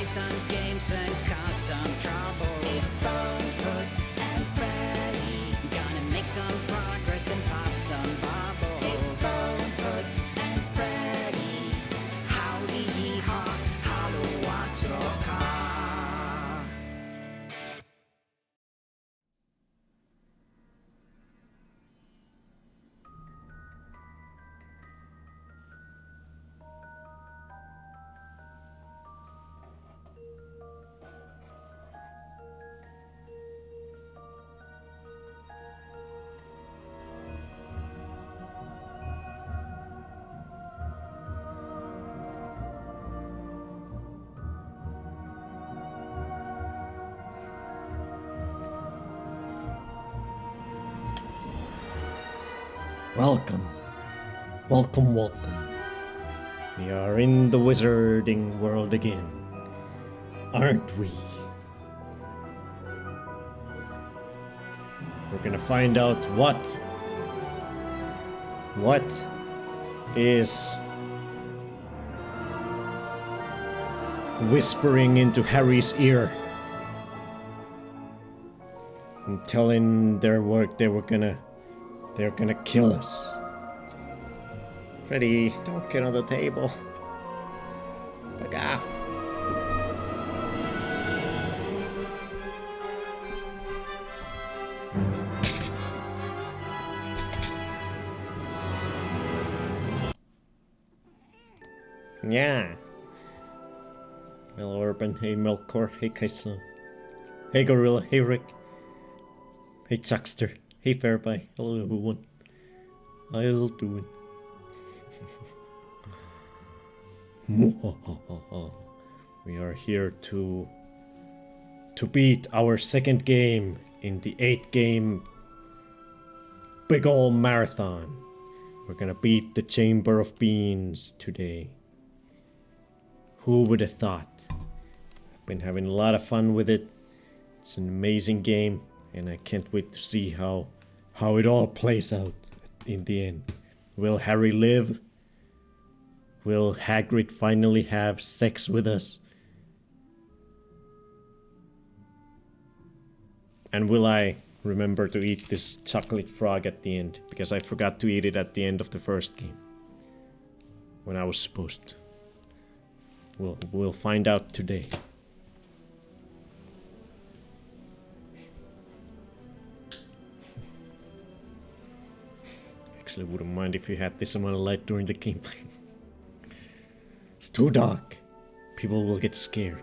some games and cause some trouble. It's Bonefoot and Freddy. Gonna make some progress and pop some bubbles. It's Bonefoot and Freddy. Howdy yee-haw, hallo what's roka. Welcome. Welcome, welcome. We are in the wizarding world again, aren't we? We're gonna find out what is whispering into Harry's ear and telling their work they're gonna kill us. Freddy, don't get on the table. Fuck off. Yeah. Hello, Urban. Hey, Melkor. Hey, Kaisan. Hey, Gorilla. Hey, Rick. Hey, Chuckster. Hey, Fairby. Hello, everyone. I'll do it. We are here to beat our second game in the 8-game big ol' marathon. We're gonna beat the Chamber of Beans today. Who would have thought? I've been having a lot of fun with it. It's an amazing game, and I can't wait to see how it all plays out in the end. Will Harry live? Will Hagrid finally have sex with us? And will I remember to eat this chocolate frog at the end? Because I forgot to eat it at the end of the first game. When I was supposed to. We'll find out today. Actually wouldn't mind if you had this amount of light during the gameplay. It's too dark. People will get scared.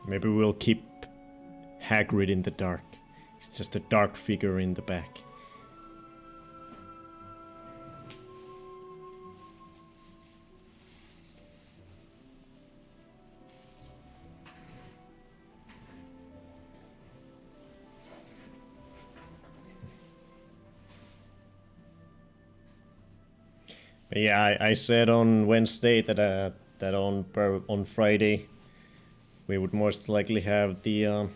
Maybe we'll keep Hagrid in the dark. He's just a dark figure in the back. Yeah, I said on Wednesday that on Friday we would most likely have the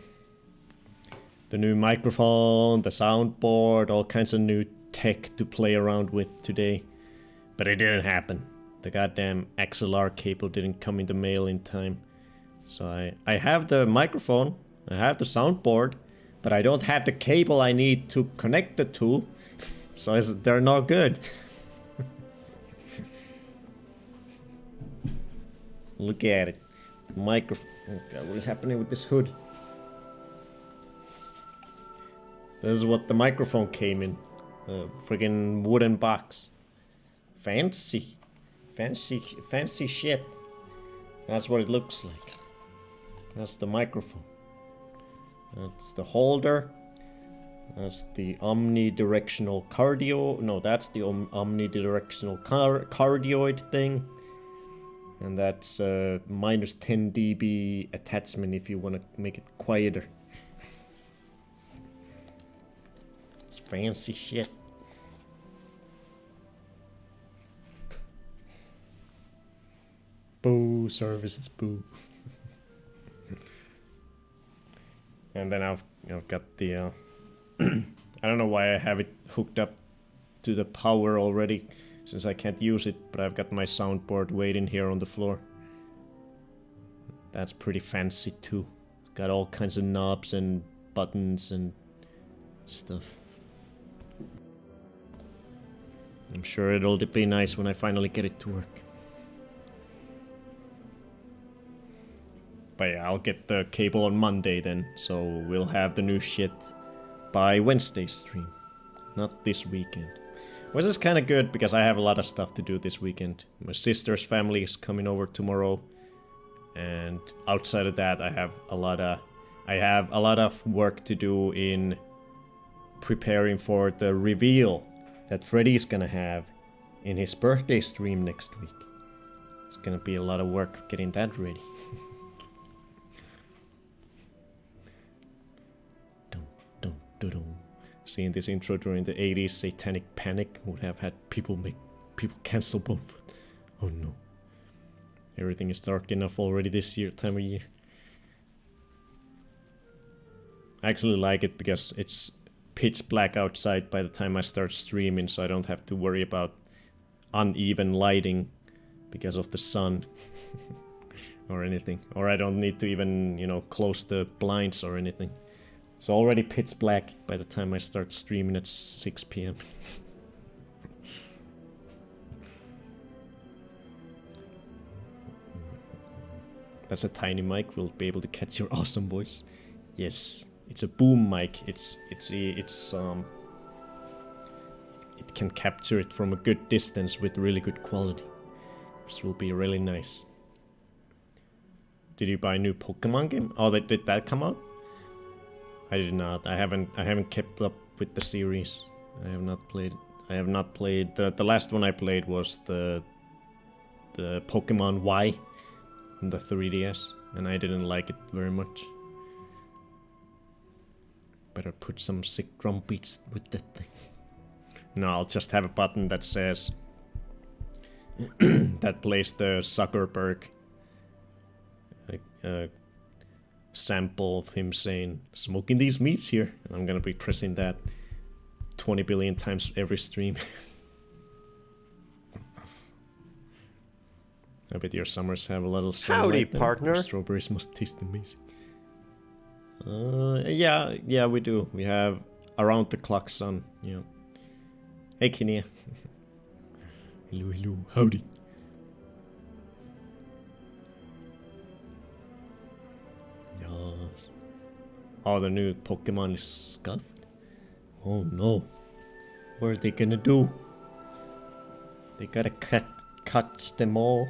new microphone, the soundboard, all kinds of new tech to play around with today. But it didn't happen. The goddamn XLR cable didn't come in the mail in time. So I have the microphone, I have the soundboard, but I don't have the cable I need to connect the two. So they're not good. Look at it. The microphone. God, what is happening with this hood? This is what the microphone came in. A friggin' wooden box. Fancy. Fancy shit. That's what it looks like. That's the microphone. That's the holder. That's the omnidirectional cardio. No, that's the omnidirectional cardioid thing. And that's minus 10 dB attachment if you want to make it quieter. It's fancy shit. Boo, services, boo. And then I've got the I don't know why I have it hooked up to the power already, since I can't use it, but I've got my soundboard waiting here on the floor. That's pretty fancy too. It's got all kinds of knobs and buttons and stuff. I'm sure it'll be nice when I finally get it to work. But yeah, I'll get the cable on Monday then, so we'll have the new shit by Wednesday's stream. Not this weekend. Which is kind of good, because I have a lot of stuff to do this weekend. My sister's family is coming over tomorrow. And outside of that, I have a lot of work to do in preparing for the reveal that Freddy's gonna have in his birthday stream next week. It's gonna be a lot of work getting that ready. Dum, dum, dum, dum. Seeing this intro during the 80s satanic panic would have had people cancel Bonefoot. Oh no. Everything is dark enough already this time of year. I actually like it because it's pitch black outside by the time I start streaming, so I don't have to worry about uneven lighting because of the sun or anything. Or I don't need to even, close the blinds or anything. It's already pitch black by the time I start streaming at 6 PM. That's a tiny mic, we'll be able to catch your awesome voice. Yes, it's a boom mic. It can capture it from a good distance with really good quality. This will be really nice. Did you buy a new Pokemon game? Oh, did that come out? I did not. I haven't kept up with the series. I have not played. The last one I played was the Pokemon Y on the 3DS, and I didn't like it very much. Better put some sick drum beats with that thing. No, I'll just have a button that says that plays the Zuckerberg sample of him saying "smoking these meats here," and I'm gonna be pressing that 20 billion times every stream. I bet your summers have a little Howdy, partner. Strawberries must taste amazing. Yeah, we do. We have around the clock sun. Yeah. Hey, Kinia. Hello, howdy. Yes. Oh, the new Pokemon is scuffed. Oh no. What are they gonna do? They gotta cut them all.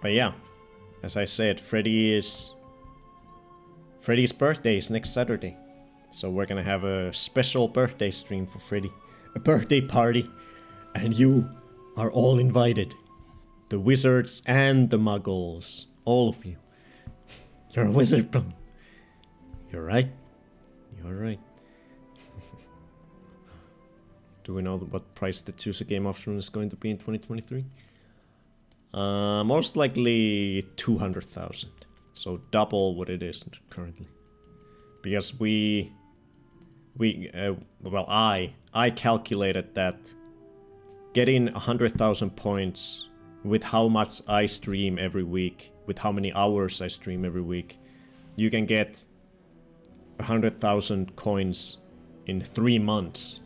But yeah, as I said, Freddy's birthday is next Saturday. So we're gonna have a special birthday stream for Freddy. A birthday party. And you are all invited. The wizards and the muggles. All of you. You're a wizard, bro. You're right. You're right. Do we know what price the Choose a Game option is going to be in 2023? Most likely 200,000. So double what it is currently. Because I calculated that getting 100,000 points with how much I stream every week, with how many hours I stream every week, you can get 100,000 coins in 3 months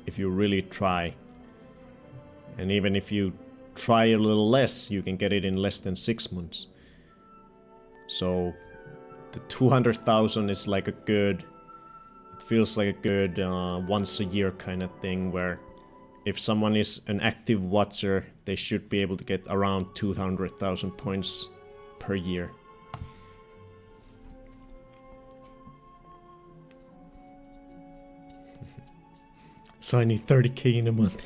if you really try. And even if you try a little less, you can get it in less than 6 months. So the 200,000 is like a good, it feels like a good once a year kind of thing, where if someone is an active watcher, they should be able to get around 200,000 points per year. So I need 30k in a month.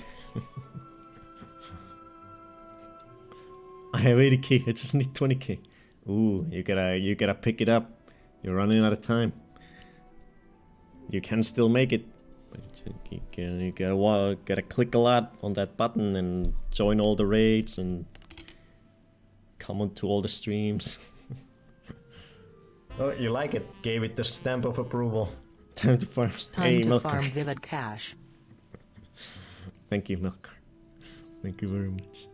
I have 80k, I just need 20k. Ooh, you gotta pick it up. You're running out of time. you can still make it. But you gotta click a lot on that button and join all the raids and comment to all the streams. Oh, you like it? Gave it the stamp of approval. Time to farm. Time Hey, to Melkor. farm Vivid Cash. Thank you, Melkor. Thank you very much.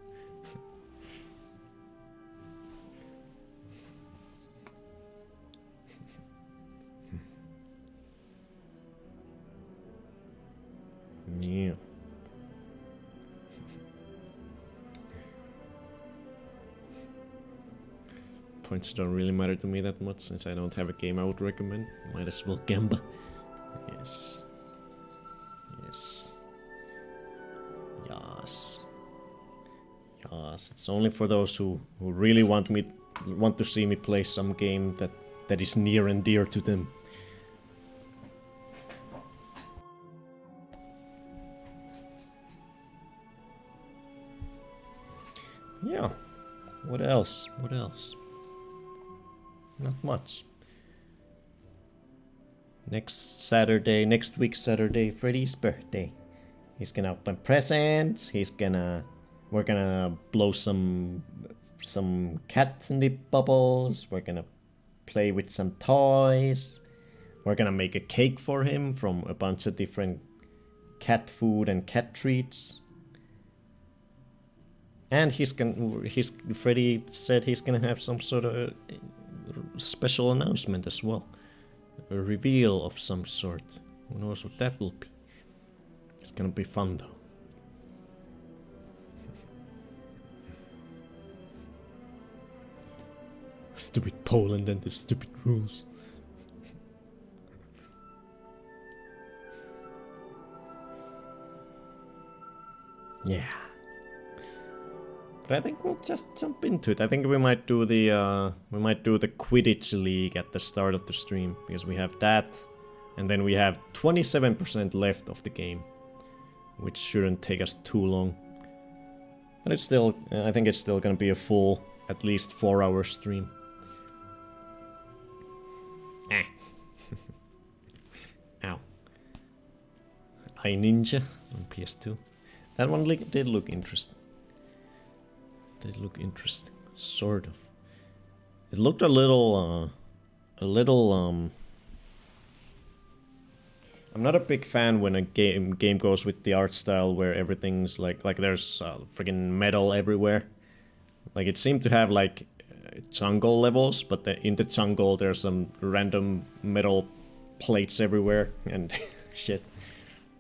Yeah. Points don't really matter to me that much since I don't have a game I would recommend. Might as well gamble. Yes. Yes. Yes. Yes. It's only for those who really want to see me play some game that is near and dear to them. Yeah. What else? What else? Not much. Next week Saturday, Freddy's birthday. He's gonna open presents. We're gonna blow some catnip bubbles. We're gonna play with some toys. We're gonna make a cake for him from a bunch of different cat food and cat treats. And Freddy said he's gonna have some sort of special announcement as well. A reveal of some sort. Who knows what that will be. It's gonna be fun though. Stupid Poland and the stupid rules. Yeah. But I think we'll just jump into it. I think we might do the Quidditch League at the start of the stream because we have that, and then we have 27% left of the game, which shouldn't take us too long. But it's still, I think it's still gonna be a full, at least 4-hour stream. Ah. Ow. iNinja on PS2. That one did look interesting. Sort of. It looked a little. I'm not a big fan when a game goes with the art style where everything's like there's friggin' metal everywhere. Like it seemed to have like jungle levels, but in the jungle there's some random metal plates everywhere and shit.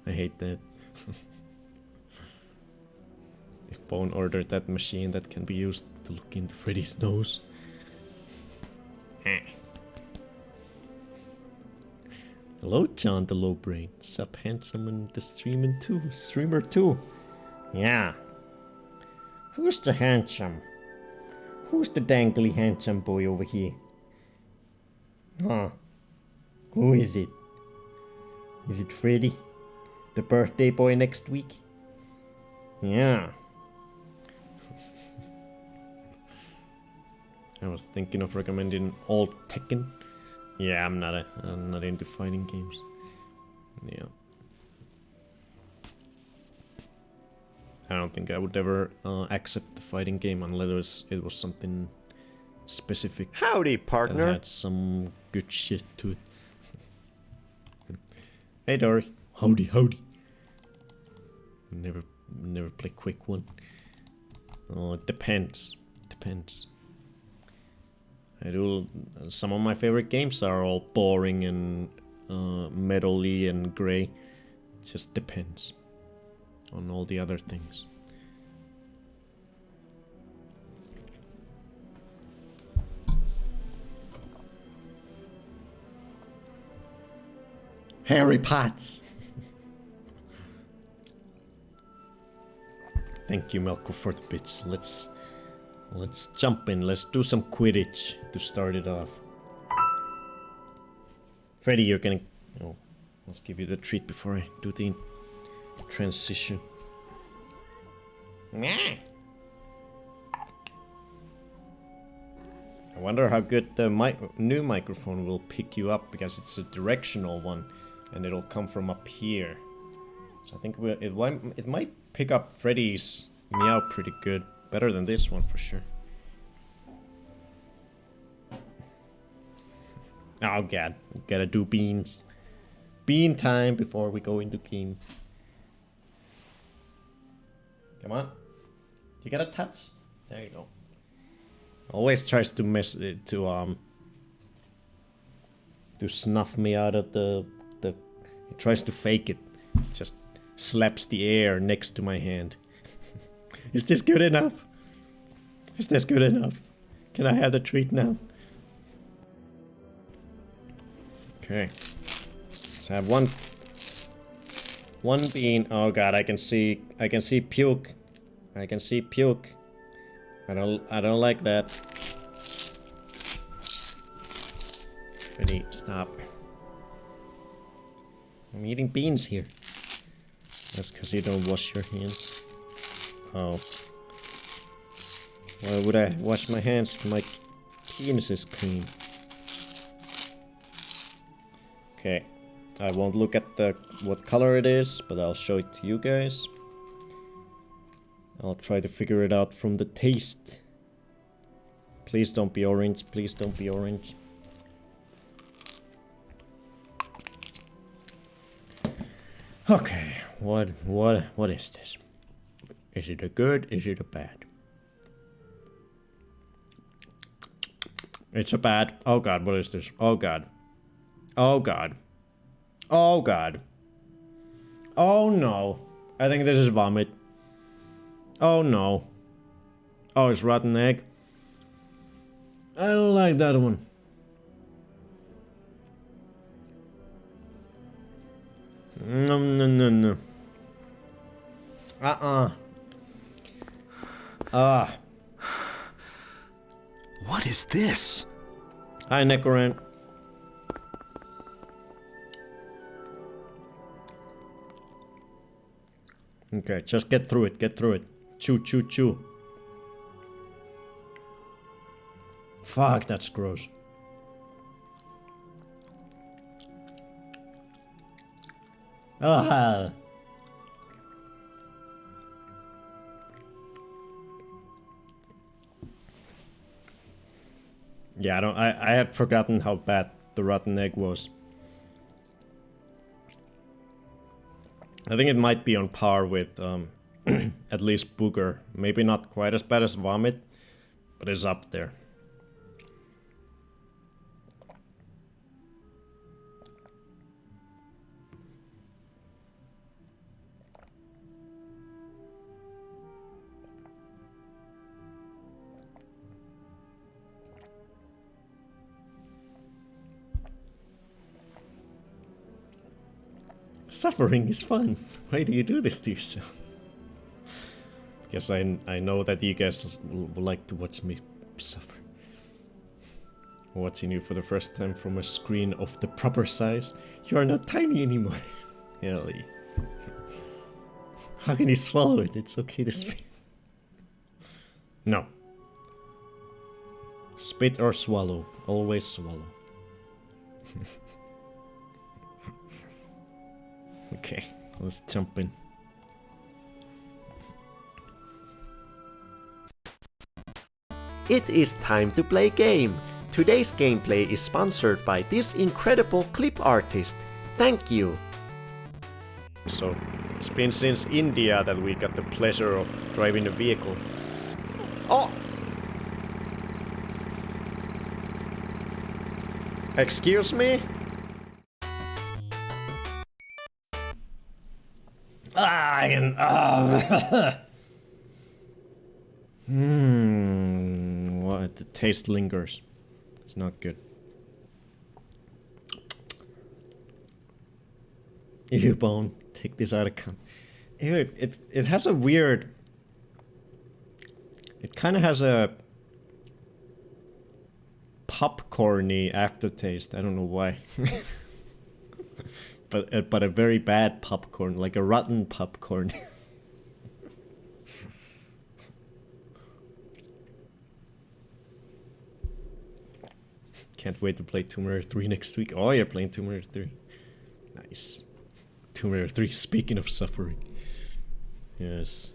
I hate that. If Bone ordered that machine that can be used to look into Freddy's nose. Hello, John the Low Brain. Sup, handsome, and the streamer too. Yeah. Who's the handsome? Who's the dangly handsome boy over here? Huh? Who is it? Is it Freddy? The birthday boy next week? Yeah. I was thinking of recommending old Tekken. Yeah, I'm not into fighting games. Yeah. I don't think I would ever accept the fighting game unless it was something specific. Howdy, That partner. had some good shit to it. Hey, Dory. Howdy, howdy. Never play Quick One. Oh, it depends. Some of my favorite games are all boring and metal-y and grey. It just depends on all the other things. Harry Potts. Thank you, Melko, for the bits. Let's jump in. Let's do some Quidditch to start it off. Freddy, you're gonna... Oh, let's give you the treat before I do the transition. I wonder how good the new microphone will pick you up, because it's a directional one. and it'll come from up here. So I think it might pick up Freddy's meow pretty good. Better than this one for sure. Oh god, we gotta do beans. Bean time before we go into game. Come on. You got a touch? There you go. Always tries to to snuff me out of the he tries to fake it. Just slaps the air next to my hand. Is this good enough? Is this good enough? Can I have the treat now? Okay. Let's have one bean. Oh god, I can see puke. I can see puke. I don't like that. Ready, stop. I'm eating beans here. That's because you don't wash your hands. Oh. Why would I wash my hands if my penis is clean? Okay. I won't look at what color it is, but I'll show it to you guys. I'll try to figure it out from the taste. Please don't be orange, please don't be orange. Okay, what is this? Is it a good? Is it a bad? It's a bad. Oh god, what is this? Oh god. Oh god. Oh god. Oh no. I think this is vomit. Oh no. Oh, it's rotten egg. I don't like that one. No, no, no, no. Ah. What is this? Hi, Nekoran. Okay, just get through it, get through it. Chew, chew, chew. Fuck, that's gross. Ah. Yeah, I had forgotten how bad the rotten egg was. I think it might be on par with at least booger. Maybe not quite as bad as vomit, but it's up there. Suffering is fun. Why do you do this to yourself? Because I know that you guys will like to watch me suffer. Watching you for the first time from a screen of the proper size. You are not tiny anymore. Hell yeah. How can you swallow it? It's okay to spit. No. Spit or swallow. Always swallow. Okay, let's jump in. It is time to play game. Today's gameplay is sponsored by this incredible clip artist. Thank you. So, it's been since India that we got the pleasure of driving a vehicle. Oh! Excuse me? I can. What? The taste lingers. It's not good. Ew, Bone. Take this out of account. Ew, it has a weird. It kind of has a popcorny aftertaste. I don't know why. But a very bad popcorn, like a rotten popcorn. Can't wait to play Tomb Raider 3 next week. Oh, you're playing Tomb Raider 3. Nice. Nice. Tomb Raider 3, speaking of suffering. Yes.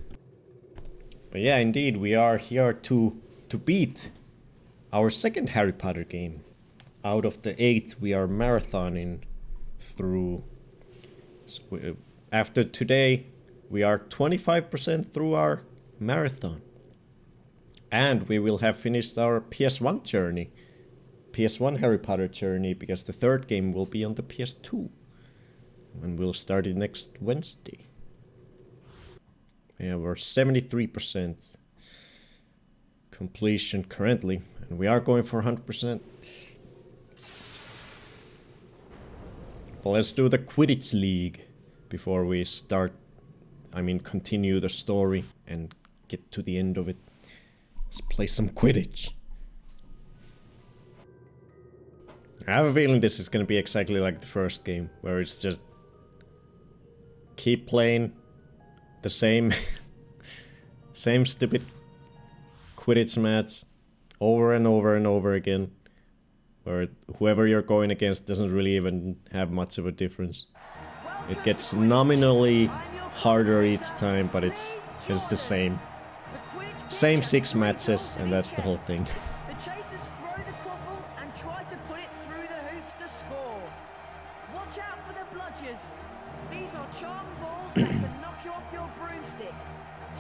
But yeah, indeed, we are here to beat our second Harry Potter game. Out of the 8, we are marathoning through. So after today, we are 25% through our marathon. And we will have finished our PS1 journey. PS1 Harry Potter journey, because the third game will be on the PS2. And we'll start it next Wednesday. Yeah, we're 73% completion currently. And we are going for 100%. But let's do the Quidditch League before we start. I mean, continue the story and get to the end of it. Let's play some Quidditch. I have a feeling this is gonna be exactly like the first game, where it's just keep playing the same same stupid Quidditch match over and over and over again, where whoever you're going against doesn't really even have much of a difference. It gets nominally harder each time, but it's the same. Same 6 matches, and that's the whole thing. The chasers throw the quaffle and try to put it through the hoops to score. Watch out for the bludgers. These are charmed balls that can knock you off your broomstick.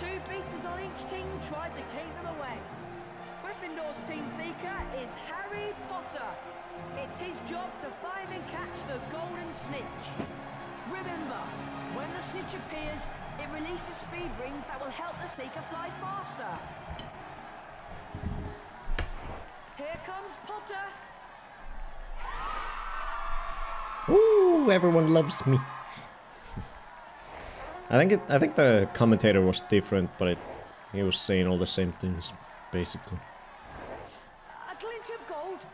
2 beaters on each team try to keep them away. Gryffindor's team seeker is Harry Potter. It's his job to find and catch the golden snitch. Remember, when the snitch appears, it releases speed rings that will help the seeker fly faster. Here comes Potter. Ooh, everyone loves me. I think the commentator was different, but he was saying all the same things, basically. A glint of gold.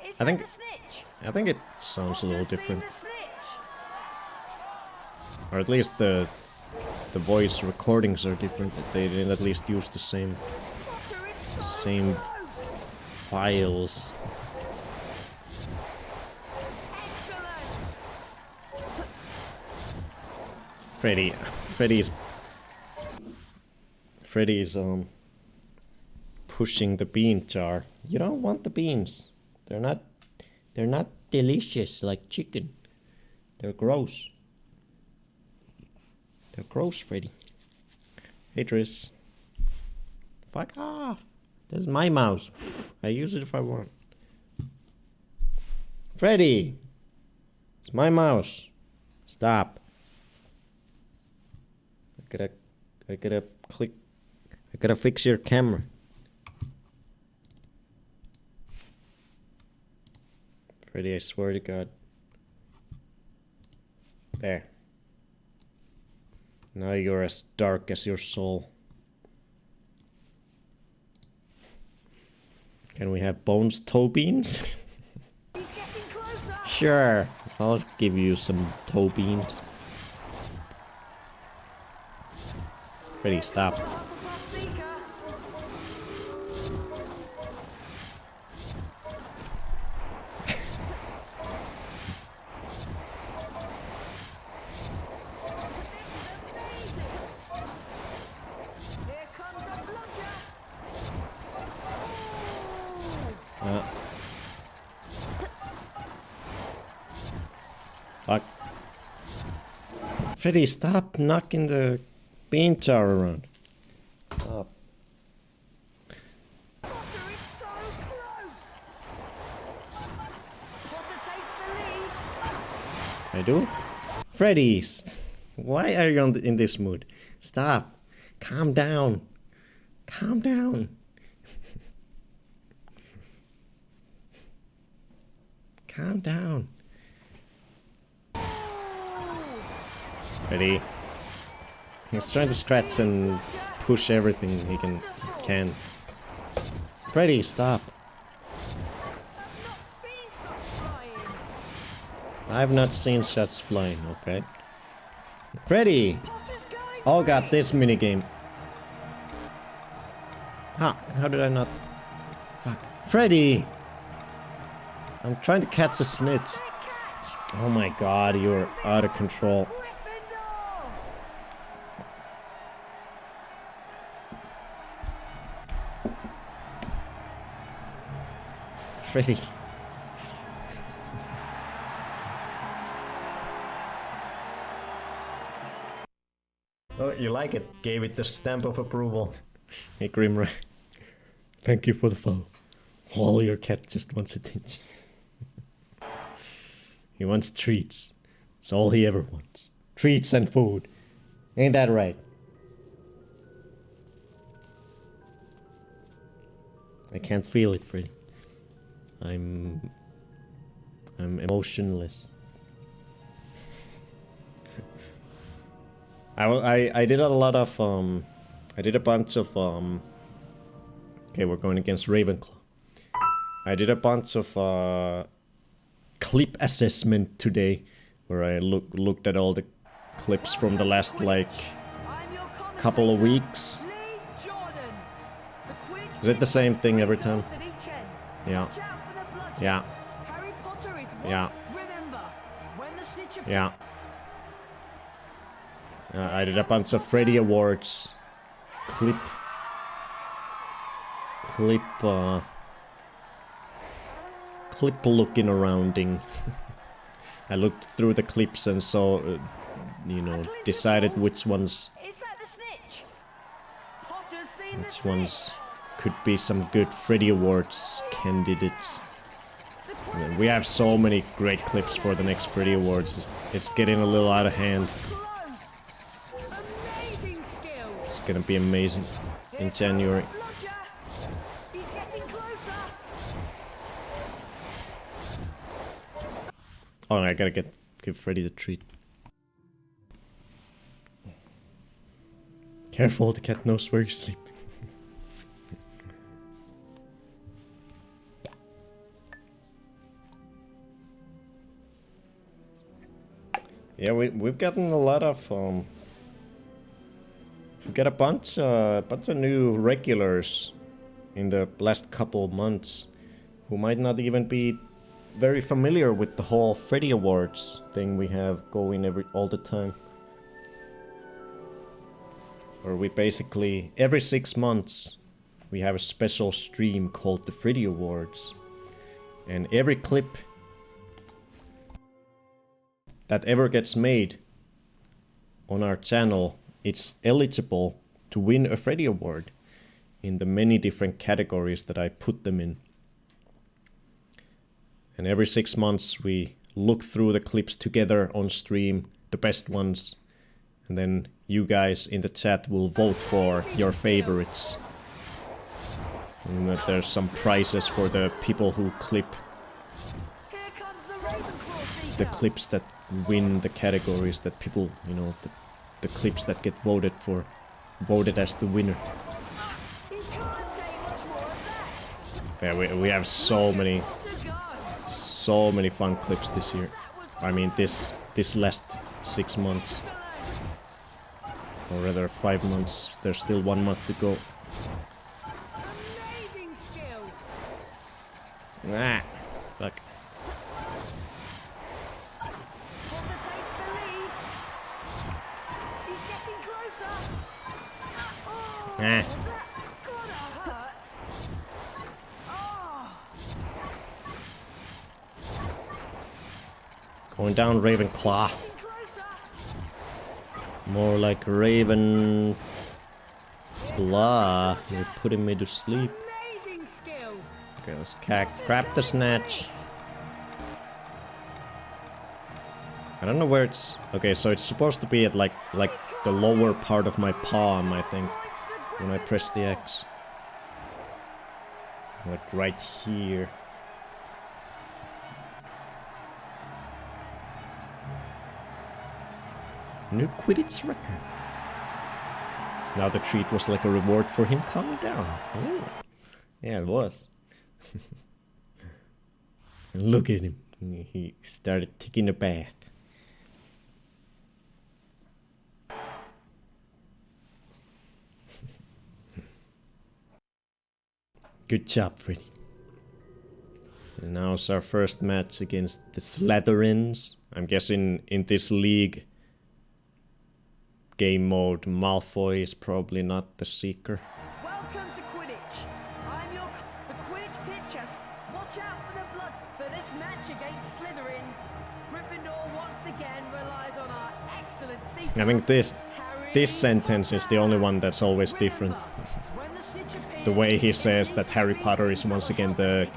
Is I that think- the snitch? I think it sounds a little Potter's seen different, the snitch. or at least the voice recordings are different. But they didn't at least use the same Potter is so Same. close. files. Excellent. Freddy's pushing the bean jar. You don't want the beans. They're not delicious like chicken. They're gross. They're gross, Freddy. Hey, Triss. Fuck off. This is my mouse. I use it if I want. Freddy! It's my mouse. Stop. I gotta fix your camera. Freddy, I swear to God. There. Now you're as dark as your soul. Can we have Bones toe beans? He's getting closer. Sure, I'll give you some toe beans. Ready, stop. Hufflepuff seeker. Here comes the bludger. Ooh. Fuck. Freddy, stop knocking the bean jar around. Stop. Potter is so close. Potter takes the lead. I do? Freddy, why are you in this mood? Stop. Calm down. Calm down. Calm down. Ready? He's trying to scratch and push everything he can. Freddy, stop. I've not seen such flying. I've not seen such flying, okay? Freddy! Potter's going Oh for god, it. this minigame. How did I not... Fuck. Freddy! I'm trying to catch a snitch. Big catch. Oh my god, you're out of control. Gryffindor! Freddy. Oh, you like it? Gave it the stamp of approval. Hey Grimray. Thank you for the follow. All your cat just wants attention. He wants treats. It's all he ever wants. Treats and food. Ain't that right? I can't feel it, Freddy. I'm emotionless. I did a lot of I did a bunch of okay, we're going against Ravenclaw. I did a bunch of clip assessment today, where I looked at all the clips from the last like I'm your couple of commentator, weeks. Lee Jordan. The Quidditch Is it the same thing every time? at each end. Yeah. Watch out for the bludgeon. Yeah. Harry Potter is one. Yeah. Remember, when the snitch appears, Yeah. I did a bunch of Freddy Awards clip looking arounding. I looked through the clips and saw, you know, decided which ones is that the snitch? Potter's seen the which snitch. ones could be some good Freddy Awards candidates. The I mean, Quidditch we have so many great clips for the next Freddy Awards. It's getting a little out of hand. close. Amazing skill. It's gonna be amazing in Here comes January. the bludger. He's getting closer. Oh, I gotta give Freddy the treat. Careful, the cat knows where you sleep. Yeah, we've gotten a lot of we got a bunch of new regulars in the last couple of months who might not even be very familiar with the whole Freddy Awards thing we have going all the time. Or we basically every 6 months we have a special stream called the Freddy Awards, and every clip that ever gets made on our channel, it's eligible to win a Freddy Award in the many different categories that I put them in. And every 6 months we look through the clips together on stream, the best ones, and then you guys in the chat will vote for your favorites. And that there's some prizes for the people who clip Here comes the Ravenclaw the seeker. clips that win the categories that people, you know, the clips that get voted as the winner. He can't take much more of that. Yeah, we have so many To go. fun clips this year. I mean this last 6 months, or rather 5 months. There's still 1 month to go. Amazing skill. Ah, fuck. Potter takes the lead. He's getting closer. Oh, Ah. that gotta hurt. Oh, Going down Ravenclaw. getting closer. More like Raven Blah. You're putting me to sleep. Amazing skill. Okay, let's grab the snatch. I don't know where it's... Okay, so it's supposed to be at like the lower part of my palm, I think, when I press the X. Like right here. New Quidditch record. Now the treat was like a reward for him calming down. Ooh. Yeah, it was. And look at him. He started taking a bath. Good job, Freddy. And now it's our first match against the Slytherins. I'm guessing in this league game mode, Malfoy is probably not the Seeker. Welcome to Quidditch. I'm your the Quidditch pitchers. Watch out for the blood for this match against Slytherin. Gryffindor once again relies on our excellent seeker. I think this Harry sentence is the only one that's always different. When the snitch appears, The way he says that Harry Potter is once again the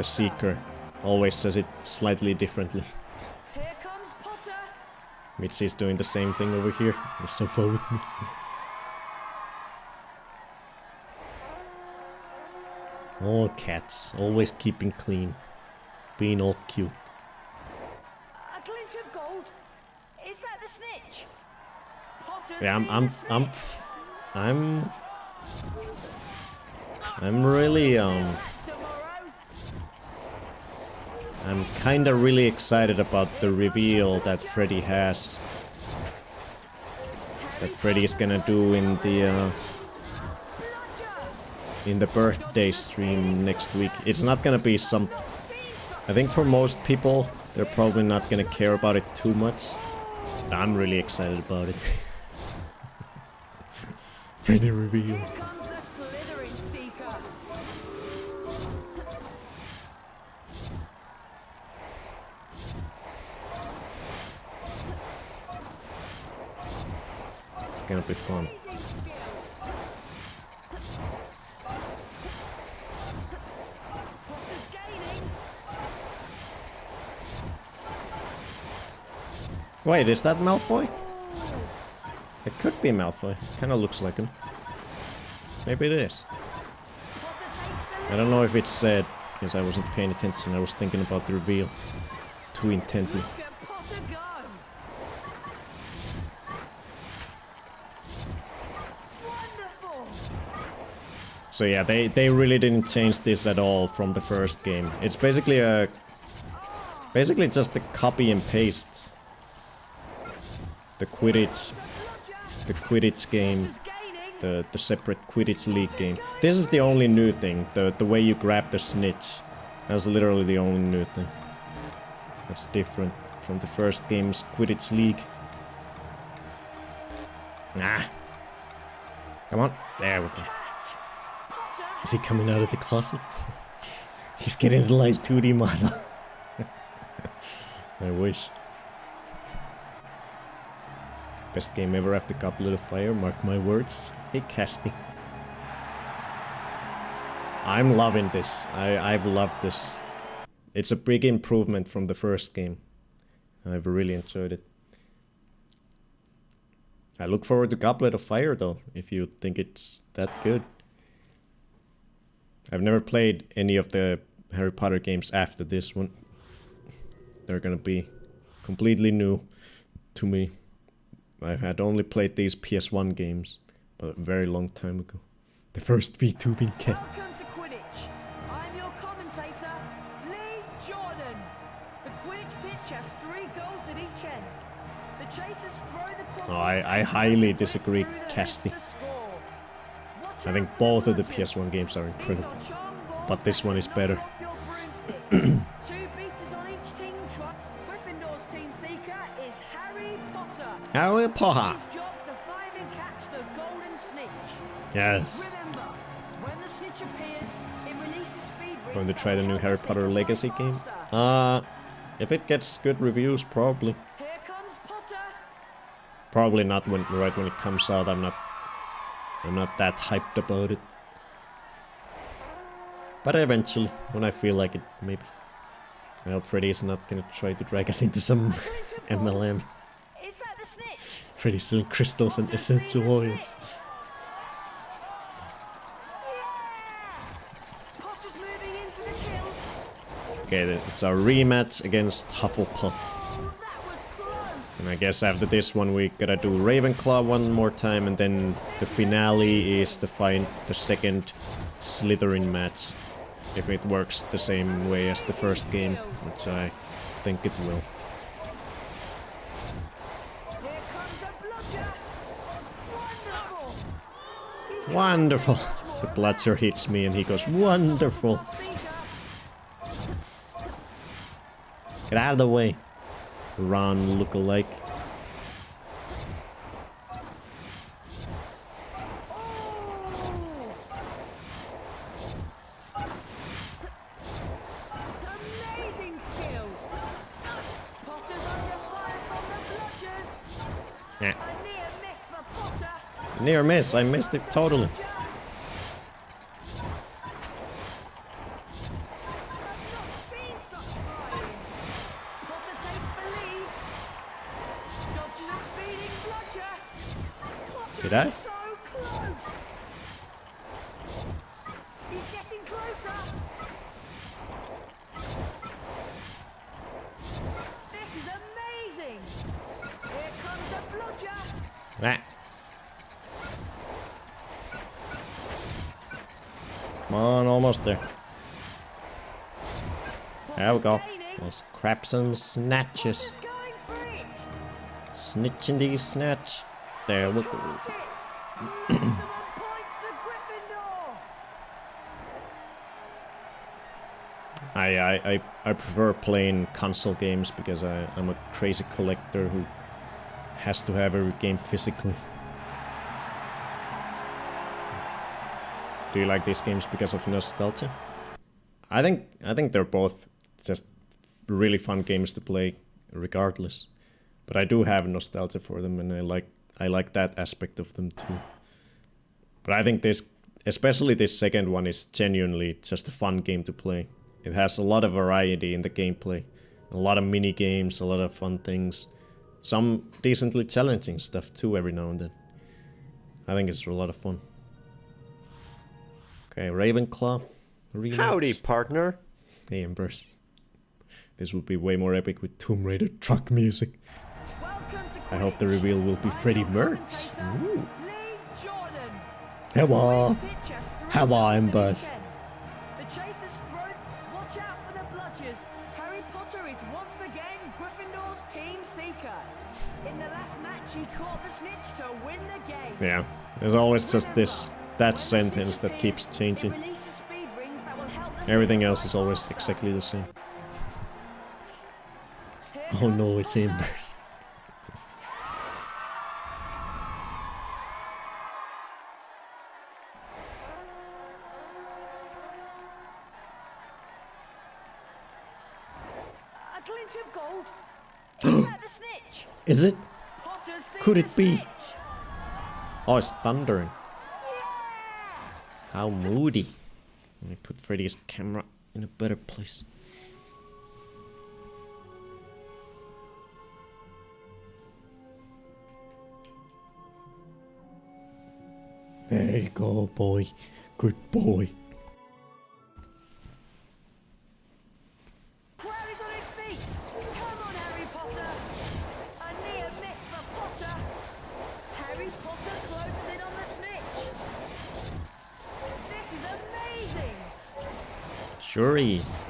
Seeker. Always says it slightly differently. Here comes Potter. Mitzi is doing the same thing over here. He's so far with me. All cats, always keeping clean. Being all cute. A glint of gold. Is that the snitch? Potter's Yeah, seen the snitch. I'm really Tomorrow. I'm kinda really excited about the reveal that Freddy has. That Freddy is gonna do in the birthday stream next week. It's not gonna be some... I think for most people, they're probably not gonna care about it too much. But I'm really excited about it. Freddy reveal. Here comes the Slytherin seeker. It's gonna be fun. Amazing skill. Potter's gaining. Wait, is that Malfoy? It could be Malfoy. Kinda looks like him. Maybe it is. Potter takes the I don't know if it's said, because I wasn't paying attention. I was thinking about the reveal too intently. Look at Potter go. Wonderful. So yeah, they really didn't change this at all from the first game. It's basically just a copy and paste. The Quidditch game, Potter's gaining. the separate Quidditch League game. This is the only new thing. The way you grab the snitch. That's literally the only new thing. That's different from the first game's Quidditch League. Nah. Come on. There we go. Potter Is he coming out of the closet? He's getting the light 2D model. I wish. Best game ever after Goblet of Fire, mark my words. Hey, casting. I'm loving this. I've loved this. It's a big improvement from the first game. I've really enjoyed it. I look forward to Goblet of Fire though, if you think it's that good. I've never played any of the Harry Potter games after this one. They're gonna be completely new to me. I've had only played these PS1 games, but a very long time ago. The first VTubing cat. Welcome to Quidditch. I'm your commentator, Lee Jordan. The Quidditch pitch has 3 goals at each end. The chasers throw the quaffle Oh, I highly disagree, through the hoops Casty. to score. Watch I think out both for of the bludgers. PS1 games are These incredible. are charm balls But this that one can is knock better. you off your broomstick. 2 beaters on each team try. Gryffindor's team seeker is Harry Potter. Harry Potter! His job to find and catch the golden snitch. Yes. Remember, when the snitch appears, it releases speed rings Going to that try the will new help Harry the Potter seeker Legacy run game. faster. If it gets good reviews, probably. Here comes Potter. Probably not right when it comes out. I'm not that hyped about it. But eventually, when I feel like it, maybe. I hope Freddy is not gonna try to drag us into some MLM. Is that the snitch? Freddy's selling crystals and Potter's seen essential the oils. snitch. Yeah! Potter's moving in for the kill. Okay, then it's our rematch against Hufflepuff. Oh, that was close. And I guess after this one we gotta do Ravenclaw one more time, and then the finale is to find the second Slytherin match. If it works the same way as the first game, which I think it will. Here comes a bludger. Wonderful. Wonderful! The bludger hits me and he goes, wonderful! Get out of the way. Ron lookalike. Amazing skill. Potter's under fire from the bludgers. Yeah. A near miss for Potter. Near miss, I missed it totally. I've not seen such flying. Potter takes the lead. Dodges a speeding bludger. Potter Did I? is so close. He's getting closer. This is amazing. Here comes the bludger. Ah. Come on, almost there. There we go. Let's grab some snatches. Potter's going for it. Snitching these snatch. There we go. Got it. Maximum points for Gryffindor. I prefer playing console games because I'm a crazy collector who has to have every game physically. Do you like these games because of nostalgia? I think they're both just really fun games to play regardless. But I do have nostalgia for them and I like that aspect of them too. But I think this, especially this second one, is genuinely just a fun game to play. It has a lot of variety in the gameplay. A lot of mini games, a lot of fun things. Some decently challenging stuff too every now and then. I think it's a lot of fun. Okay, Ravenclaw. Remix. Howdy, partner. Hey, Embers. This would be way more epic with Tomb Raider truck music. Welcome to I hope the Quidditch. reveal will be I'm Freddie your Mertz. commentator, Ooh. Lee Jordan. Hello. Pitch us through How the are rest of the Embers? weekend. The chase is thrown. Watch out for the bludgers. Harry Potter is once again Gryffindor's team seeker. In the last match, he caught the snitch to win the game. Yeah, there's always just that When sentence the that snitch keeps appears, changing. it releases speed rings that will help the Everything snitch else is fly always faster. exactly the same. Here Oh no, comes it's Potter. Embers. A glint of gold. Is that the snitch? Is it? Potter's seen Could the it be? snitch. Oh, it's thundering. Yeah! How moody. Let me put Freddy's camera in a better place. There you go, boy. Good boy. Crowley's on his feet. Come on, Harry Potter. A near miss for Potter. Harry Potter closes in on the snitch. This is amazing. Sure is.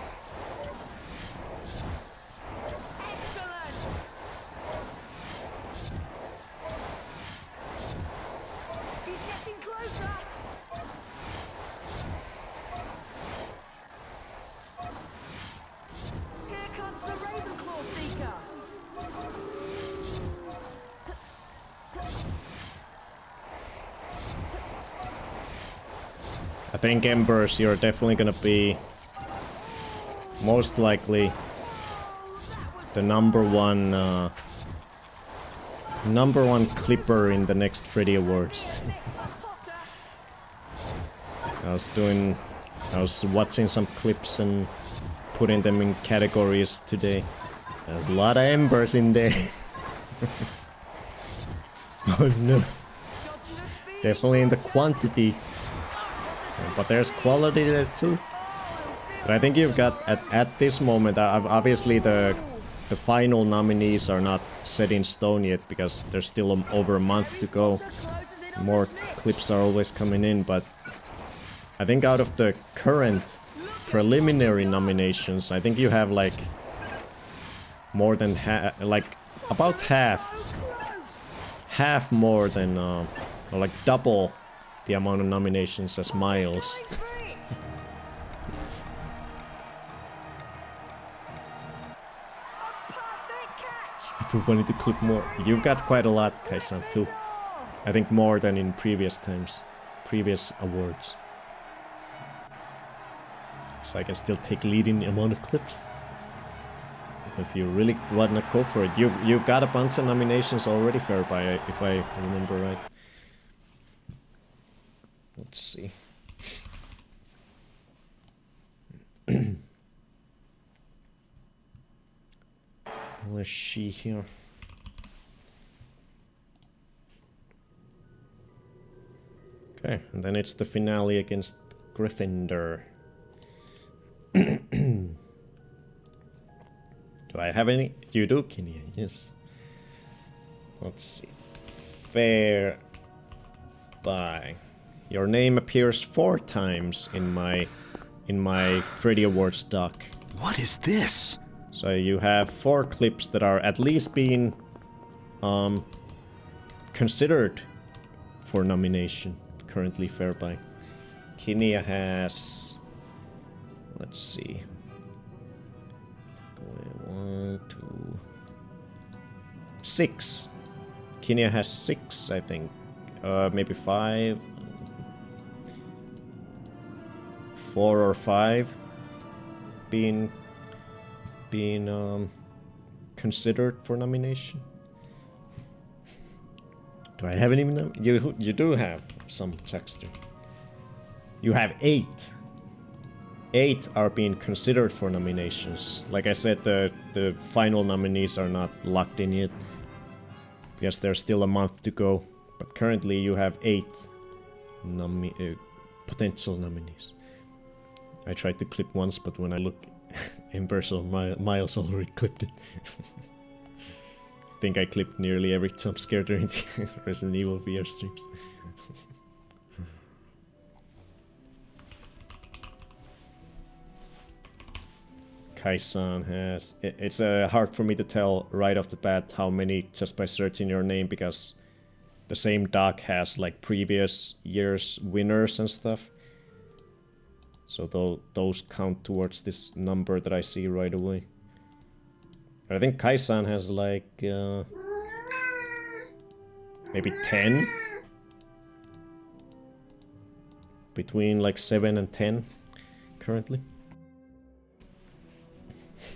Excellent. He's getting closer. Here comes the Ravenclaw Seeker. I think Embers, you're definitely gonna be most likely the number one clipper in the next Freddy Awards. I was watching some clips and putting them in categories today. There's a lot of Embers in there. Oh no. Definitely in the quantity. But there's quality there too. But I think you've got at this moment, obviously the final nominees are not set in stone yet because there's still over a month to go. More clips are always coming in, but I think out of the current preliminary nominations, I think you have like more than about half more than or like double the amount of nominations as Miles. been wanting to clip more. You've got quite a lot, Kaisan, too. I think more than in previous times. Previous awards. So I can still take lead in the amount of clips. If you really wanna go for it. You've got a bunch of nominations already, Fairby, if I remember right. Let's see. Where's she here? Okay, and then it's the finale against Gryffindor. Do I have any? You do, Kinia, yes. Let's see. Fair by. Your name appears 4 times in my Freddy Awards doc. What is this? So you have 4 clips that are at least being considered for nomination. Currently Fairby. Kinia has, let's see, 1, 2, 6. Kinia has 6, I think. Maybe 5. 4 or 5 being considered for nomination. Do I have any? You do have some texture. You have 8. 8 are being considered for nominations. Like I said, the final nominees are not locked in yet because there's still a month to go. But currently you have 8 potential nominees. I tried to clip once, but when I look in person, Miles already clipped it. I think I clipped nearly every jump scare during the Resident Evil VR streams. Kaisan has... It's hard for me to tell right off the bat how many just by searching your name, because the same doc has like previous year's winners and stuff. So those count towards this number that I see right away. I think Kaisan has like maybe 10, between like 7 and 10 currently.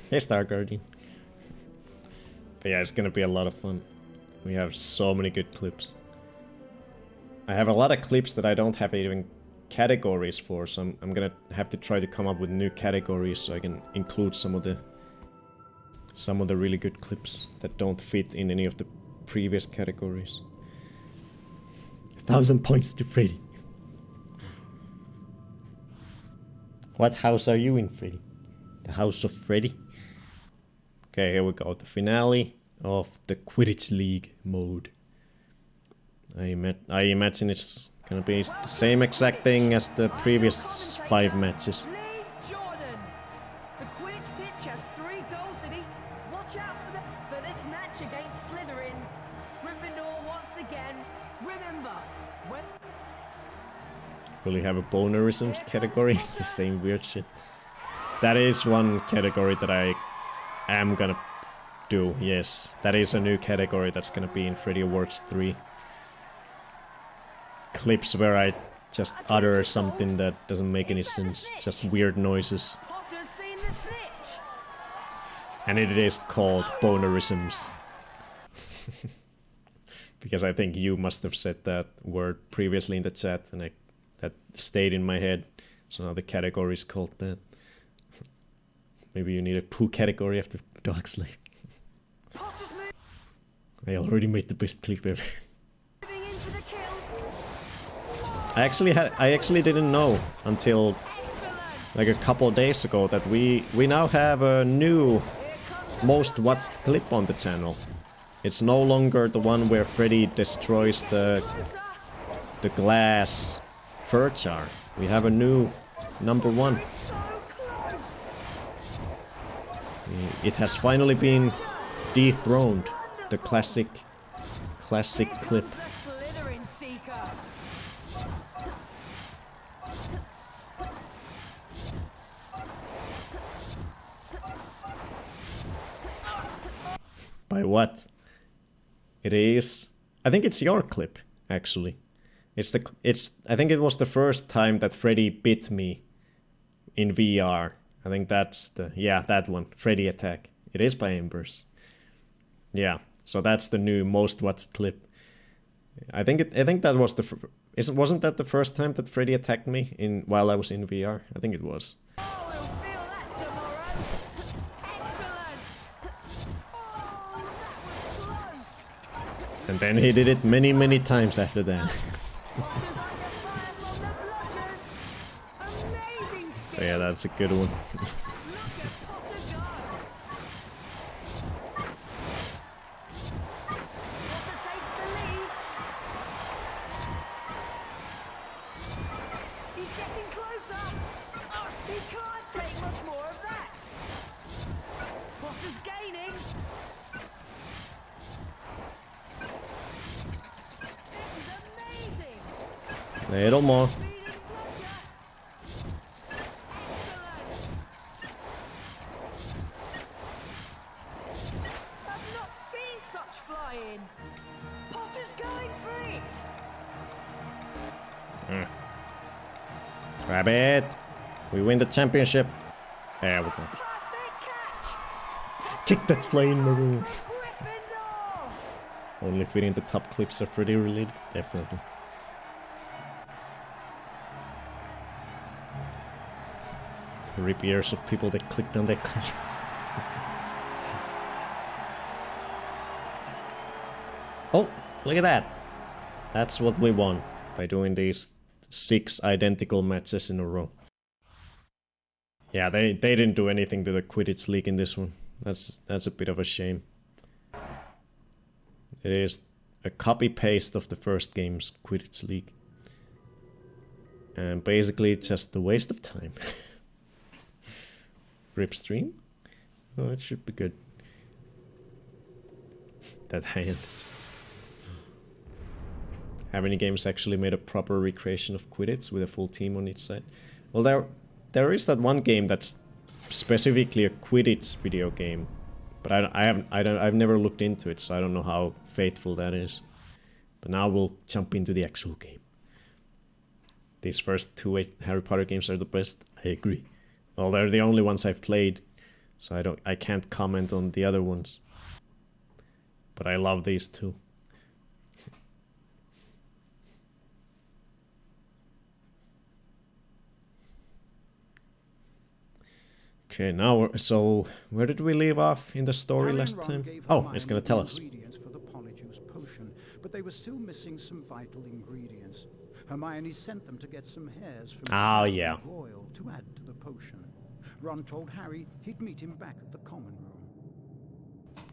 Hey, Star Guardian. But yeah, it's gonna be a lot of fun. We have so many good clips. I have a lot of clips that I don't have even categories for, so I'm gonna have to try to come up with new categories so I can include some of the really good clips that don't fit in any of the previous categories. 1,000 points to Freddy. What house are you in, Freddy? The House of Freddy? Okay, here we go. The finale of the Quidditch League mode. I imagine it's gonna be the same exact thing as the previous 5 matches. Lee Jordan. The Quidditch pitch has 3 goals in it. Watch out for this match against Slytherin. Gryffindor once again. Remember, when... Will you have a bonerisms category? The same weird shit. That is one category that I am gonna do, yes. That is a new category that's gonna be in Freddy Awards 3. Clips where I just utter something that doesn't make any sense, just weird noises. Potter's seen the snitch. And it is called bonerisms. Because I think you must have said that word previously in the chat, and that stayed in my head. So now the category is called that. Maybe you need a poo category after Dog Slave. Potter's I already made the best clip ever. moving into the kill. I actually didn't know until Excellent. like a couple of days ago that we now have a new most watched clip on the channel. It's no longer the one where Freddy destroys the glass fur jar. We have a new number 1. So close. It has finally been dethroned. The classic clip. The Slytherin Seeker. By what? It is. I think it's your clip, actually. I think it was the first time that Freddy bit me in VR. I think that's that one, Freddy Attack. It is by Embers. Yeah, so that's the new most watched clip. I think that was wasn't that the first time that Freddy attacked me while I was in VR? I think it was. Oh, we'll feel that tomorrow. Excellent. Oh, that was close. And then he did it many, many times after that. Potter's under fire from the bludgers. Amazing skill. So yeah, that's a good one. Look at Potter go. Potter takes the lead. He's getting closer. Oh, he can't take much more of that. Potter's gaining. This is amazing. Little more. Speed and bludger. Excellent. I've not seen such flying. Potter's going for it. Grab it. We win the championship. There we go. Perfect catch. Kick that flame, Maroon. Gryffindor. Only fitting the top clips are Freddy related, definitely. Rip ears of people that clicked on that clip. Oh, look at that. That's what we won by doing these 6 identical matches in a row. Yeah, they didn't do anything to the Quidditch League in this one. That's a bit of a shame. It is a copy-paste of the first game's Quidditch League. And basically it's just a waste of time. Rip stream? Oh, it should be good. That hand. Have any games actually made a proper recreation of Quidditch with a full team on each side? Well, there is that one game that's specifically a Quidditch video game, but I've never looked into it, so I don't know how faithful that is. But now we'll jump into the actual game. These first 2 Harry Potter games are the best. I agree. Well, they're the only ones I've played, so I can't comment on the other ones. But I love these 2. Okay, now so where did we leave off in the story Harry last and Ron time? gave Oh, Hermione it's gonna the tell us. ingredients for the Polyjuice potion, but they were still missing some vital ingredients. Hermione sent them to get some hairs from Yeah. Royal to add to the potion. Ron told Harry he'd meet him back at the common room.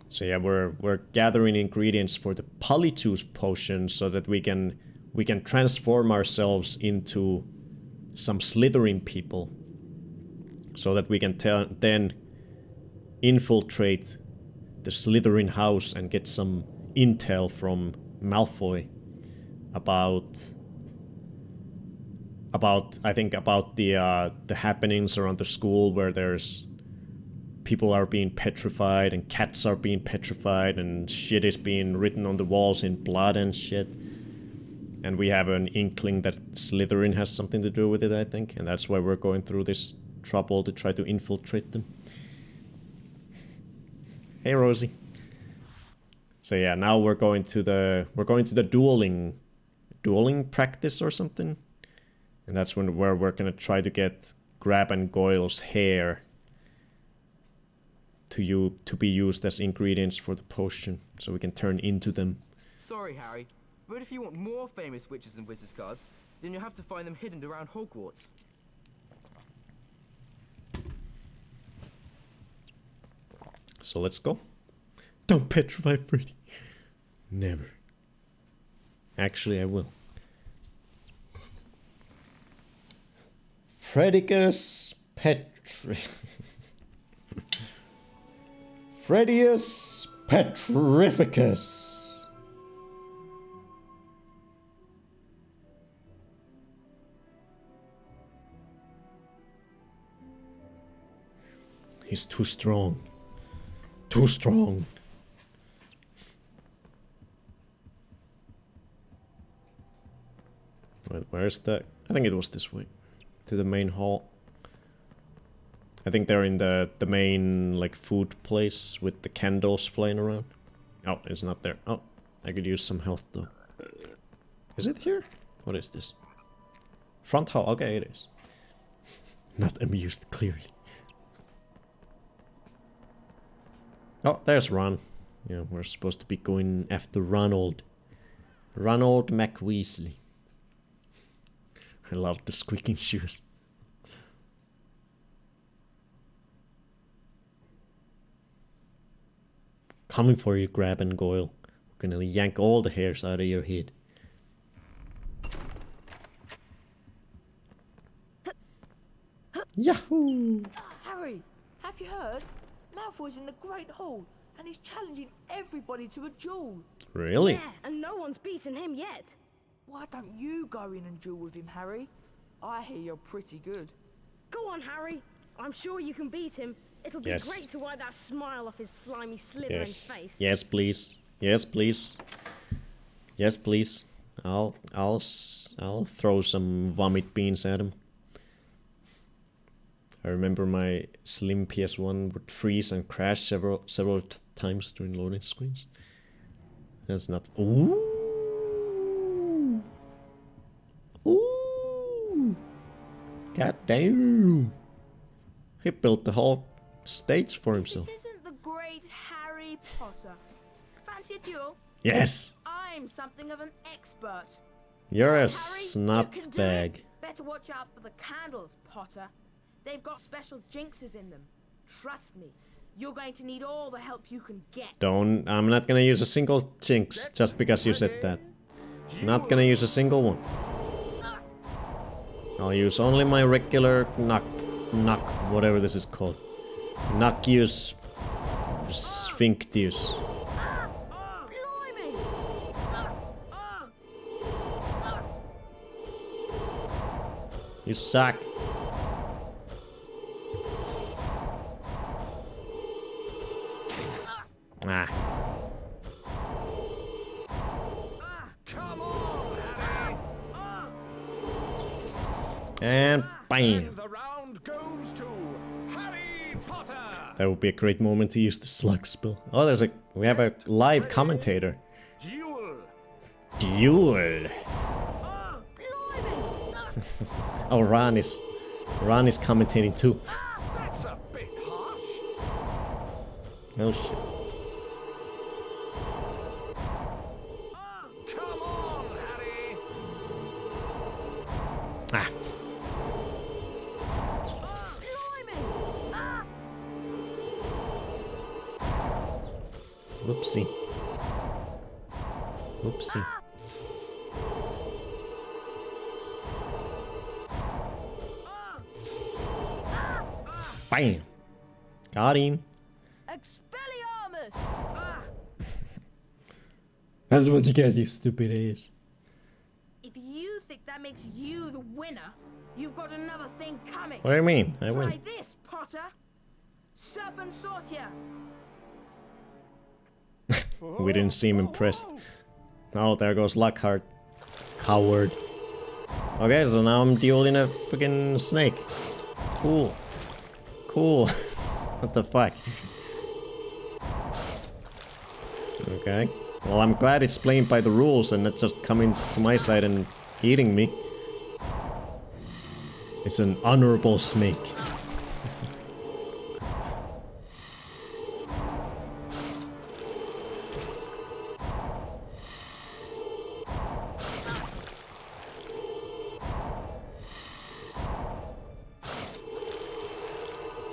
So yeah, we're gathering ingredients for the Polyjuice potion so that we can transform ourselves into some Slytherin people, so that we can then infiltrate the Slytherin house and get some intel from Malfoy about the happenings around the school, where there's people are being petrified and cats are being petrified and shit is being written on the walls in blood and shit. And we have an inkling that Slytherin has something to do with it, I think, and that's why we're going through this trouble to try to infiltrate them. Hey, Rosie. So yeah, now we're going to the dueling practice or something, and that's where we're gonna try to get Grab and Goyle's hair to be used as ingredients for the potion, so we can turn into them. Sorry, Harry, but if you want more famous witches and wizards cards, then you'll have to find them hidden around Hogwarts. So let's go. Don't petrify Freddy. Never. Actually, I will. Fredicus Fredius Petrificus. He's too strong. Too strong. Wait, where's the... I think it was this way. To the main hall. I think they're in the main, like, food place with the candles flying around. Oh, it's not there. Oh, I could use some health, though. Is it here? What is this? Front hall. Okay, it is. Not amused, clearly. Oh, there's Ron. Yeah, we're supposed to be going after Ronald. Ronald McWeasley. I love the squeaking shoes. Coming for you, Grab and Goyle. We're gonna yank all the hairs out of your head. Yahoo! Harry, have you heard? Malfoy's in the Great Hall, and he's challenging everybody to a duel. Really? Yeah, and no one's beaten him yet. Why don't you go in and duel with him, Harry? I hear you're pretty good. Go on, Harry. I'm sure you can beat him. It'll be Yes. great to wipe that smile off his slimy Slytherin Yes. face. Yes, please. Yes, please. Yes, please. I'll throw some vomit beans at him. I remember my slim PS1 would freeze and crash several times during loading screens. That's not. Ooh. Ooh. God damn. He built the whole stage for himself. This isn't the great Harry Potter. Fancy a duel? Yes. I'm something of an expert. You're a Harry, snot you can do bag. it. Better watch out for the candles, Potter. They've got special jinxes in them. Trust me, you're going to need all the help you can get. Don't. I'm not gonna use a single jinx just because you said that. Not gonna use a single one. I'll use only my regular knock, whatever this is called. Noccius Sphinctius. Blimey! You suck. Ah. Come on, Harry! And bam. The round goes to Harry Potter! That would be a great moment to use the slug spell. Oh, we have a live commentator. Duel! Duel. Oh, Ron is commentating too. That's a bit harsh. Oh shit. Come on, Harry! Ah. Whoopsie. Whoopsie. Bam! Got him. Expelliarmus! That's what you get, you stupid ass. If you think that makes you the winner, you've got another thing coming. What do you mean? I Try win. this, Potter. Serpent Sortia. We didn't seem impressed. Oh, there goes Lockhart. Coward. Okay, so now I'm dueling a freaking snake. Cool. Cool. What the fuck? Okay. Well, I'm glad it's playing by the rules and not just coming to my side and eating me. It's an honorable snake.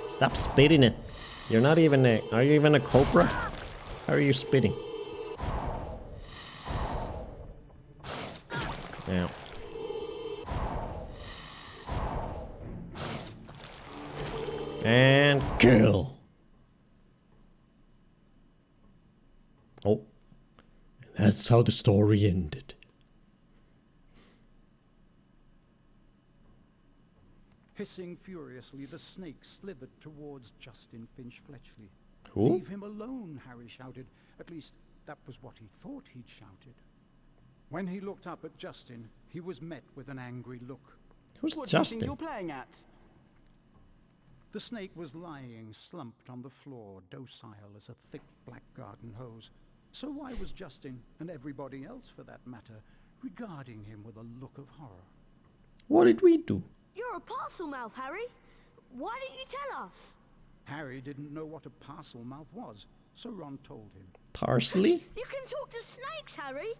Stop spitting it. You're not even a... Are you even a cobra? How are you spitting? Now. And kill. Oh. That's how the story ended. Hissing furiously, the snake slithered towards Justin Finch Fletchley. Who? Leave him alone, Harry shouted. At least, that was what he thought he'd shouted. When he looked up at Justin, he was met with an angry look. Who's What do you think Justin? you're playing at? The snake was lying slumped on the floor, docile as a thick black garden hose. So why was Justin, and everybody else for that matter, regarding him with a look of horror? What did we do? You're a parcel mouth, Harry. Why didn't you tell us? Harry didn't know what a parcel mouth was, so Ron told him. Parsley? You can talk to snakes, Harry.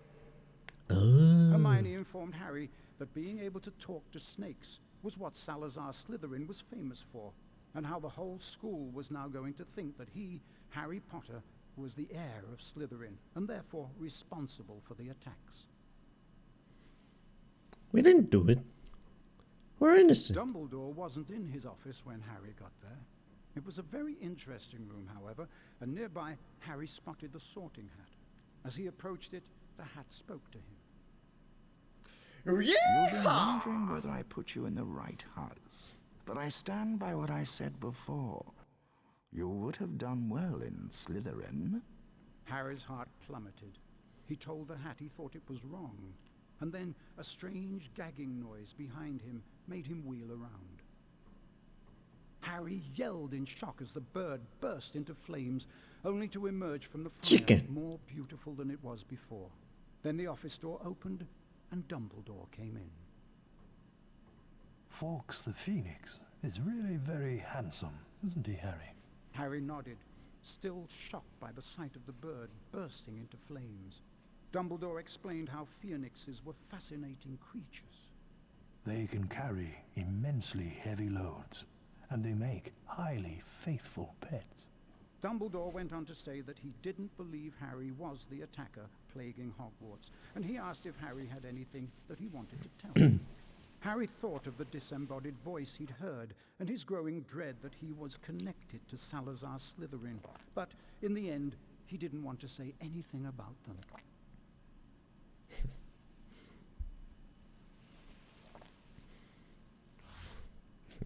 Hermione informed Harry that being able to talk to snakes was what Salazar Slytherin was famous for, and how the whole school was now going to think that he, Harry Potter, was the heir of Slytherin, and therefore responsible for the attacks. We didn't do it. We're innocent. Dumbledore wasn't in his office when Harry got there. It was a very interesting room, however, and nearby Harry spotted the sorting hat. As he approached it, the hat spoke to him. You've been wondering whether I put you in the right house, but I stand by what I said before. You would have done well in Slytherin. Harry's heart plummeted. He told the hat he thought it was wrong, and then a strange gagging noise behind him made him wheel around. Harry yelled in shock as the bird burst into flames, only to emerge from the fire Chicken. more beautiful than it was before. Then the office door opened, and Dumbledore came in. Fawkes the Phoenix is really very handsome, isn't he, Harry? Harry nodded, still shocked by the sight of the bird bursting into flames. Dumbledore explained how phoenixes were fascinating creatures. They can carry immensely heavy loads, and they make highly faithful pets. Dumbledore went on to say that he didn't believe Harry was the attacker plaguing Hogwarts, and he asked if Harry had anything that he wanted to tell him. Harry thought of the disembodied voice he'd heard, and his growing dread that he was connected to Salazar Slytherin, but in the end, he didn't want to say anything about them.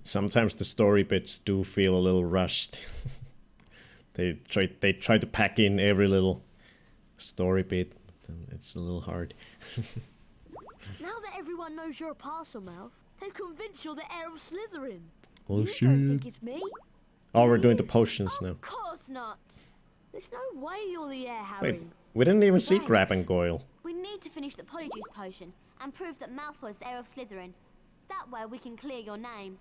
Sometimes the story bits do feel a little rushed. They try to pack in every little story bit. It's a little hard. Now that everyone knows you're a parcel mouth, they've convinced you're the heir of Slytherin. Oh you shit. don't think it's me? Oh, we're doing the potions now. Of course not. There's no way you're the heir, Harry. Wait, we didn't even see Thanks. Grab and Goyle. We need to finish the Polyjuice potion and prove that Malfoy's the heir of Slytherin. That way we can clear your name.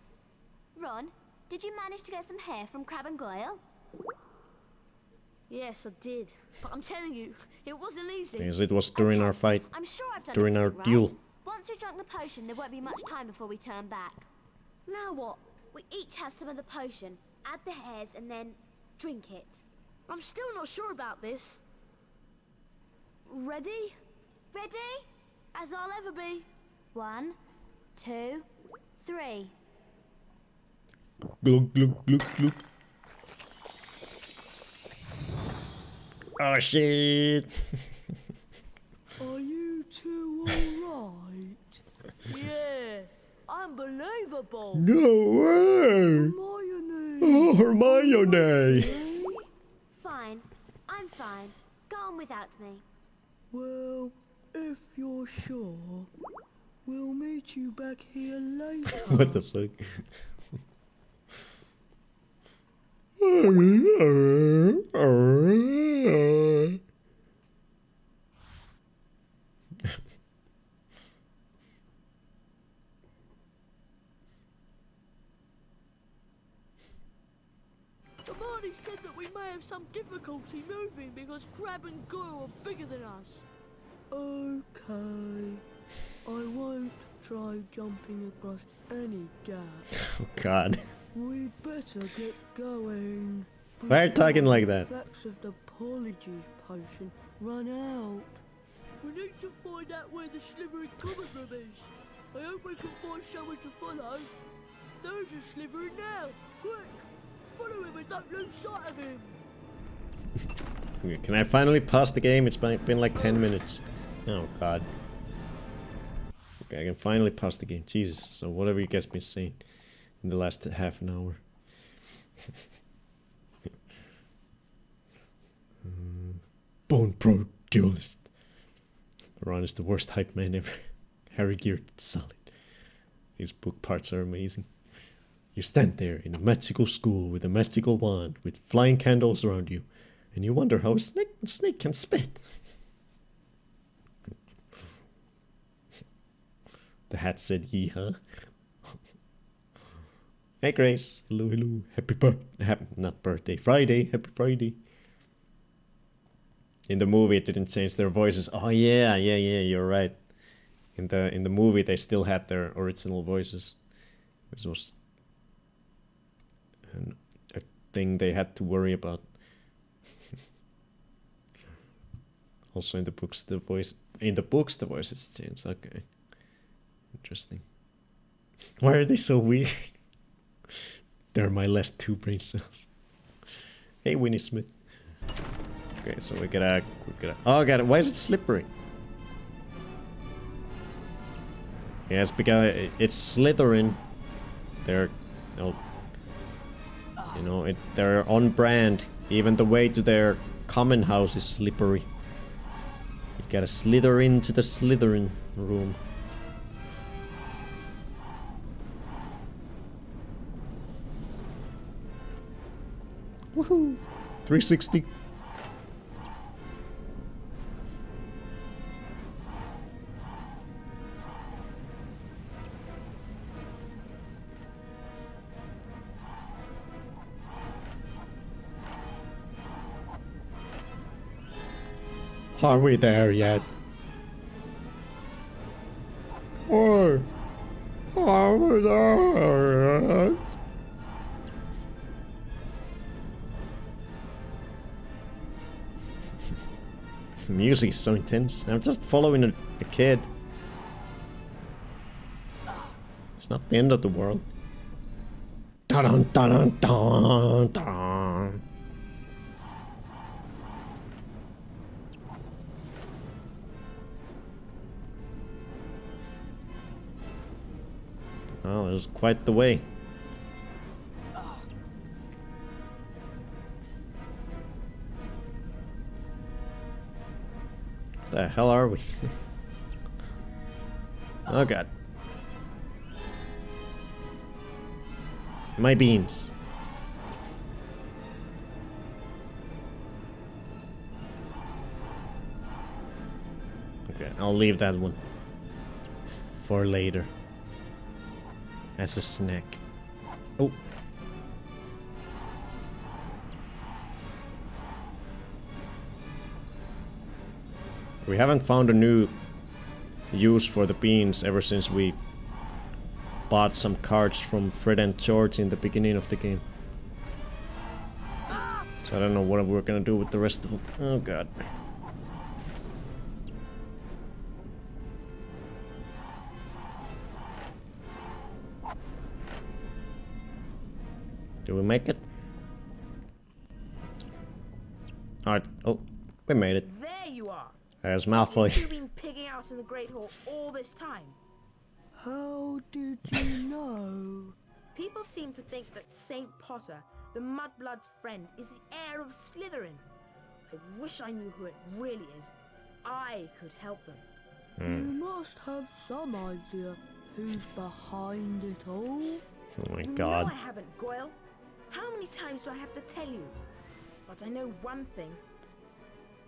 Ron, did you manage to get some hair from Crabbe and Goyle? Yes, I did. But I'm telling you, it wasn't easy. Because it was during our fight. I'm sure I've done During our everything right. duel. Once you've drunk the potion, there won't be much time before we turn back. Now what? We each have some of the potion, add the hairs, and then drink it. I'm still not sure about this. Ready? Ready? As I'll ever be. 1, 2, 3. Glug, glug, glug, glug. Oh shit! Are you two alright? Yeah, unbelievable. No way! Hermione. Oh, Hermione! Fine. I'm fine. Go on without me. Well, if you're sure, we'll meet you back here later. What the fuck? Hermione said that we may have some difficulty moving because Crabbe and Goyle are bigger than us. Okay. I won't try jumping across any gap. Oh god. We'd better get going. Why are you talking like that? The effects of the Polyjuice potion run out. We need to find out where the Slytherin common room is. I hope we can find someone to follow. There's a Slytherin now. Quick, follow him and don't lose sight of him. Can I finally pass the game? It's been like 10 minutes. Oh god. Okay, I can finally pass the game. Jesus. So whatever you guys been saying in the last half an hour. Bone Pro Duelist. Ron is the worst hype man ever. Harry geared solid. These book parts are amazing. You stand there in a magical school with a magical wand with flying candles around you, and you wonder how a snake can spit. The hat said yee-haw. Hey Grace, hello. Not birthday, Friday, happy Friday. In the movie it didn't change their voices. Oh yeah, you're right. In the movie they still had their original voices, which was a thing they had to worry about. Also in the books the voices change. Okay. Interesting. Why are they so weird? They're my last 2 brain cells. Hey Winnie Smith. Okay, so we gotta oh god, why is it slippery? Yeah, it's because it's Slytherin. They're they're on brand. Even the way to their common house is slippery. You gotta slither into the Slytherin room. Woohoo! 360. Are we there yet? Or are we there yet? The music is so intense. I'm just following a kid. It's not the end of the world. Dun dun dun dun dun. Oh, it was quite the way. What the hell are we? Oh god. My beans. Okay, I'll leave that one for later. As a snack. Oh. We haven't found a new use for the beans ever since we bought some cards from Fred and George in the beginning of the game. So I don't know what we're gonna do with the rest of them. Oh god. Do we make it? Alright, oh, we made it. There you are. There's Malfoy. You've been pigging out in the Great Hall all this time. How did you know? People seem to think that Saint Potter, the Mudblood's friend, is the heir of Slytherin. I wish I knew who it really is. I could help them. You must have some idea who's behind it all. Oh my You god. know I haven't, Goyle. How many times do I have to tell you? But I know one thing.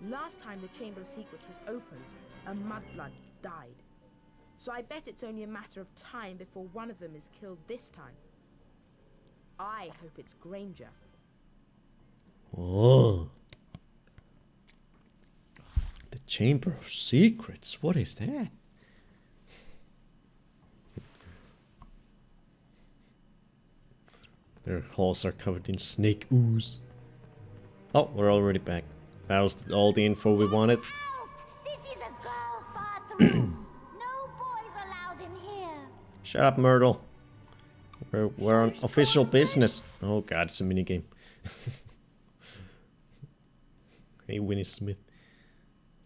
Last time the Chamber of Secrets was opened, a Mudblood died. So I bet it's only a matter of time before one of them is killed this time. I hope it's Granger. Oh. The Chamber of Secrets. What is that? Their halls are covered in snake ooze. Oh, we're already back. That was all the info we wanted. This is a girls' bathroom. No boys allowed in here. Shut up, Myrtle. We're on official business. Oh god, it's a minigame. Hey, Winnie Smith.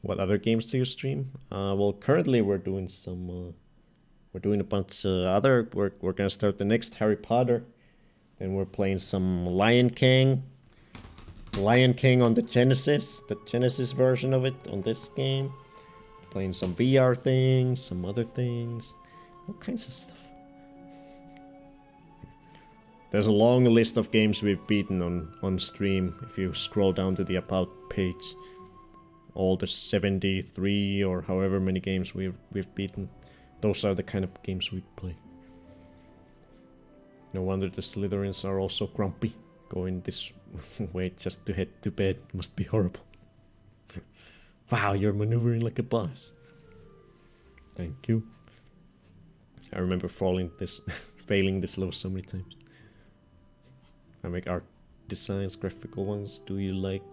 What other games do you stream? Well, currently we're doing some... we're doing a bunch of other... We're gonna start the next Harry Potter. Then we're playing some Lion King. Lion King on the Genesis version of it on this game. playing some VR things, some other things, all kinds of stuff. There's a long list of games we've beaten on stream. If you scroll down to the About page, all the 73 or however many games we've beaten, those are the kind of games we play. No wonder the Slytherins are also grumpy, going this way just to head to bed. Must be horrible. Wow, you're maneuvering like a boss. Thank you. I remember failing this level so many times. I make art designs, graphical ones. Do you like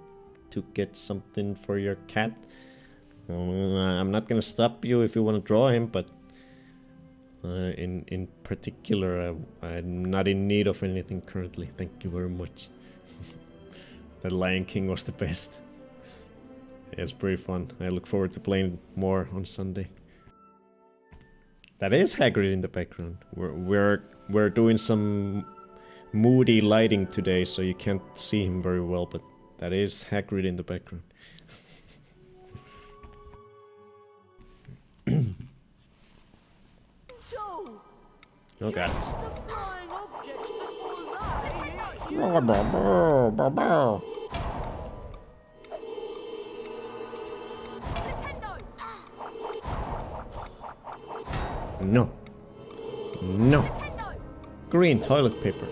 to get something for your cat? I'm not gonna stop you if you want to draw him, but in particular, I'm not in need of anything currently. Thank you very much. The Lion King was the best. It's pretty fun. I look forward to playing more on Sunday. That is Hagrid in the background. We're doing some moody lighting today, so you can't see him very well, but that is Hagrid in the background. Oh god. No. No. Green toilet paper.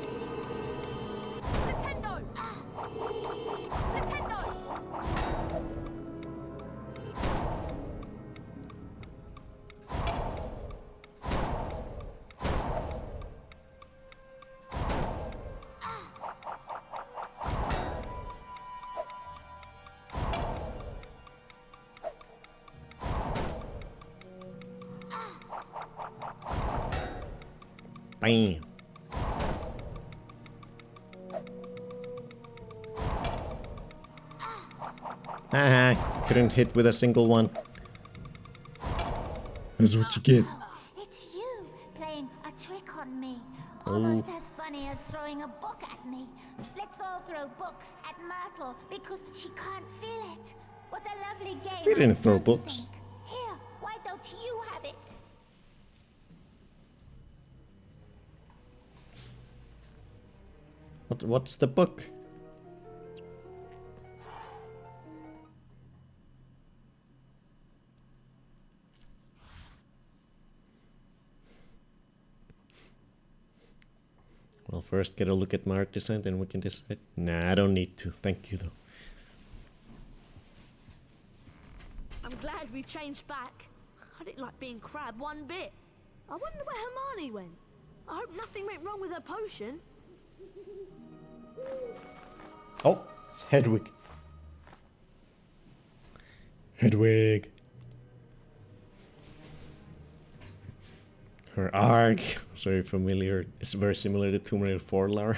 Bam. Haha, couldn't hit with a single one. That's what you get. It's you playing a trick on me. Almost as funny as throwing a book at me. Let's all throw books at Myrtle because she can't feel it. What a lovely game. We didn't throw books. Here, why don't you have it? What's the book? Well, first get a look at my art design, then we can decide. Nah, I don't need to. Thank you, though. I'm glad we've changed back. I didn't like being Crab one bit. I wonder where Hermione went. I hope nothing went wrong with her potion. Oh, it's Hedwig. Hedwig. Her arc is very familiar. It's very similar to Tomb Raider 4, Lara.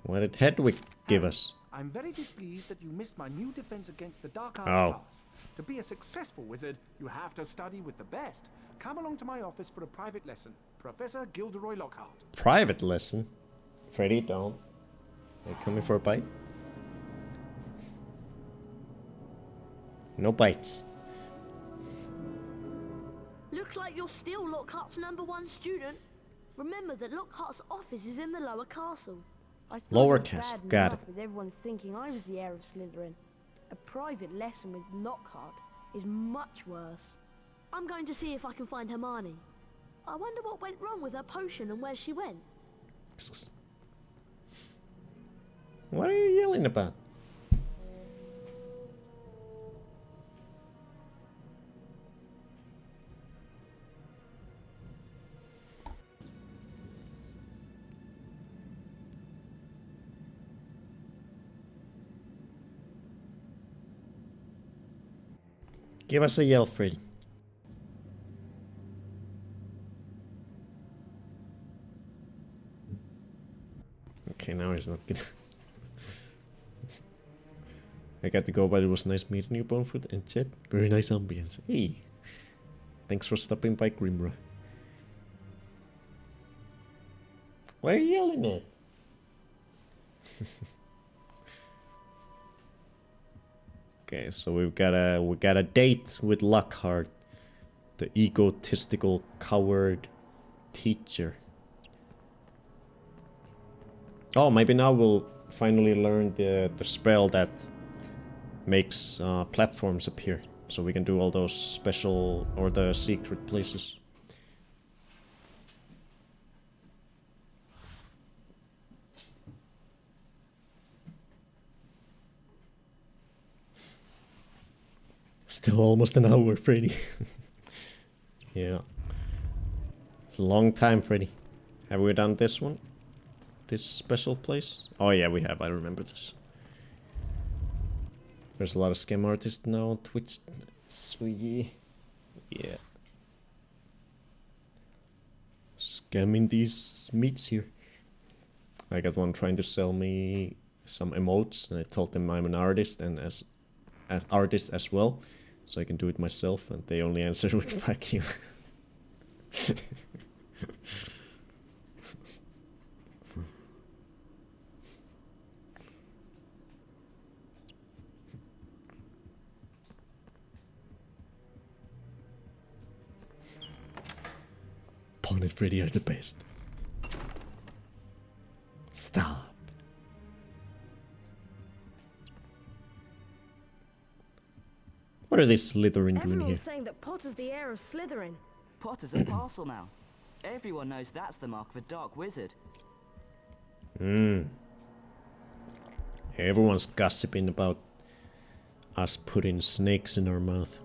What did Hedwig give us? I'm very displeased that you missed my new defense against the dark arts class. To be a successful wizard, you have to study with the best. Come along to my office for a private lesson. Professor Gilderoy Lockhart. Private lesson? Freddy, don't. Are you coming for a bite? No bites. Looks like you're still Lockhart's #1 student. Remember that Lockhart's office is in the lower castle. I thought Lower it was castle, bad got enough it. with everyone thinking I was the heir of Slytherin. A private lesson with Lockhart is much worse. I'm going to see if I can find Hermione. I wonder what went wrong with her potion and where she went. What are you yelling about? Give us a yell, Freddy. Okay, now he's not good. I got to go, but it was nice meeting you, Bonefoot and Chet. Very nice ambience. Hey, thanks for stopping by, Grimra. What are you yelling at? Okay, so we got a date with Lockhart, the egotistical coward teacher. Oh, maybe now we'll finally learn the spell that makes platforms appear, so we can do all those special or the secret places. Still almost an hour, Freddy. Yeah. It's a long time, Freddy. Have we done this one? This special place? Oh yeah, we have. I remember this. There's a lot of scam artists now on Twitch. So yeah. Scamming these meats here. I got one trying to sell me some emotes, and I told them I'm an artist and as artist as well, so I can do it myself, and they only answered with fuck you. Pawn and Freddy are the best. Stop. What are they Slytherin doing here? Everyone's saying that Potter's the heir of Slytherin. Potter's a parcel now. Everyone knows that's the mark of a dark wizard. Everyone's gossiping about us putting snakes in our mouth.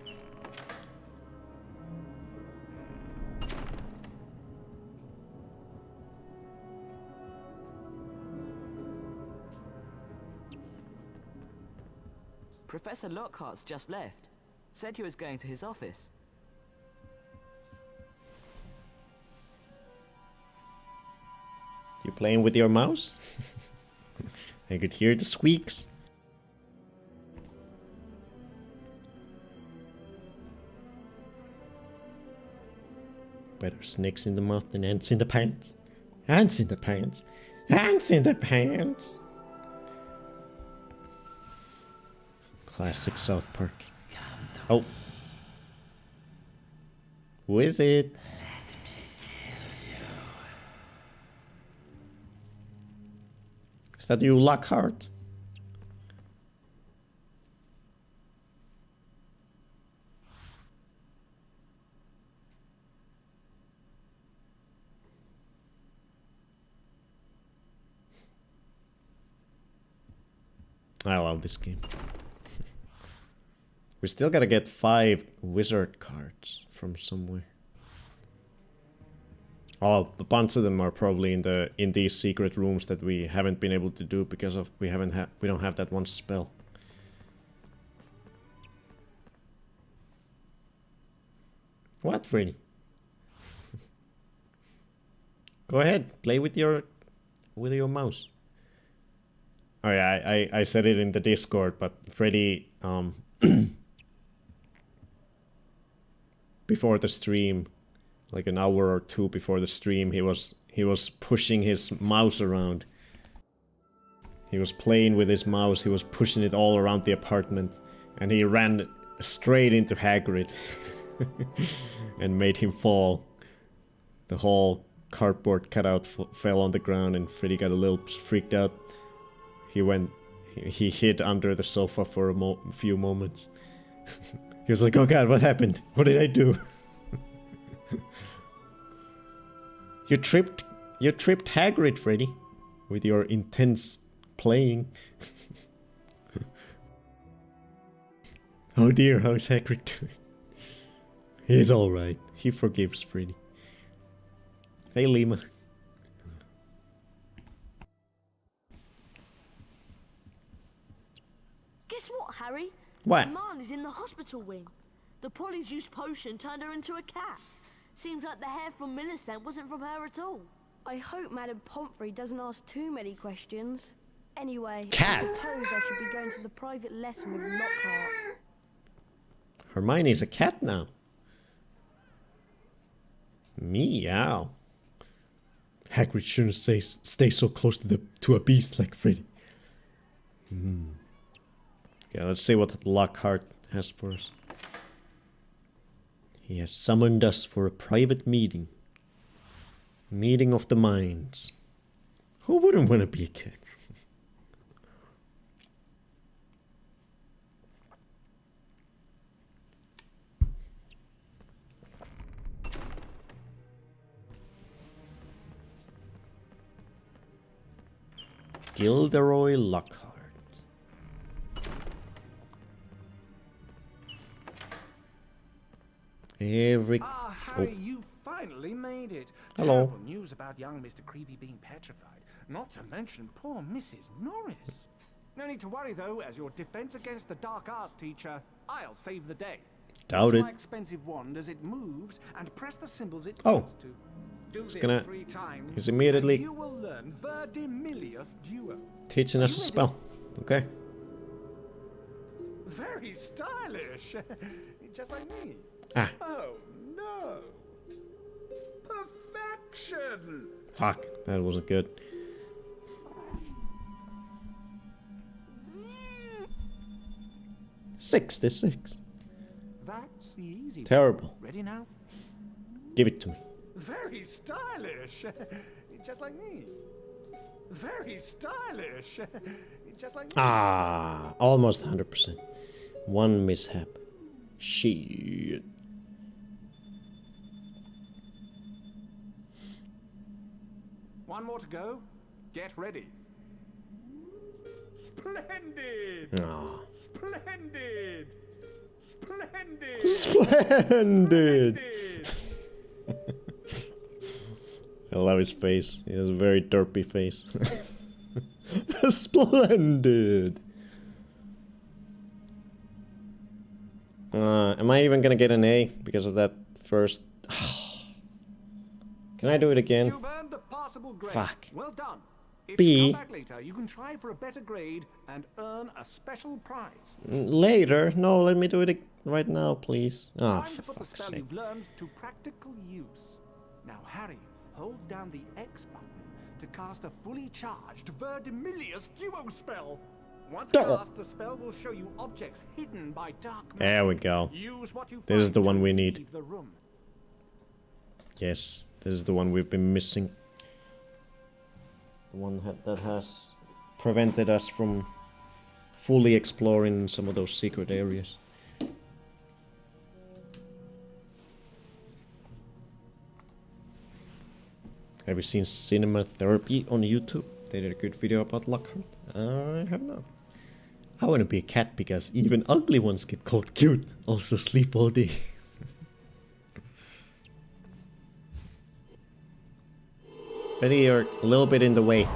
Professor Lockhart's just left. Said he was going to his office. You playing with your mouse? I could hear the squeaks. Better snakes in the mouth than ants in the pants. Ants in the pants. Ants in the pants. Classic South Park. Oh. Who is it? Is that you, Lockhart? I love this game. We still gotta get 5 wizard cards from somewhere. Oh, a bunch of them are probably in these secret rooms that we haven't been able to do because of we don't have that one spell. What, Freddy? Go ahead, play with your mouse. Oh yeah, I said it in the Discord, but Freddy before the stream, like an hour or two before the stream, he was pushing his mouse around. He was playing with his mouse, he was pushing it all around the apartment, and he ran straight into Hagrid and made him fall. The whole cardboard cutout fell on the ground, and Freddy got a little freaked out. He hid under the sofa for a few moments. He was like, oh god, what happened? What did I do? You tripped Hagrid, Freddy, with your intense playing. Oh dear, how's Hagrid doing? He's alright. He forgives Freddy. Hey, Lima. Guess what, Harry? What? Hermione's in the hospital wing. The polyjuice potion turned her into a cat. Seems like the hair from Millicent wasn't from her at all. I hope Madame Pomfrey doesn't ask too many questions. Anyway, cat. I suppose I should be going to the private lesson with Lockhart. Hermione's a cat now. Meow. Hagrid shouldn't stay so close to a beast like Freddy. Okay, let's see what Lockhart has for us. He has summoned us for a private meeting. Meeting of the minds. Who wouldn't want to be a cat? Gilderoy Lockhart. Harry, you finally made it. Hello. Terrible news about young Mr. Creevy being petrified. Not to mention poor Mrs. Norris. No need to worry though, as your defense against the dark arts teacher, I'll save the day. Doubt Use it. my expensive wand as it moves and press the symbols it Oh. points to. Do He's this gonna- 3 times. he's immediately- and you will learn Verdimilius Duo. Teaching us a spell. Okay. Very stylish. Just like me. Ah. Oh no. Perfection. Fuck, that wasn't good. $66. That's the easy. Terrible. Ready now? Give it to me. Very stylish. Just like me. Very stylish. Just like me. Ah, almost 100%. One mishap. Shit. One more to go. Get ready. Splendid. Ah. Splendid. Splendid. Splendid. I love his face. He has a very derpy face. Splendid. Am I even gonna get an A because of that first? Can I do it again? You've earned a passable grade. Fuck. Well done. If B. you come back later, you can try for a better grade and earn a special prize. Later? No, let me do it right now, please. Ah, Time for to put the fuck's spell sake. you've learned to practical use. Now, Harry, hold down the X button to cast a fully charged Verdimilius Duo spell. Once cast, the spell will show you objects hidden by dark magic. There we go. Use what you This is find the to one we need. leave the room. Yes, this is the one we've been missing. The one that has prevented us from fully exploring some of those secret areas. Have you seen Cinema Therapy on YouTube? They did a good video about Lockhart. I have not. I want to be a cat because even ugly ones get called cute. Also sleep all day. Betty, you're a little bit in the way.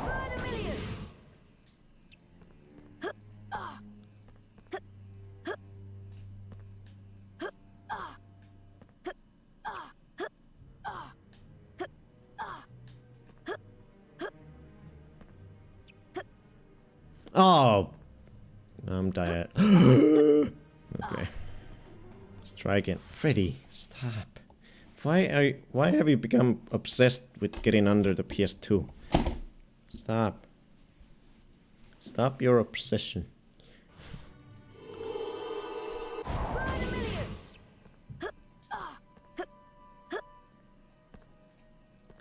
Oh, I'm tired. Okay, let's try again. Freddy, stop. Why have you become obsessed with getting under the PS2? Stop. Stop your obsession.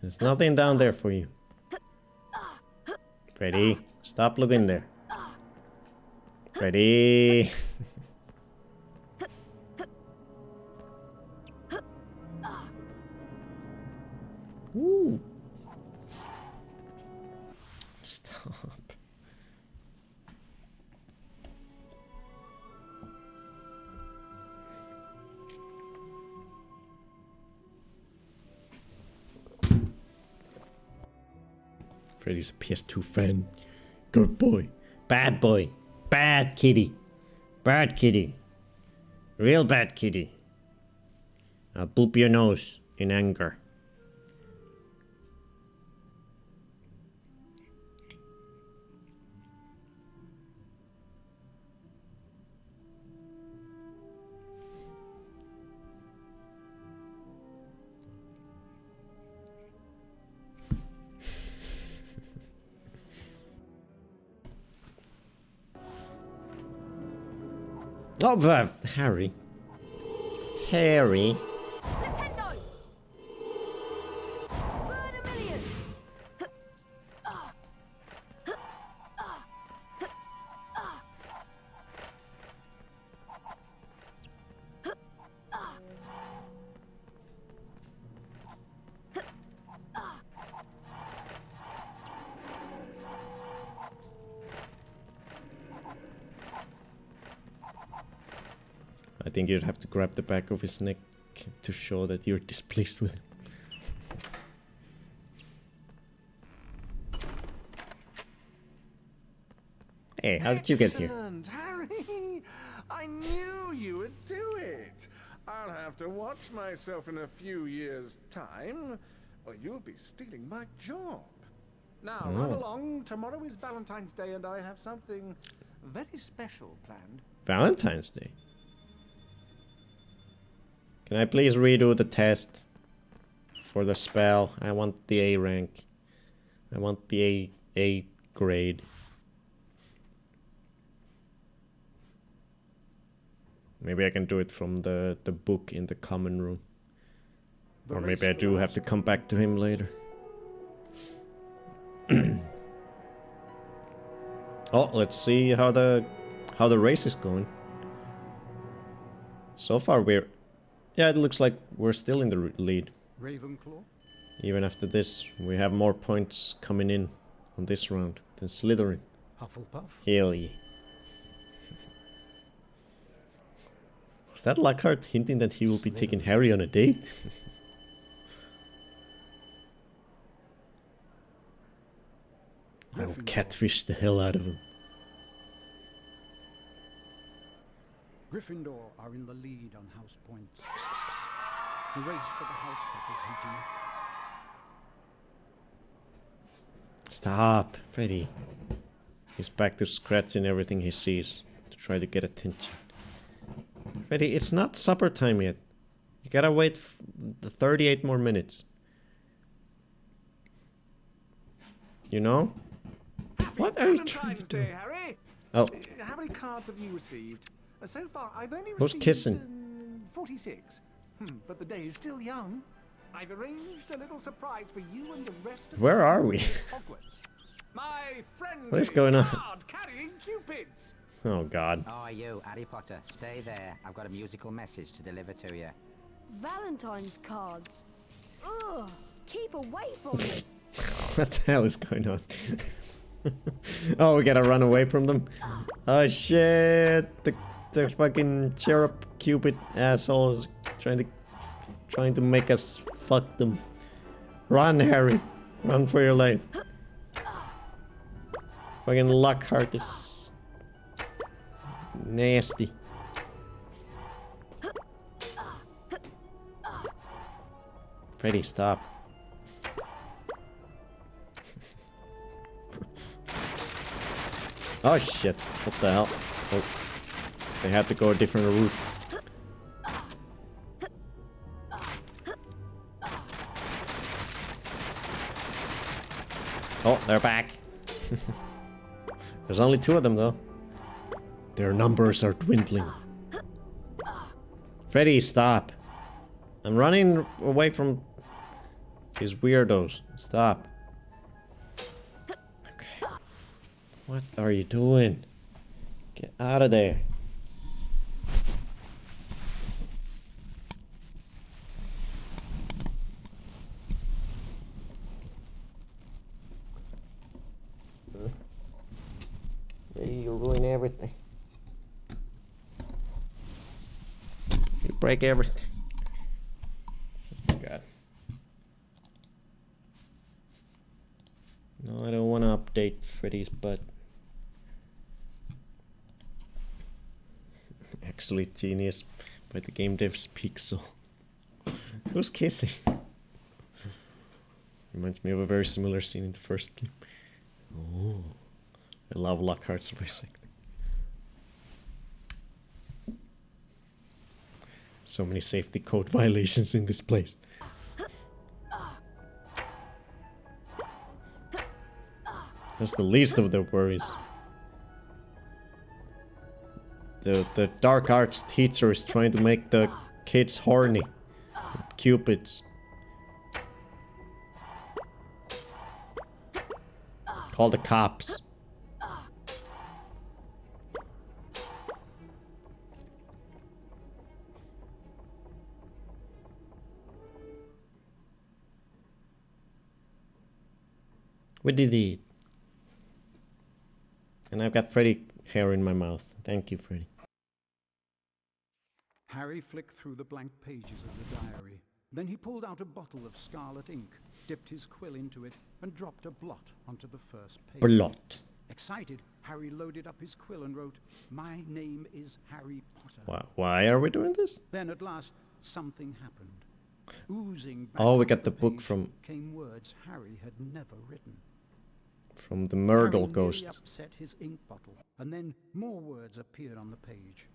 There's nothing down there for you. Freddy, stop looking there. Freddy. Ooh. Stop. Freddy's a PS2 fan. Good boy. Bad boy. Bad kitty. Bad kitty. Real bad kitty. I'll boop your nose in anger. Oh, but Harry. Harry. Nintendo! Vermilions! I think you'd have to grab the back of his neck to show that you're displeased with him. Hey, how did you get here? Excellent, Harry! I knew you would do it. I'll have to watch myself in a few years' time, or you'll be stealing my job. Now, run along. Tomorrow is Valentine's Day, and I have something very special planned. Valentine's Day? Can I please redo the test for the spell? I want the A rank. I want the A grade. Maybe I can do it from the book in the common room. Or maybe I do have to come back to him later. Oh, let's see how the race is going. So far yeah, it looks like we're still in the lead. Ravenclaw? Even after this, we have more points coming in on this round than Slytherin. Hufflepuff? Hell yeah. Was that Lockhart hinting that he will be taking Harry on a date? I will catfish the hell out of him. Gryffindor are in the lead on house points. The race for the house cup is heating up. Stop, Freddy. He's back to scratching everything he sees to try to get attention. Freddy, it's not supper time yet. You gotta wait the 38 more minutes. You know? What are you trying to do? Harry. Oh. How many cards have you received? So far, I've only Who's received kissing? 46. But the day is still young. I've arranged a little surprise for you and the rest of Where are we? Hogwarts. My friend. What is going on? Carrying Cupids. Oh god. Oh, you, Harry Potter, stay there. I've got a musical message to deliver to you. Valentine's cards. Ugh, keep away from me. What the hell is going on? Oh, we gotta run away from them? Oh shit! The fucking cherub Cupid assholes trying to make us fuck them. Run, Harry! Run for your life. Fucking Lockhart is nasty. Freddy, stop. Oh shit, what the hell? Oh, they had to go a different route. Oh, they're back. There's only 2 of them though. Their numbers are dwindling. Freddy, stop. I'm running away from these weirdos. Stop. What are you doing? Get out of there. You ruin everything. You break everything. Oh god. No, I don't want to update Freddy's butt. Actually genius by the game devs Pixel. Who's kissing? Reminds me of a very similar scene in the first game. Oh, I love Lockhart's voice acting. So many safety code violations in this place. That's the least of their worries. the dark arts teacher is trying to make the kids horny. Cupids. Call the cops. We did it. And I've got Freddy hair in my mouth. Thank you, Freddy. Harry flicked through the blank pages of the diary. Then he pulled out a bottle of scarlet ink, dipped his quill into it, and dropped a blot onto the first page. Blot. Excited, Harry loaded up his quill and wrote, "My name is Harry Potter." Why are we doing this? Then at last, something happened. Oozing back Oh, we off got the book page from came words Harry had never written. the Myrtle Harry Ghost. nearly upset his ink bottle, and then more words appeared on the page.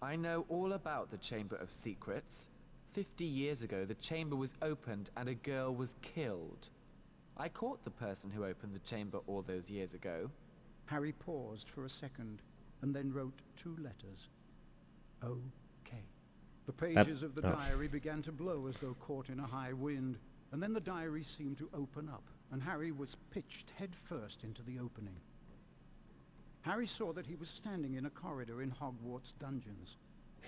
I know all about the Chamber of Secrets. 50 years ago, the chamber was opened and a girl was killed. I caught the person who opened the chamber all those years ago. Harry paused for a second, and then wrote 2 letters. OK. The pages of the diary began to blow as though caught in a high wind, and then the diary seemed to open up, and Harry was pitched head first into the opening. Harry saw that he was standing in a corridor in Hogwarts dungeons.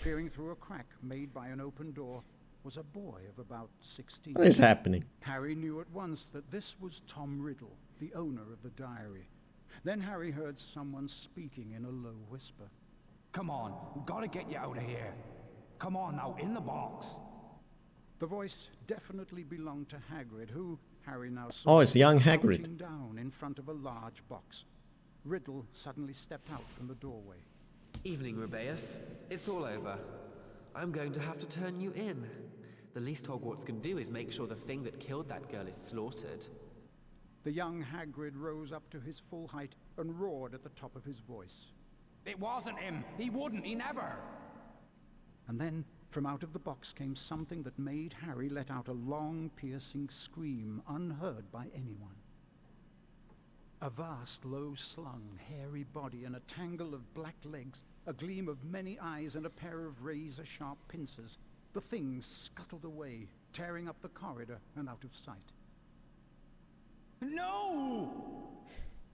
Peering through a crack made by an open door was a boy of about 16. What is happening? Harry knew at once that this was Tom Riddle, the owner of the diary. Then Harry heard someone speaking in a low whisper. Come on, we've got to get you out of here. Come on now, in the box. The voice definitely belonged to Hagrid, who, Harry now saw, Oh, it's young Hagrid. crouching down in front of a large box. Riddle suddenly stepped out from the doorway. Evening, Rubeus. It's all over. I'm going to have to turn you in. The least Hogwarts can do is make sure the thing that killed that girl is slaughtered. The young Hagrid rose up to his full height and roared at the top of his voice. It wasn't him. He wouldn't. He never. And then, from out of the box came something that made Harry let out a long, piercing scream unheard by anyone. A vast, low-slung, hairy body and a tangle of black legs, a gleam of many eyes and a pair of razor-sharp pincers. The thing scuttled away, tearing up the corridor and out of sight. No!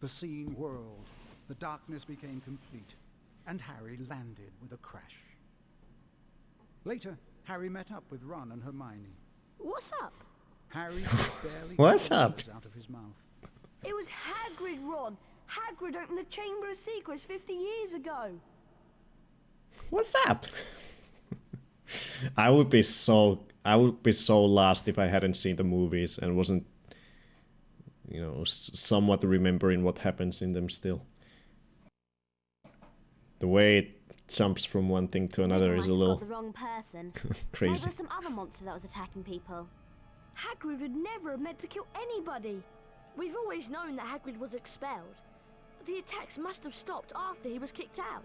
The scene whirled, the darkness became complete, and Harry landed with a crash. Later, Harry met up with Ron and Hermione. What's up? Harry could barely What's get the up? words out of his mouth. It was Hagrid, Ron. Hagrid opened the Chamber of Secrets 50 years ago. What's up? I would be so lost if I hadn't seen the movies and wasn't, you know, somewhat remembering what happens in them still. The way it jumps from one thing to another is a little the wrong person. crazy. Maybe it was some other monster that was attacking people. Hagrid would never have meant to kill anybody. We've always known that Hagrid was expelled. The attacks must have stopped after he was kicked out.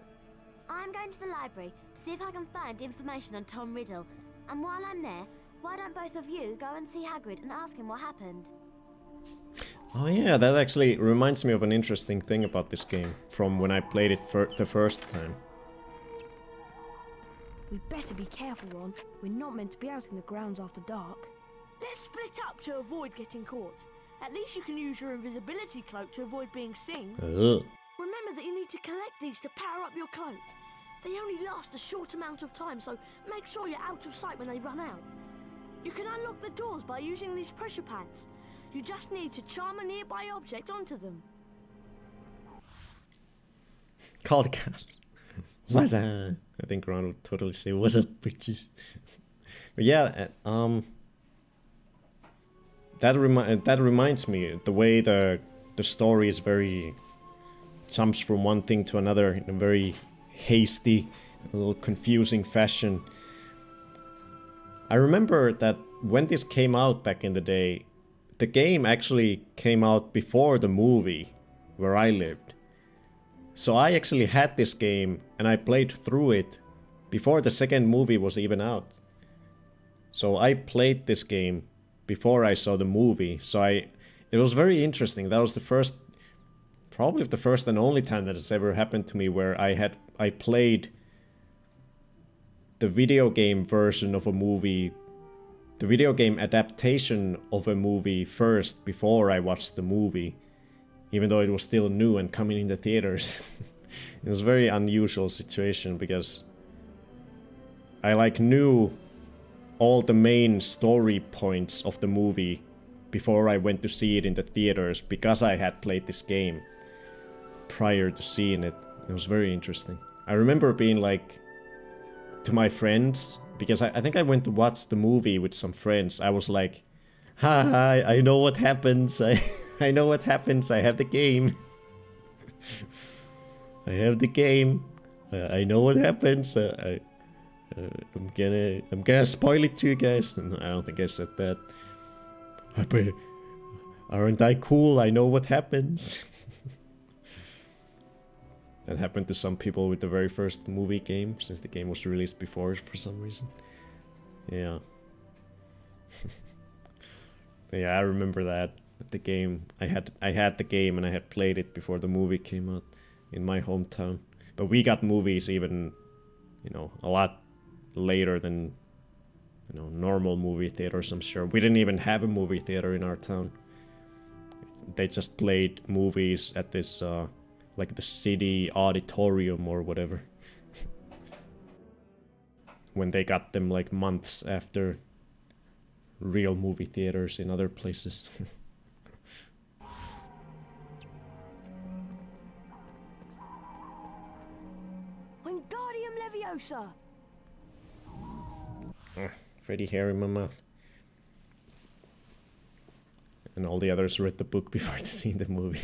I'm going to the library to see if I can find information on Tom Riddle. And while I'm there, why don't both of you go and see Hagrid and ask him what happened? Oh yeah, that actually reminds me of an interesting thing about this game from when I played it the first time. We'd better be careful, Ron. We're not meant to be out in the grounds after dark. Let's split up to avoid getting caught. At least you can use your invisibility cloak to avoid being seen. Ugh. Remember that you need to collect these to power up your cloak. They only last a short amount of time, so make sure you're out of sight when they run out. You can unlock the doors by using these pressure pads. You just need to charm a nearby object onto them. Call the cops. What's up? I think Ron would totally say, "What's up, bitches?" But yeah, that reminds me the way the story is very jumps from one thing to another in a very hasty, a little confusing fashion. I remember that when this came out back in the day, the game actually came out before the movie where I lived. So I actually had this game and I played through it before the second movie was even out. So I played this game before I saw the movie. So it was very interesting. That was the first probably the first and only time that has ever happened to me where I played the video game version of a movie, the video game adaptation of a movie first before I watched the movie, even though it was still new and coming in the theaters. It was a very unusual situation because I like knew all the main story points of the movie before I went to see it in the theaters because I had played this game prior to seeing it. It was very interesting. I remember being like to my friends, because I think I went to watch the movie with some friends. I was like, hi, I know what happens. I know what happens. I have the game. I have the game. I know what happens. I'm gonna spoil it to you guys. I don't think I said that. Aren't I cool? I know what happens. That happened to some people with the very first movie game, since the game was released before for some reason. Yeah. Yeah, I remember that. The game, I had the game and I had played it before the movie came out in my hometown. But we got movies even, you know, a lot later than, you know, normal movie theaters, I'm sure. We didn't even have a movie theater in our town. They just played movies at this, like the city auditorium or whatever. When they got them like months after real movie theaters in other places. Wingardium Leviosa! Freddy hair in my mouth. And all the others read the book before seeing the movie.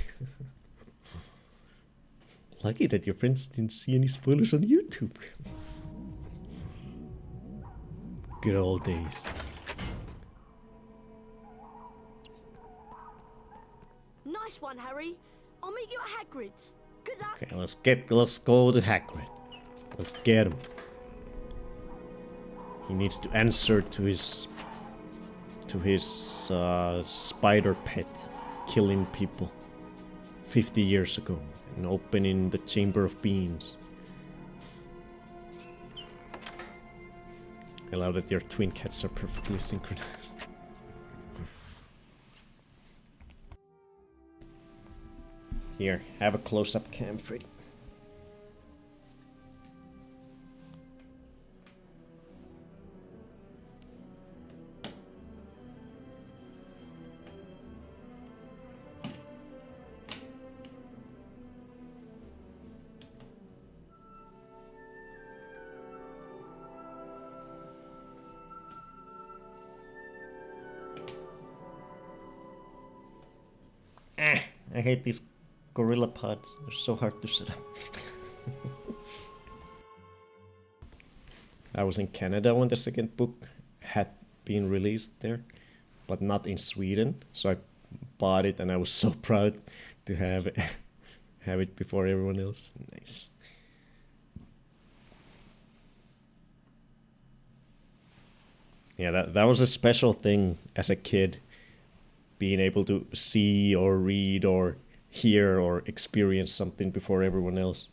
Lucky that your friends didn't see any spoilers on YouTube. Good old days. Nice one, Harry. I'll meet you at Hagrid's. Good luck. Okay, let's go to Hagrid. Let's get him. He needs to answer to his spider pet killing people 50 years ago and opening the Chamber of Beans. I love that your twin cats are perfectly synchronized. Here, have a close-up cam, Freddy. I hate these gorilla pods. They're so hard to set up. I was in Canada when the second book had been released there, but not in Sweden. So I bought it and I was so proud to have it before everyone else. Nice. Yeah, that was a special thing as a kid. Being able to see or read or hear or experience something before everyone else.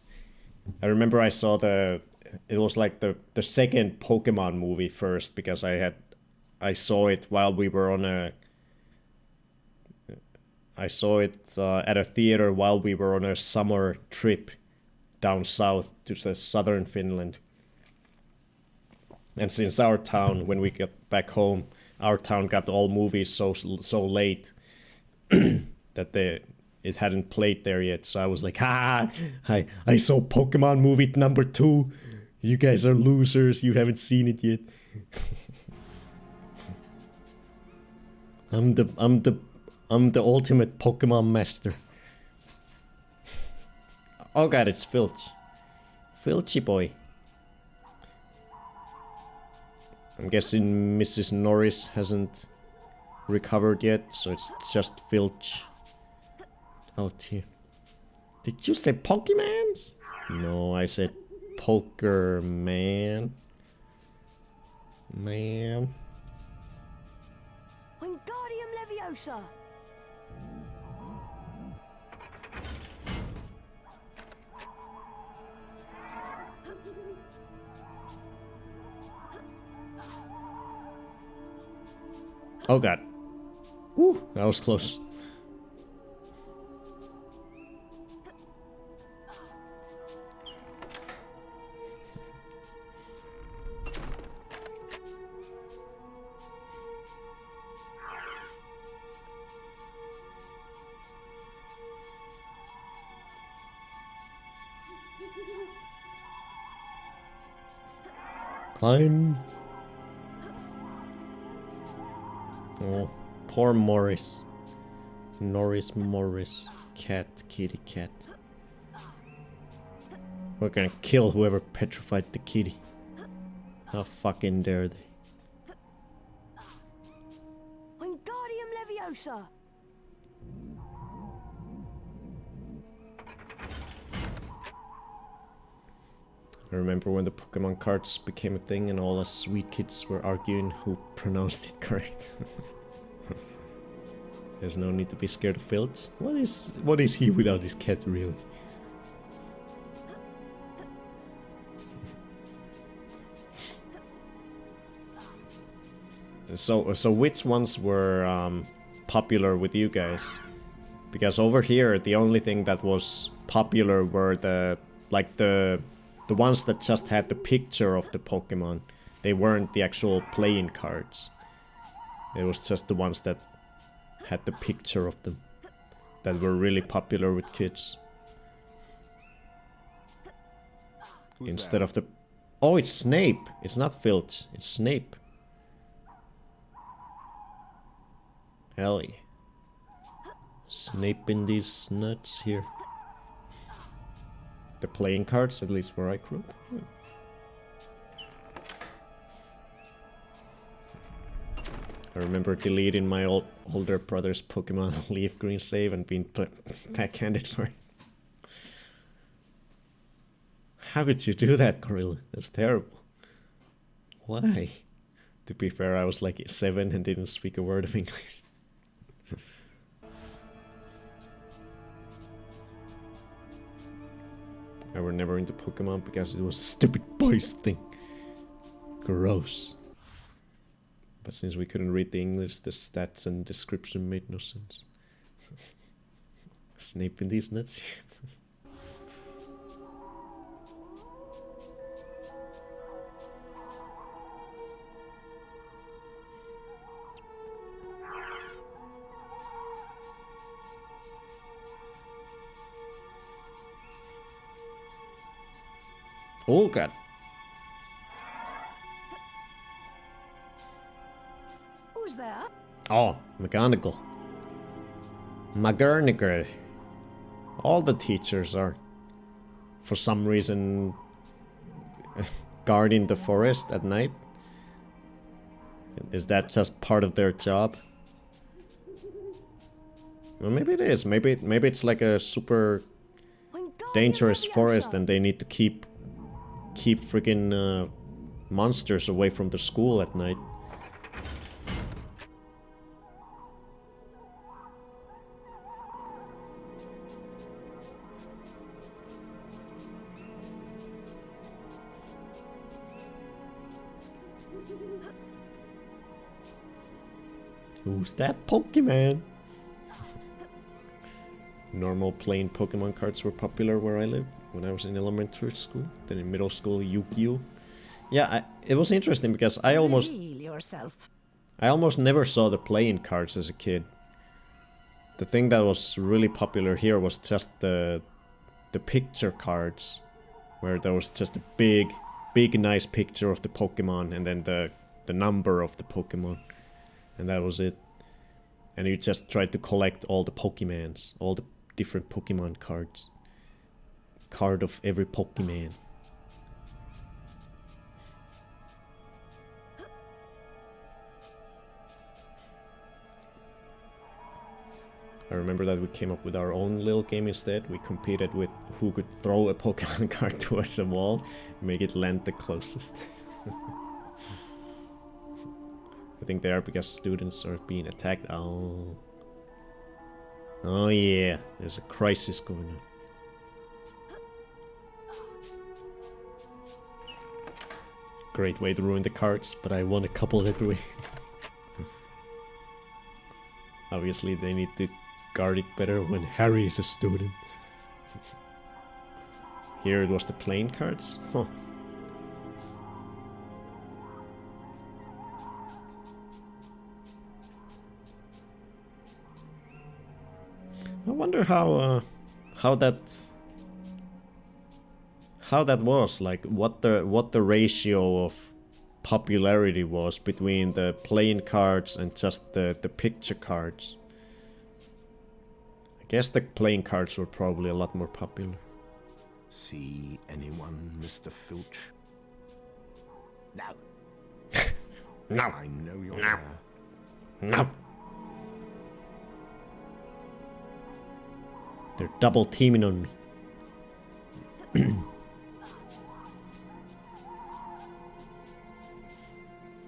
I remember I saw it was like the second Pokemon movie first, because I saw it while we were on I saw it at a theater while we were on a summer trip down south to the southern Finland. And since our town, when we got back home, our town got all movies so late that it hadn't played there yet. So I was like, I saw Pokemon movie number 2. You guys are losers. You haven't seen it yet. I'm the ultimate Pokemon master. Oh god, it's Filch. Filchy boy. I'm guessing Mrs. Norris hasn't recovered yet, so it's just Filch out here. Did you say Pokemans? No, I said Poker Man. Man. Wingardium Leviosa! Oh god. Woo, that was close. Climb. Oh, poor Morris. Morris. Cat, kitty cat. We're gonna kill whoever petrified the kitty. How fucking dare they? Wingardium Leviosa! I remember when the Pokemon cards became a thing and all us sweet kids were arguing who pronounced it correct. There's no need to be scared of Filch. What is he without his cat, really? So which ones were popular with you guys? Because over here, the only thing that was popular were the ones that just had the picture of the Pokemon. They weren't the actual playing cards. It was just the ones that had the picture of them that were really popular with kids. Instead of the... Oh, it's Snape! It's not Filch, it's Snape. Ellie. Snape in these nuts here. The playing cards, at least where I grew up. I remember deleting my older brother's Pokemon Leaf Green save and being backhanded for it. How could you do that, Gorilla? That's terrible. Why? To be fair, I was like 7 and didn't speak a word of English. I were never into Pokemon because it was a stupid boys thing. Gross. But since we couldn't read the English, the stats and description made no sense. Snape in these nuts. Oh god. Who's there? Oh, McGonagall. McGonagall. All the teachers are, for some reason, guarding the forest at night. Is that just part of their job? Well, maybe it is. Maybe it's like a super dangerous forest and they need to keep freaking monsters away from the school at night. Who's that Pokemon? Normal plain Pokemon cards were popular where I lived when I was in elementary school. Then in middle school, Yu-Gi-Oh! Yeah, it was interesting because I almost never saw the playing cards as a kid. The thing that was really popular here was just the picture cards, where there was just a big nice picture of the Pokemon and then the number of the Pokemon. And that was it. And you just tried to collect all the Pokemons, all the different Pokemon cards. Card of every Pokemon. I remember that we came up with our own little game instead. We competed with who could throw a Pokemon card towards a wall and make it land the closest. I think they are because students are being attacked. Oh yeah, there's a crisis going on. Great way to ruin the cards, but I won a couple that way. Obviously they need to guard it better when Harry is a student. Here it was the playing cards? Huh. I wonder how that was, like what the ratio of popularity was between the playing cards and just the picture cards. I guess the playing cards were probably a lot more popular. See anyone, Mr. Filch? No. No. I know you're No. there. No. They're double teaming on me.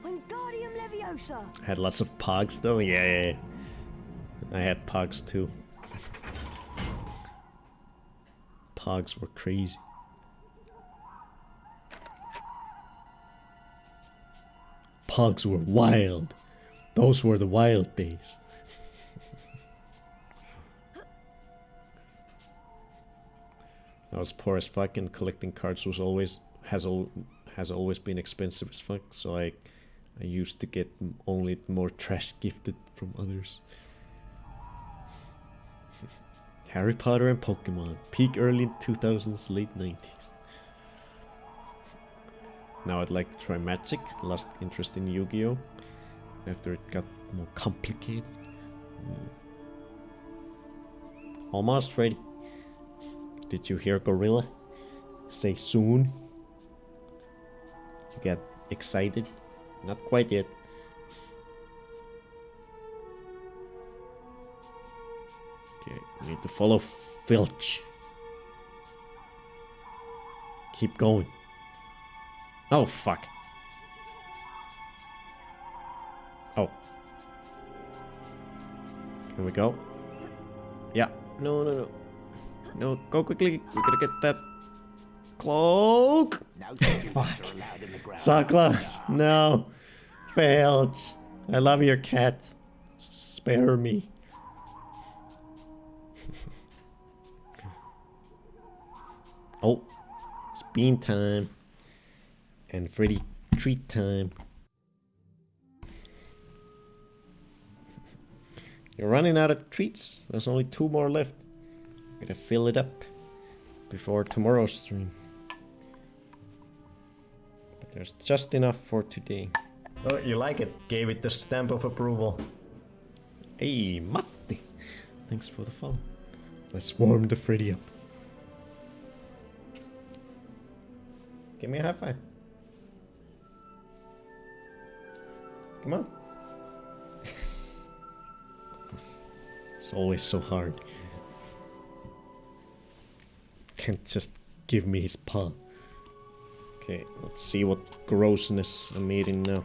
Wingardium Leviosa! I had lots of pogs though, yeah. I had pogs too. Pogs were crazy. Pogs were wild. Those were the wild days. I was poor as fuck, and collecting cards was has always been expensive as fuck. So I used to get only more trash gifted from others. Harry Potter and Pokemon, peak early 2000s, late 90s. Now I'd like to try Magic. Lost interest in Yu-Gi-Oh! After it got more complicated. Almost ready. Did you hear Gorilla say soon? You get excited? Not quite yet. Okay, we need to follow Filch. Keep going. Oh, fuck. Oh. Can we go? Yeah. No. No, go quickly. We gotta get that cloak. Fuck. So close. No. Filch. I love your cat. Spare me. Oh. It's bean time. And Freddy treat time. You're running out of treats. There's only 2 more left. Gotta fill it up before tomorrow's stream. But there's just enough for today. Oh, you like it? Gave it the stamp of approval. Hey, Matti. Thanks for the follow. Let's warm the Freddy up. Give me a high five. Come on. It's always so hard. Can't just give me his paw. Okay, let's see what grossness I'm eating now.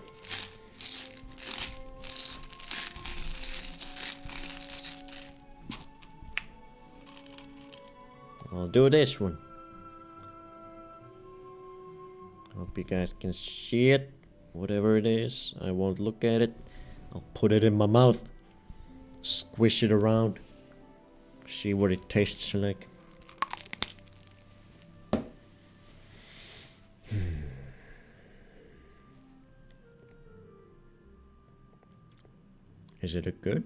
I'll do this one. Hope you guys can see it. Whatever it is, I won't look at it. I'll put it in my mouth. Squish it around. See what it tastes like. Is it a good?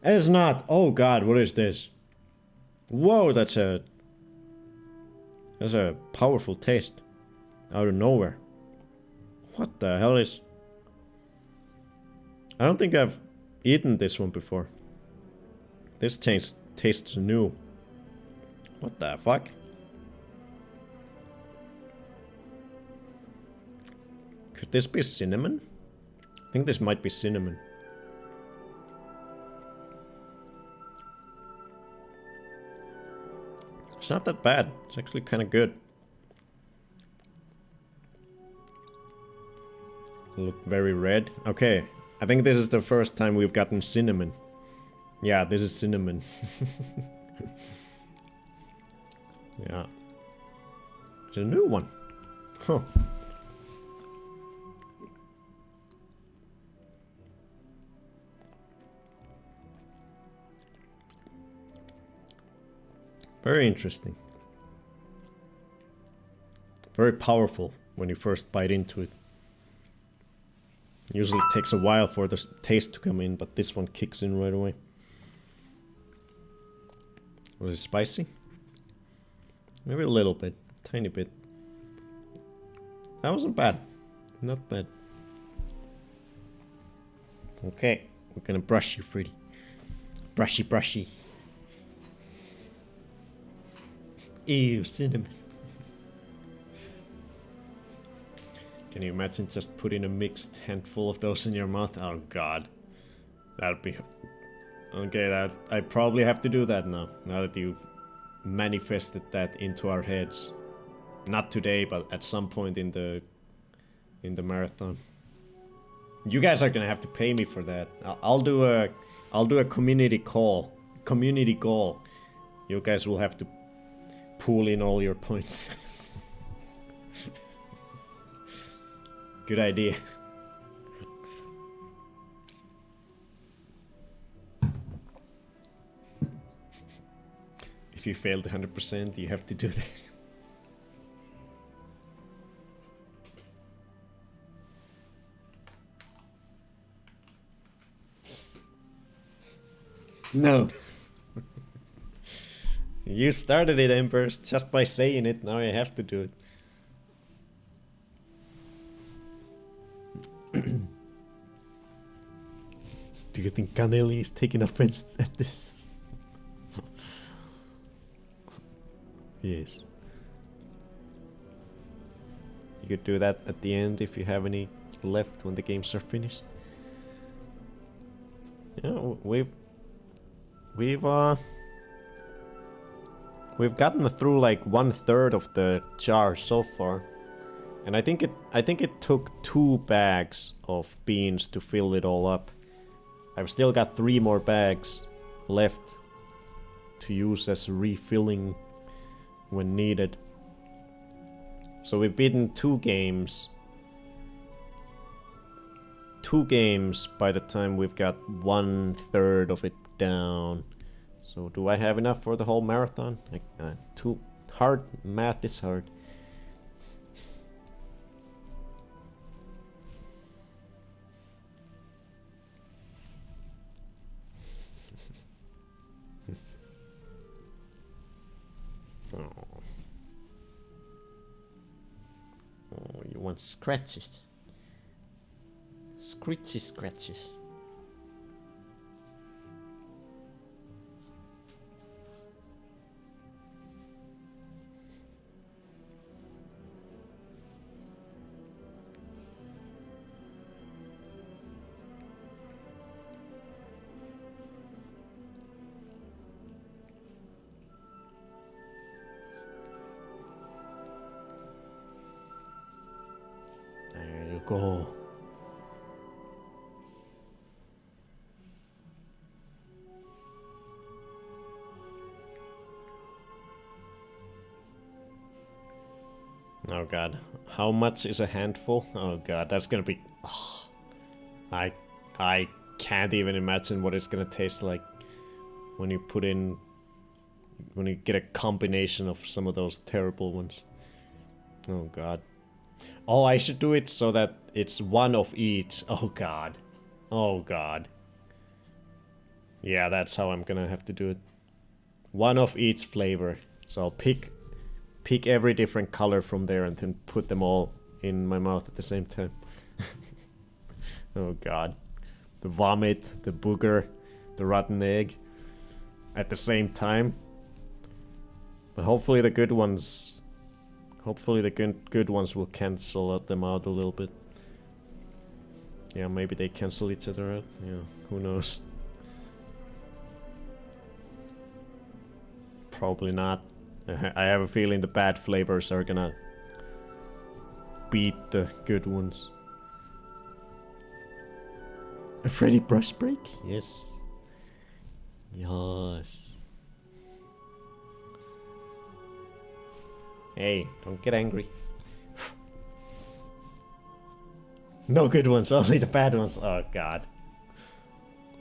It's not. Oh god, what is this? Whoa, that's a powerful taste. Out of nowhere. What the hell is... I don't think I've eaten this one before. This tastes new. What the fuck? Could this be cinnamon? I think this might be cinnamon. It's not that bad. It's actually kind of good. Look very red. Okay, I think this is the first time we've gotten cinnamon. Yeah, this is cinnamon. Yeah. It's a new one. Huh. Very interesting. Very powerful when you first bite into it. Usually it takes a while for the taste to come in, but this one kicks in right away. Was it spicy? Maybe a little bit, tiny bit. That wasn't bad. Not bad. Okay, we're gonna brush you, Freddy. Brushy, brushy. Ew, cinnamon. Can you imagine just putting a mixed handful of those in your mouth? Oh god. That'd be... Okay, that I probably have to do that now. Now that you've manifested that into our heads. Not today, but at some point in the marathon. You guys are gonna have to pay me for that. I'll do a community call. Community goal. You guys will have to pool in all your points. Good idea. If you failed 100%, you have to do that. No. You started it, Embers, just by saying it. Now I have to do it. Do you think Canelli is taking offense at this? Yes. You could do that at the end if you have any left when the games are finished. Yeah, we've gotten through like 1/3 of the jar so far. And I think it took 2 bags of beans to fill it all up. I've still got 3 more bags left to use as refilling when needed. So we've beaten 2 games. 2 games by the time we've got 1/3 of it down. So do I have enough for the whole marathon? Like, too hard. Math is hard. Oh, you want scratches? Screechy scratches. There you go. Oh god, how much is a handful? Oh god, that's gonna be... Oh, I can't even imagine what it's gonna taste like when you put in... When you get a combination of some of those terrible ones. Oh god. Oh, I should do it so that it's one of each. Oh god. Oh god. Yeah, that's how I'm gonna have to do it. One of each flavor. So I'll pick every different color from there and then put them all in my mouth at the same time. Oh god. The vomit, the booger, the rotten egg at the same time. But hopefully the good ones... Hopefully the good ones will cancel them out a little bit. Yeah, maybe they cancel each other out. Yeah, who knows. Probably not. I have a feeling the bad flavors are gonna beat the good ones. A Freddy brush break? Yes. Yes. Hey, don't get angry. No good ones, only the bad ones. Oh god.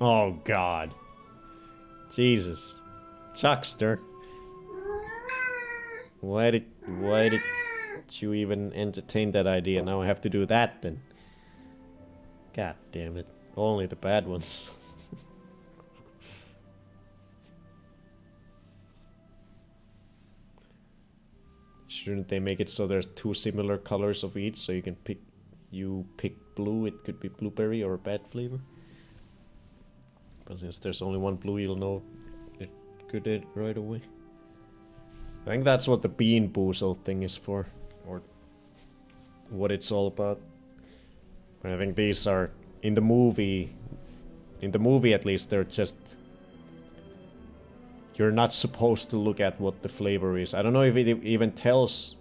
Oh god. Jesus. Chuckster. Why did you even entertain that idea? Now I have to do that then. God damn it. Only the bad ones. Shouldn't they make it so there's two similar colors of each, so you can pick blue, it could be blueberry or a bad flavor. But since there's only one blue, you'll know it good right away. I think that's what the bean boozle thing is for, or what it's all about. But I think these are in the movie at least, they're just, you're not supposed to look at what the flavor is. I don't know if it even tells,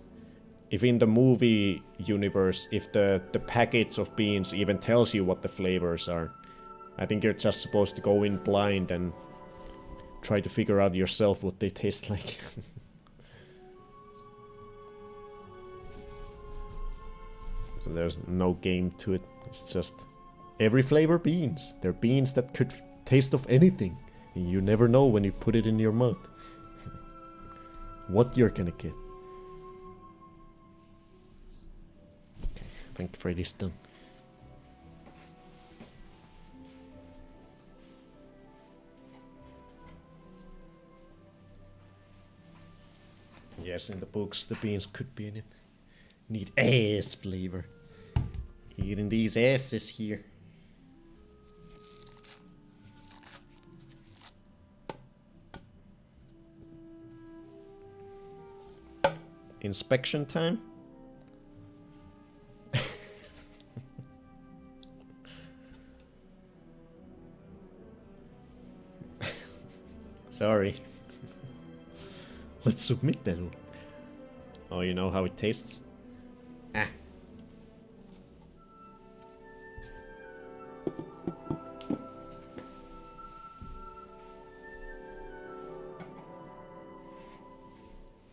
if in the movie universe, if the package of beans even tells you what the flavors are. I think you're just supposed to go in blind and try to figure out yourself what they taste like. So there's no game to it. It's just every flavor beans. They're beans that could taste of anything. And you never know when you put it in your mouth what you're gonna get. Okay, I think Freddy's done. Yes, in the books the beans could be in it. Need ass flavor. Eating these asses here. Inspection time? Sorry. Let's submit that one. Oh, you know how it tastes? Ah.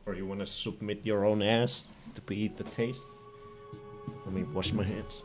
Or you wanna submit your own ass to be the taste? Let me wash my hands.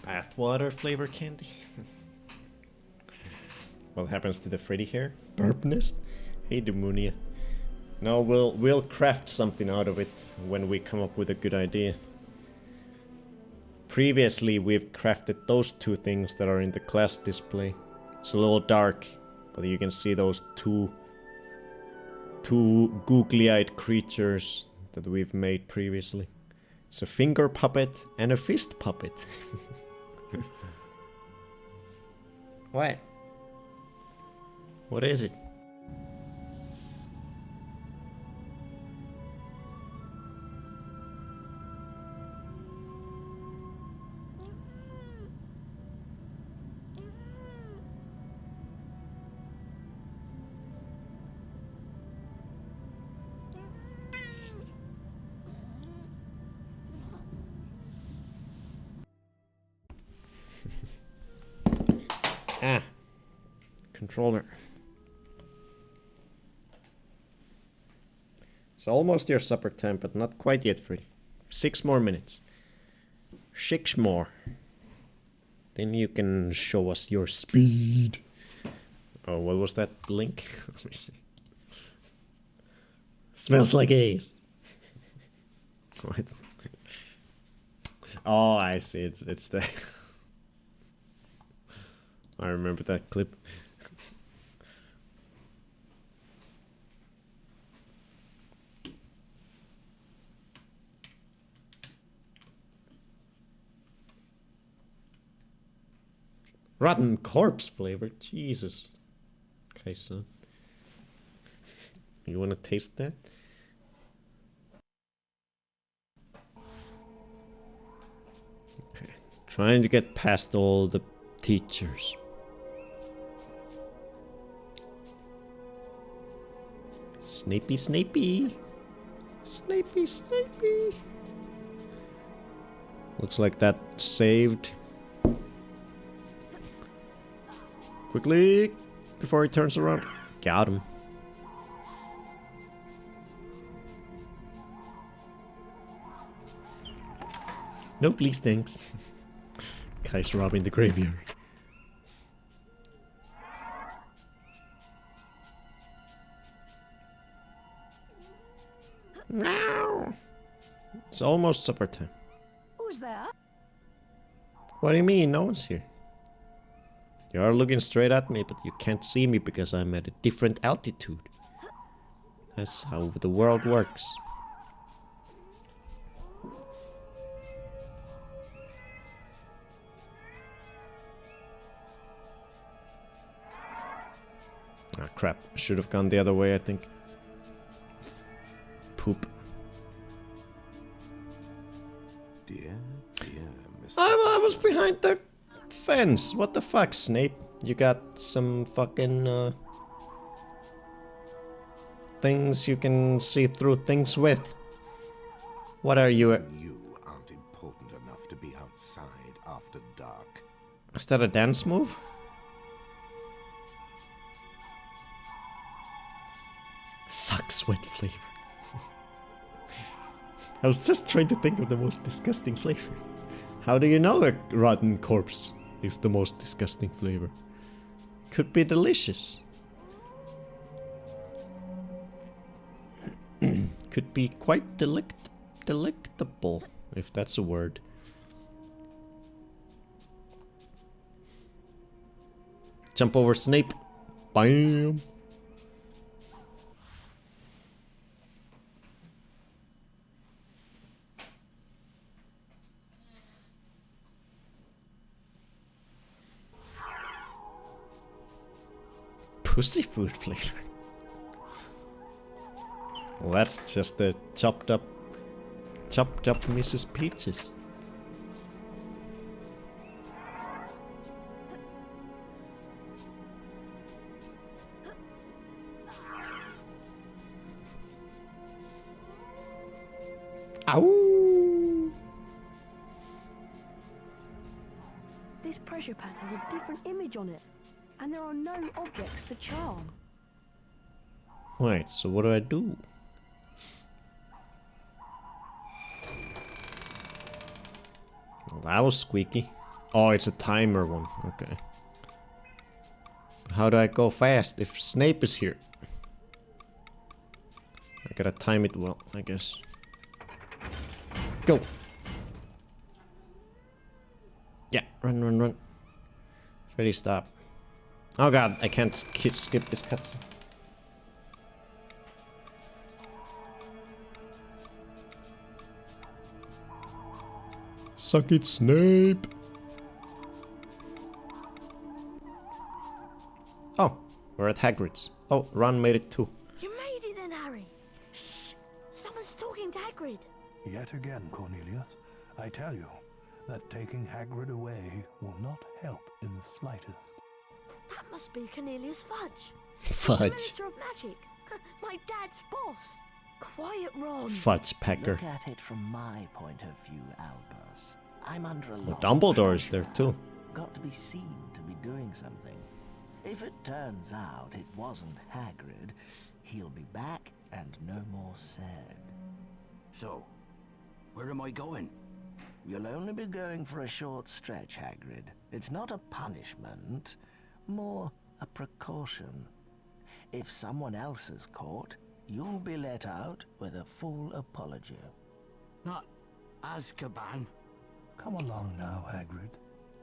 Bathwater flavor candy. What happens to the Freddy hair? Burp nest? Hey Demonia. No, we'll craft something out of it when we come up with a good idea. Previously we've crafted those two things that are in the class display. It's a little dark, but you can see those two googly-eyed creatures that we've made previously. It's a finger puppet and a fist puppet. What? What is it? Ah, controller. It's almost your supper time, but not quite yet, Freddy. 6 more minutes. 6 more. Then you can show us your speed. Oh, what was that link? Let me see. Smells like ace. What? Oh, I see. It's the... I remember that clip. Rotten corpse flavor? Jesus. Okay, son. You wanna taste that? Trying to get past all the teachers. Snapey, Snapey. Snapey, Snapey. Looks like that saved. Quickly, before he turns around. Got him. No, please, thanks. Kai's robbing the graveyard. No. It's almost supper time. Who's there? What do you mean? No one's here. You are looking straight at me, but you can't see me because I'm at a different altitude. That's how the world works. Ah, crap. Should have gone the other way, I think. Poop. Dear, Mr. I was behind the fence. What the fuck, Snape? You got some fucking things you can see through things with. What are you? You aren't important enough to be outside after dark. Is that a dance move? Suck sweat flavor. I was just trying to think of the most disgusting flavor. How do you know a rotten corpse is the most disgusting flavor? Could be delicious. Could be quite delectable, if that's a word. Jump over Snape. Bam! Pussy food flavor. Well, that's just the chopped up Mrs. Peaches. Ow! This pressure pad has a different image on it, and there are no objects to charm. Wait, so what do I do? Well, that was squeaky. Oh, it's a timer one. Okay. How do I go fast if Snape is here? I gotta time it well, I guess. Go! Yeah, run, run, run. Freddy, stop. Oh god, I can't skip this cutscene. Suck it, Snape! Oh, we're at Hagrid's. Oh, Ron made it too. You made it then, Harry. Shh! Someone's talking to Hagrid. Yet again, Cornelius, I tell you that taking Hagrid away will not help in the slightest. That must be Cornelius Fudge. Fudge. The Minister of Magic. My dad's boss. Quiet, Ron. Fudge Pecker. Look at it from my point of view, Albus. I'm under a Oh, lot Dumbledore of is there pressure. too. Got to be seen to be doing something. If it turns out it wasn't Hagrid, he'll be back and no more said. So, where am I going? You'll only be going for a short stretch, Hagrid. It's not a punishment, more a precaution. If someone else is caught, you'll be let out with a full apology. Not Azkaban. Come along now, Hagrid.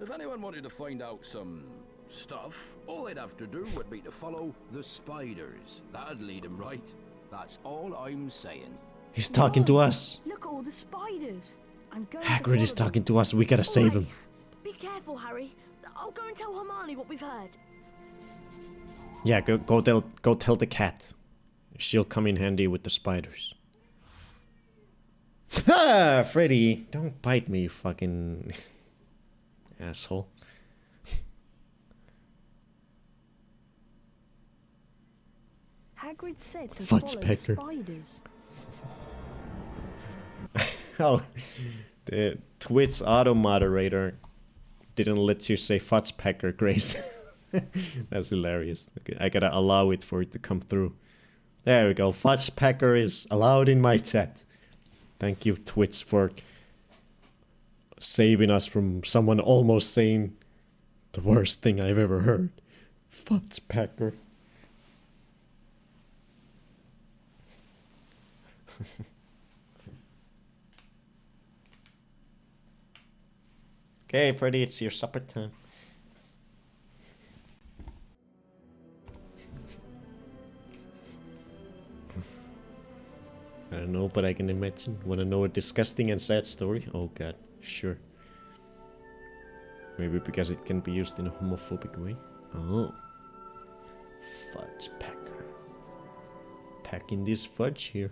If anyone wanted to find out some stuff, all they'd have to do would be to follow the spiders. That'd lead them right. That's all I'm saying. He's talking to us. Look at all the spiders. I'm going to Hagrid is follow them. talking to us. We gotta save him. Be careful, Harry. I'll go and tell Hermione what we've heard. Yeah, go tell the cat. She'll come in handy with the spiders. Ha! Freddy, don't bite me, you fucking asshole. Hagrid said to Fudge follow pecker. the spiders. Oh, the Twitch auto moderator didn't let you say fudge pecker, Grace. That's hilarious. Okay, I gotta allow it for it to come through. There we go. Fudge pecker is allowed in my chat. Thank you, Twitch, for saving us from someone almost saying the worst thing I've ever heard. Fudge pecker. Okay, Freddy, it's your supper time. I don't know, but I can imagine. Wanna know a disgusting and sad story? Oh god, sure. Maybe because it can be used in a homophobic way? Oh. Fudge packer. Packing this fudge here.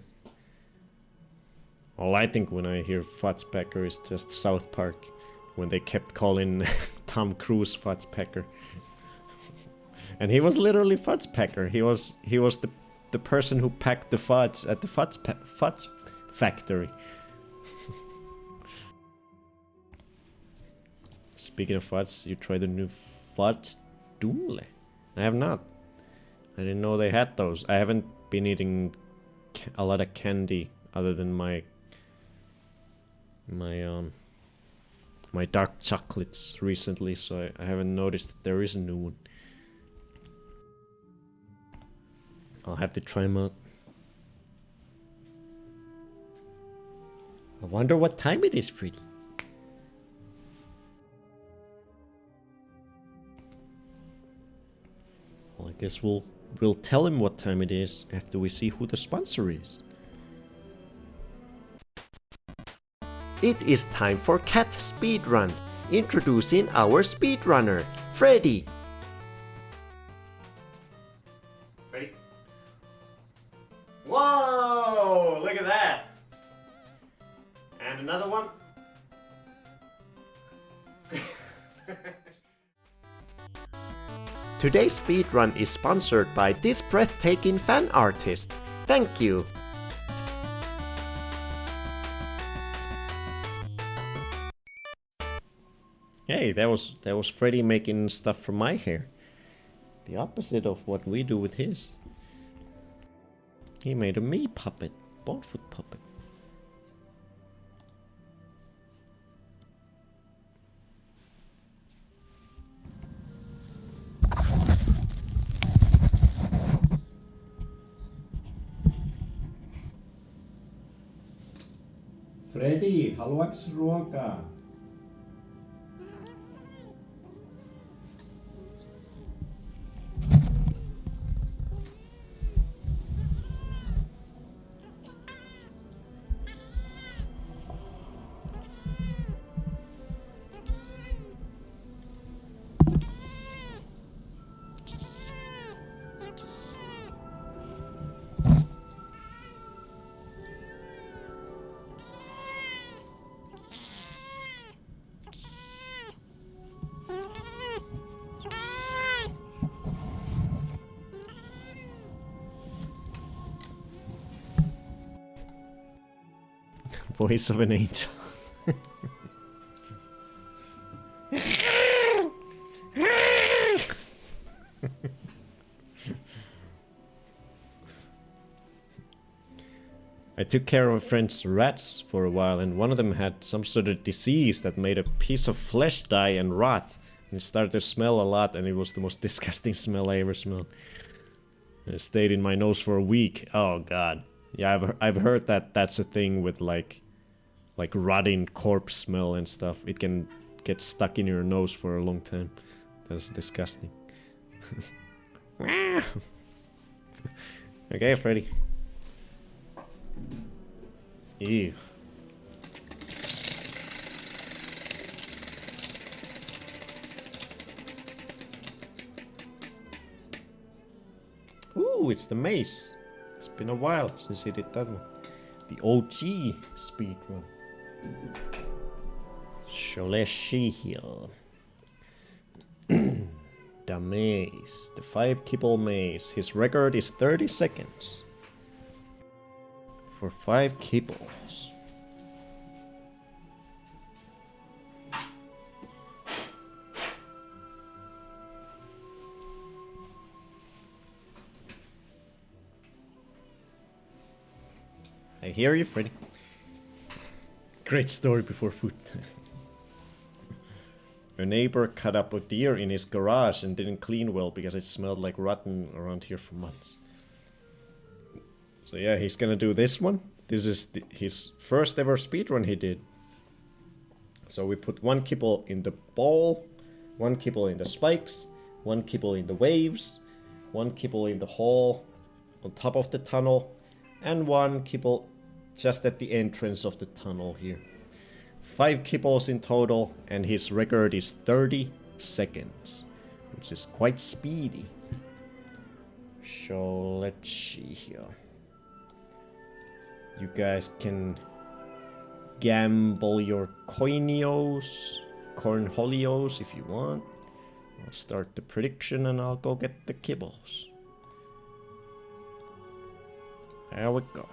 All I think when I hear fudge packer is just South Park. When they kept calling Tom Cruise fudge packer. And he was literally fudge packer. He was the person who packed the fudge at the fudge factory. Speaking of fudge, you tried the new fudge Doomle? I have not. I didn't know they had those. I haven't been eating a lot of candy other than my dark chocolates recently, so I haven't noticed that there is a new one. I'll have to try them out. I wonder what time it is, Freddy. Well, I guess we'll tell him what time it is after we see who the sponsor is. It is time for Cat Speedrun. Introducing our speedrunner, Freddy. Ready? Whoa! Look at that! And another one. Today's speedrun is sponsored by this breathtaking fan artist. Thank you. Hey, that was Freddy making stuff from my hair. The opposite of what we do with his. He made a me puppet, Bonefoot puppet. Freddy, haluatko ruokaa? Voice of an angel. I took care of a friend's rats for a while, and one of them had some sort of disease that made a piece of flesh die and rot. And it started to smell a lot, and it was the most disgusting smell I ever smelled. And it stayed in my nose for a week. Oh god. Yeah, I've heard that that's a thing with like rotting corpse smell and stuff. It can get stuck in your nose for a long time. That's disgusting. Okay, Freddy. Ew. Ooh, it's the mace. It's been a while since he did that one. The OG speedrun. So let's see here. The maze. The 5 kibble maze. His record is 30 seconds. For 5 kibbles. I hear you, Freddy. Great story before food. A neighbor cut up a deer in his garage and didn't clean well because it smelled like rotten around here for months. So yeah, he's gonna do this one. This is his first ever speedrun he did. So we put 1 kibble in the ball, 1 kibble in the spikes, 1 kibble in the waves, 1 kibble in the hole on top of the tunnel, and 1 kibble just at the entrance of the tunnel here. 5 kibbles in total, and his record is 30 seconds, which is quite speedy. So let's see here. You guys can gamble your cornholios if you want. I'll start the prediction and I'll go get the kibbles. There we go.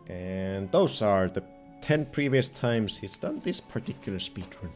And those are the 10 previous times he's done this particular speedrun.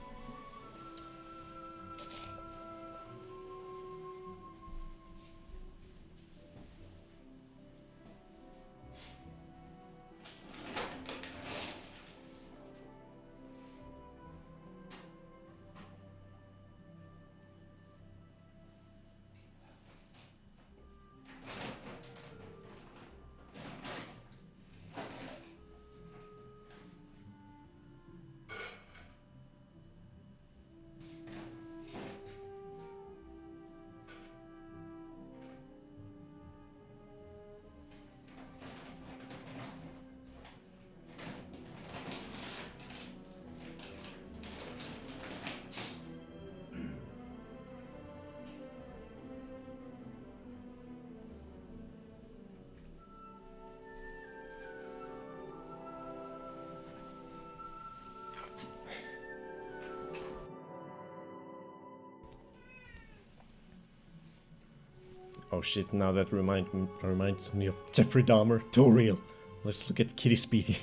Oh shit, now that reminds me of Jeffrey Dahmer. Too real. Let's look at Kitty Speedy.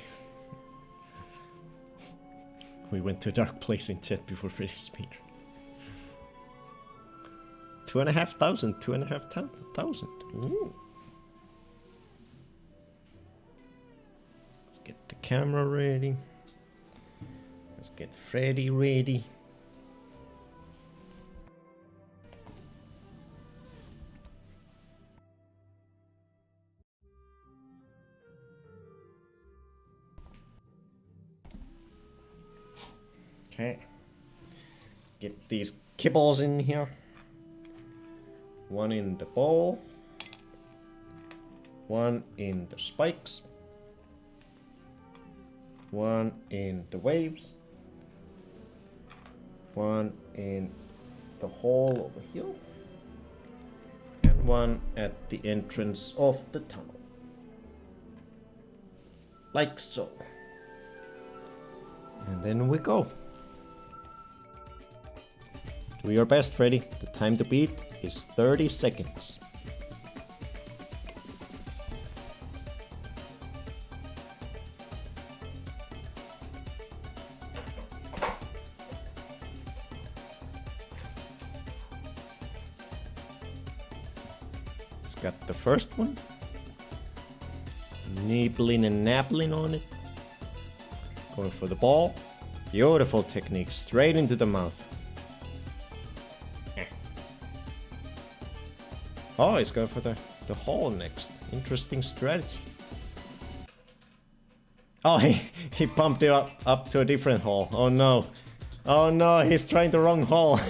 We went to a dark place in chat before Freddy's speed. 2,500, 2,500. Ooh. Let's get the camera ready. Let's get Freddy ready. Okay, let's get these kibbles in here. 1 in the bowl, 1 in the spikes, 1 in the waves, 1 in the hole over here, and 1 at the entrance of the tunnel. Like so. And then we go. Do your best, Freddy. The time to beat is 30 seconds. It's got the first one. Nibbling and nabbling on it. Going for the ball. Beautiful technique, straight into the mouth. Oh, he's going for the hole next. Interesting strategy. Oh, he pumped it up to a different hole. Oh no. Oh no, he's trying the wrong hole.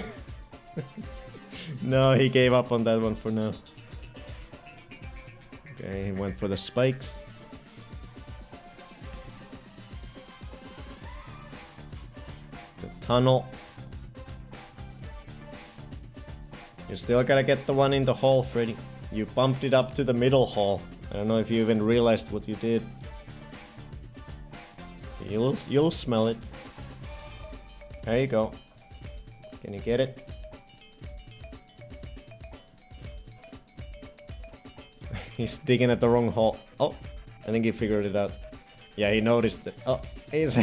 No, he gave up on that one for now. Okay, he went for the spikes. The tunnel. You still gotta get the one in the hole, Freddy. You bumped it up to the middle hole. I don't know if you even realized what you did. You'll smell it. There you go. Can you get it? He's digging at the wrong hole. Oh, I think he figured it out. Yeah, he noticed it. Oh, he's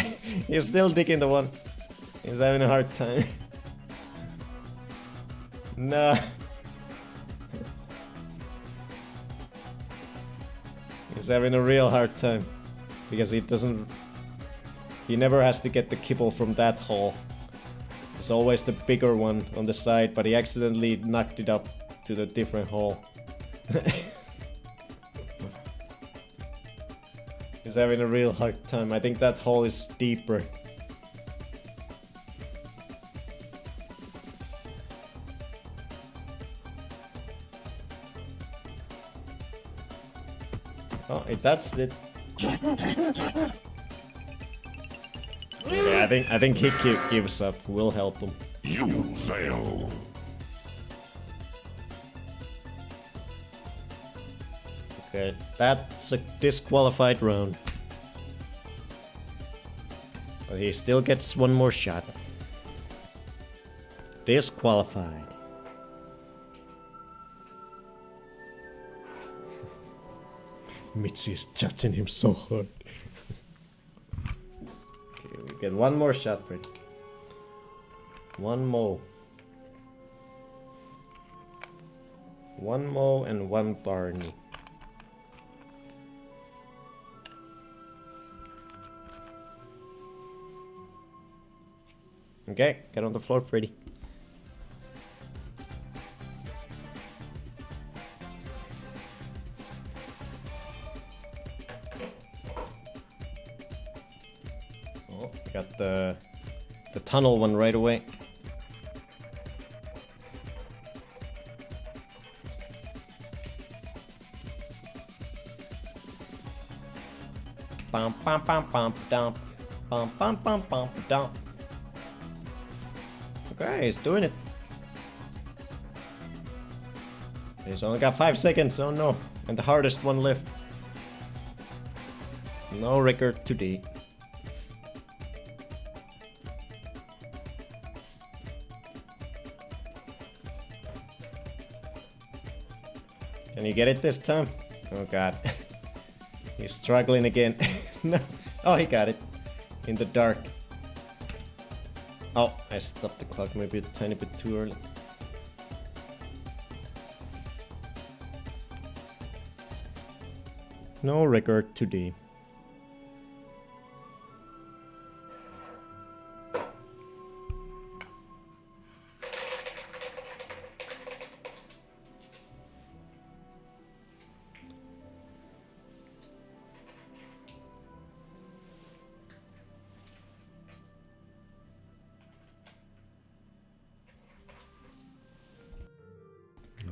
still digging the one. He's having a hard time. No. He's having a real hard time. Because he doesn't... He never has to get the kibble from that hole. It's always the bigger one on the side, but he accidentally knocked it up to the different hole. He's having a real hard time. I think that hole is deeper. Oh, that's it. Yeah, I think he gives up. We'll help him. You fail. Okay, that's a disqualified round. But he still gets one more shot. Disqualified. Mitzi is judging him so hard. Okay, we get one more shot, Freddy. One more. One more and one Barney. Okay, get on the floor, Freddy. Oh, got the tunnel one right away. Bum bum bum bum dump. Bum bum bum bum dump. Okay, he's doing it. He's only got 5 seconds, oh no. And the hardest one left. No record today. Can you get it this time? Oh god. He's struggling again. No. Oh, he got it. In the dark. Oh, I stopped the clock maybe a tiny bit too early. No record today.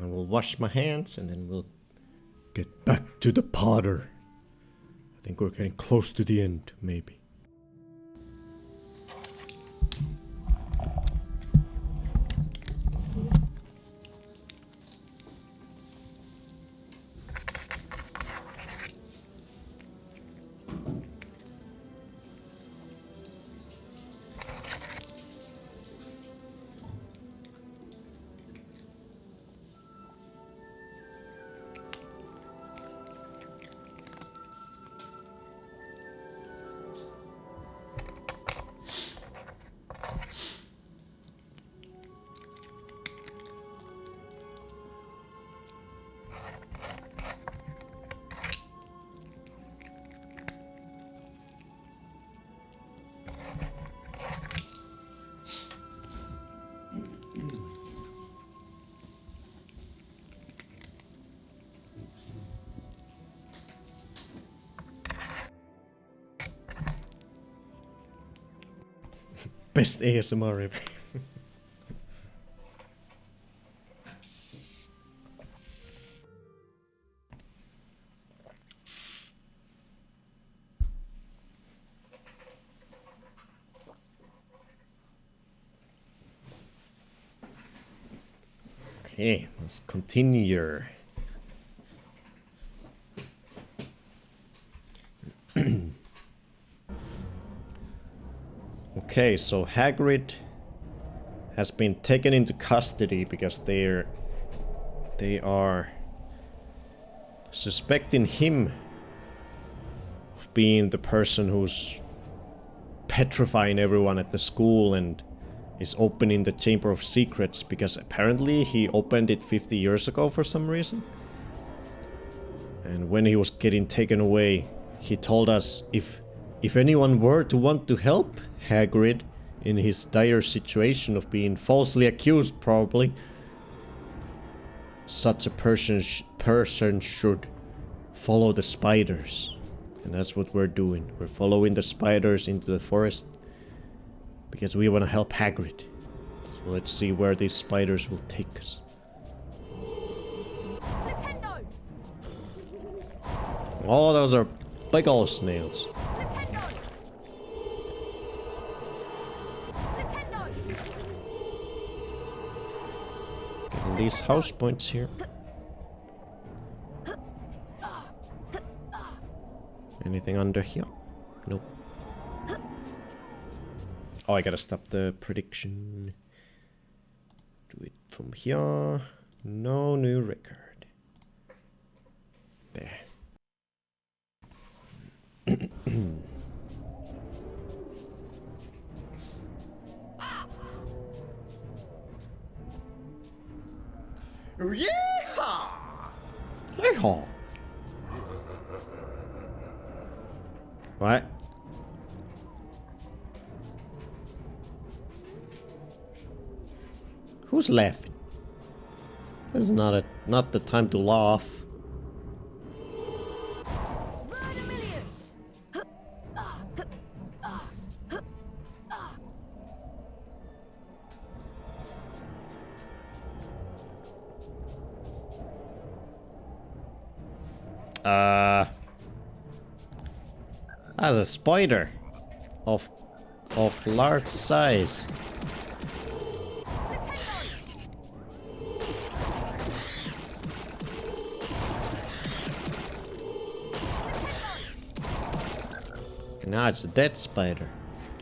I will wash my hands and then we'll get back to the Potter. I think we're getting close to the end, maybe. Best ASMR ever. Okay, let's continue. Okay, so Hagrid has been taken into custody because they are suspecting him of being the person who's petrifying everyone at the school and is opening the Chamber of Secrets, because apparently he opened it 50 years ago for some reason. And when he was getting taken away, he told us if anyone were to want to help Hagrid in his dire situation of being falsely accused, probably, such a person should follow the spiders. And that's what we're doing. We're following the spiders into the forest because we want to help Hagrid. So let's see where these spiders will take us. Oh, those are big old snails. Getting these house points here. Anything under here? Nope. Oh, I gotta stop the prediction. Do it from here. No new record. There. Yeehaw! Yeehaw! What? Who's laughing? This is not the time to laugh. That's a spider of large size. Now it's a dead spider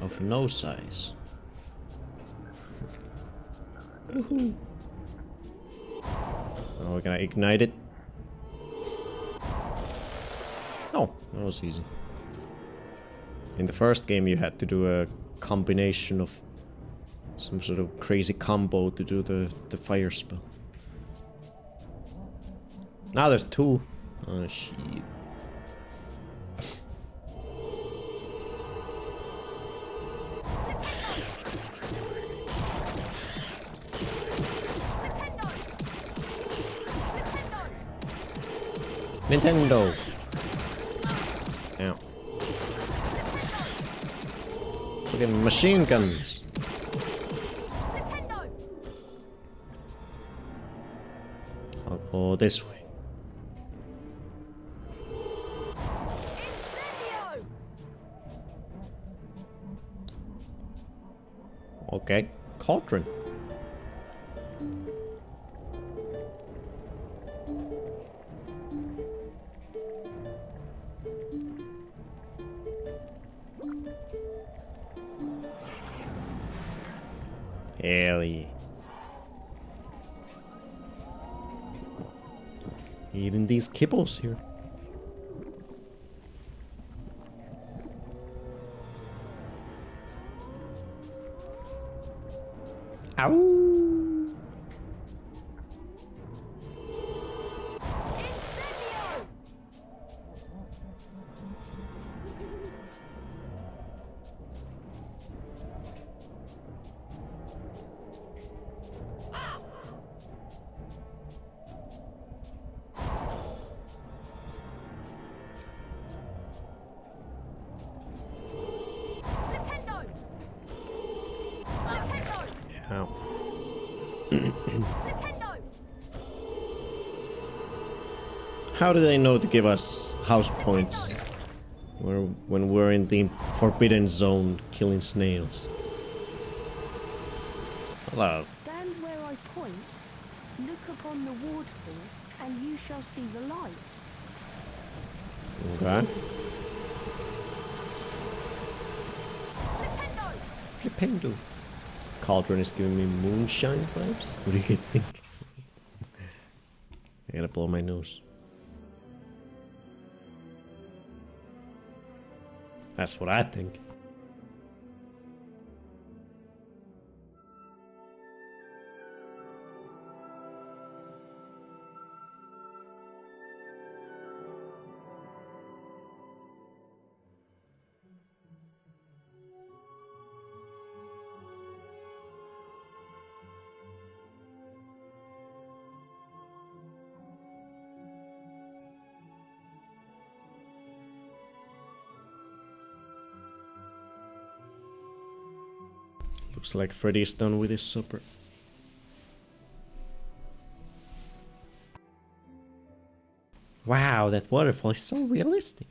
of no size. Oh, we're gonna ignite it. Oh, that was easy. In the first game you had to do a combination of some sort of crazy combo to do the fire spell. Now there's two. Oh shit. Nintendo. Ow. Fucking machine guns. I'll go this way. Okay, cauldron. Hell yeah. Eating these kibbles here. Ow! Ow. How do they know to give us house points when we're in the forbidden zone killing snails? Hello. Stand where I point, look upon the waterfall, and you shall see the light. Okay. Flipendo. cauldron is giving me moonshine vibes. What do you guys think? I gotta blow my nose. That's what I think. Looks like Freddy's done with his supper. Wow, that waterfall is so realistic.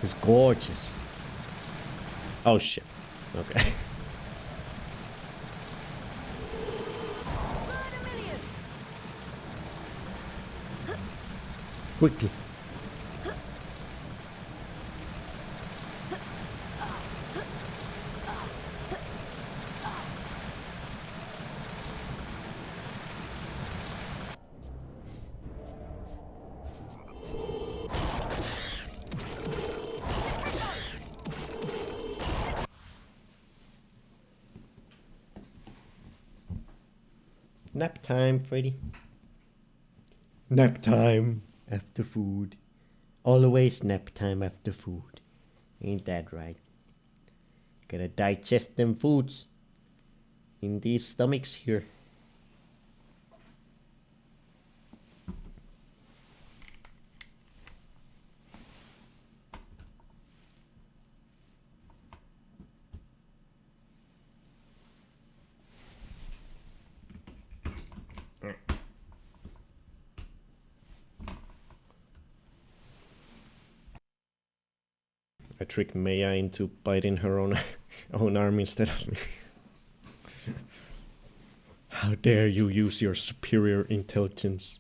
It's gorgeous. Oh shit. Okay. Quickly. Nap time, Freddy. Nap time after food. Always nap time after food. Ain't that right? Gotta digest them foods in these stomachs here. I tricked Maya into biting her own arm instead of me. How dare you use your superior intelligence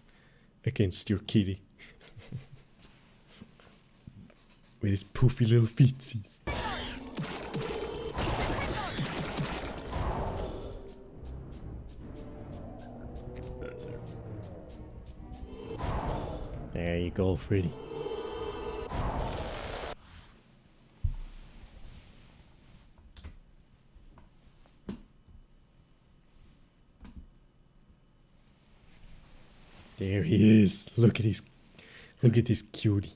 against your kitty. With his poofy little feetsies. There you go, Freddy. There he is. Look at this cutie.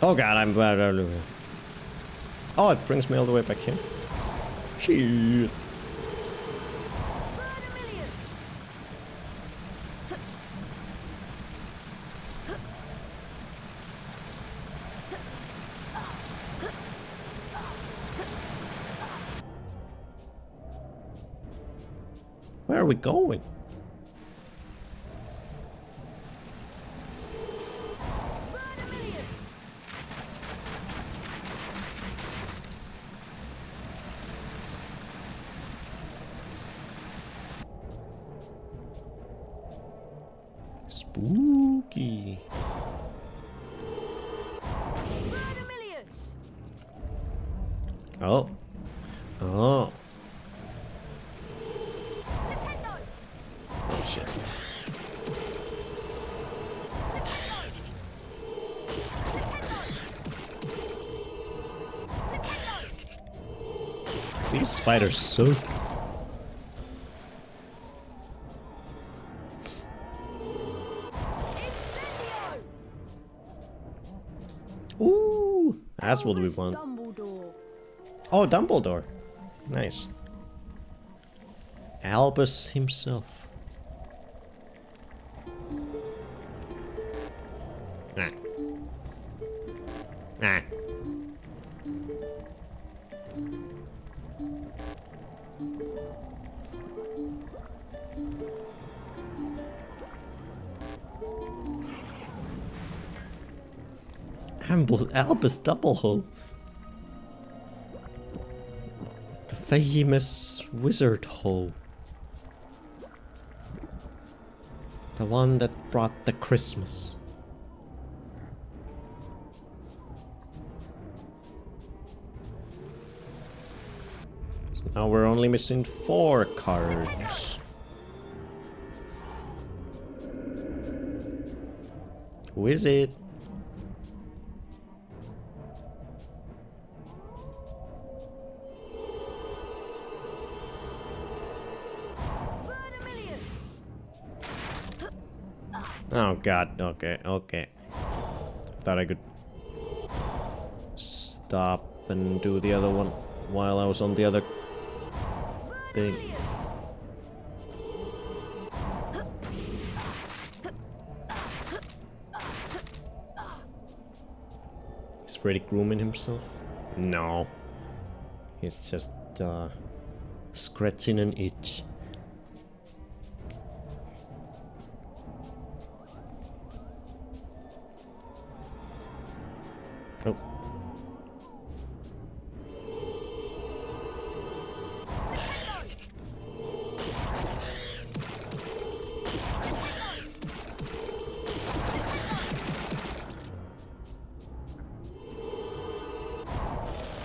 Oh god, I'm bad. Oh, it brings me all the way back here. Shit. Where are we going? Spooky. Oh. Oh. Oh shit. These spiders suck. Ooh, that's what we want. Oh, Dumbledore. Nice. Albus himself. Nah. Nah. Albus Doublehole. The famous wizard hole. The one that brought the Christmas. So now we're only missing 4 cards. Who is it? Oh god, okay. Thought I could stop and do the other one while I was on the other thing. Is Freddy grooming himself? No. He's just scratching an itch. Oh.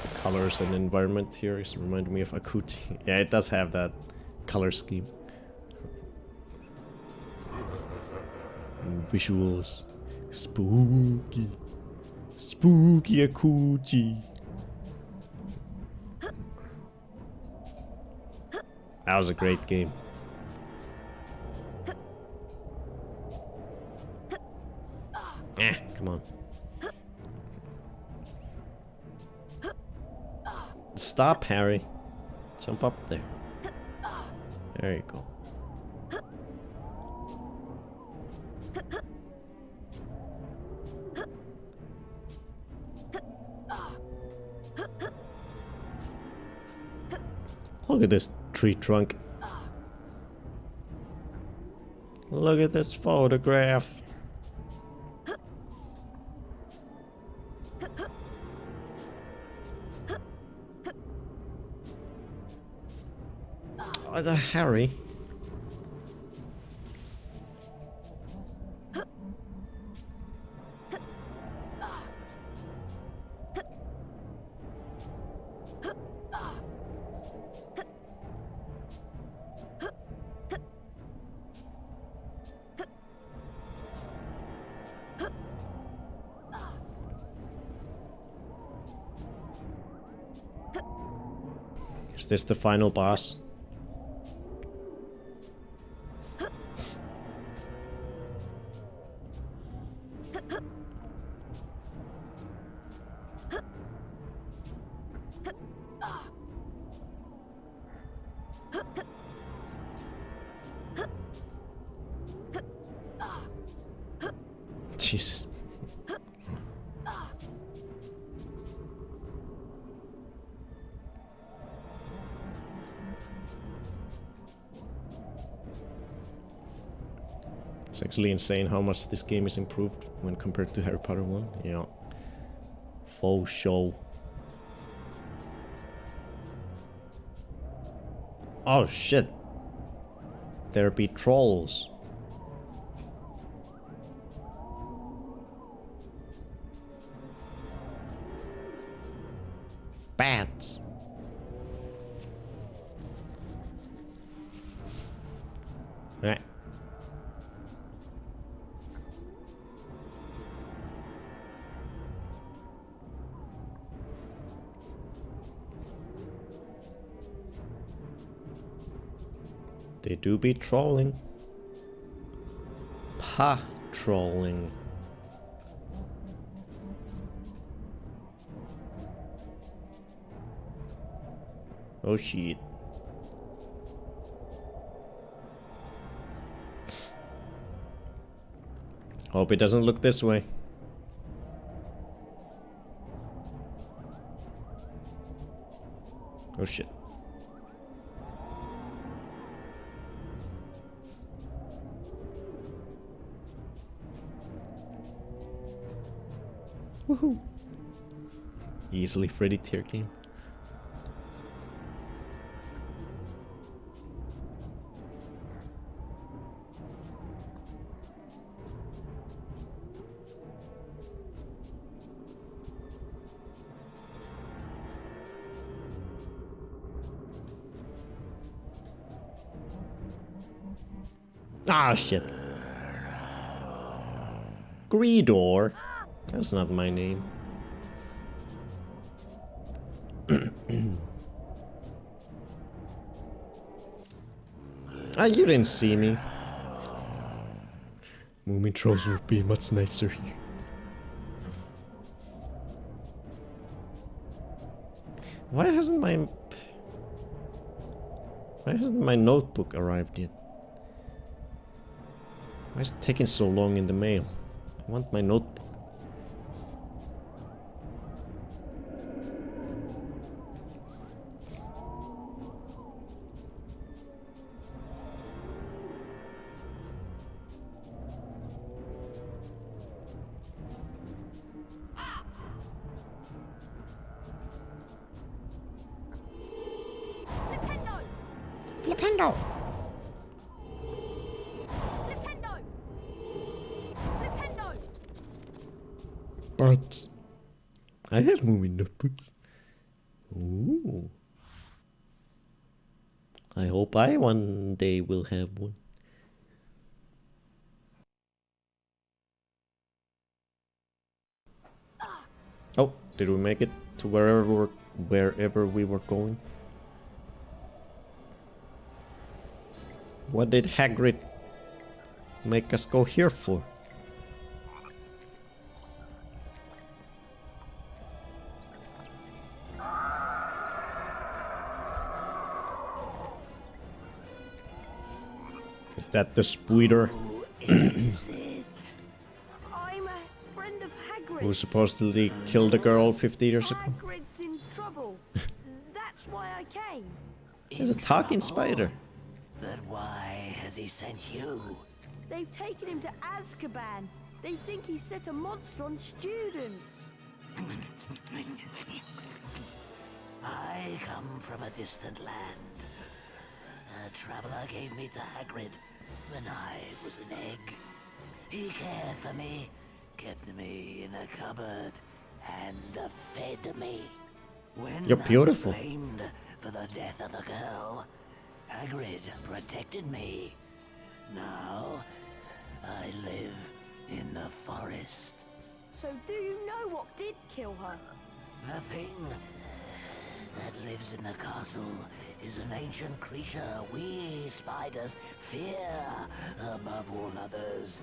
The colors and environment here is reminding me of Akuti. Yeah, it does have that color scheme. And visuals. Spooky. Spooky Akuchi. That was a great game. Come on. Stop, Harry. Jump up there. There you go. Look at this tree trunk. Look at this photograph. Oh, the Harry. Is this the final boss? Jesus. It's actually insane how much this game is improved when compared to Harry Potter 1. Yeah. Faux show. Oh shit. There be trolls. Bats. Alright. They do be trolling. Trolling. Oh shit. Hope it doesn't look this way. Oh shit. Woohoo! Easily Freddy tier game. Ah, shit. Greedor? That's not my name. Ah, you didn't see me. Moomin trolls would be much nicer here. Why hasn't my notebook arrived yet? Why is it taking so long in the mail? I want my notebook. Flipendo! But I have moving notebooks. Ooh. I hope I one day will have one. Oh, did we make it to wherever we were going? What did Hagrid make us go here for? Is that the Spoider? I'm a friend of Hagrid. Who supposedly killed a girl 50 years ago? Hagrid's in trouble. That's why I came. He's a talking spider. But why has he sent you? They've taken him to Azkaban. They think he set a monster on students. I come from a distant land. A traveler gave me to Hagrid when I was an egg. He cared for me, kept me in a cupboard, and fed me. When You're beautiful. I was blamed for the death of the girl, Hagrid protected me. Now, I live in the forest. So do you know what did kill her? The thing that lives in the castle is an ancient creature we spiders fear above all others.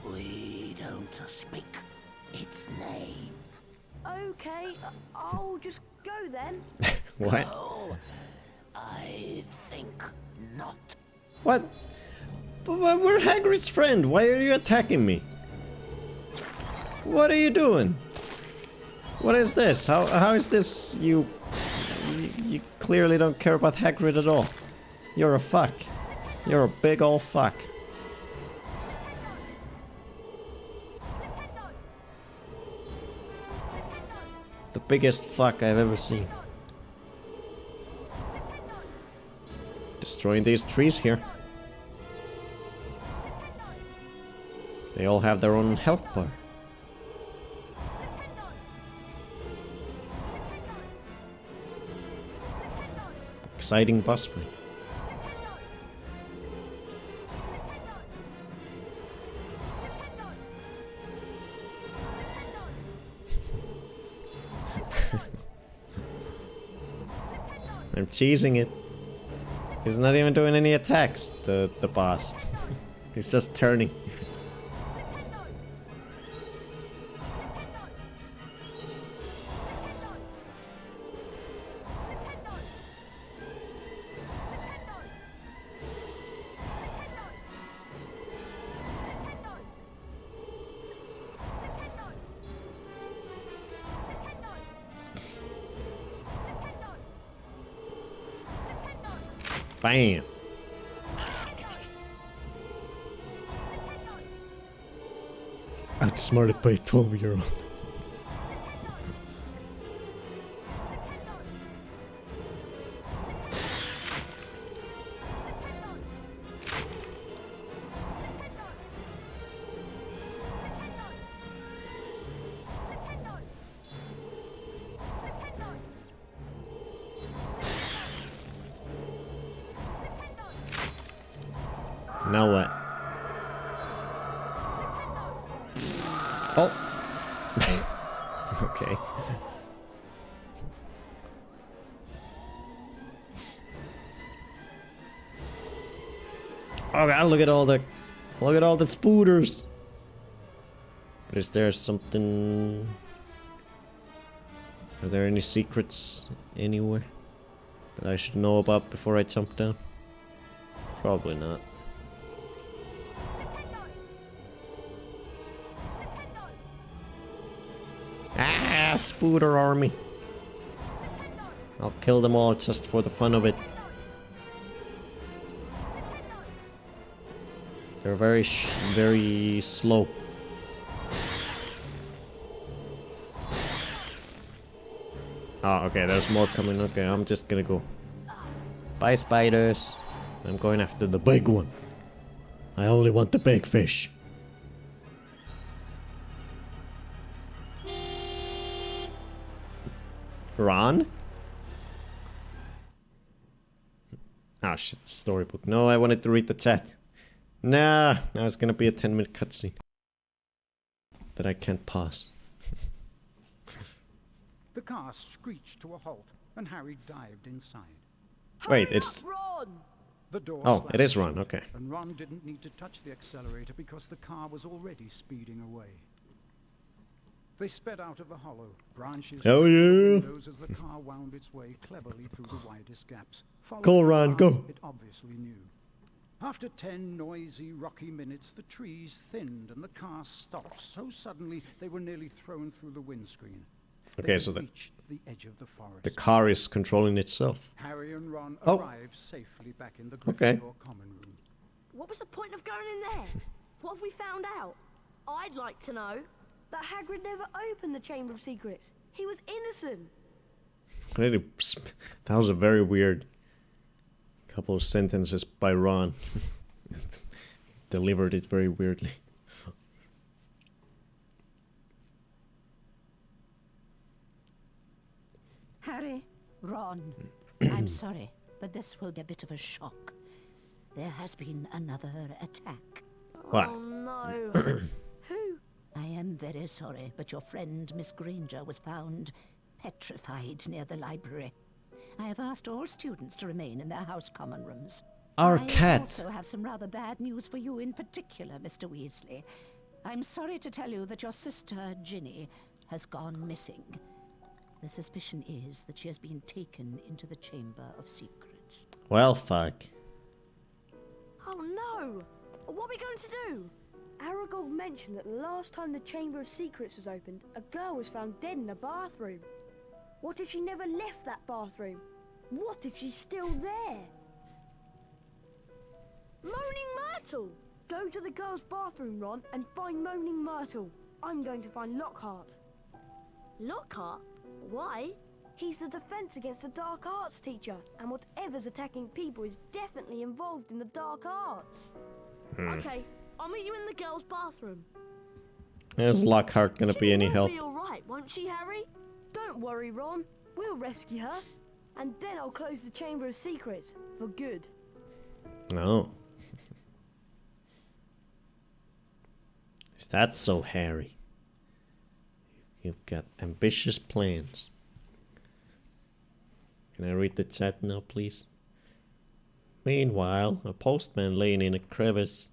We don't speak its name. Okay, I'll just go then. What? No, I think not. What? But we're Hagrid's friend. Why are you attacking me? What are you doing? What is this? How is this? You clearly don't care about Hagrid at all. You're a fuck. You're a big ol' fuck. The biggest fuck I've ever seen. Destroying these trees here. They all have their own health bar. Exciting boss fight. I'm cheesing it. He's not even doing any attacks, the boss. He's just turning. Bam! Outsmarted by a 12-year-old. Now what? Oh! Okay. Oh god, look at all the spooters! But is there something... Are there any secrets anywhere that I should know about before I jump down? Probably not. Ah, spooter army! I'll kill them all just for the fun of it. They're very slow. Oh, okay, there's more coming. Okay, I'm just gonna go. Bye, spiders. I'm going after the big one. I only want the big fish. Ron? Ah, shit, storybook. No, I wanted to read the chat. Nah, now it's gonna be a 10-minute cutscene that I can't pause. The car screeched to a halt, and Harry dived inside. Wait, it's... The door Oh, it is slammed Ron, okay. and Ron didn't need to touch the accelerator because the car was already speeding away. They sped out of the hollow, branches Oh, ripped the yeah. windows as the car wound its way cleverly through the widest gaps. following Go, a Ron, path go. It obviously knew. After 10 noisy, rocky minutes, the trees thinned and the car stopped so suddenly they were nearly thrown through the windscreen. Okay, They so reached the edge of the forest. the car is controlling itself. Harry and Ron Oh. arrived safely back in the Okay. Gryffindor common room. What was the point of going in there? What have we found out? I'd like to know that Hagrid never opened the Chamber of Secrets. He was innocent. Really, that was a very weird couple of sentences by Ron. Delivered it very weirdly. Harry, Ron, I'm sorry, but this will be a bit of a shock. There has been another attack. What? Oh no. Who? I am very sorry, but your friend Miss Granger was found petrified near the library. I have asked all students to remain in their house common rooms. Our I cat. also have some rather bad news for you in particular, Mr. Weasley. I'm sorry to tell you that your sister, Ginny, has gone missing. The suspicion is that she has been taken into the Chamber of Secrets. Well, fuck. Oh no! What are we going to do? Aragog mentioned that the last time the Chamber of Secrets was opened, a girl was found dead in a bathroom. What if she never left that bathroom? What if she's still there? Moaning Myrtle! Go to the girl's bathroom, Ron, and find Moaning Myrtle. I'm going to find Lockhart. Lockhart? Why? He's the defense against the dark arts teacher, and whatever's attacking people is definitely involved in the dark arts. Okay, I'll meet you in the girls' bathroom. Is Lockhart gonna be any help? She'll be alright, won't she, Harry? Don't worry, Ron. We'll rescue her. And then I'll close the Chamber of Secrets for good. No. Is that so, Harry? You've got ambitious plans. Can I read the chat now, please? Meanwhile, a postman laying in a crevice,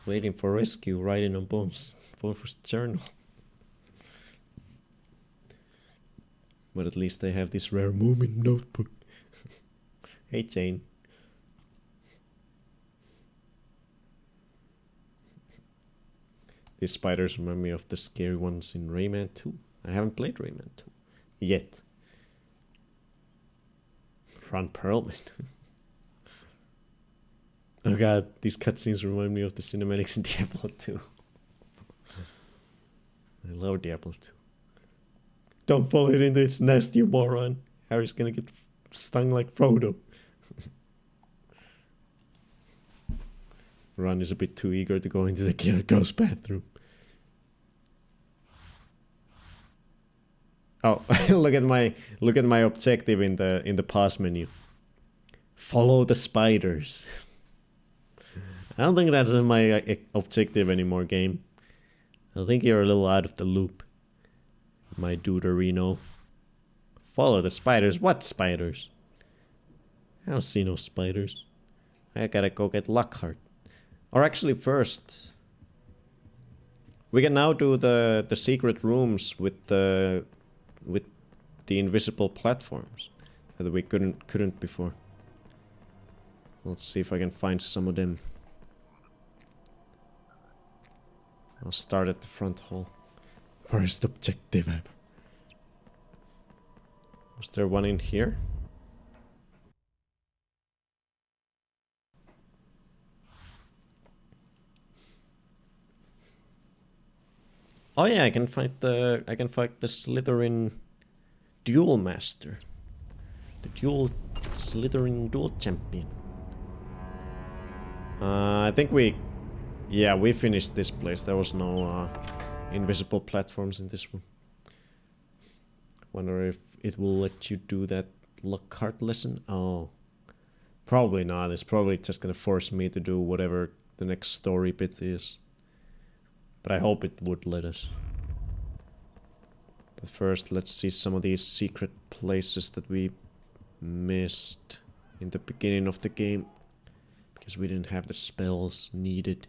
waiting for rescue, writing on Bonefoot's journal. But at least they have this rare moving notebook. Hey, Jane. These spiders remind me of the scary ones in Rayman 2. I haven't played Rayman 2 yet. Ron Perlman. Oh god, these cutscenes remind me of the cinematics in Diablo 2. I love Diablo 2. Don't follow it into its nest, you moron. Harry's gonna get stung like Frodo. Ron is a bit too eager to go into the girl's bathroom. Oh, look at my objective in the pause menu. Follow the spiders. I don't think that's my objective anymore, game. I think you're a little out of the loop, my Deuterino. Follow the spiders. What spiders? I don't see no spiders. I gotta go get Lockhart. Or actually first, we can now do the secret rooms with the invisible platforms that we couldn't before. Let's see if I can find some of them. I'll start at the front hall. Where is the objective at? Was there one in here? Oh yeah, I can fight the Slytherin Duel Master. The Slytherin Duel Champion. I think we finished this place. There was no invisible platforms in this one. Wonder if it will let you do that Lockhart lesson. Oh, probably not. It's probably just gonna force me to do whatever the next story bit is. But I hope it would let us. But first, let's see some of these secret places that we missed in the beginning of the game. Because we didn't have the spells needed.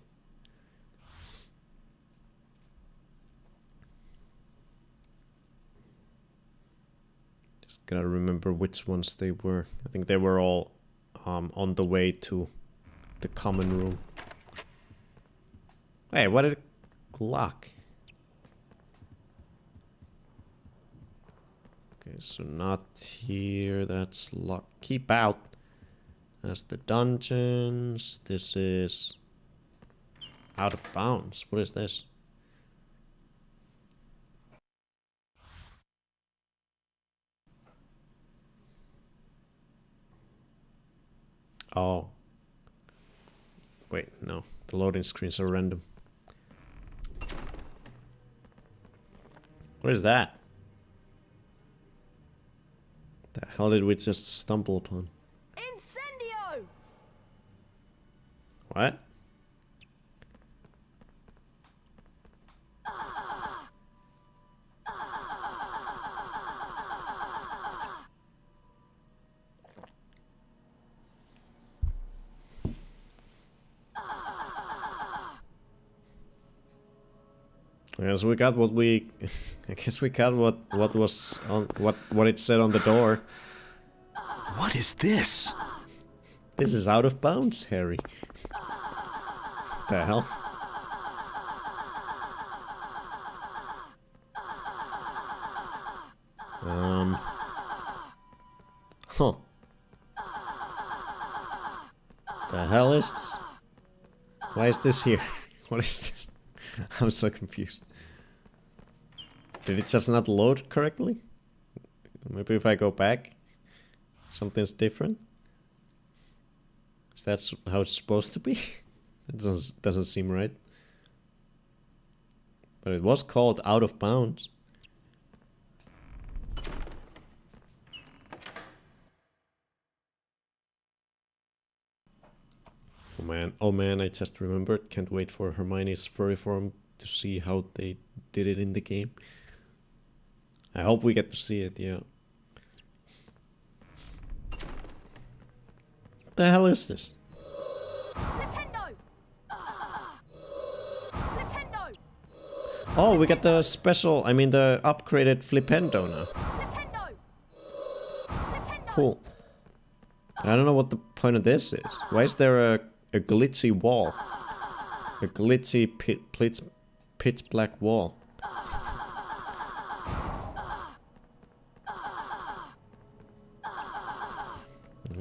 Just gotta remember which ones they were. I think they were all on the way to the common room. Hey, what did it lock? Okay, so not here. That's lock. Keep out. That's the dungeons. This is out of bounds. What is this? Oh. Wait, no. The loading screens are random. What is that? The hell did we just stumble upon? Incendio! What? I guess we got what we. I guess we got what was on what it said on the door. What is this? This is out of bounds, Harry. The hell? Huh. The hell is this? Why is this here? What is this? I'm so confused. Did it just not load correctly? Maybe if I go back, something's different? Is that how it's supposed to be? It doesn't seem right. But it was called Out of Bounds. Oh man, I just remembered. Can't wait for Hermione's furry form to see how they did it in the game. I hope we get to see it, yeah. What the hell is this? Flipendo! Flipendo! Oh, we got the special, I mean the upgraded Flipendo now. Flipendo! Cool. I don't know what the point of this is. Why is there a glitchy wall? A glitchy pitch black wall.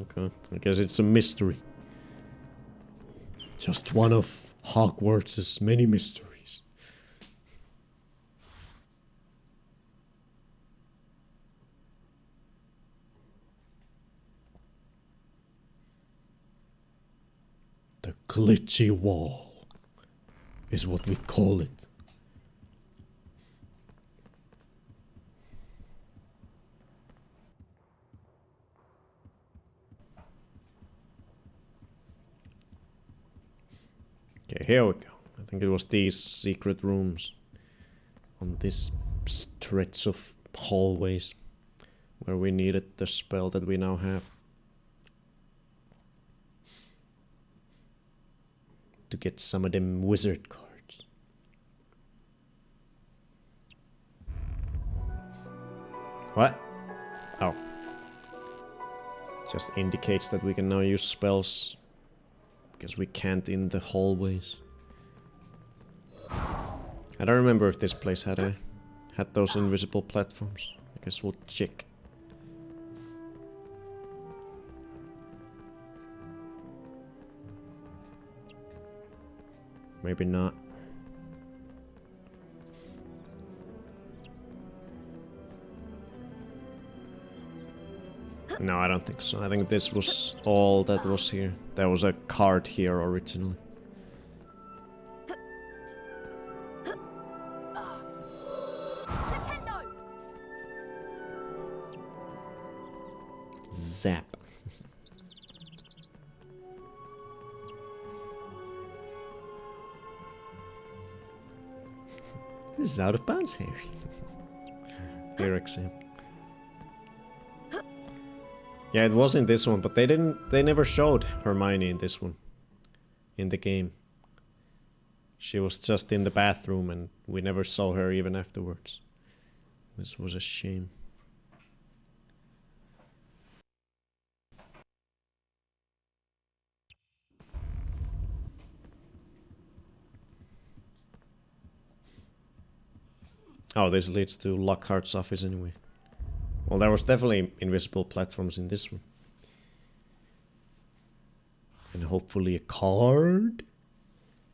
Okay, I guess it's a mystery. Just one of Hogwarts' many mysteries. The glitchy wall is what we call it. Okay, here we go. I think it was these secret rooms on this stretch of hallways where we needed the spell that we now have to get some of them wizard cards. What? Oh. Just indicates that we can now use spells because we can't in the hallways. I don't remember if this place had those invisible platforms. I guess we'll check. Maybe not. No, I don't think so. I think this was all that was here. There was a card here originally. Zap. This is out of bounds, Harry. Here, exam. Yeah, it was in this one, but they never showed Hermione in this one. In the game. She was just in the bathroom and we never saw her even afterwards. This was a shame. Oh, this leads to Lockhart's office anyway. Well, there was definitely invisible platforms in this one. And hopefully a card?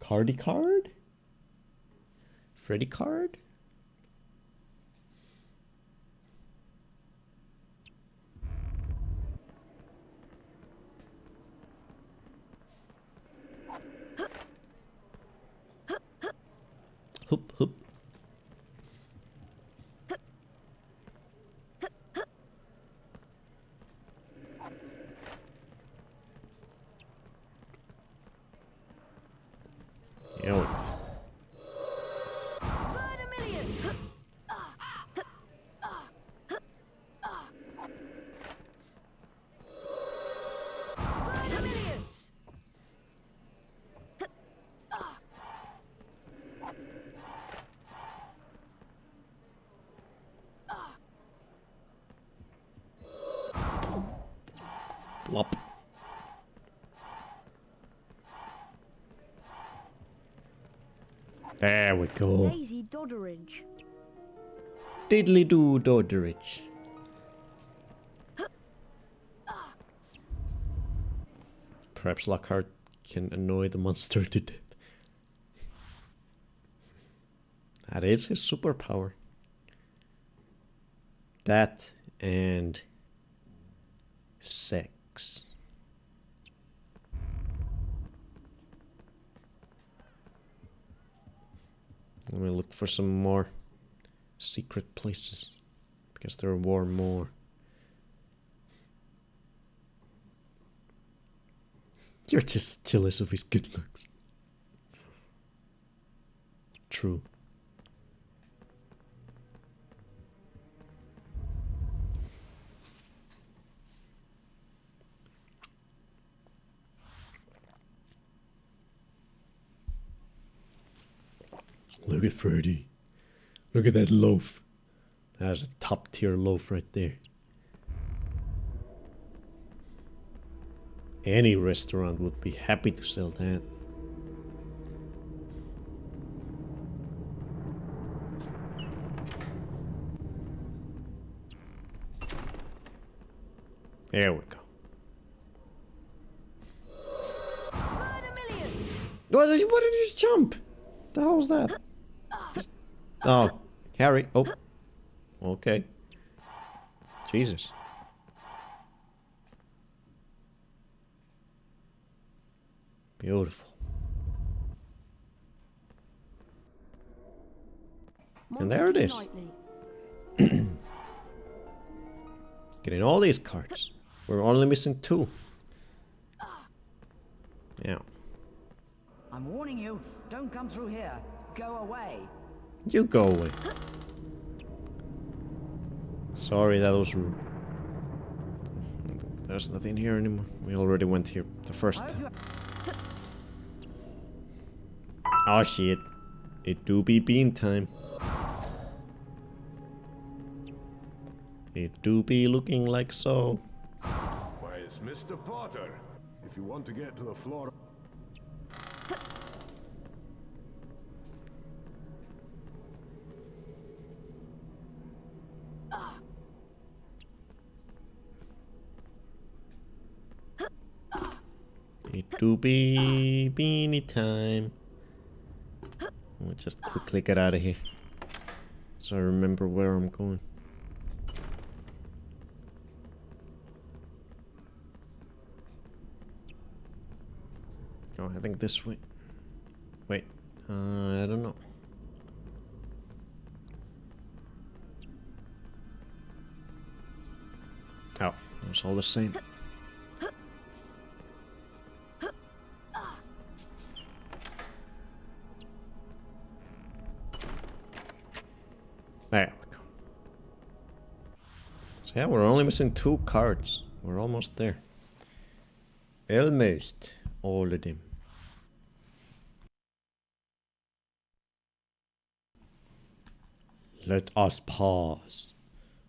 Cardy card? Freddy card? Hoop, hoop. Here we go. Plop. There we go. Daisy Dodderidge. Diddly doo Dodderidge. Perhaps Lockhart can annoy the monster to death. That is his superpower. That and sex. Let me look for some more secret places, because there were more. You're just jealous of his good looks. True. Look at Freddy. Look at that loaf. That's a top tier loaf right there. Any restaurant would be happy to sell that. There we go. What did you jump? The hell was that? Just, oh, Harry. Oh. Okay. Jesus. Beautiful. And there it is. Getting all these cards. We're only missing 2. Yeah. I'm warning you, don't come through here. Go away. You go away. Sorry, that was rude. There's nothing here anymore. We already went here the first time. Oh shit. It do be bean time. It do be looking like so. Why, it's Mr. Potter. If you want to get to the floor... It do be beanie time. Let me just quickly get out of here, so I remember where I'm going. Oh, I think this way. Wait, I don't know. Oh, it was all the same. There we go. So yeah, we're only missing 2 cards. We're almost there. Almost all of them. Let us pause.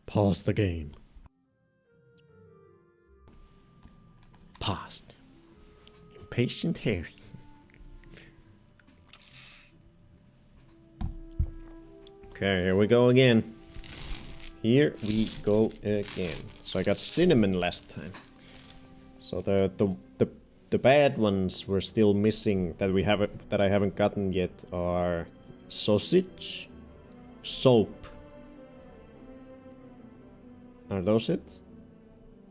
Pause the game. Paused. Impatient Harry. Okay, here we go again. Here we go again. So I got cinnamon last time. So the bad ones we're still missing that I haven't gotten yet are sausage, soap. Are those it?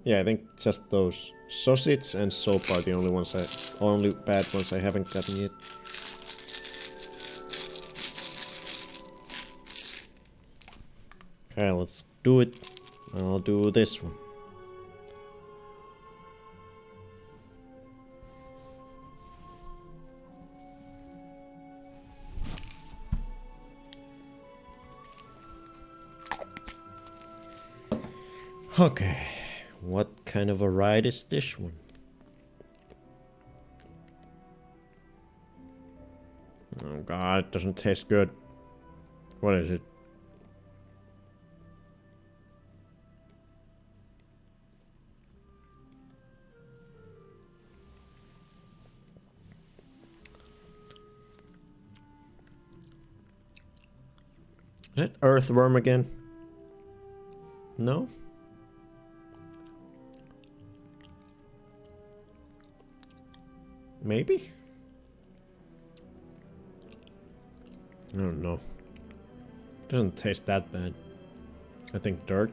Yeah, I think just those. Sausage and soap are the only bad ones I haven't gotten yet. Okay, let's do it. I'll do this one. Okay, what kind of a ride is this one? Oh god, it doesn't taste good. What is it? Is it earthworm again? No? Maybe? I don't know. Doesn't taste that bad. I think dirt.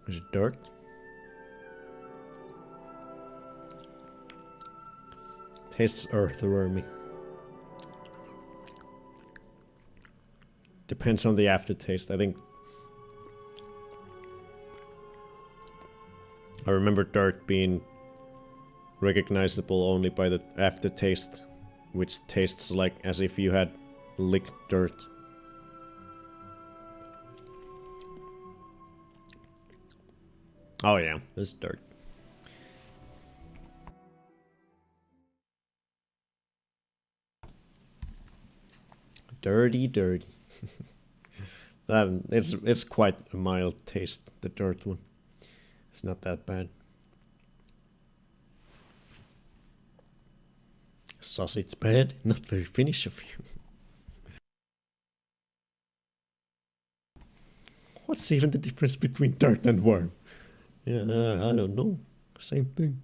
Is it dirt? Tastes earthwormy. Depends on the aftertaste. I think I remember dirt being recognizable only by the aftertaste, which tastes like as if you had licked dirt. Oh yeah, it's dirt. Dirty, dirty. It's quite a mild taste, the dirt one. It's not that bad. Sausage bad? Not very Finnish of you. What's even the difference between dirt and worm? Yeah, I don't know. Same thing.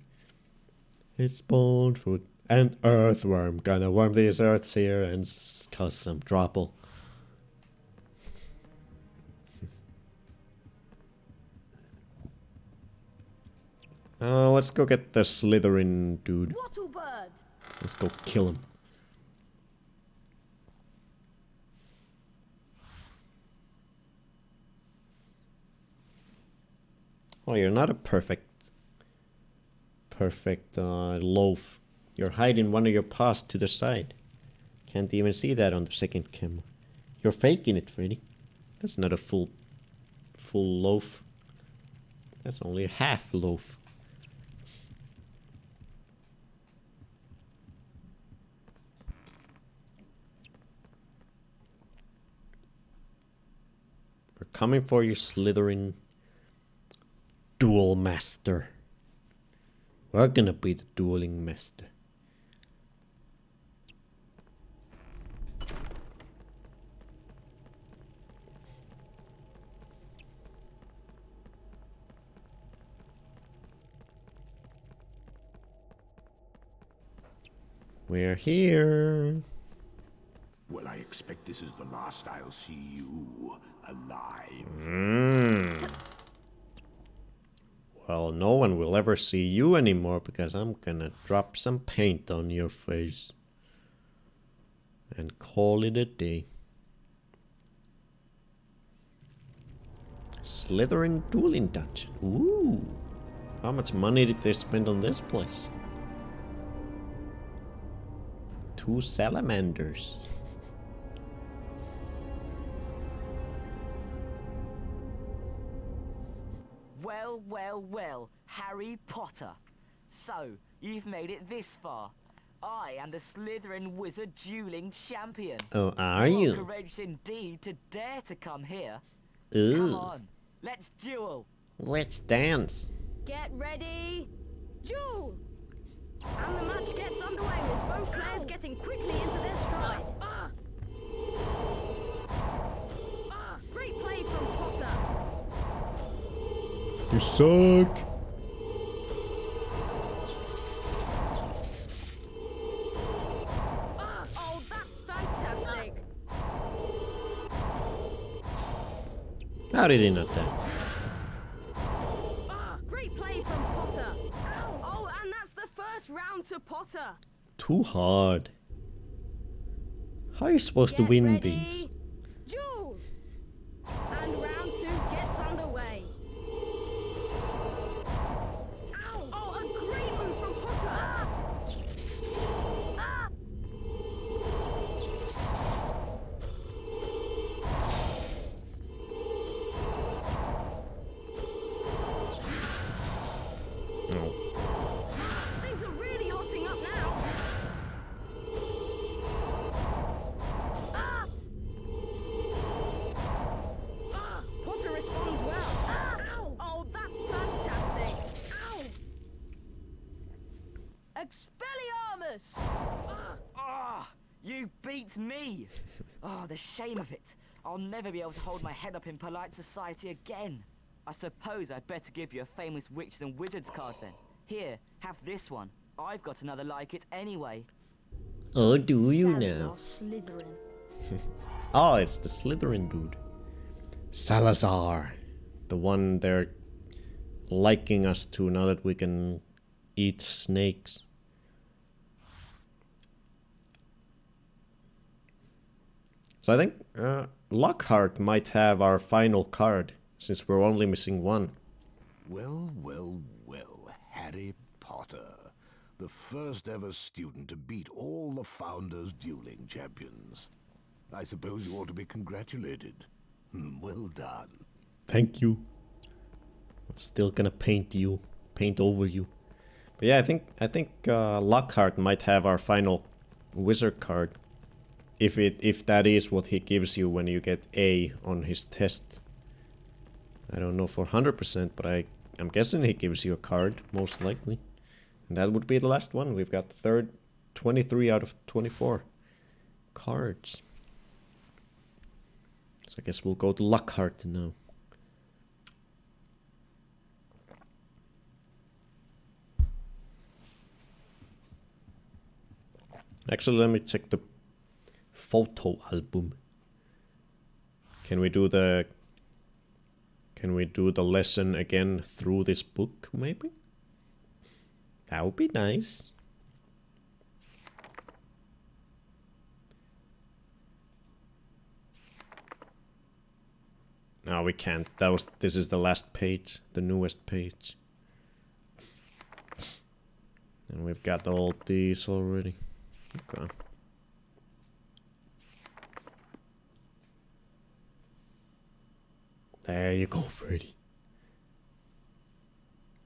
It's Bonefoot and earthworm. Gonna worm these earths here and cause some trouble. Let's go get the Slytherin dude. Wattlebird! Let's go kill him. Oh, you're not a perfect perfect loaf. You're hiding one of your paws to the side. Can't even see that on the second camera. You're faking it, Freddy. That's not a full loaf. That's only a half loaf. We're coming for you, Slytherin duel master. We're gonna be the dueling master. We're here. Well, I expect this is the last I'll see you alive. Well, no one will ever see you anymore because I'm gonna drop some paint on your face. And call it a day. Slytherin dueling dungeon. Ooh. How much money did they spend on this place? 2 salamanders. Well, well, well, Harry Potter. So, you've made it this far. I am the Slytherin wizard dueling champion. Oh, are you? Courageous indeed to dare to come here. Ooh. Come on, let's duel. Let's dance. Get ready, duel! And the match gets underway with both players getting quickly into their stride. Great play from Potter. You suck. Oh, that's fantastic. How did he not die? Great play from Potter. Oh, and that's the first round to Potter. Too hard. How are you supposed to win ready, these? duel! And round 2 gets underway. Ow! Oh, a great move from Potter. Oh. Things are really hotting up now. Potter responds well. Ow! Oh, that's fantastic. Ow! Expelliarmus! You beat me! Oh, the shame of it. I'll never be able to hold my head up in polite society again. I suppose I'd better give you a famous witches and wizards card then. Here, have this one. I've got another like it anyway. Oh, do you now? Slytherin. Oh, it's the Slytherin dude. Salazar. The one they're liking us to now that we can eat snakes. So I think Lockhart might have our final card, since we're only missing one. Well, well, well, Harry Potter. The first ever student to beat all the Founders dueling champions. I suppose you ought to be congratulated. Well done. Thank you. I'm still gonna paint over you. But yeah, I think Lockhart might have our final wizard card. If that is what he gives you when you get A on his test. I don't know for 100%, but I'm guessing he gives you a card, most likely. And that would be the last one. We've got 23 out of 24 cards. So I guess we'll go to Lockhart now. Actually, let me check the photo album. Can we do the lesson again through this book, maybe? That would be nice. No, we can't. This is the last page, the newest page. And we've got all these already. Okay. There you go, Freddy.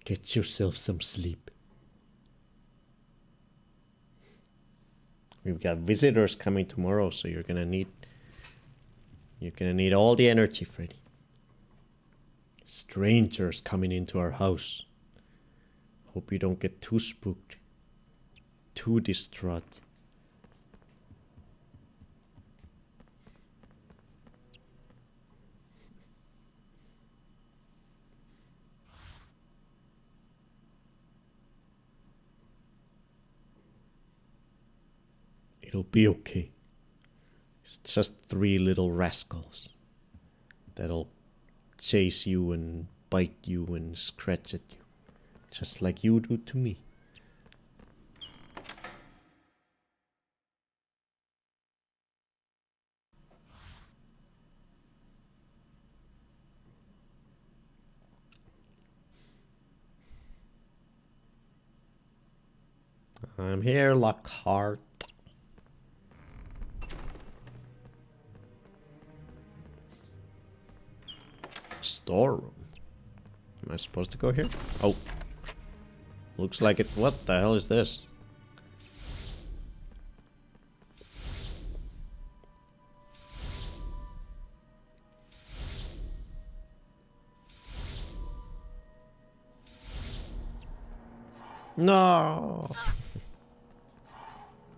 Get yourself some sleep. We've got visitors coming tomorrow, so you're gonna need all the energy, Freddy. Strangers coming into our house. Hope you don't get too spooked, too distraught. It'll be okay. It's just 3 little rascals that'll chase you and bite you and scratch at you, just like you do to me. I'm here, Lockhart. Storeroom. Am I supposed to go here? Oh. Looks like it. What the hell is this? No.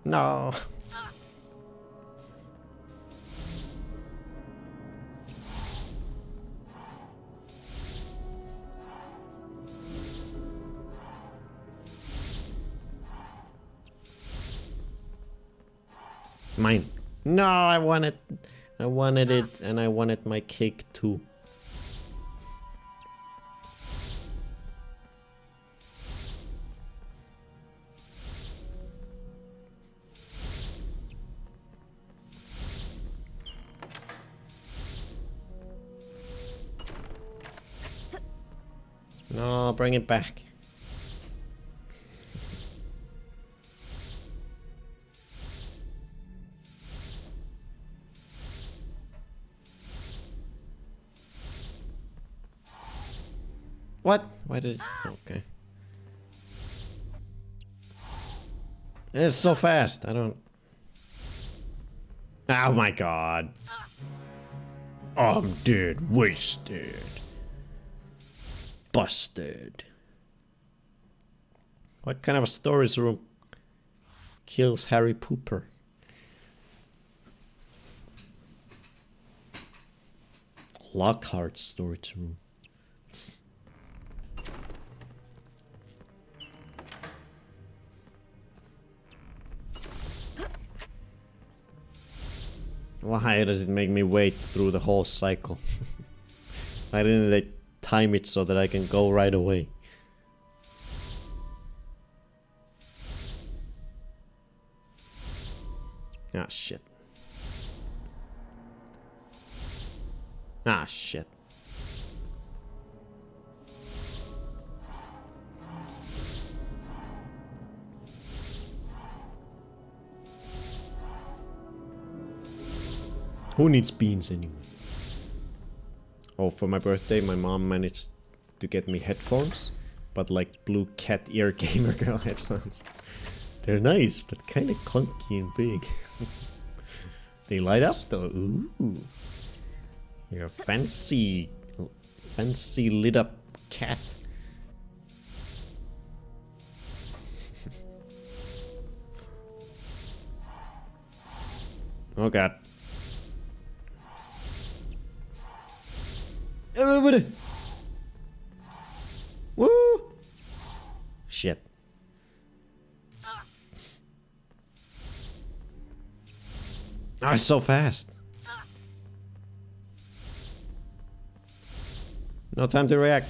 No. Mine. No, I wanted it, and I wanted my cake too. No, bring it back. What? Why did it? Okay. It's so fast. I don't. Oh my god. I'm dead. Wasted. Busted. What kind of a storage room kills Harry Pooper? Lockhart storage room. Why does it make me wait through the whole cycle? Why didn't they time it so that I can go right away? Ah, shit. Ah, shit. Who needs beans anyway? Oh, for my birthday, my mom managed to get me headphones, but like blue cat ear gamer girl headphones. They're nice, but kind of clunky and big. They light up though. Ooh, you're a fancy lit up cat. Oh god. Everybody! Woo! Shit. Oh, it's so fast. No time to react.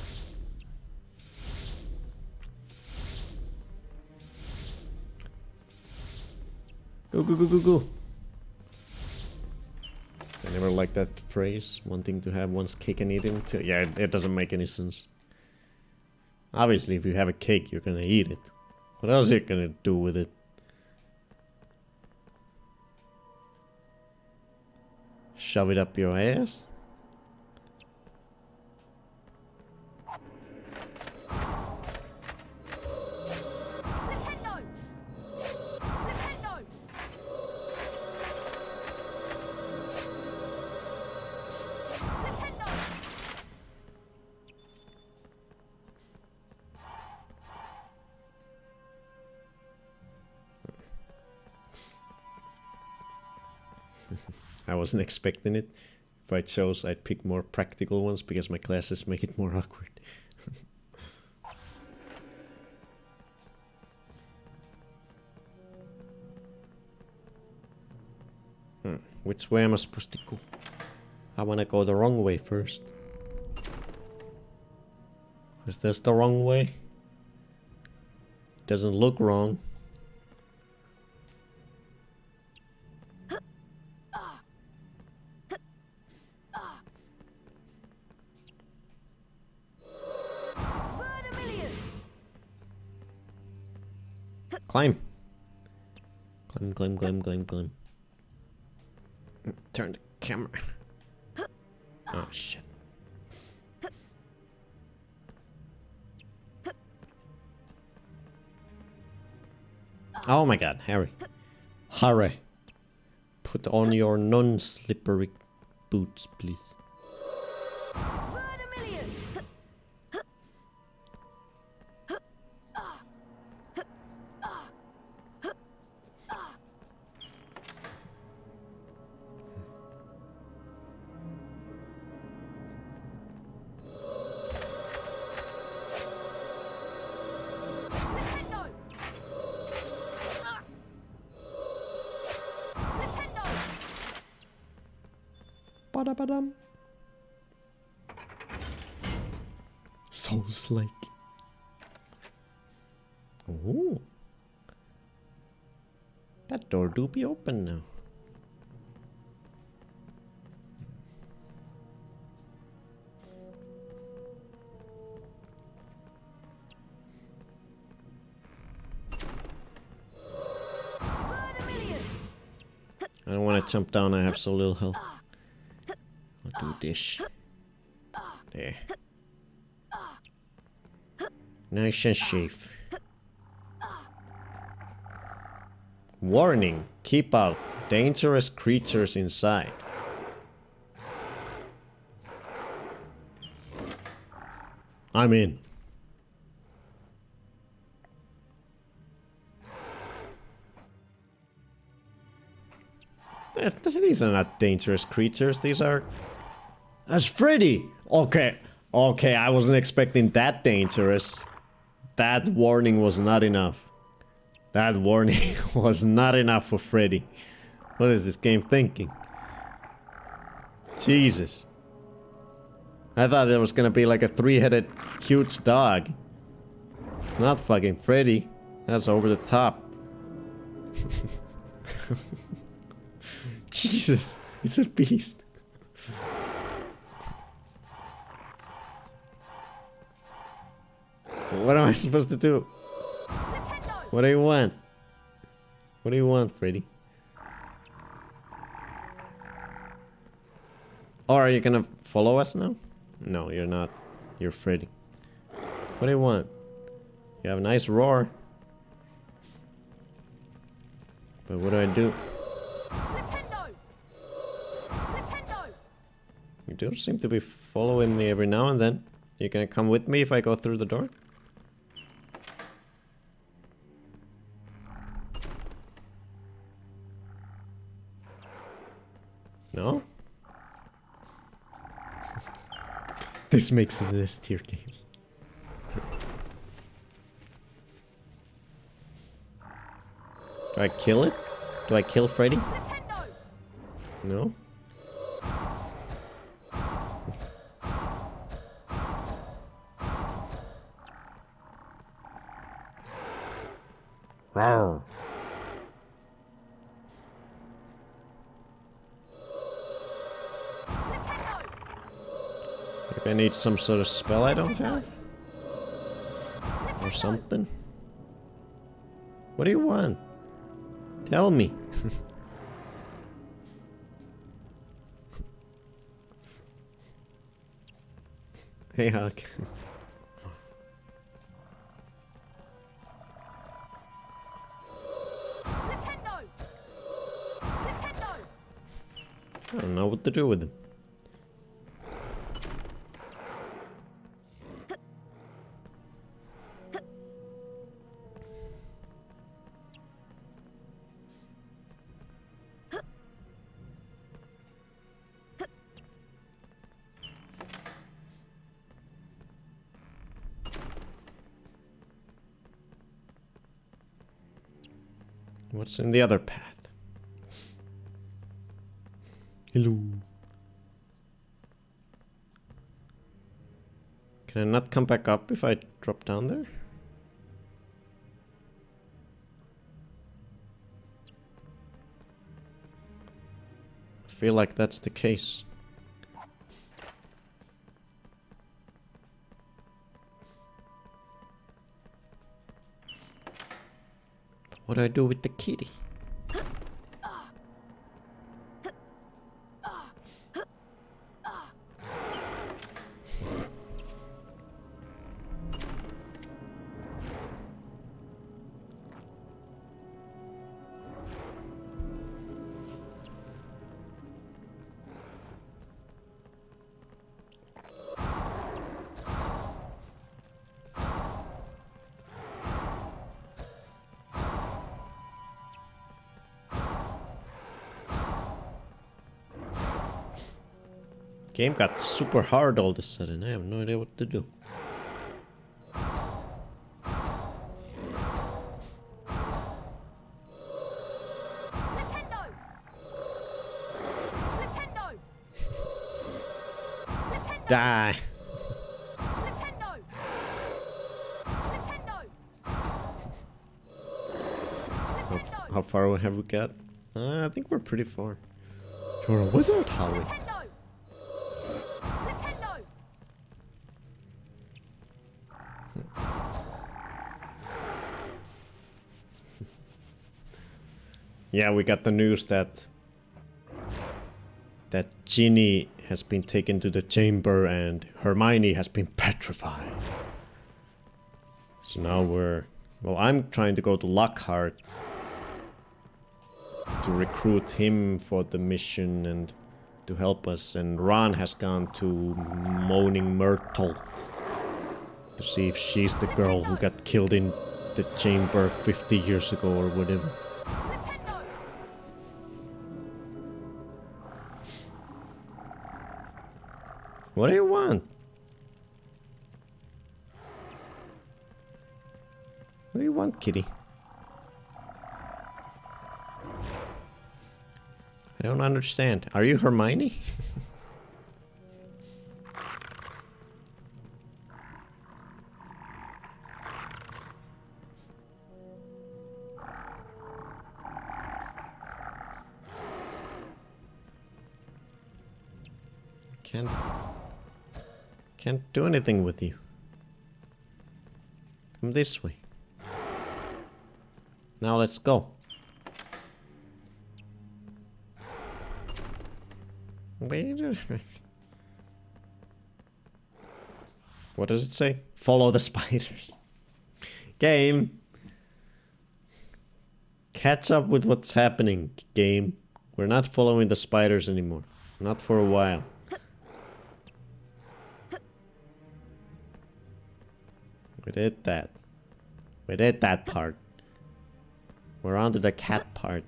Go, go, go, go, go. I never liked that phrase, wanting to have one's cake and eat it. Yeah, it doesn't make any sense. Obviously, if you have a cake, you're gonna eat it. What else are you gonna do with it? Shove it up your ass? I wasn't expecting it. If I chose, I'd pick more practical ones because my classes make it more awkward. Which way am I supposed to go? I wanna go the wrong way first. Is this the wrong way? Doesn't look wrong. Climb. Climb. Turn the camera. Oh shit. Oh my god, Harry. Hurry. Put on your non-slippery boots, please. Ba-da-ba-dum. Souls-like. Oh. That door do be open now. I don't want to jump down, I have so little health. I'll do this. There. Nice and safe. Warning! Keep out. Dangerous creatures inside. I'm in. These are not dangerous creatures. These are... That's Freddy! Okay. Okay, I wasn't expecting that dangerous. That warning was not enough. That warning was not enough for Freddy. What is this game thinking? Jesus. I thought there was gonna be like a three-headed huge dog. Not fucking Freddy. That's over the top. Jesus, it's a beast. What am I supposed to do? What do you want? What do you want, Freddy? Or are you gonna follow us now? No, you're not. You're Freddy. What do you want? You have a nice roar. But what do I do? You do seem to be following me every now and then. You gonna come with me if I go through the door? No? This makes it an S tier game. Do I kill it? Do I kill Freddy? No? Rawr. Maybe I need some sort of spell I don't have? Or something? What do you want? Tell me. Hey, Huck. I don't know what to do with him. What's in the other path? Hello. Can I not come back up if I drop down there? I feel like that's the case. What do I do with the kitty? Game got super hard all of a sudden. I have no idea what to do. Die. How far have we got? I think we're pretty far. You're a wizard, Harry. Yeah, we got the news that Ginny has been taken to the chamber and Hermione has been petrified. So now well, I'm trying to go to Lockhart to recruit him for the mission and to help us, and Ron has gone to Moaning Myrtle to see if she's the girl who got killed in the chamber 50 years ago or whatever. What do you want? What do you want, kitty? I don't understand. Are you Hermione? Can't do anything with you. Come this way. Now let's go. Wait. What does it say? Follow the spiders. Game. Catch up with what's happening, game. We're not following the spiders anymore. Not for a while. We did that. We did that part. We're on to the cat part.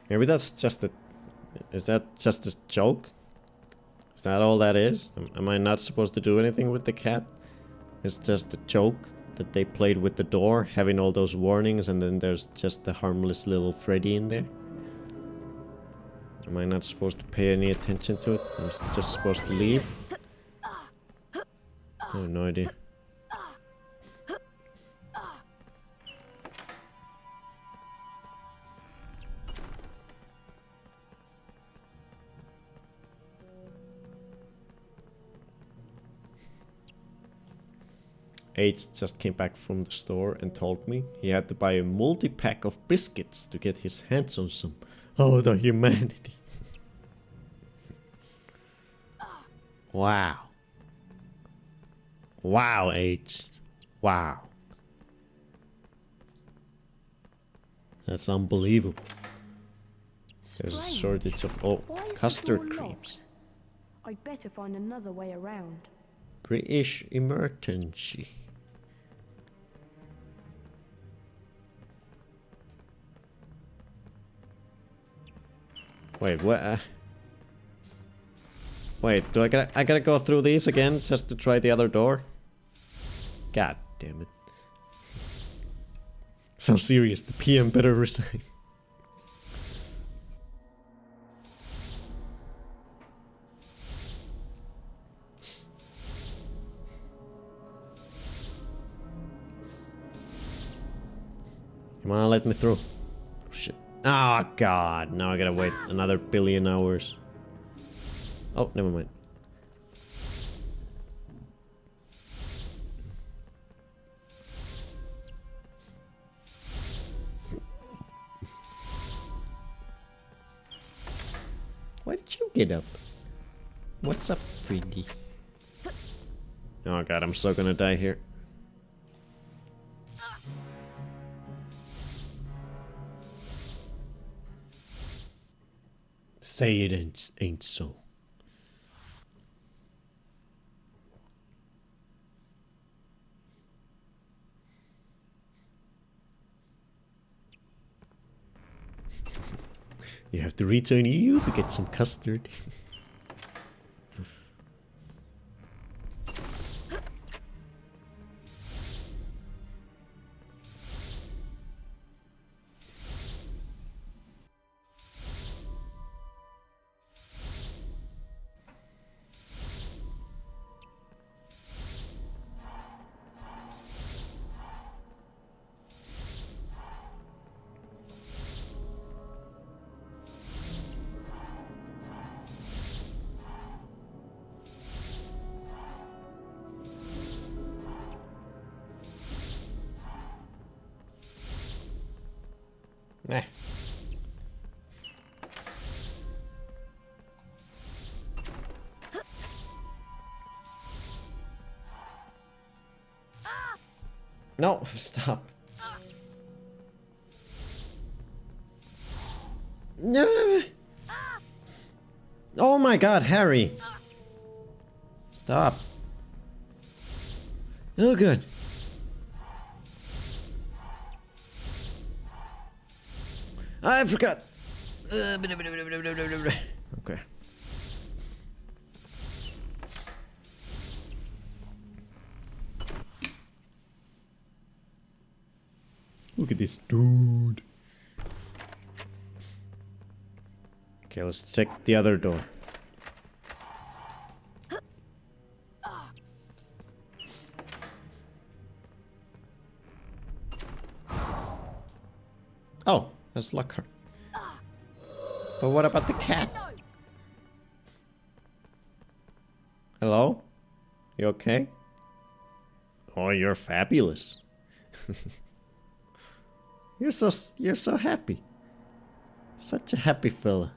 Maybe that's just a... Is that just a joke? Is that all that is? Am I not supposed to do anything with the cat? It's just a joke that they played with the door, having all those warnings, and then there's just the harmless little Freddy in there? Am I not supposed to pay any attention to it? I'm just supposed to leave? I have no idea. H just came back from the store and told me he had to buy a multi-pack of biscuits to get his hands on some. Oh, the humanity. Wow. Wow, H. Wow. That's unbelievable. There's a shortage of custard creams. I'd better find another way around. British emergency. Wait, what? Wait, I gotta go through these again just to try the other door? God damn it. So serious, the PM better resign. Come on, let me through. Oh, shit. Oh god, now I gotta wait another billion hours. Oh, never mind. Why did you get up? What's up, Freddy? Oh god, I'm so gonna die here. Say it ain't so. You have to return EU to get some custard. Eh. No, stop. No. Oh my god, Harry. Stop. Oh, good. I forgot. Okay. Look at this dude. Okay, let's check the other door. Oh, that's Lockhart. But what about the cat? Hello? You okay? Oh, you're fabulous. You're so happy. Such a happy fella.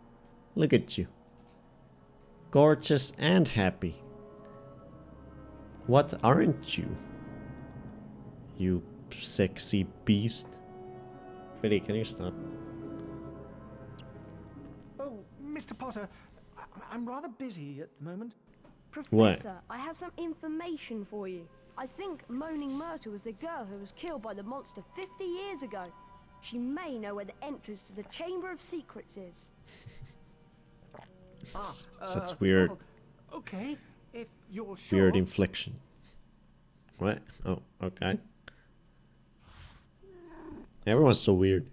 Look at you. Gorgeous and happy. What aren't you? You sexy beast. Freddy, can you stop? Oh, Mr. Potter, I'm rather busy at the moment. Professor, I have some information for you. I think Moaning Myrtle was the girl who was killed by the monster 50 years ago. She may know where the entrance to the Chamber of Secrets is. Such weird. Well, okay, if you're sure. Weird inflection. What? Oh, okay. Everyone's so weird.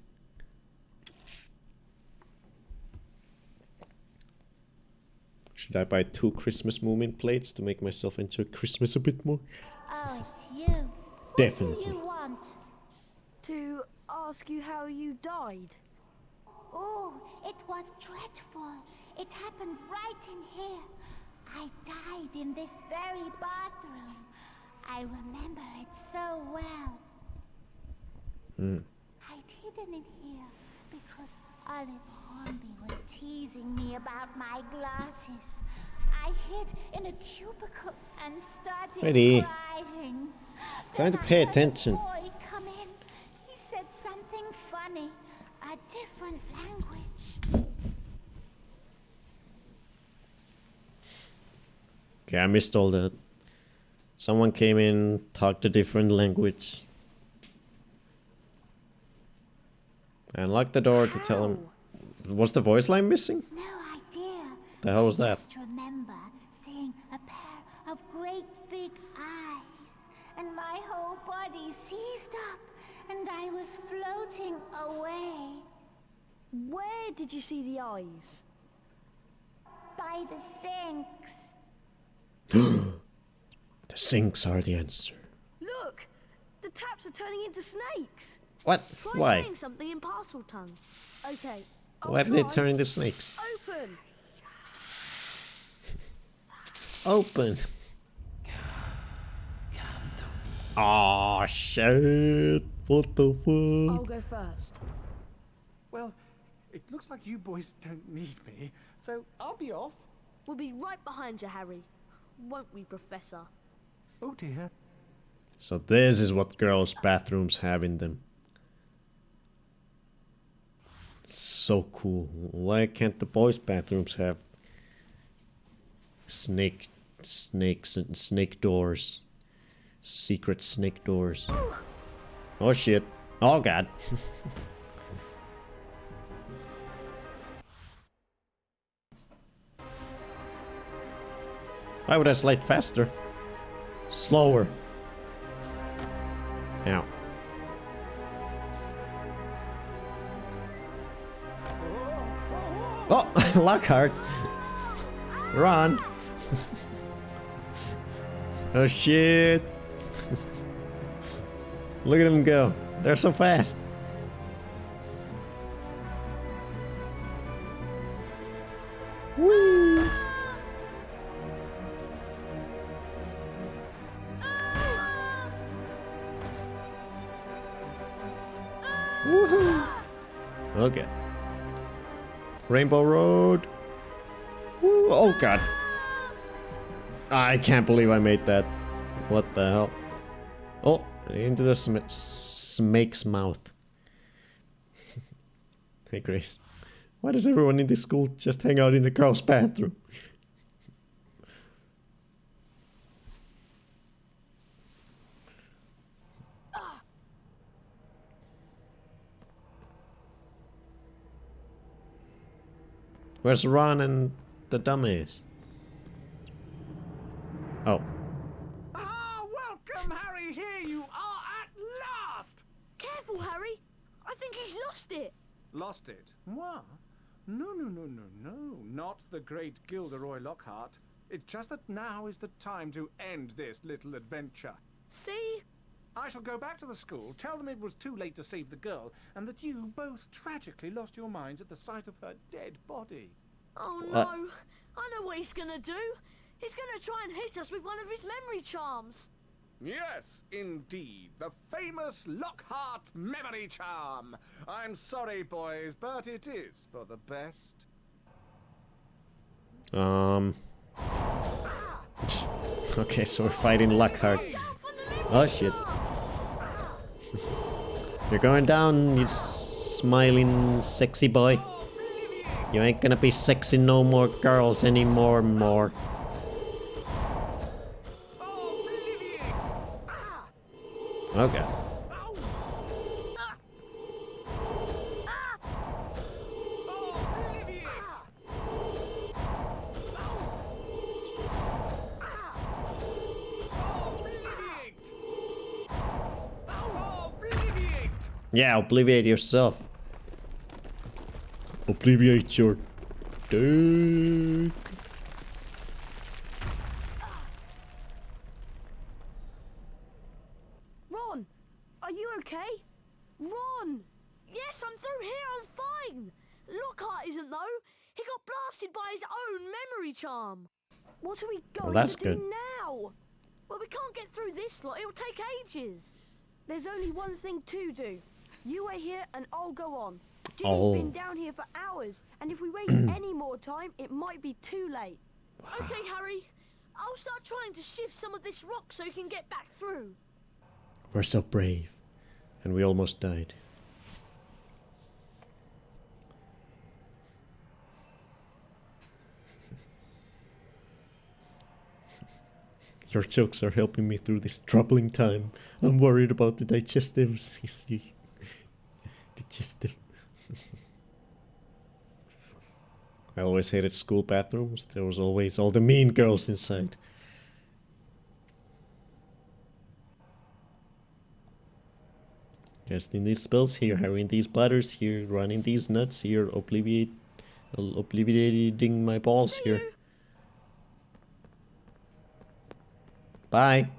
Should I buy 2 Christmas Moomin plates to make myself enjoy Christmas a bit more? Oh, it's you. Definitely. What do you want? To ask you how you died. Oh, it was dreadful. It happened right in here. I died in this very bathroom. I remember it so well. I'd hidden in here because Olive Hornby was teasing me about my glasses. I hid in a cubicle and started Freddy. crying. Trying to Then I pay heard a attention. boy come in. He said something funny, a different language. Okay, I missed all that. Someone came in, talked a different language. I unlocked the door to tell him. Was the voice line missing? No idea. The hell was that? Just remember seeing a pair of great big eyes, and my whole body seized up, and I was floating away. Where did you see the eyes? By the sinks. The sinks are the answer. Look! The taps are turning into snakes! What? Try Why? saying something in parcel tongue. Okay. Why did they turn into snakes? Open! Open! Oh shit! What the I'll fuck? go first. Well, it looks like you boys don't need me, so I'll be off. We'll be right behind you, Harry. Won't we, Professor? Oh dear. So this is what girls' bathrooms have in them. So cool. Why can't the boys' bathrooms have snakes and snake doors? Secret snake doors. Oh shit. Oh god. Why would I slide faster? Slower. Ow. Oh, Lockhart. Run. Oh shit. Look at them go. They're so fast. Woo. Woohoo. Okay. Rainbow Road. Woo. Oh god. I can't believe I made that. What the hell? Oh, into the snake's mouth. Hey Grace. Why does everyone in this school just hang out in the girls' bathroom? Where's Ron and the dummies? Oh. Ah, welcome, Harry! Here you are at last! Careful, Harry! I think he's lost it! Lost it? What? No. Not the great Gilderoy Lockhart. It's just that now is the time to end this little adventure. See? I shall go back to the school, tell them it was too late to save the girl, and that you both tragically lost your minds at the sight of her dead body. Oh no! I know what he's gonna do! He's gonna try and hit us with one of his memory charms! Yes, indeed. The famous Lockhart memory charm. I'm sorry, boys, but it is for the best. Okay, so we're fighting Lockhart. Oh shit. You're going down, you smiling sexy boy. You ain't gonna be sexy no more girls anymore, more. Okay. Yeah, obliviate yourself. Obliviate your dick. Ron! Are you okay? Ron! Yes, I'm through here, I'm fine! Lockhart isn't though! He got blasted by his own memory charm! What are we going that's to do good. now? Well, we can't get through this lot. It'll take ages. There's only one thing to do. You wait here and I'll go on. Ginny's been down here for hours, and if we waste any more time, it might be too late. Okay, Harry. I'll start trying to shift some of this rock so you can get back through. We're so brave. And we almost died. Your jokes are helping me through this troubling time. I'm worried about the digestive. Digestive. I always hated school bathrooms. There was always all the mean girls inside. Casting these spells here, harrying these bladders here, running these nuts here, obliterating my balls here. Bye.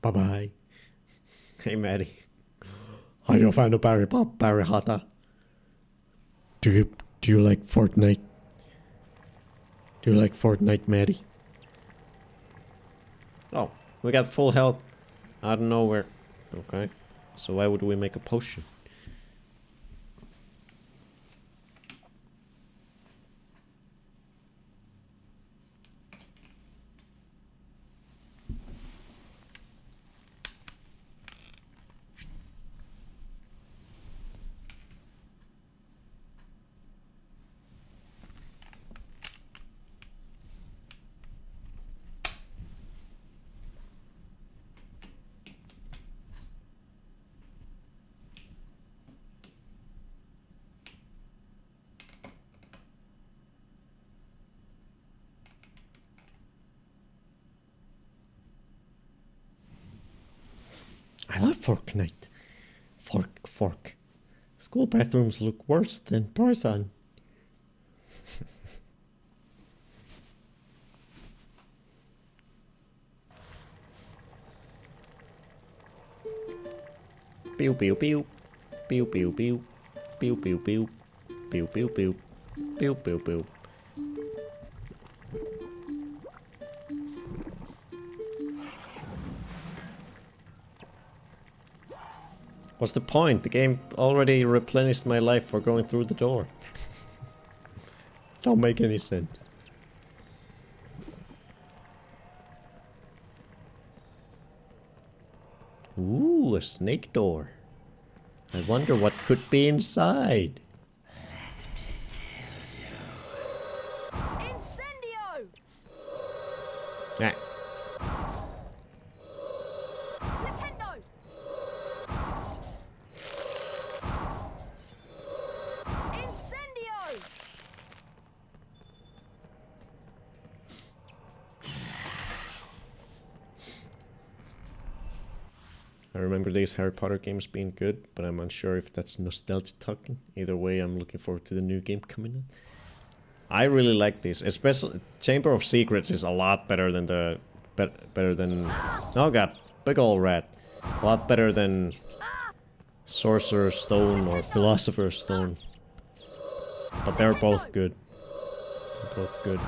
Bye-bye. Hey, Maddie. Are you a fan of Barry Hatta? Do you like Fortnite? Do you like Fortnite, Maddie? Oh, we got full health out of nowhere. Okay. So why would we make a potion? I love Fortnite. Fork. School bathrooms look worse than Tarzan. Pew pew pew. Pew pew pew. Pew pew pew. Pew pew pew. Pew pew pew. What's the point? The game already replenished my life for going through the door. Don't make any sense. Ooh, a snake door. I wonder what could be inside. Incendio! Ah. I remember these Harry Potter games being good, but I'm unsure if that's nostalgia talking. Either way, I'm looking forward to the new game coming in. I really like this, especially Chamber of Secrets is a lot better than the better than oh god, big ol' rat. A lot better than Sorcerer's Stone or Philosopher's Stone. But they're both good. They're both good.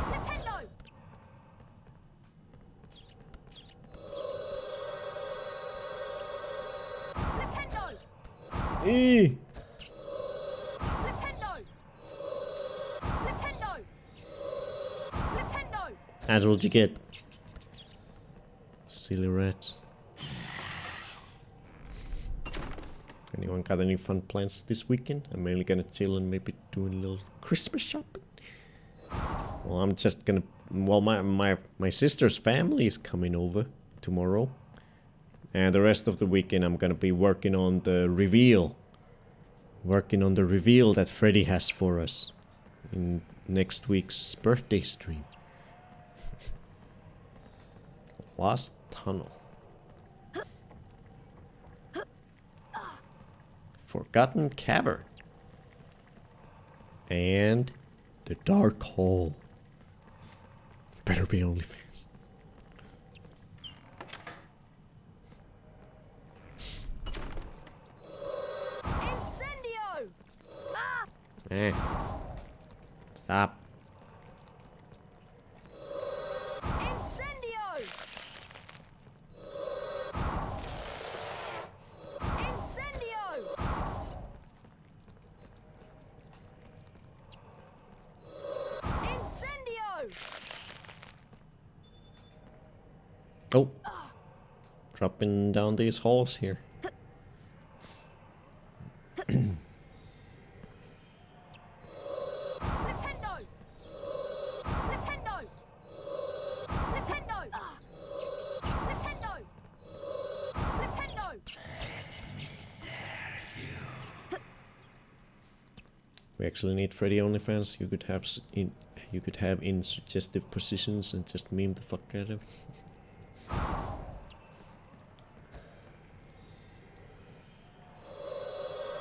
Eee! That's what you get. Silly rats. Anyone got any fun plans this weekend? I'm mainly gonna chill and maybe do a little Christmas shopping. Well, I'm just gonna... Well, my sister's family is coming over tomorrow. And the rest of the weekend I'm gonna be working on the reveal. Working on the reveal that Freddy has for us in next week's birthday stream. Lost Tunnel. Forgotten Cavern. And the Dark Hole. Better be OnlyFans. Eh. Stop. Incendio! Incendio! Incendio! Oh. Dropping down these halls here. Flipendo! Flipendo! Flipendo! Flipendo! Flipendo! We actually need Freddy OnlyFans. You could have in suggestive positions and just meme the fuck out of him.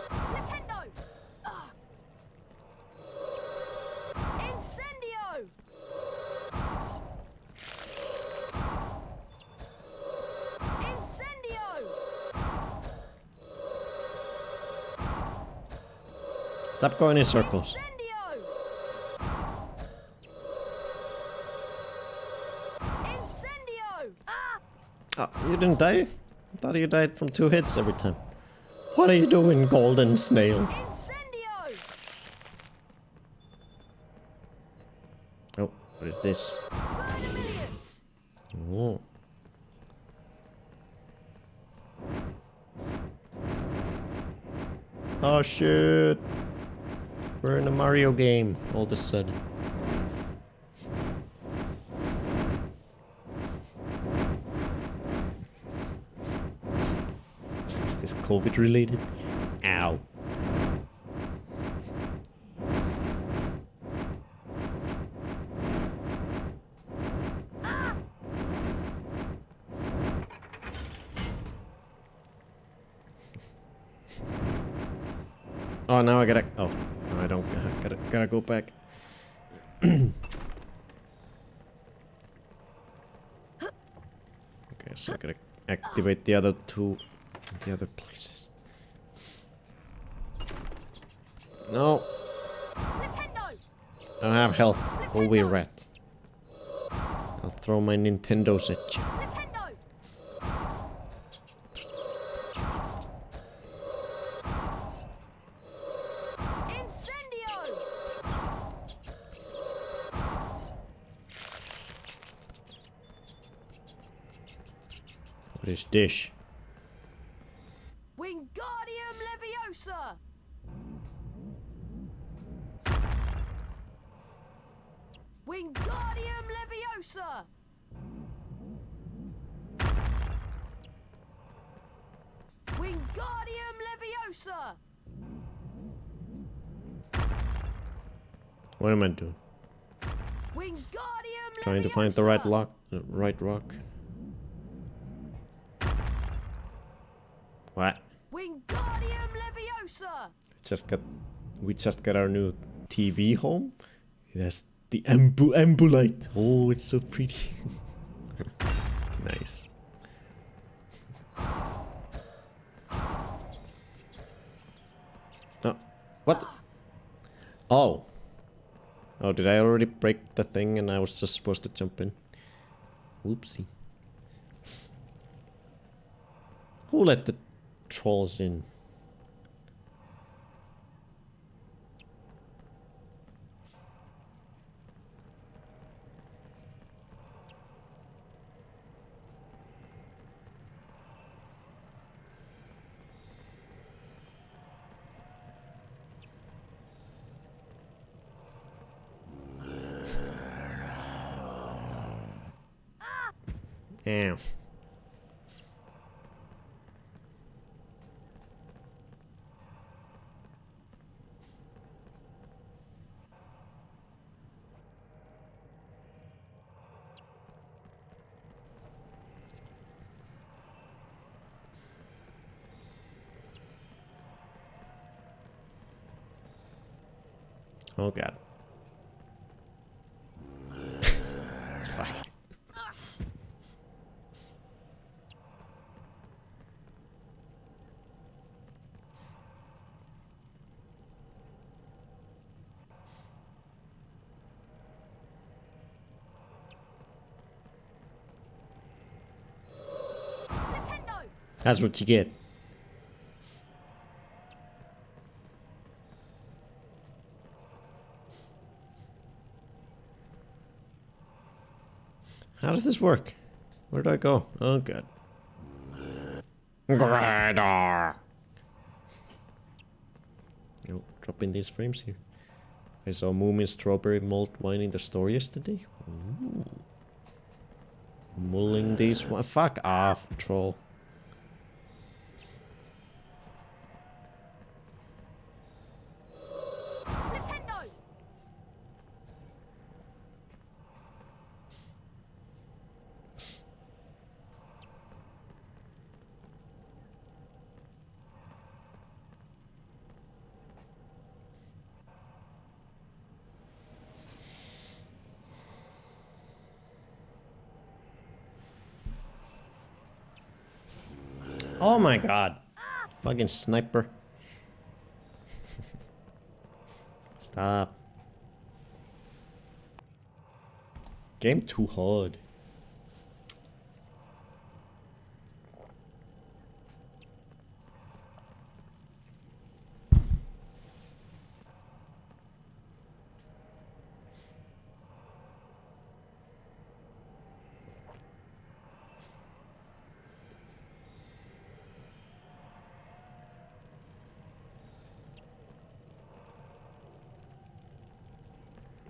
Flipendo! Incendio! Incendio! Stop going in circles. Incendio! Oh, you didn't die? I thought you died from 2 hits every time. What are you doing, golden snail? Incendio! Oh, what is this? Oh. Oh shit! We're in a Mario game all of a sudden. Is this COVID related? Ow. Oh, now I gotta. Oh, no, I don't. Gotta go back. Okay, so I gotta activate the other 2 in the other places. No. I don't have health. Go away, rat. I'll throw my Nintendos at you. What is this? Wingardium Leviosa! Wingardium Leviosa! Wingardium Leviosa! What am I doing? Wingardium Trying to find the right rock. What? Wingardium Leviosa! We just got our new TV home. It has the Ambulite. Oh, it's so pretty. Nice. Oh, what? Oh. Oh, did I already break the thing and I was just supposed to jump in? Whoopsie. Who let the trolls in? Ow. Oh god. Fuck. That's what you get. How does this work? Where do I go? Oh god. Grador. Oh, dropping these frames here. I saw Moomin strawberry malt wine in the store yesterday. Ooh. Mulling these one. Fuck off, troll. Oh my god. Fucking sniper. Stop. Game too hard.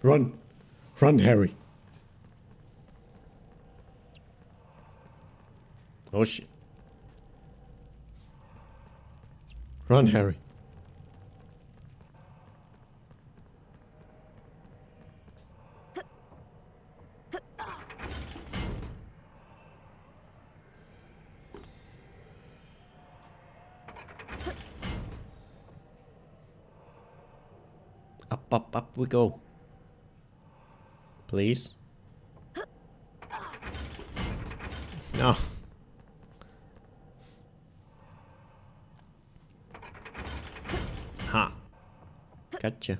Run! Run, Harry! Oh shit. Run, Harry. Up, up, up we go. Please. No. Ha. Gotcha.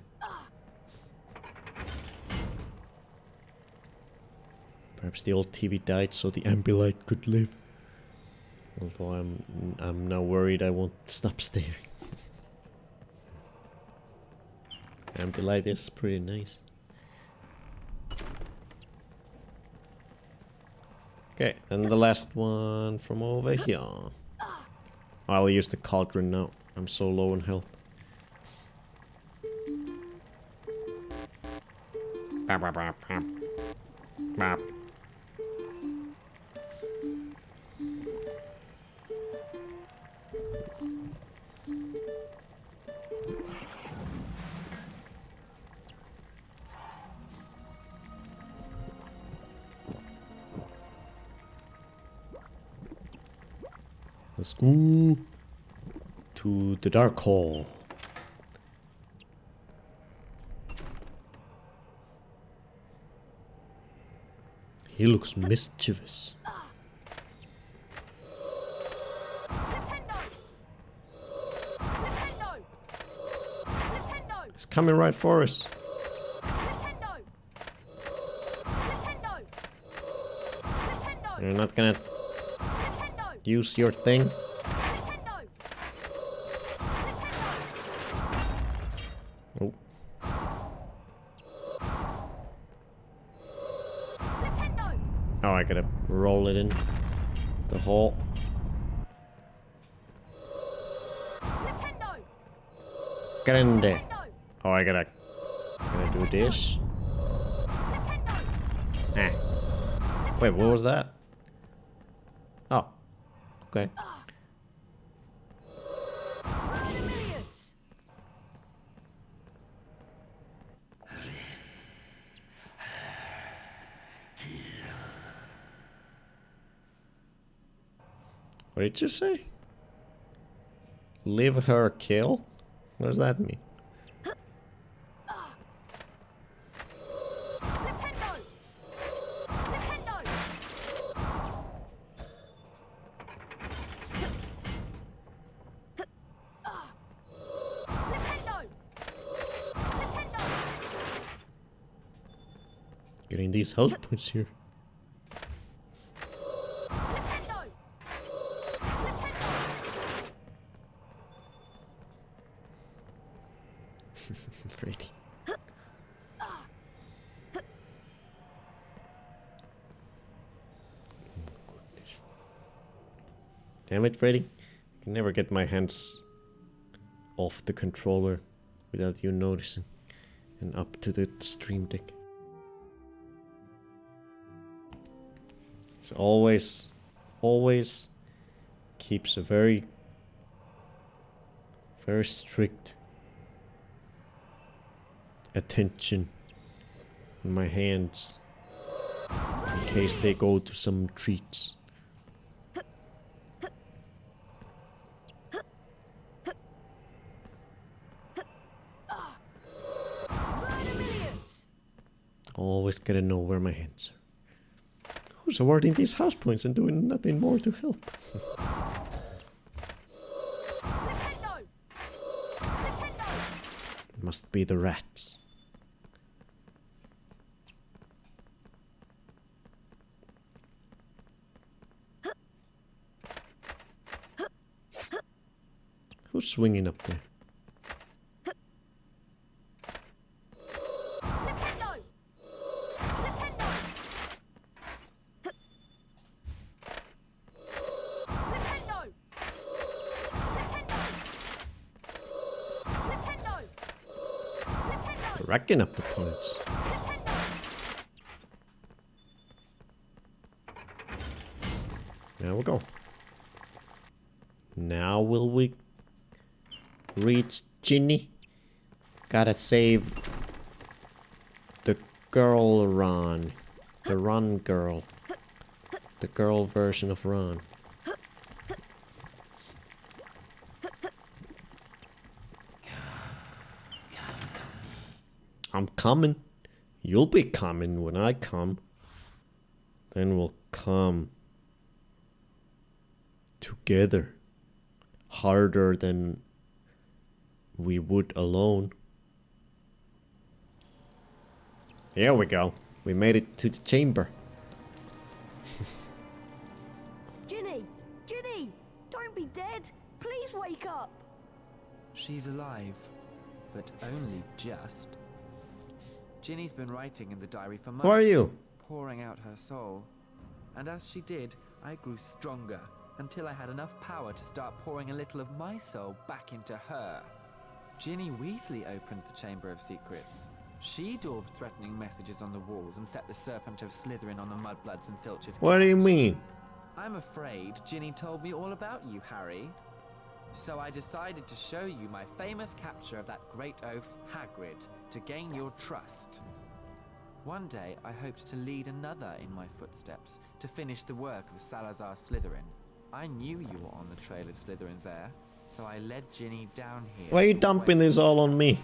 Perhaps the old TV died so the Ambilight could live. Although I'm now worried I won't stop staring. Ambilight is pretty nice. Okay, and the last one from over here. I'll use the cauldron now. I'm so low on health. Bap, bap, bap, bap. Bap. Let's go to the dark hall. He looks mischievous. He's coming right for us. You're not gonna use your thing? Oh. Oh, I gotta roll it in the hole. Grande. Oh, I gotta do this. Eh. Wait, what was that? Oh. Okay. What did you say? Leave her kill? What does that mean? Getting these health points here. Damn it, Freddy. I can never get my hands off the controller without you noticing. And up to the stream deck. It's always keeps a very strict attention in my hands in case they go to some treats. Always gotta know where my hands are. Who's awarding these house points and doing nothing more to help? Must be the rats. Who's swinging up there? Racking up the points. There we go. Now will we reach Ginny? Gotta save the girl Ron. The Ron girl. The girl version of Ron. I'm coming. You'll be coming when I come. Then we'll come together. Harder than we would alone. There we go. We made it to the chamber. Ginny! Ginny! Don't be dead! Please wake up! She's alive, but only just. Ginny's been writing in the diary for months. Who are you? Pouring out her soul. And as she did, I grew stronger, until I had enough power to start pouring a little of my soul back into her. Ginny Weasley opened the Chamber of Secrets. She daubed threatening messages on the walls and set the Serpent of Slytherin on the Mudbloods and Filches. What do you mean? I'm afraid Ginny told me all about you, Harry. So I decided to show you my famous capture of that great oaf, Hagrid, to gain your trust. One day, I hoped to lead another in my footsteps, to finish the work of Salazar Slytherin. I knew you were on the trail of Slytherin's heir, so I led Ginny down here. Why are you dumping this all on me?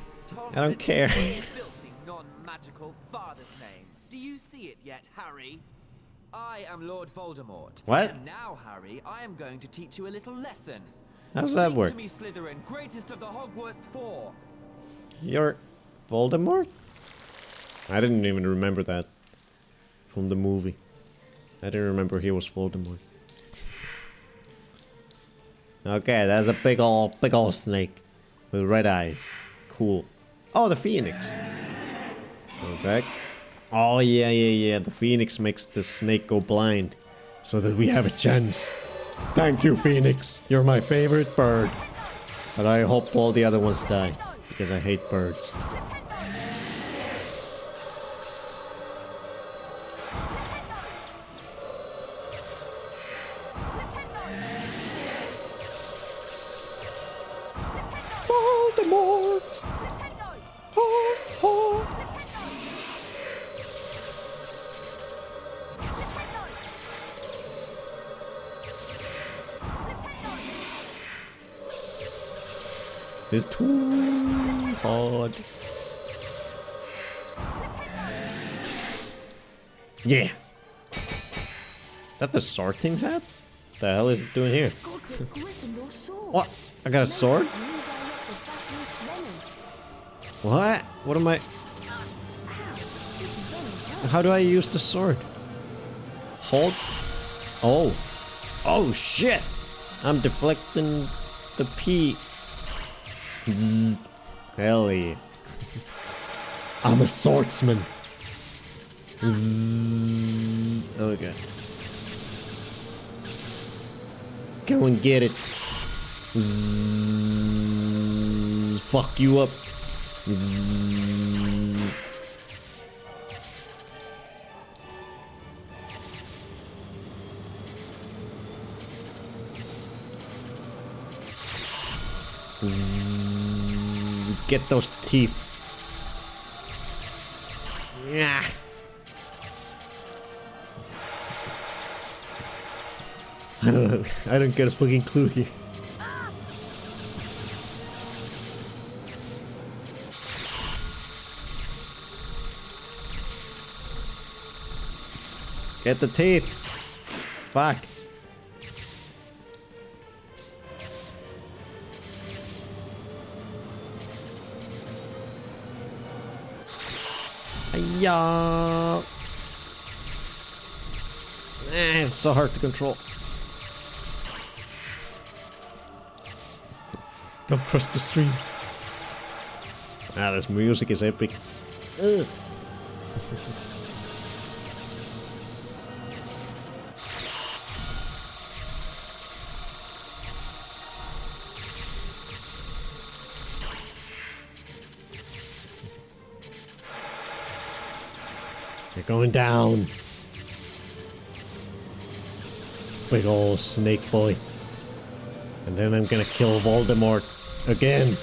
I don't care. Filthy, non-magical father's name. Do you see it yet, Harry? I am Lord Voldemort. What? And now, Harry, I am going to teach you a little lesson. How does that Speak work? to me, Slytherin, greatest of the Hogwarts Four. You're Voldemort? I didn't even remember that from the movie. I didn't remember he was Voldemort. Okay, that's a big ol' snake with red eyes. Cool. Oh, the Phoenix. Okay. Oh yeah. The Phoenix makes the snake go blind, so that we have a chance. Thank you, Phoenix. You're my favorite bird. But I hope all the other ones die, because I hate birds. Voldemort! Ho, ho. It's too hard. Yeah. Is that the sorting hat? The hell is it doing here? What? I got a sword? What? What am I? How do I use the sword? Hold. Oh. Oh shit. I'm deflecting the P. Zzz. Hell yeah. I'm a swordsman. Zzz. Okay. Go and get it. Zzz, fuck you up. Zzz. Zzz, get those teeth. Yeah. I don't know. I don't get a fucking clue here. Get the teeth. Fuck. Yeah. It's so hard to control. Don't cross the streams. Ah, this music is epic. Ugh. You're going down. Big ol' snake boy. And then I'm gonna kill Voldemort again.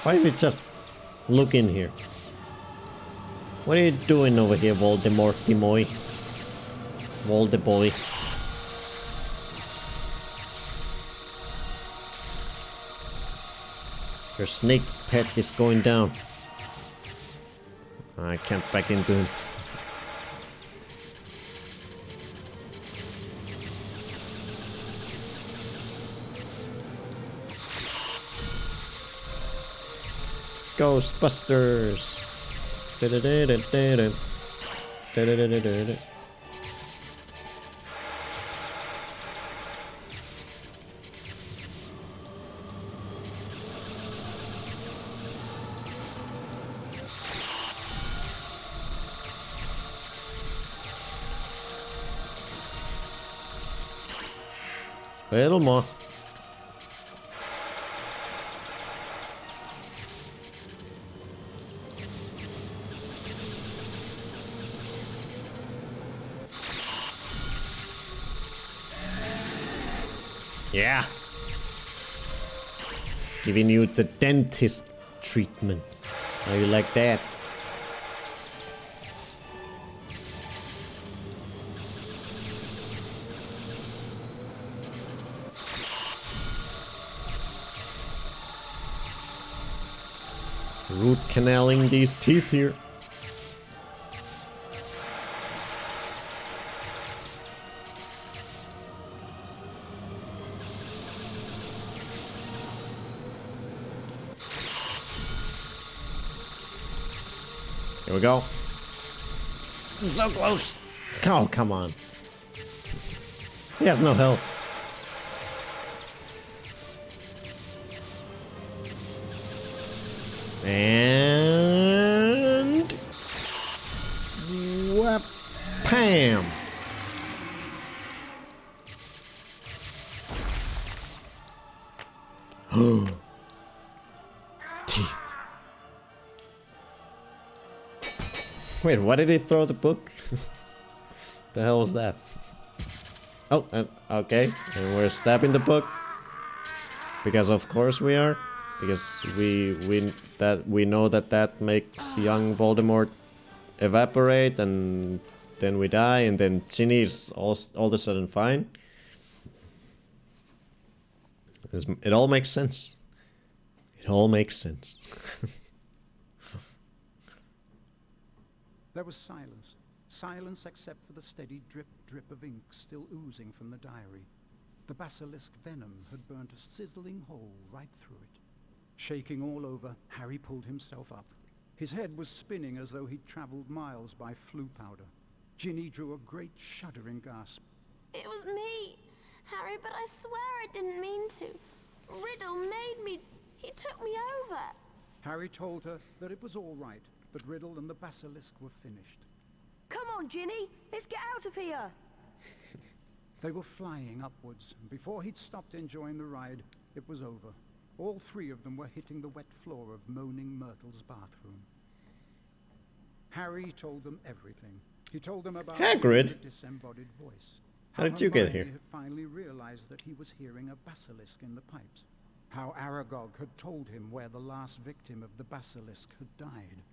Why is it just looking here? What are you doing over here, Voldemorty boy? Voldeboy. Your snake pet is going down. I can't back into him. Ghostbusters. Da-da-da-da-da-da. Da-da-da-da-da-da. A little more. Yeah. Giving you the dentist treatment. How you like that? Root canaling these teeth here. Here we go. So close. Oh, come on. He has no health. And whap-pam. Teeth. Wait, why did he throw the book? The hell was that? Oh, okay. And we're stabbing the book. Because of course we are. Because we know that makes young Voldemort evaporate, and then we die, and then Ginny is all of a sudden fine. It all makes sense. It all makes sense. There was silence. Silence except for the steady drip, drip of ink still oozing from the diary. The basilisk venom had burnt a sizzling hole right through it. Shaking all over, Harry pulled himself up. His head was spinning as though he'd traveled miles by flu powder. Ginny drew a great shuddering gasp. It was me, Harry, but I swear I didn't mean to. Riddle made me. He took me over. Harry told her that it was all right. that Riddle and the basilisk were finished. Come on, Ginny, let's get out of here. They were flying upwards, and before he'd stopped enjoying the ride, it was over. All three of them were hitting the wet floor of Moaning Myrtle's bathroom. Harry told them everything. He told them about Hagrid? the disembodied voice. How did you get Hermione here? had finally realized that he was hearing a basilisk in the pipes. How Aragog had told him where the last victim of the basilisk had died.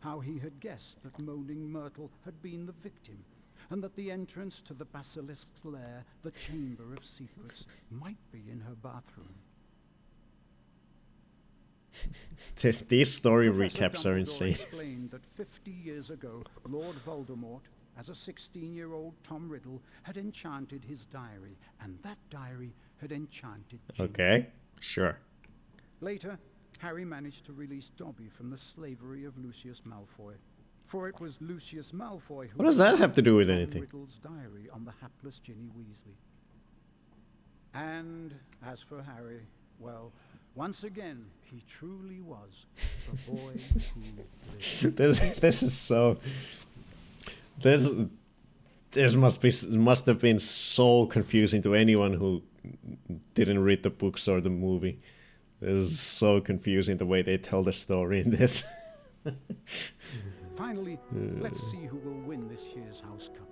How he had guessed that Moaning Myrtle had been the victim, and that the entrance to the basilisk's lair, the Chamber of Secrets, might be in her bathroom. These story Professor recaps are Dumbledore insane. explained that 50 years ago, Lord Voldemort, as a 16-year-old Tom Riddle, had enchanted his diary, and that diary had enchanted Ginny. Okay, sure. Later, Harry managed to release Dobby from the slavery of Lucius Malfoy. For it was Lucius Malfoy who What does that have to do with Tom anything? Riddle's diary on the hapless Ginny Weasley. And as for Harry, well, once again, he truly was the boy who lived. This is so. This must have been so confusing to anyone who didn't read the books or the movie. It is so confusing the way they tell the story in this. Finally, let's see who will win this year's House Cup.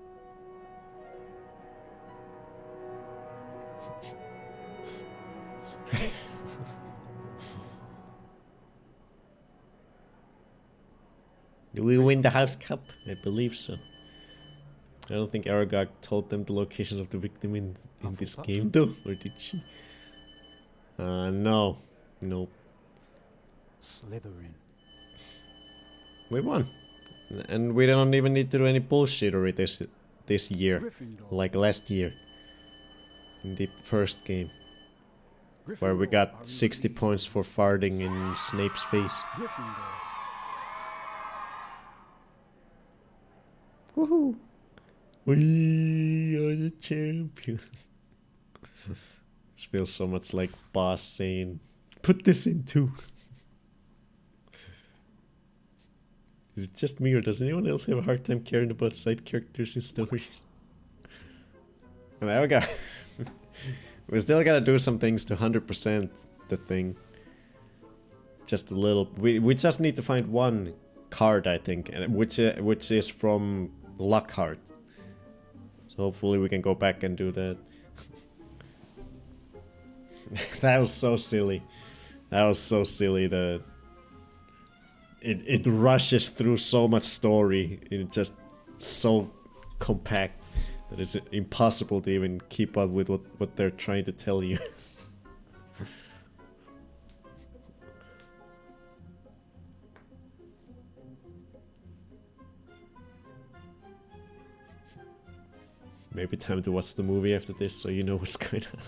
Do we win the House Cup? I believe so. I don't think Aragog told them the location of the victim in this game though, or did she? No. Nope. Slytherin. We won. And we don't even need to do any bullshittery this year. Gryffindor. Like last year. In the first game. Where we got 60 points for farting in Snape's face. Gryffindor. Woohoo! We are the champions. This feels so much like Boss saying, put this in too. Is it just me or does anyone else have a hard time caring about side characters in stories? And there we go. We still gotta do some things to 100% the thing. Just a little. We just need to find one card, I think, which is from Lockhart. So hopefully we can go back and do that. That was so silly. That was so silly that it rushes through so much story. It's just so compact that it's impossible to even keep up with what they're trying to tell you. Maybe time to watch the movie after this so you know what's going on.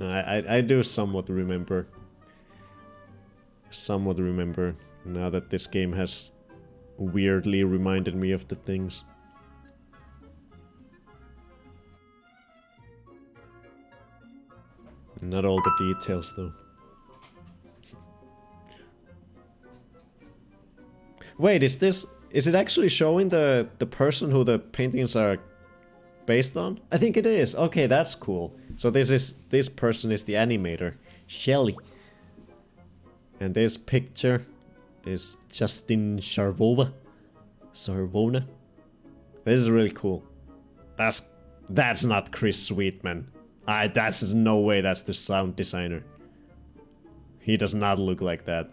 I do somewhat remember. Somewhat remember now that this game has weirdly reminded me of the things. Not all the details though. Wait, is it actually showing the person who the paintings are based on? I think it is. Okay, that's cool. So this person is the animator, Shelly. And this picture is Justin Sarvona. This is really cool. That's not Chris Sweetman. That's no way that's the sound designer. He does not look like that.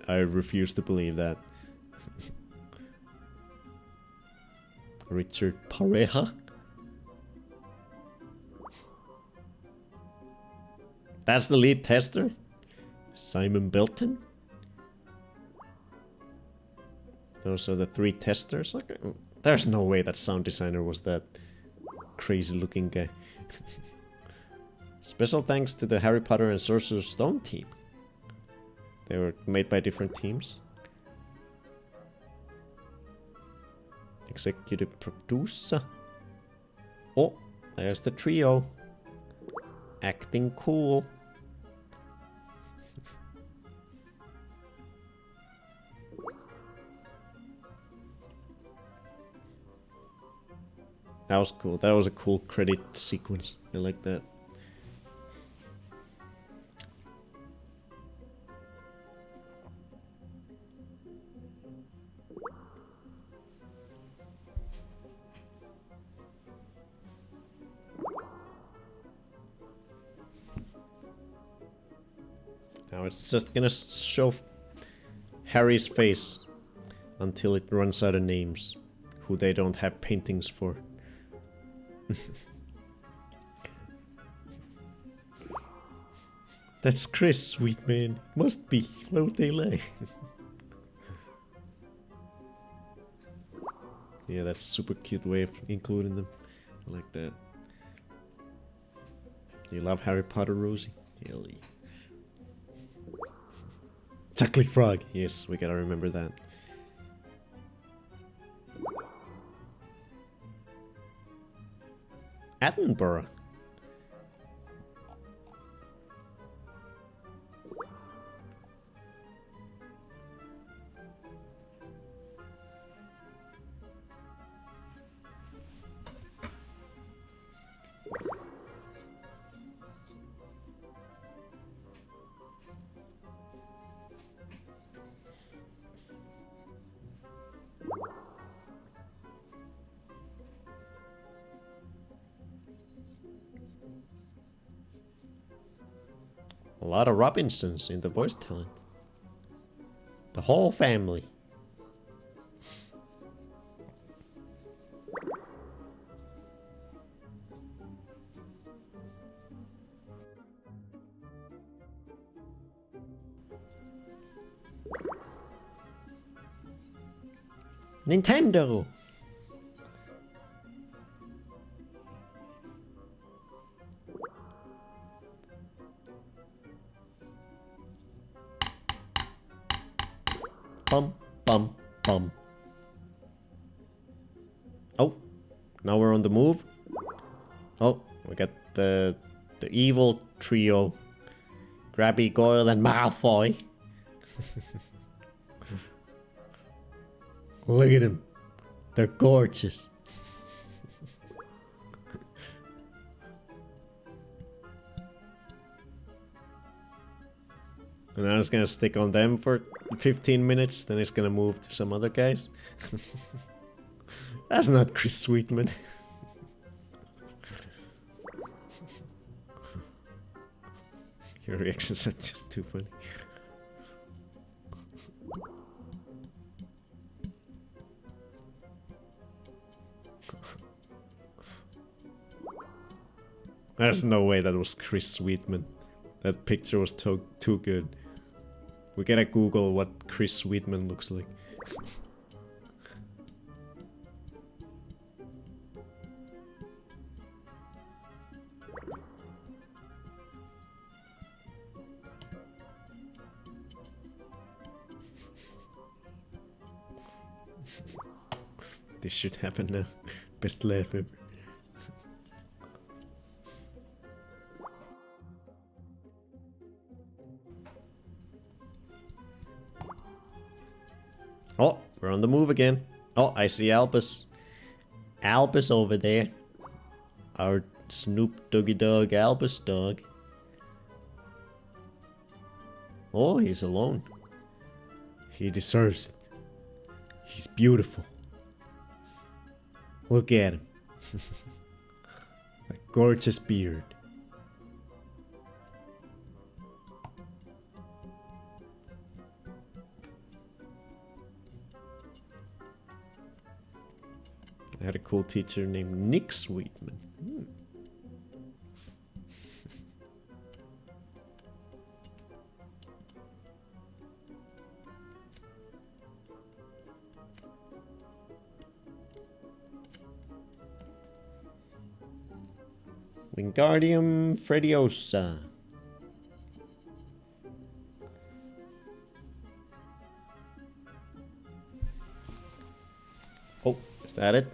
I refuse to believe that. Richard Pareja. That's the lead tester? Simon Belton? Those are the 3 testers? Okay. There's no way that sound designer was that crazy looking guy. Special thanks to the Harry Potter and Sorcerer's Stone team. They were made by different teams. Executive producer. Oh, there's the trio. Acting cool. That was cool. That was a cool credit sequence. I like that. Now it's just gonna show Harry's face until it runs out of names who they don't have paintings for. That's Chris, sweet man. Must be. Why would they lie? Yeah, that's a super cute way of including them. I like that. You love Harry Potter, Rosie? Hell yeah. Chocolate Frog. Yes, we gotta remember that. Attenborough. A lot of Robinsons in the voice talent. The whole family. Nintendo. Bum, bum, bum. Oh, now we're on the move. Oh, we got the evil trio. Grabby, Goyle, and Malfoy. Look at them. They're gorgeous. And I'm just gonna stick on them for 15 minutes, then it's gonna move to some other guys. That's not Chris Sweetman. Your reactions are just too funny. There's no way that was Chris Sweetman. That picture was too good. We gotta Google what Chris Sweetman looks like. This should happen now. Best laugh ever. Oh, we're on the move again. Oh, I see Albus. Albus over there. Our Snoop Doggy Dog Albus dog. Oh, he's alone. He deserves it. He's beautiful. Look at him. A gorgeous beard. I had a cool teacher named Nick Sweetman. Wingardium Frediosa. Oh, is that it?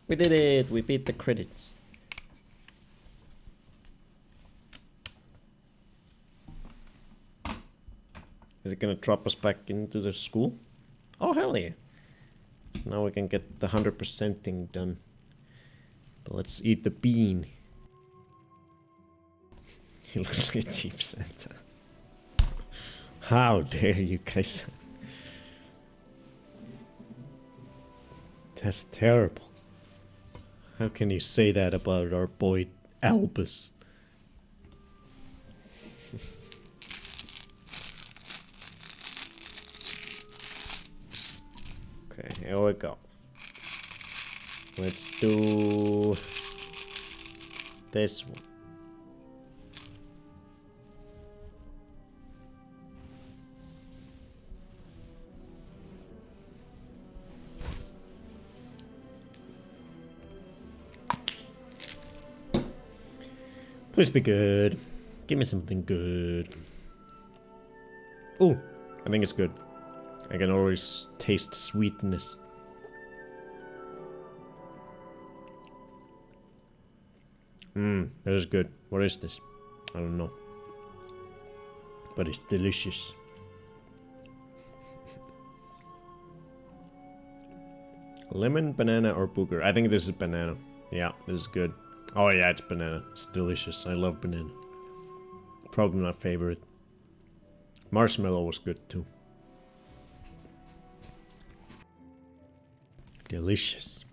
We did it! We beat the credits. Is it gonna drop us back into the school? Oh, hell yeah. Now we can get the 100% thing done. But let's eat the bean. He looks like a cheap Santa. How dare you guys? That's terrible. How can you say that about our boy Albus? Okay, here we go. Let's do this one. Please be good. Give me something good. Oh, I think it's good. I can always taste sweetness. That is good. What is this? I don't know. But it's delicious. Lemon, banana, or booger? I think this is banana. Yeah, this is good. Oh yeah, it's banana. It's delicious. I love banana. Probably my favorite. Marshmallow was good too. Delicious.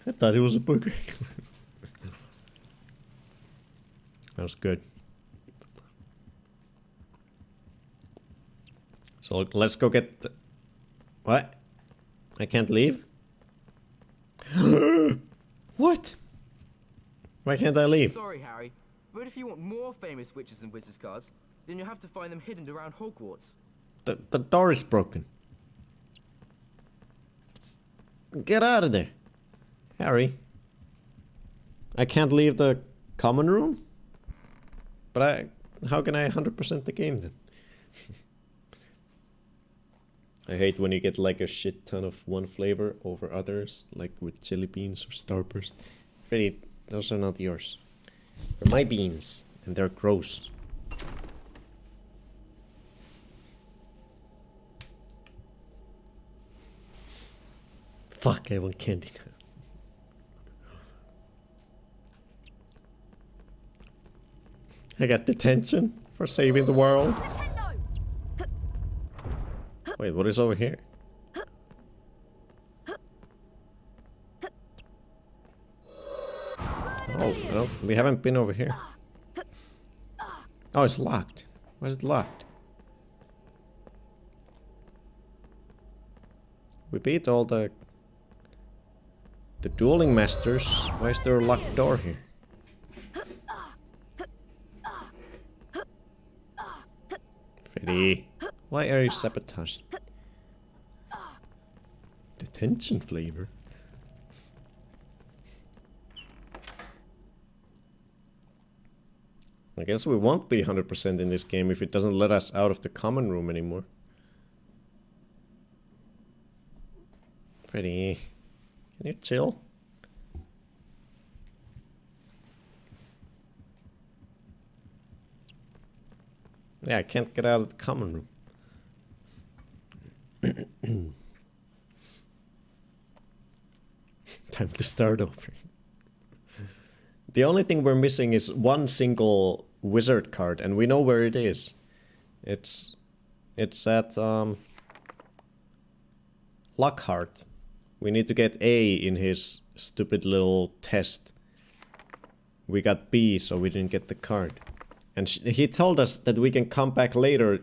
I thought it was a booger. That was good. So let's go get the... What? I can't leave? What? Why can't I leave? Sorry, Harry, but if you want more famous witches and wizards cards, then you'll have to find them hidden around Hogwarts. The door is broken. Get out of there. Harry. I can't leave the common room? But how can I 100% the game then? I hate when you get like a shit ton of one flavor over others, like with chili beans or Starburst. Really, those are not yours. They're my beans, and they're gross. Fuck, I want candy now. I got detention for saving the world. Wait, what is over here? Oh, no, we haven't been over here. Oh, it's locked. Why is it locked? We beat all the dueling masters. Why is there a locked door here? Freddy, why are you sabotaging? Detention flavor? I guess we won't be 100% in this game if it doesn't let us out of the common room anymore. Freddy, can you chill? Yeah, I can't get out of the common room. Time to start over. The only thing we're missing is one single wizard card, and we know where it is. It's at Lockhart. We need to get A in his stupid little test. We got B, so we didn't get the card. And he told us that we can come back later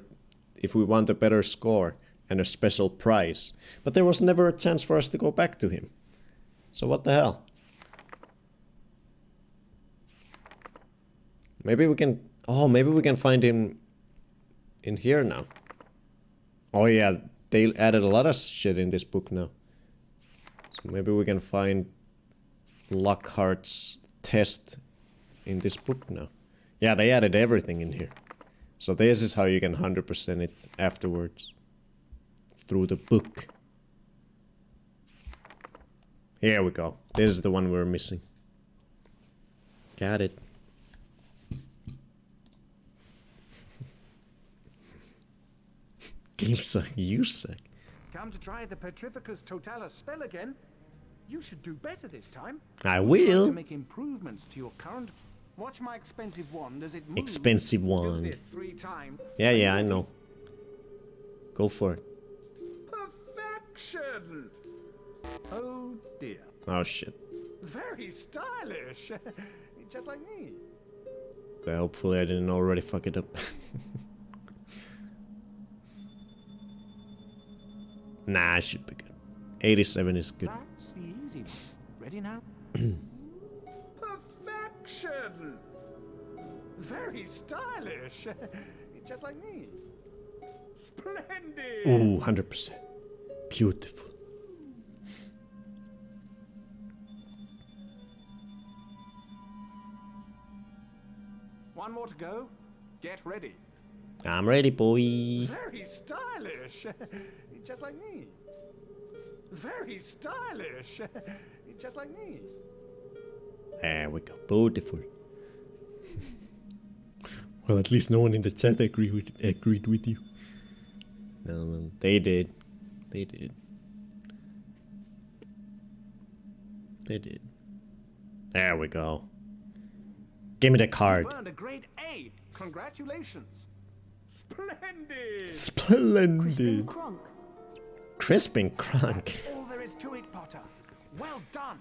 if we want a better score and a special prize. But there was never a chance for us to go back to him. So what the hell? Maybe we can... Oh, maybe we can find him in here now. Oh yeah, they added a lot of shit in this book now. So maybe we can find Lockhart's test in this book now. Yeah, they added everything in here. So this is how you can 100% it afterwards. Through the book. Here we go. This is the one we're missing. Got it. He suck. You suck. Come to try the Petrificus Totalis spell again? You should do better this time. I Would you like will. to make improvements to your current. Watch my expensive wand as it moves. Expensive Do wand. this 3 times. Yeah, I know. Go for it. Perfection! Oh dear. Oh shit. Very stylish. Just like me. Okay, hopefully I didn't already fuck it up. Nah, I should be good. 87 is good. That's the easy one. Ready now? Perfection! Very stylish. Just like me. Splendid! Ooh, 100%. Beautiful. One more to go. Get ready. I'm ready, boy. Very stylish. Just like me. Very stylish. Just like me. There we go. Beautiful. Well, at least no one in the chat agreed with you. No, they did. They did. They did. There we go. Give me the card. You earned a grade A. Congratulations. Splendid. Splendid. Kronk. Crispin Crunk. All there is to it, Potter. Well done.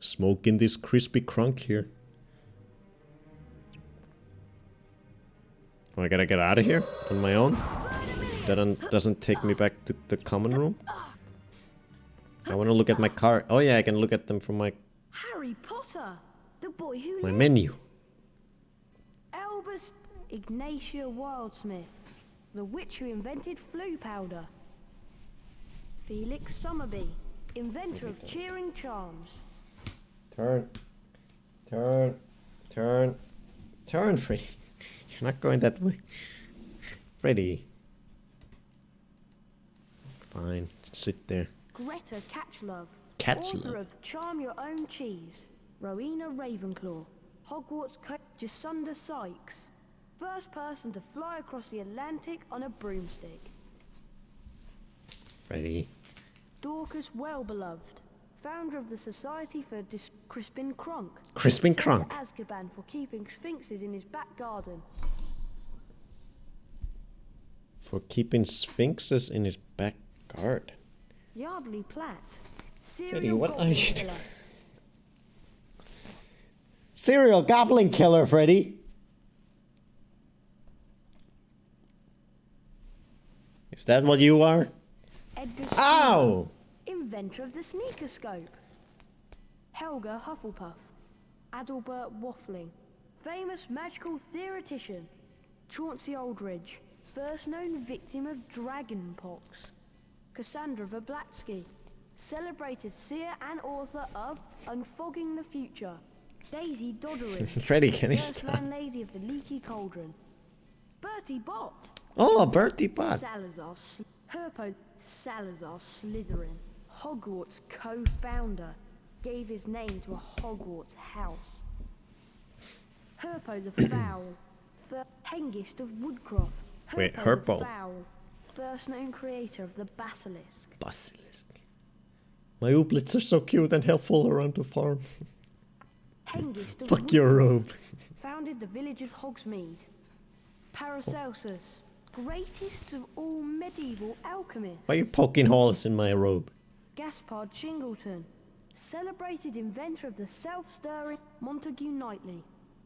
Smoking this crispy crunk here. Oh, I gotta get out of here on my own. That doesn't take me back to the common room. I want to look at my card. Oh yeah, I can look at them from my Harry Potter, the boy who my lived. menu. Albus Ignatia Wildsmith, the witch who invented flu powder. Felix Summerby, inventor of cheering charms. Turn, Freddy. You're not going that way, Freddy. Fine, sit there. Greta Catchlove, Catchlove. author of Charm Your Own Cheese. Rowena Ravenclaw, Hogwarts Jacinda Sykes, first person to fly across the Atlantic on a broomstick. Freddy. Dorcas Wellbeloved, founder of the Society for Crispin Crunk. Crispin Sent Crunk. to Azkaban for keeping sphinxes in his back garden. For keeping sphinxes in his back garden. Yardley Platt, Freddy, serial what are goblin you killer. doing? Serial goblin killer, Freddy. Is that what you are? Edgar Ow! inventor of the sneaker scope. Helga Hufflepuff, Adalbert Waffling, famous magical theoretician. Chauncey Aldridge, first known victim of dragonpox. Cassandra Verblatsky, celebrated seer and author of Unfogging the Future. Daisy Doddery, Freddy, can you first stop? landlady of the Leaky Cauldron. Bertie Bott, Oh, Bertie Bott. Herpo Salazar Slytherin, Hogwarts co-founder, gave his name to a Hogwarts house. Herpo the Foul, Hengist of Woodcroft. Wait, The Herpo. Foul, first known creator of the Basilisk. Basilisk. My ooblets are so cute and helpful around the farm. Hengist of Fuck your Woodcroft, robe. founded the village of Hogsmeade. Paracelsus, greatest of all medieval alchemists. Why are you poking holes in my robe? Gaspard Shingleton, celebrated inventor of the self-stirring Montague Knightley,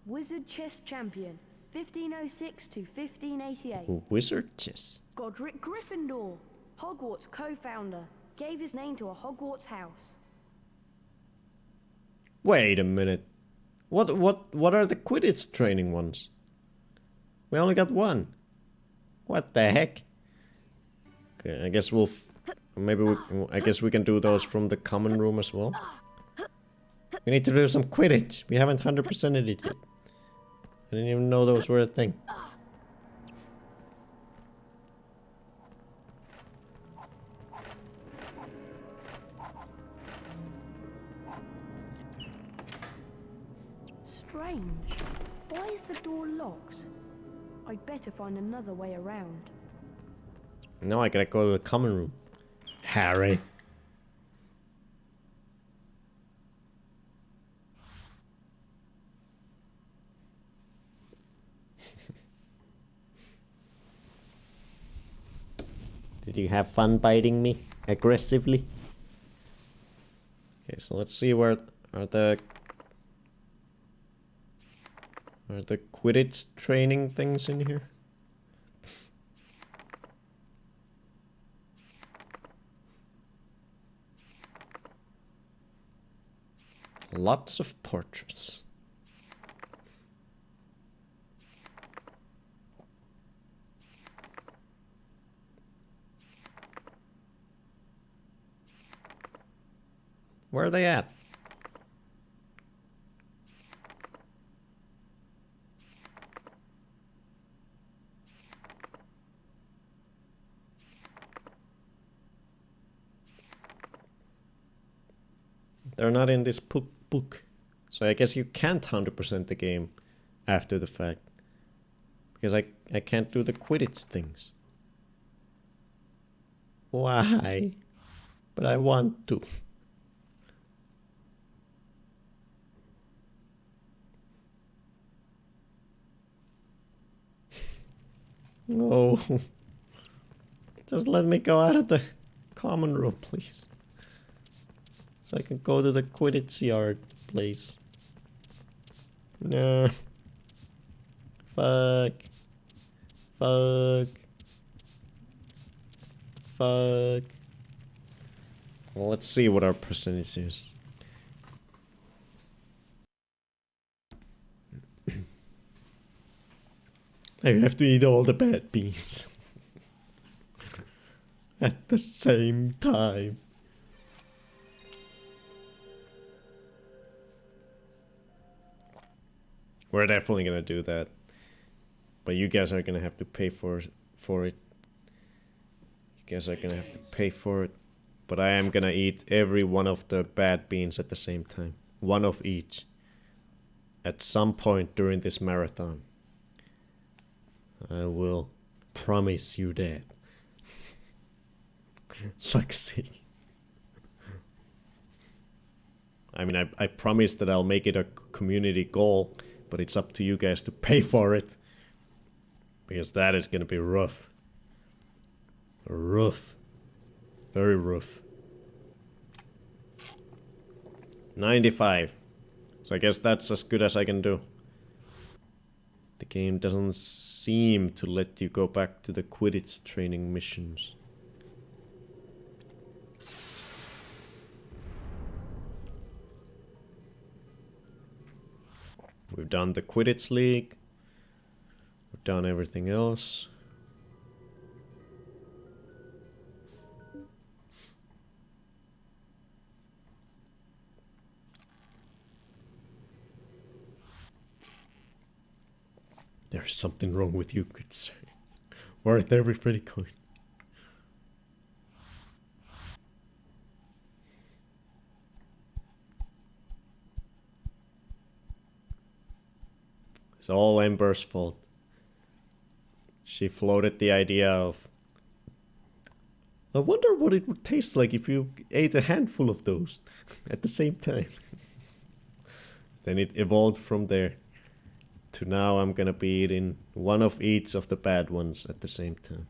wizard chess champion, 1506 to 1588. Wizard chess. Godric Gryffindor, Hogwarts co-founder, gave his name to a Hogwarts house. Wait a minute. What are the Quidditch training ones? We only got one. What the heck? Okay, I guess we'll I guess we can do those from the common room as well. We need to do some Quidditch. We haven't 100%ed it yet. I didn't even know those were a thing. Strange. Why is the door locked? I'd better find another way around. No, I gotta go to the common room. Harry. Did you have fun biting me aggressively? Okay, so let's see where are the Quidditch training things in here. Lots of portraits. Where are they at? They're not in this book. So I guess you can't 100% the game after the fact. Because I can't do the Quidditch things. Why? But I want to. No. Just let me go out of the common room, please. So I can go to the Quidditch yard place. No. Fuck. Fuck. Fuck. Well, let's see what our percentage is. I have to eat all the bad beans. At the same time. We're definitely gonna do that. But you guys are gonna have to pay for it. You guys are gonna have to pay for it. But I am gonna eat every one of the bad beans at the same time. One of each. At some point during this marathon. I will promise you that. Fuck's sake. I mean, I promise that I'll make it a community goal, but it's up to you guys to pay for it. Because that is gonna be rough. Rough. Very rough. 95. So I guess that's as good as I can do. The game doesn't seem to let you go back to the Quidditch training missions. We've done the Quidditch League. We've done everything else. There's something wrong with you, good sir. Worth every pretty coin. It's all Ember's fault. She floated the idea of... I wonder what it would taste like if you ate a handful of those at the same time. Then it evolved from there. To now I'm gonna be eating one of each of the bad ones at the same time.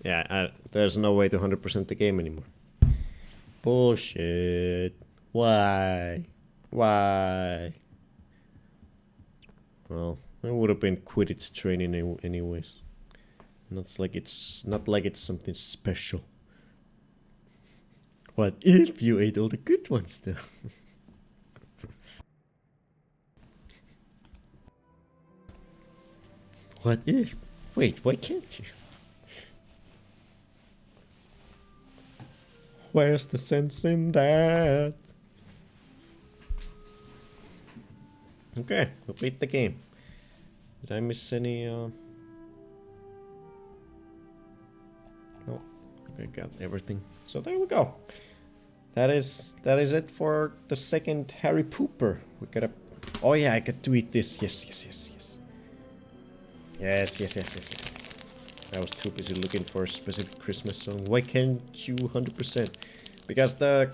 Yeah, there's no way to 100% the game anymore. Bullshit. Why? Why? Well, it would have been Quidditch training anyways. Not like it's something special. What if you ate all the good ones though? What if? Wait, why can't you? Where's the sense in that? Okay, we beat the game. Did I miss any? No. Okay, got everything. So there we go. That is it for the second Harry Pooper. We gotta. Oh yeah, I got to eat this. Yes. Yes. I was too busy looking for a specific Christmas song. Why can't you 100%? Because the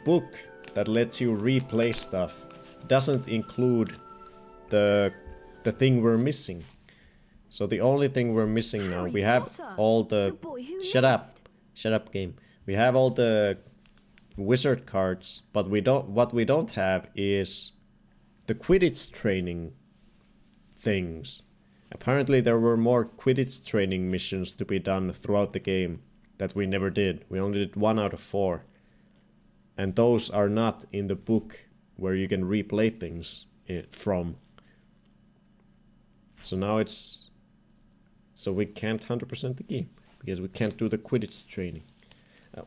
book that lets you replay stuff doesn't include the thing we're missing. So the only thing we're missing now, we have all the shut up game. We have all the wizard cards, but what we don't have is the Quidditch training things. Apparently there were more Quidditch training missions to be done throughout the game that we never did. We only did 1 out of 4. And those are not in the book where you can replay things from. So now it's... So we can't 100% the game, because we can't do the Quidditch training.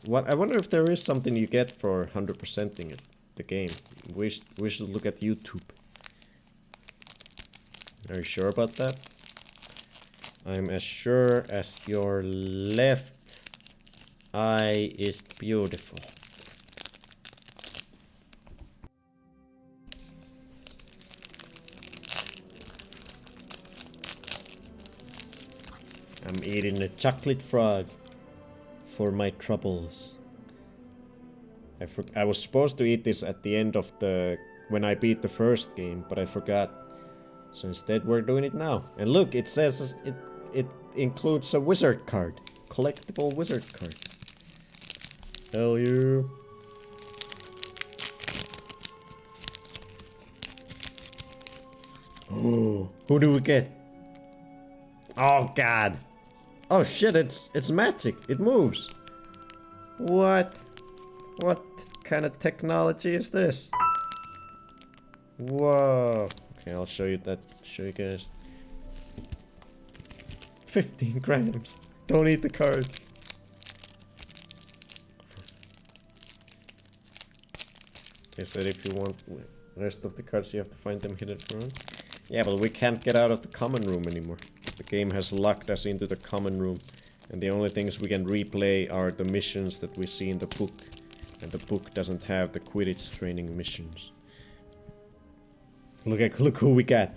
I wonder if there is something you get for 100%ing it, the game. We should look at YouTube. Are you sure about that? I'm as sure as your left eye is beautiful. I'm eating a chocolate frog for my troubles. I was supposed to eat this at the end of when I beat the first game, but I forgot. So instead we're doing it now. And look, it says it includes a wizard card. Collectible wizard card. Hell yeah. Oh, who do we get? Oh god. Oh shit, it's magic. It moves. What? What kind of technology is this? Whoa. Okay, I'll show you guys. 15 grams. Don't eat the card. They said if you want the rest of the cards you have to find them hidden around. Yeah, but we can't get out of the common room anymore. The game has locked us into the common room. And the only things we can replay are the missions that we see in the book. And the book doesn't have the Quidditch training missions. Look who we got.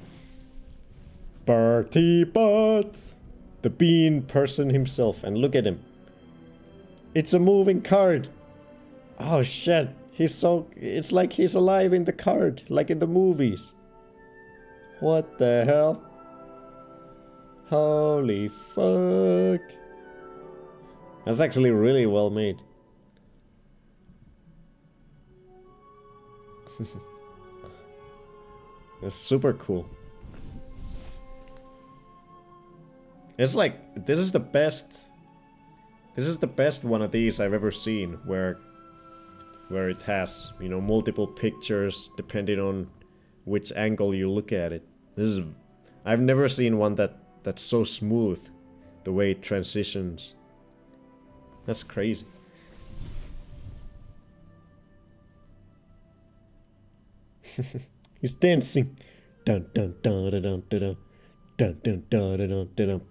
Bertie Bott! The bean person himself. And look at him. It's a moving card. Oh shit. It's like he's alive in the card. Like in the movies. What the hell? Holy fuck. That's actually really well made. That's super cool. It's like, this is the best one of these I've ever seen, where it has, you know, multiple pictures depending on which angle you look at it. I've never seen one that's so smooth, the way it transitions. That's crazy. He's dancing. Dun dun dun dun dun dun dun dun dun dun dun dun.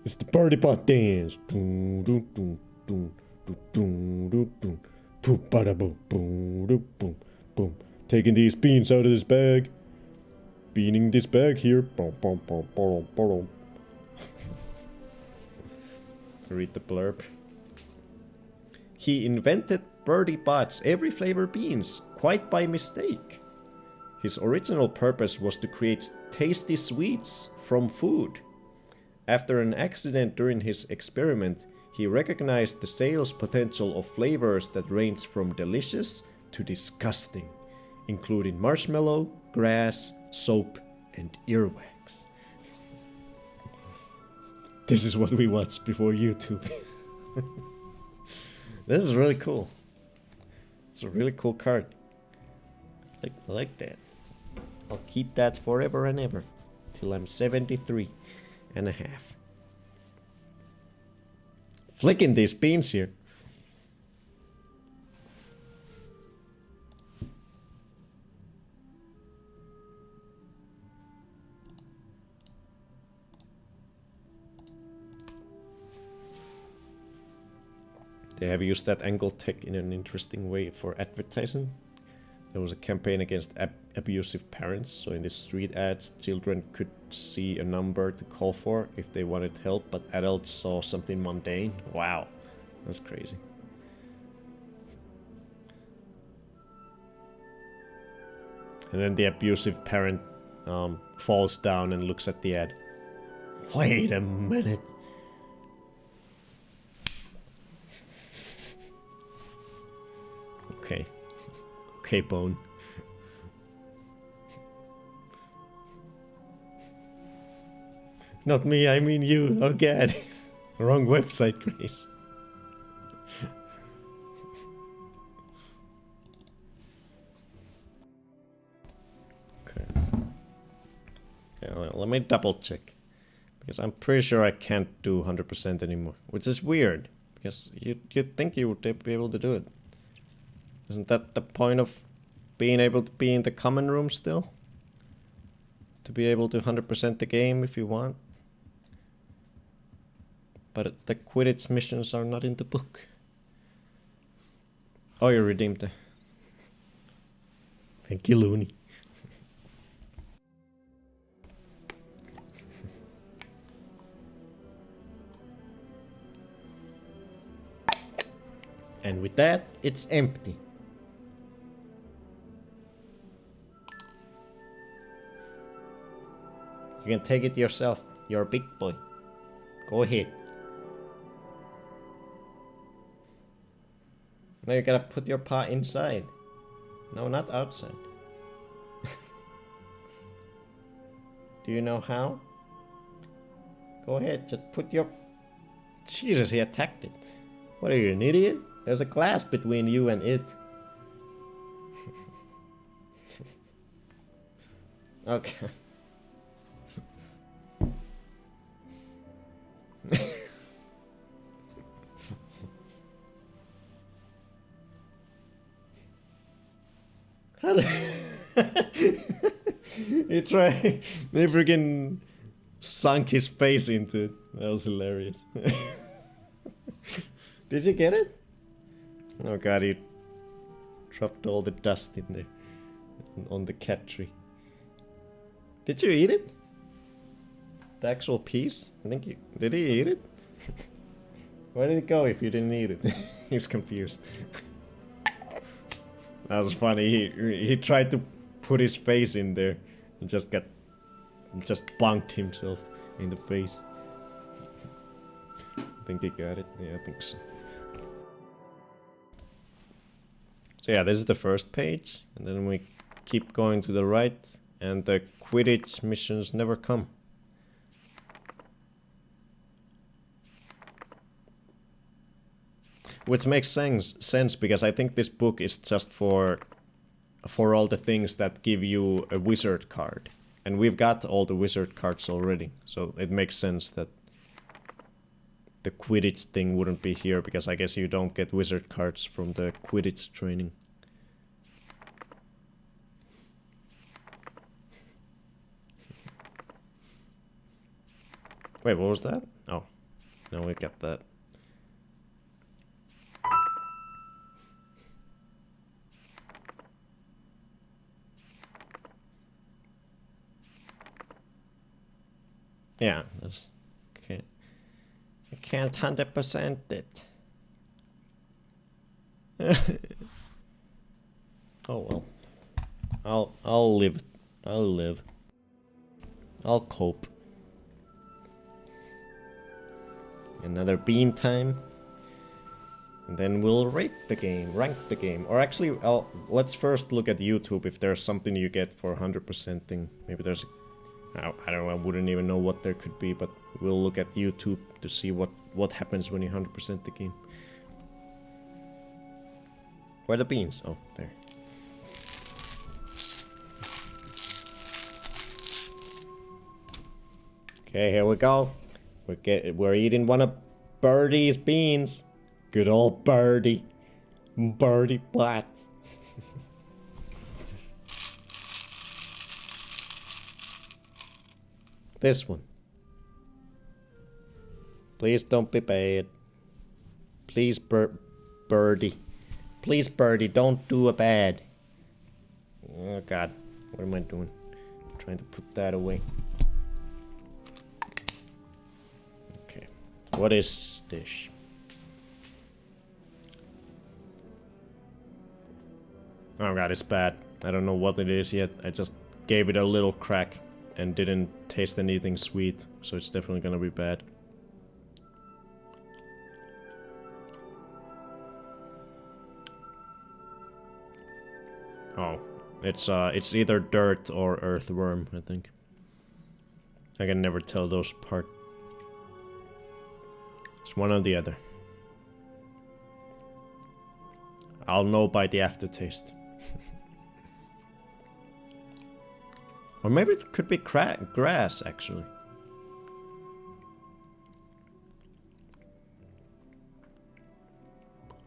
It's the Bertie Bott dance. Dun dun dun dun dun dun dun. Boom, bada boom, boom, boom, boom. Taking these beans out of this bag. Beaning this bag here. Boom, boom, boom, boom, boom. Read the blurb. He invented Bertie Bott's every flavor beans, quite by mistake. His original purpose was to create tasty sweets from food. After an accident during his experiment, he recognized the sales potential of flavors that range from delicious to disgusting, including marshmallow, grass, soap, and earwax. This is what we watch before YouTube. This is really cool. It's a really cool card. I like that. I'll keep that forever and ever. Till I'm 73 and a half. Flicking these beans here. They have used that angle tech in an interesting way for advertising. there was a campaign against abusive parents. So in the street ads, children could see a number to call for if they wanted help, but adults saw something mundane. Wow, that's crazy. And then the abusive parent falls down and looks at the ad. Wait a minute. Okay. Okay, Bone. Not me, I mean you. Oh god. Wrong website, Grace. Okay. Yeah, well, let me double check. Because I'm pretty sure I can't do 100% anymore. Which is weird. Because you'd think you would be able to do it. Isn't that the point of being able to be in the common room still? To be able to 100% the game if you want? But the Quidditch missions are not in the book. Oh, you redeemed the... Thank you, Looney. And with that, it's empty. You can take it yourself. You're a big boy. Go ahead. Now you gotta put your paw inside. No, not outside. Do you know how? Go ahead, just put your... Jesus, he attacked it. What are you, an idiot? There's a glass between you and it. Okay. How he tried. They freaking sunk his face into it. That was hilarious. Did you get it? Oh god, he dropped all the dust in there. On the cat tree. Did you eat it? The actual piece? I think you... Did he eat it? Where did it go if you didn't eat it? He's confused. That was funny. He tried to put his face in there and just bunked himself in the face. I think he got it. Yeah, I think so. So yeah, this is the first page, and then we keep going to the right, and the Quidditch missions never come. Which makes sense because I think this book is just for all the things that give you a wizard card. And we've got all the wizard cards already, so it makes sense that the Quidditch thing wouldn't be here, because I guess you don't get wizard cards from the Quidditch training. Wait, what was that? Oh, no, we got that. Yeah, that's okay. I can't 100% it. Oh well. I'll live. I'll live. I'll cope. Another bean time. And then we'll rate the game, rank the game. Or actually, let's first look at YouTube if there's something you get for 100% thing. Maybe there's I don't know, I wouldn't even know what there could be, but we'll look at YouTube to see what happens when you 100% the game. Where are the beans? Oh, there. Okay, here we go. We're eating one of Birdie's beans. Good old Birdie. Birdie Blatt. This one. Please don't be bad. Please, Birdie. Please, Birdie, don't do a bad. Oh god, what am I doing? Trying to put that away. Okay, what is this? Oh god, it's bad. I don't know what it is yet. I just gave it a little crack and didn't taste anything sweet, so it's definitely gonna be bad. Oh, it's either dirt or earthworm, I think. I can never tell those apart. It's one or the other. I'll know by the aftertaste. Or maybe it could be grass, actually.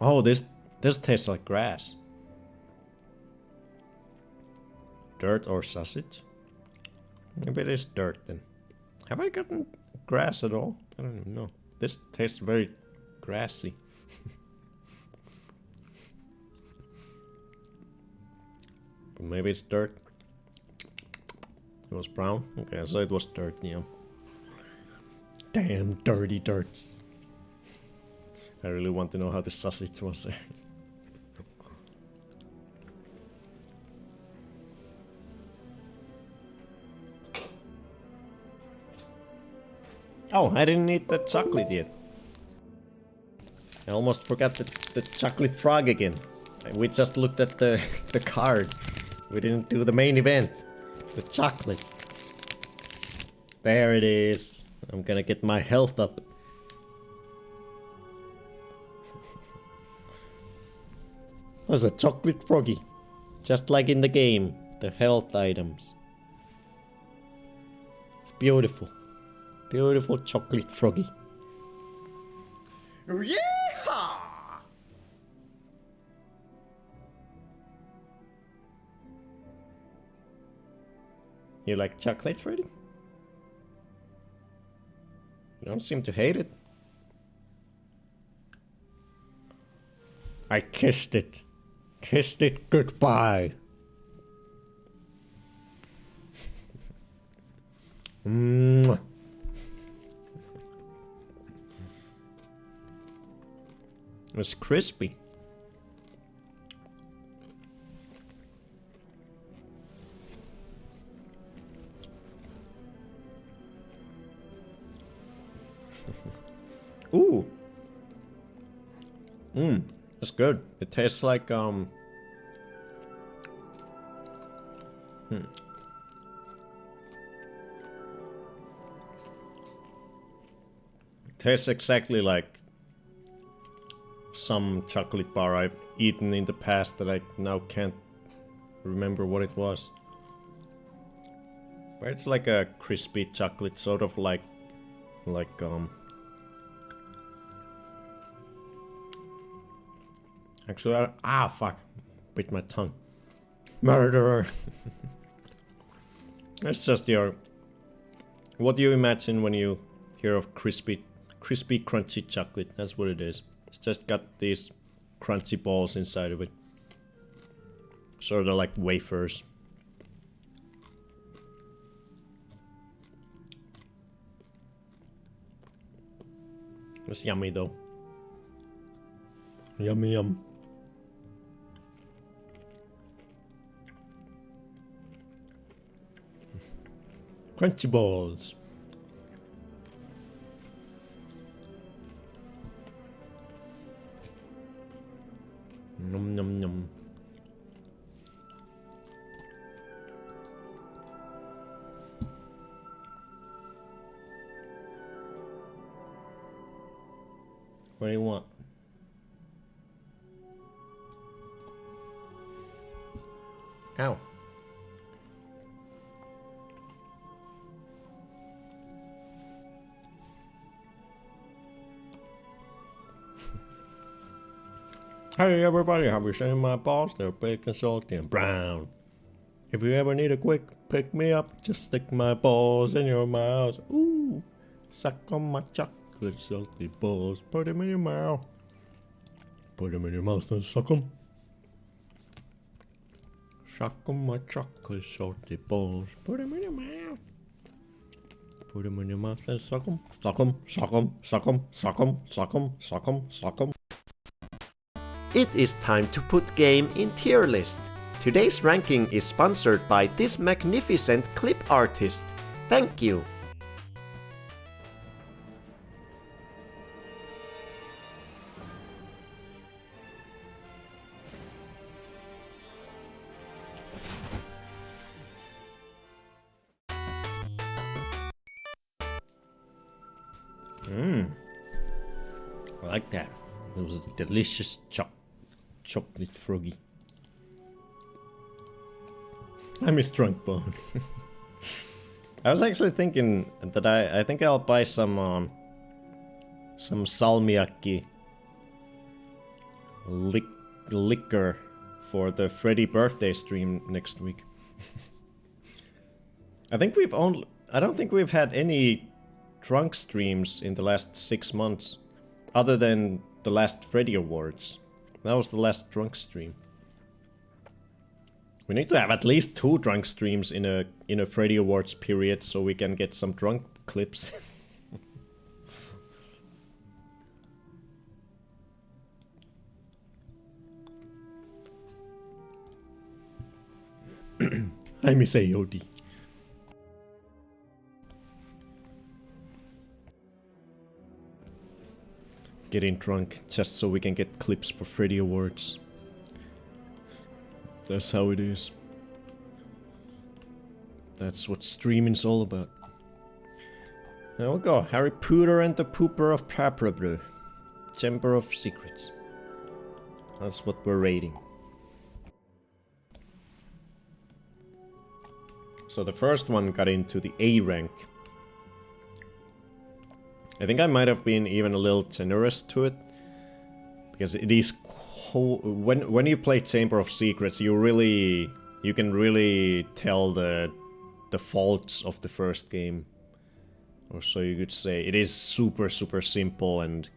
Oh, this tastes like grass. Dirt or sausage? Maybe it is dirt then. Have I gotten grass at all? I don't even know. This tastes very grassy. But maybe it's dirt. It was brown? Okay, so it was dirt, yeah. Damn dirty dirts. I really want to know how the sausage was there. Oh, I didn't eat the chocolate yet. I almost forgot the chocolate frog again. We just looked at the card. We didn't do the main event. The chocolate. There it is. I'm gonna get my health up. That's a chocolate froggy. Just like in the game. The health items. It's beautiful. Beautiful chocolate froggy. Yeehaw! You like chocolate, Freddy? You don't seem to hate it. I kissed it. Kissed it goodbye. Mwah. It's crispy. Ooh. It's good. It tastes like It tastes exactly like some chocolate bar I've eaten in the past that I now can't remember what it was. But it's like a crispy chocolate, sort of like actually, fuck, bit my tongue. Murderer. That's just your. What do you imagine when you hear of crispy, crunchy chocolate? That's what it is. It's just got these crunchy balls inside of it. Sort of like wafers. It's yummy though. Yummy yum. Crunchy balls. Num num num. What do you want? Ow. Hey everybody, have you seen my balls? They're big and salty and brown. If you ever need a quick pick me up, just stick my balls in your mouth. Ooh, suck on my chocolate salty balls. Put them in your mouth. Put them in your mouth and suck them. Suck on my chocolate salty balls. Put them in your mouth. Put them in your mouth and suck them. Suck them, suck them, suck them, suck them, suck them, suck them, suck them. It is time to put game in tier list. Today's ranking is sponsored by this magnificent clip artist. Thank you. I like that. It was a delicious chocolate froggy. I miss Drunk Bone. I was actually thinking that I think I'll buy some salmiakki liquor for the Freddy birthday stream next week. I don't think we've had any drunk streams in the last 6 months, other than the last Freddy Awards. That was the last drunk stream. We need to have at least 2 drunk streams in a Freddy Awards period so we can get some drunk clips. I miss AOD. Getting drunk just so we can get clips for Freddy Awards. That's how it is. That's what streaming's all about. There we go. Harry Potter and the Pooper of Paprabrew. Chamber of Secrets. That's what we're rating. So the first one got into the A rank. I think I might have been even a little generous to it, because it is when you play Chamber of Secrets, you can really tell the faults of the first game, or so you could say. It is super simple and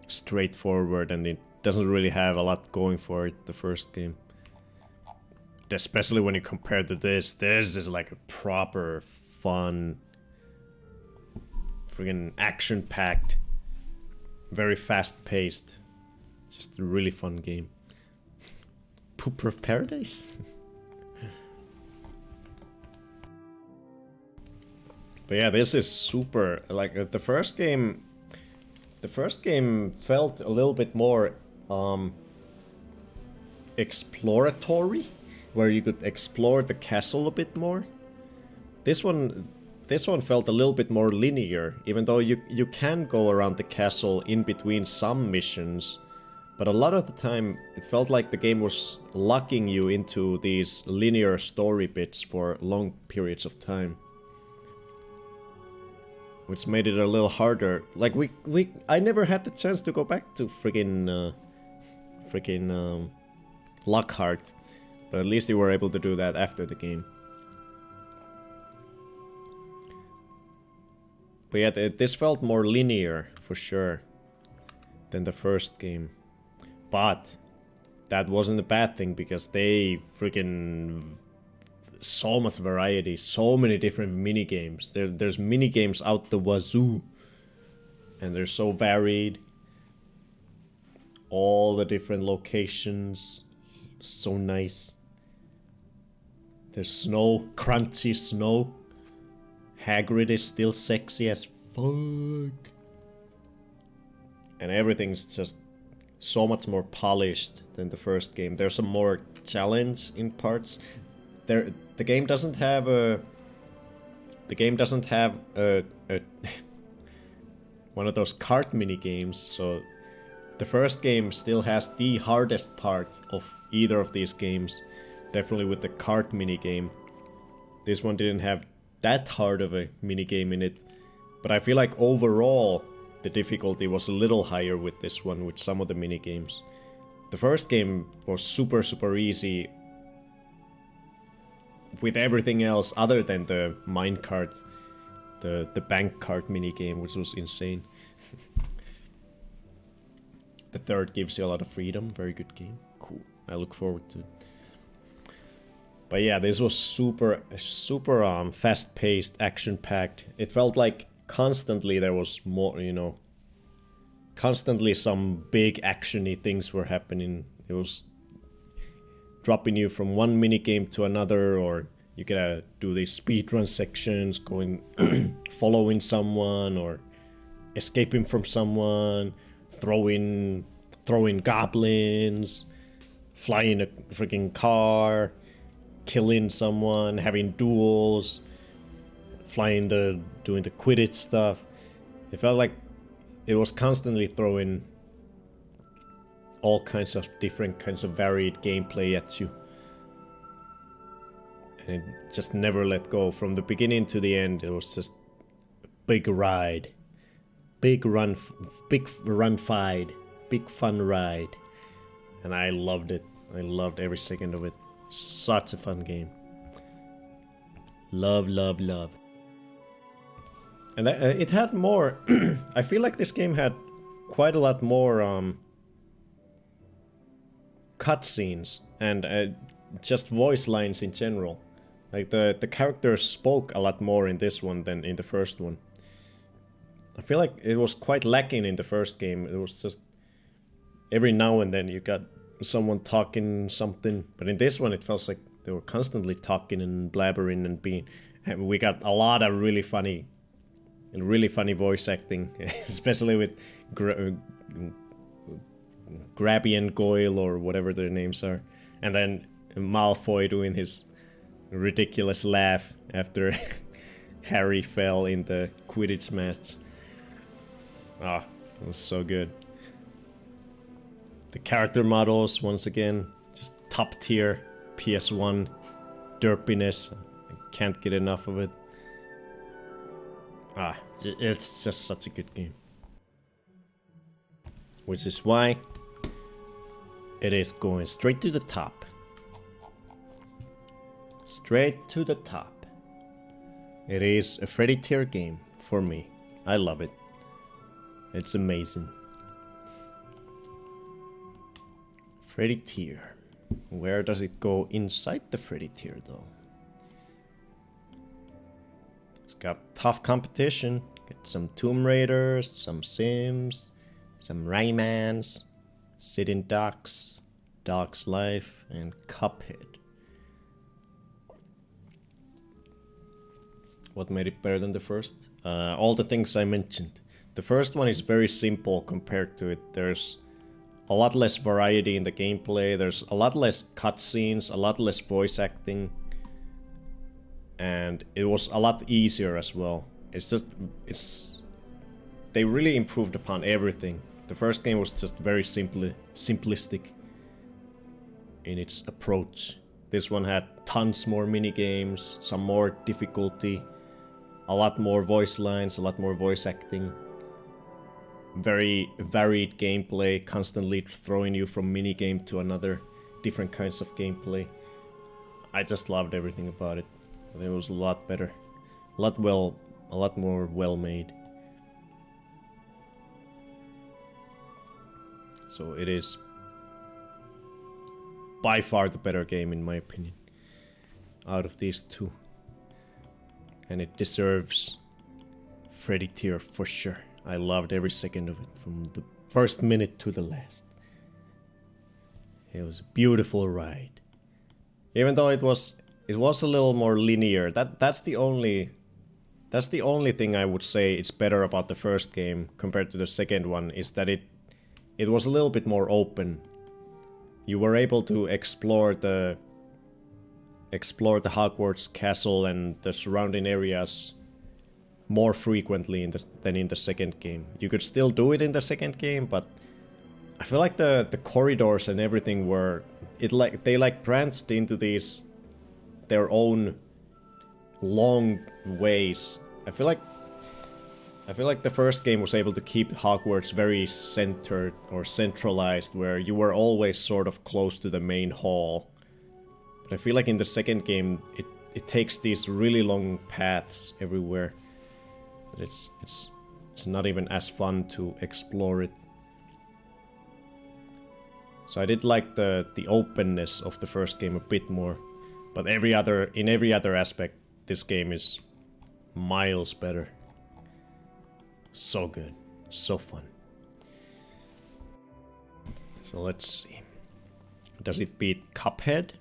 straightforward, and it doesn't really have a lot going for it, the first game. Especially when you compare to this. This is like a proper fun, friggin' action-packed, very fast-paced, just a really fun game. Pooper of Paradise? But yeah, this is super, like, the first game felt a little bit more exploratory, where you could explore the castle a bit more. This one felt a little bit more linear, even though you can go around the castle in between some missions, but a lot of the time it felt like the game was locking you into these linear story bits for long periods of time, which made it a little harder. Like I never had the chance to go back to freaking Lockhart, but at least you were able to do that after the game. But yeah, this felt more linear, for sure, than the first game. But that wasn't a bad thing, because they freaking... so much variety, so many different minigames. There's minigames out the wazoo. And they're so varied. All the different locations. So nice. There's snow, crunchy snow. Hagrid is still sexy as fuck. And everything's just so much more polished than the first game. There's some more challenge in parts. The game doesn't have a one of those cart mini games, so the first game still has the hardest part of either of these games. Definitely with the cart mini game. This one didn't have that hard of a mini game in it, but I feel like overall the difficulty was a little higher with this one, with some of the mini games. The first game was super easy with everything else other than the minecart, the bank cart mini game, which was insane. The third gives you a lot of freedom. Very good game. Cool. I look forward to it. But yeah, this was super fast-paced, action-packed. It felt like constantly there was more, you know, constantly some big actiony things were happening. It was dropping you from one minigame to another, or you gotta do these speedrun sections, going following someone or escaping from someone, throwing goblins, flying a freaking car, killing someone, having duels, doing the Quidditch stuff. It felt like it was constantly throwing all kinds of different kinds of varied gameplay at you. And it just never let go. From the beginning to the end, it was just a big ride. Big fun ride. And I loved it. I loved every second of it. Such a fun game. Love. And it had more... I feel like this game had quite a lot more cutscenes and just voice lines in general. Like the characters spoke a lot more in this one than in the first one. I feel like it was quite lacking in the first game. It was just every now and then you got someone talking something, but in this one it felt like they were constantly talking and blabbering and we got a lot of really funny voice acting, especially with Grabby and Goyle or whatever their names are, and then Malfoy doing his ridiculous laugh after Harry fell in the Quidditch match. Ah, it was so good. The character models, once again, just top tier PS1 derpiness. I can't get enough of it. Ah, it's just such a good game. Which is why it is going straight to the top. Straight to the top. It is a Freddy tier game for me. I love it. It's amazing. Freddy tier. Where does it go inside the Freddy tier though? It's got tough competition. Got some Tomb Raiders, some Sims, some Raymans, Sitting Ducks, Dog's Life, and Cuphead. What made it better than the first? All the things I mentioned. The first one is very simple compared to it. There's a lot less variety in the gameplay, there's a lot less cutscenes, a lot less voice acting. And it was a lot easier as well. They really improved upon everything. The first game was just very simplistic in its approach. This one had tons more minigames, some more difficulty, a lot more voice lines, a lot more voice acting. Very varied gameplay, constantly throwing you from minigame to another, different kinds of gameplay. I just loved everything about it. It was a lot better, a lot more well made. So it is by far the better game in my opinion out of these two. And it deserves Freddy tier for sure. I loved every second of it, from the first minute to the last. It was a beautiful ride. Even though it was a little more linear. That's the only thing I would say it's better about the first game compared to the second one, is that it was a little bit more open. You were able to explore the Hogwarts castle and the surrounding areas more frequently than in the second game. You could still do it in the second game, but I feel like the corridors and everything they branched into their own long ways. I feel like the first game was able to keep Hogwarts very centered or centralized, where you were always sort of close to the main hall. But I feel like in the second game it takes these really long paths everywhere. But it's not even as fun to explore it. So I did like the openness of the first game a bit more. But in every other aspect, this game is miles better. So good. So fun. So let's see. Does it beat Cuphead?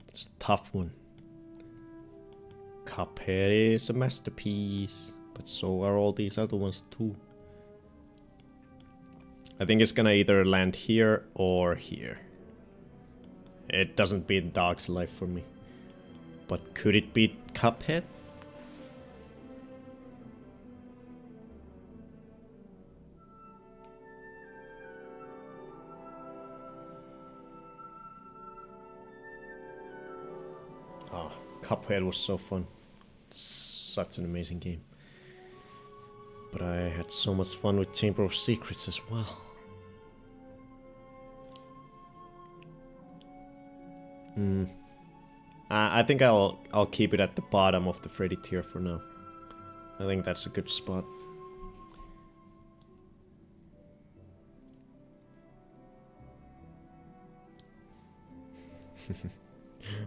It's a tough one. Cuphead is a masterpiece, but so are all these other ones too. I think it's gonna either land here or here. It doesn't beat Dog's Life for me. But could it beat Cuphead? Oh, Cuphead was so fun. Such an amazing game. But I had so much fun with Chamber of Secrets as well. I think I'll keep it at the bottom of the Freddy tier for now. I think that's a good spot.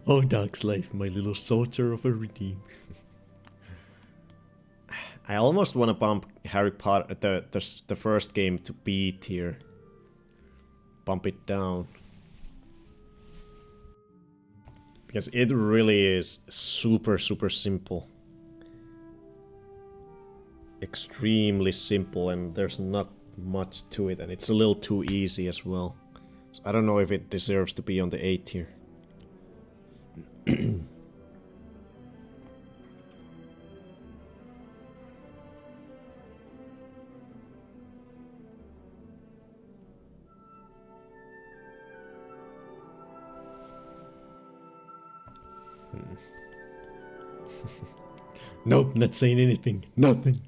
Oh, Dog's Life, my little soldier of a redeem. I almost want to bump Harry Potter, the first game, to B tier. Bump it down. Because it really is super simple. Extremely simple, and there's not much to it, and it's a little too easy as well. So I don't know if it deserves to be on the A tier. Nope, not saying anything. Nothing.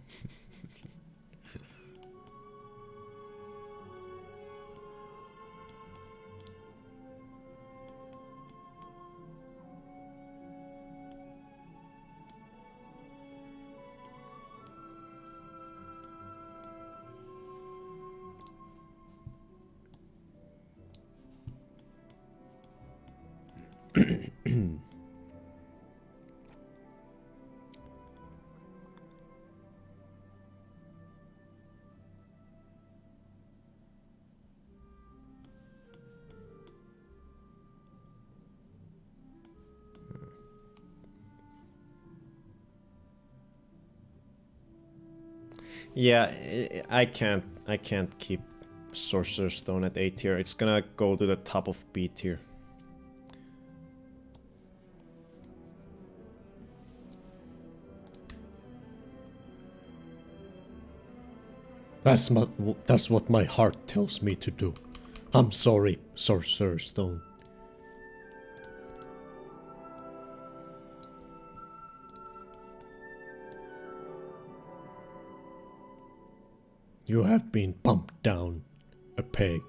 Yeah, I can't keep Sorcerer's Stone at A tier. It's gonna go to the top of B tier. That's what my heart tells me to do. I'm sorry, Sorcerer's Stone. You have been bumped down a peg.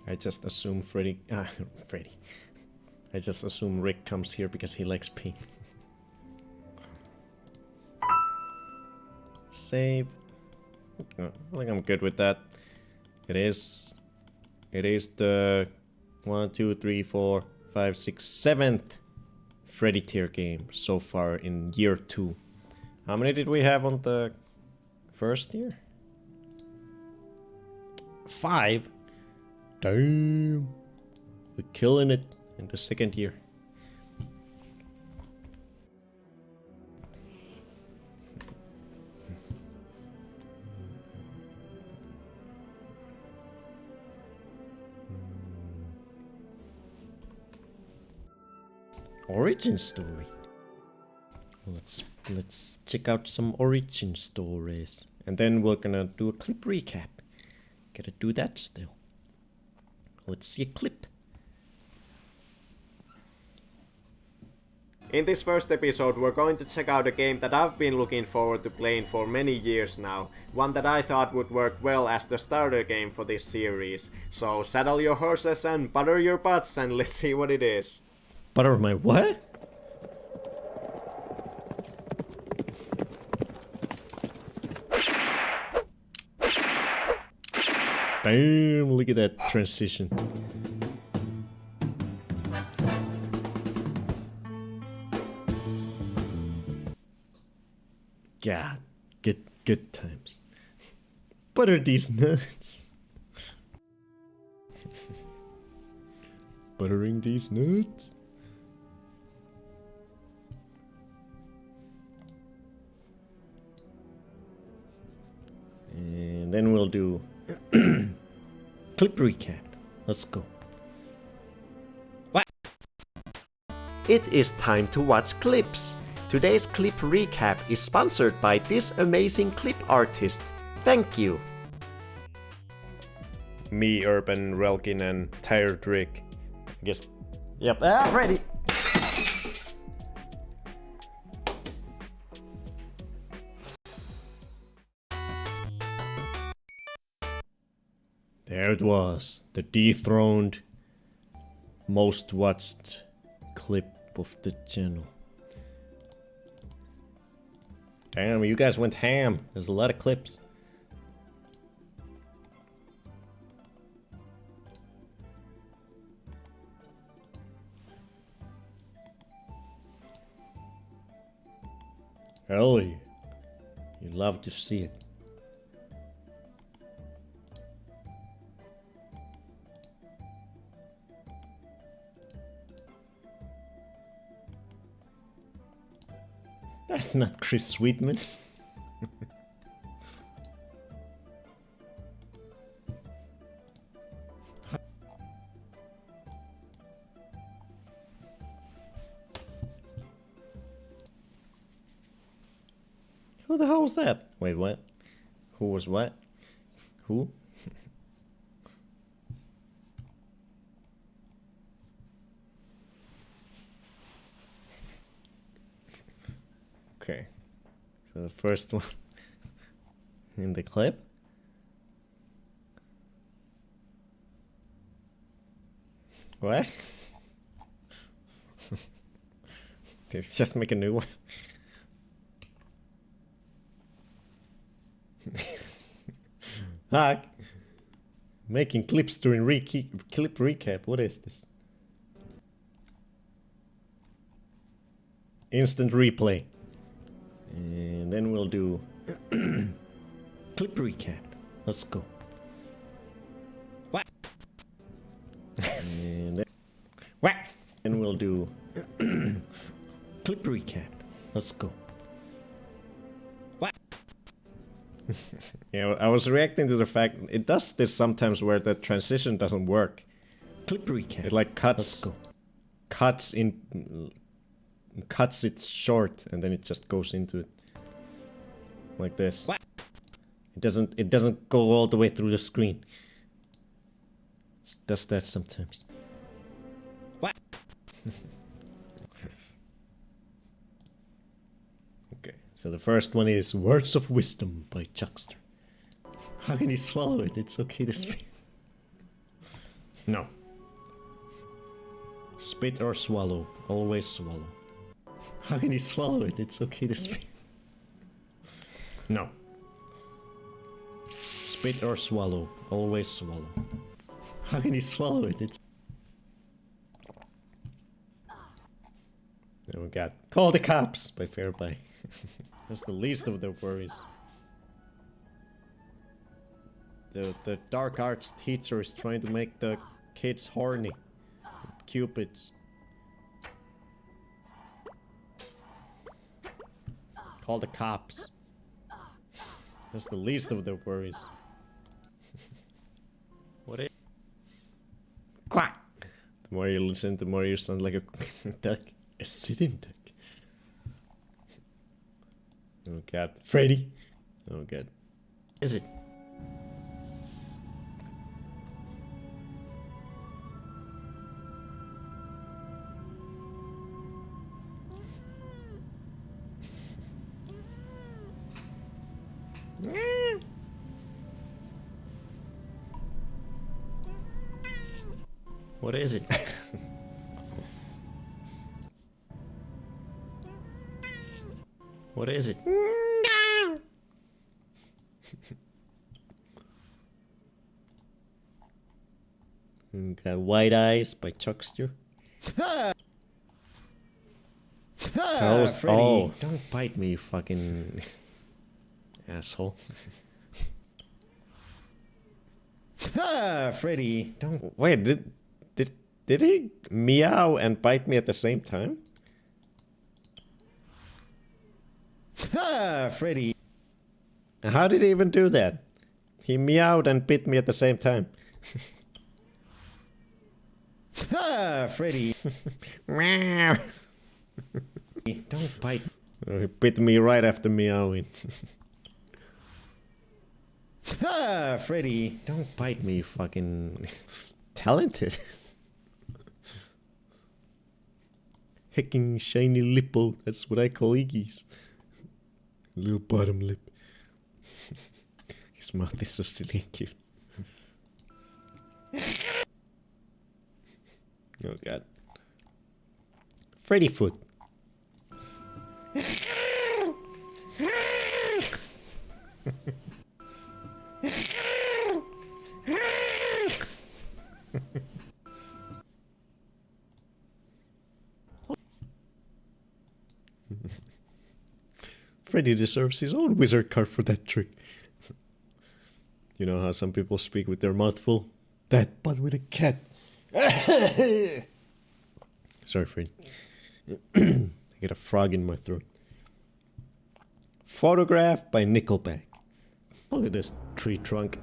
I just assume Freddy. I just assume Rick comes here because he likes pink. Save. I think I'm good with that. It is the 1, 2, 3, 4, 5, 6, 7th Freddy tier game so far in year 2. How many did we have on the first year? 5? Damn. We're killing it in the second year. Origin story. Let's check out some origin stories, and then we're gonna do a clip recap. Gotta do that still. Let's see a clip. In this first episode we're going to check out a game that I've been looking forward to playing for many years now, one that I thought would work well as the starter game for this series. So saddle your horses and butter your butts and let's see what it is. Butter my what? Bam, look at that transition. God, good times. Butter these nuts. Buttering these nuts. And then we'll do clip recap. Let's go. What? It is time to watch clips. Today's clip recap is sponsored by this amazing clip artist. Thank you. Me, Urban, Relkin, and Tired Rick. I guess. Yep. Ah, ready. There it was, the dethroned, most watched clip of the channel. Damn, you guys went ham. There's a lot of clips. Hell yeah. You love to see it. That's not Chris Sweetman. Who the hell was that? Wait, what? Who was what? Who? Okay. So the first one in the clip. What? Let's just make a new one. Ah, making clips during clip recap. What is this? Instant replay. And then we'll do clip recap. Let's go. What? And then what? And we'll do clip recap. Let's go. What? Yeah, I was reacting to the fact it does this sometimes where the transition doesn't work. Clip recap. It like cuts it short and then it just goes into it like this. What? It doesn't go all the way through the screen. It does that sometimes. What? Okay, so the first one is Words of Wisdom by Chuckster. How can you swallow it? It's okay to spit. No. Spit or swallow. Always swallow. How can you swallow it? It's okay to spit. No. Spit or swallow. Always swallow. How can you swallow it? It's... Then we got Call the Cops by Fairby. That's the least of their worries. The dark arts teacher is trying to make the kids horny. Cupids. Call the cops. That's the least of their worries. What is... Quack! The more you listen, the more you sound like a duck. A sitting duck. Oh god. Freddy! Oh god. Is it? What is it? What is it? Got White Eyes by Chuckster. Oh, don't bite me, you fucking asshole. Freddy, don't. Wait, did he meow and bite me at the same time? Freddy. How did he even do that? He meowed and bit me at the same time. Freddy. Meow. Don't bite. He bit me right after meowing. Freddy, don't bite me, fucking talented. Hecking shiny lippo, that's what I call Iggy's. Little bottom lip. His mouth is so silly and cute. Oh god. Freddy foot. Freddy deserves his own wizard card for that trick. You know how some people speak with their mouth full? That, but with a cat. Sorry, Freddy. I get a frog in my throat. Photograph by Nickelback. Look at this tree trunk.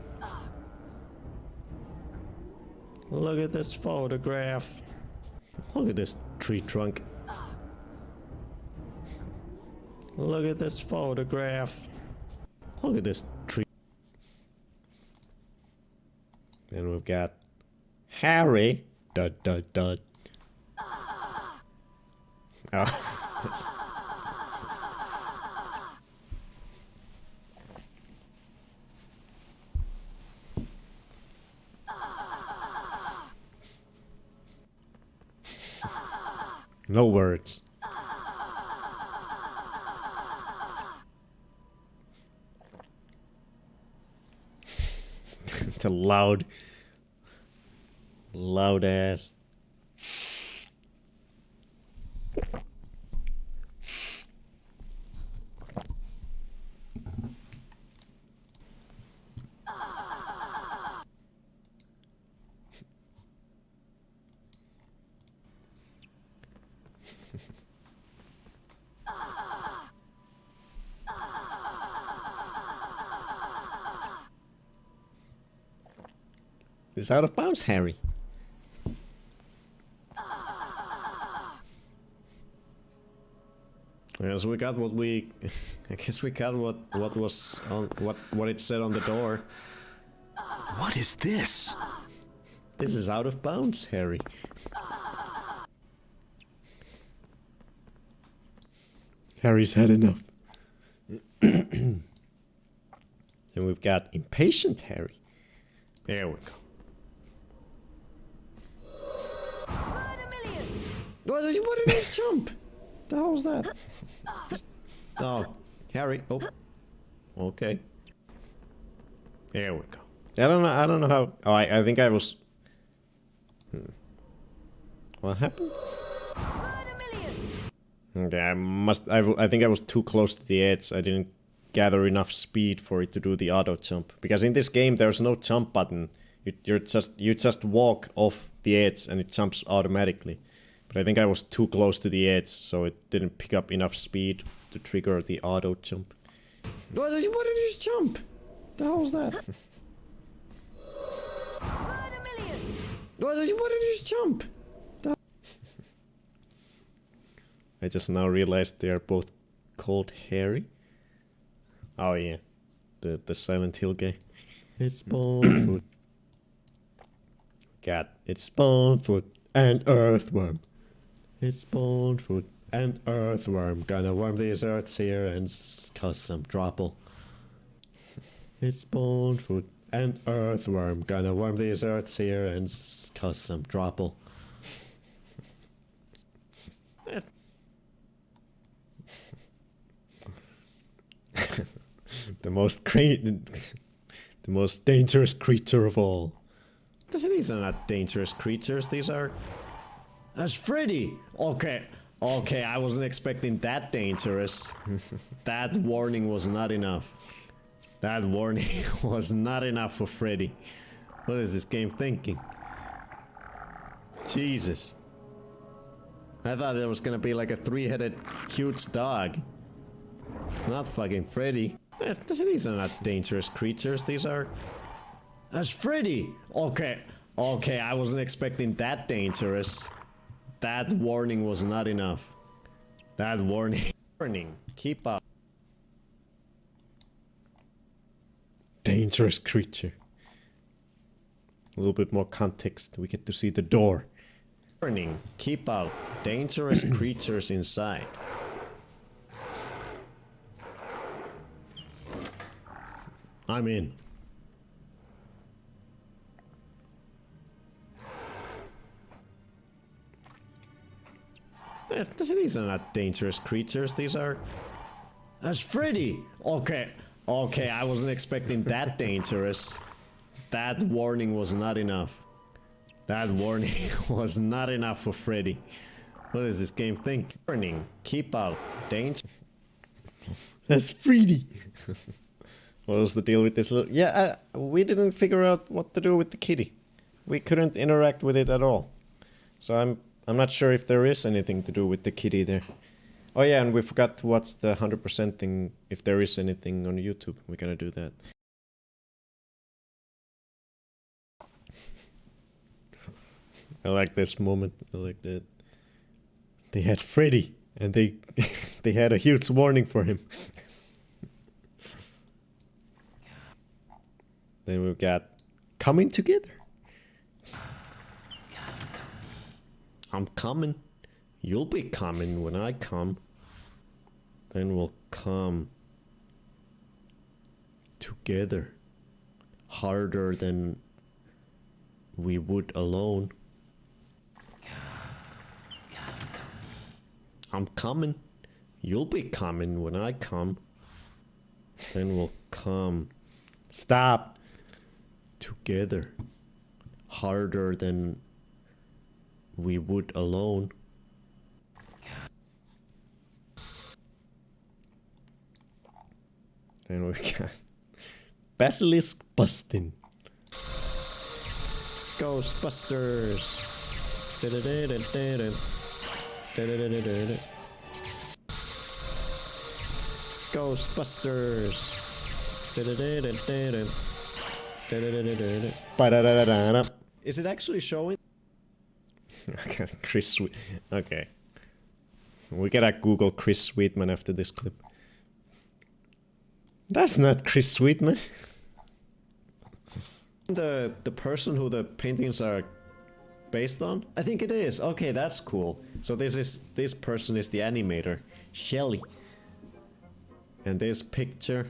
Look at this photograph. Look at this tree trunk. Look at this photograph. Look at this tree. And we've got Harry. Dot dot dot. Oh, this. No words. The loud ass. It's out of bounds, Harry. Yes, we got what we. I guess we got what was on what it said on the door. What is this? This is out of bounds, Harry. Harry's had enough. And we've got impatient Harry. There we go. What did you jump? The hell was that? Just, oh, Harry. Oh, okay. There we go. I don't know how. Oh, I think I was. What happened? Okay, I think I was too close to the edge. I didn't gather enough speed for it to do the auto jump. Because in this game, there's no jump button. You just walk off the edge and it jumps automatically. But I think I was too close to the edge, so it didn't pick up enough speed to trigger the auto jump. What did you jump? The hell was that? What did you jump? I just now realized they are both called Harry. Oh yeah, the Silent Hill guy. It's Bonefoot. God, it's Bonefoot and Earthworm. It's Bonefoot and Earthworm. Gonna worm these earths here and cause some trouble. It's Bonefoot and Earthworm. Gonna worm these earths here and cause some trouble. the most dangerous creature of all. These are not dangerous creatures. These are. That's Freddy. Okay, I wasn't expecting that dangerous. That warning was not enough. That warning was not enough for Freddy. What is this game thinking? Jesus. I thought there was gonna be like a three-headed huge dog. Not fucking Freddy. These are not dangerous creatures. These are. That's Freddy. Okay, I wasn't expecting that dangerous. That warning was not enough. That warning. Warning. Keep up. Dangerous creature. A little bit more context. We get to see the door. Warning. Keep out. Dangerous creatures inside. I'm in. These are not dangerous creatures. These are. That's Freddy. Okay, I wasn't expecting that dangerous. That warning was not enough. That warning was not enough for Freddy. What is this game think? Warning. Keep out. Danger. That's Freddy. What was the deal with this little... Yeah, we didn't figure out what to do with the kitty. We couldn't interact with it at all. So I'm not sure if there is anything to do with the kitty there. Oh yeah, and we forgot to watch the 100% thing, if there is anything on YouTube. We gotta do that. I like this moment. I like that. They had Freddy, and they they had a huge warning for him. Then we've got coming together. I'm coming. You'll be coming when I come. Then we'll come together. Harder than we would alone. I'm coming. You'll be coming when I come. Then we'll come. Stop. Together. Harder than we would alone. Then we got Basilisk busting. Ghostbusters. Ghostbusters. Is it actually showing? Okay, Chris Sweet. Okay. We gotta Google Chris Sweetman after this clip. That's not Chris Sweetman. The person who the paintings are based on? I think it is. Okay, that's cool. So this person is the animator, Shelly. And this picture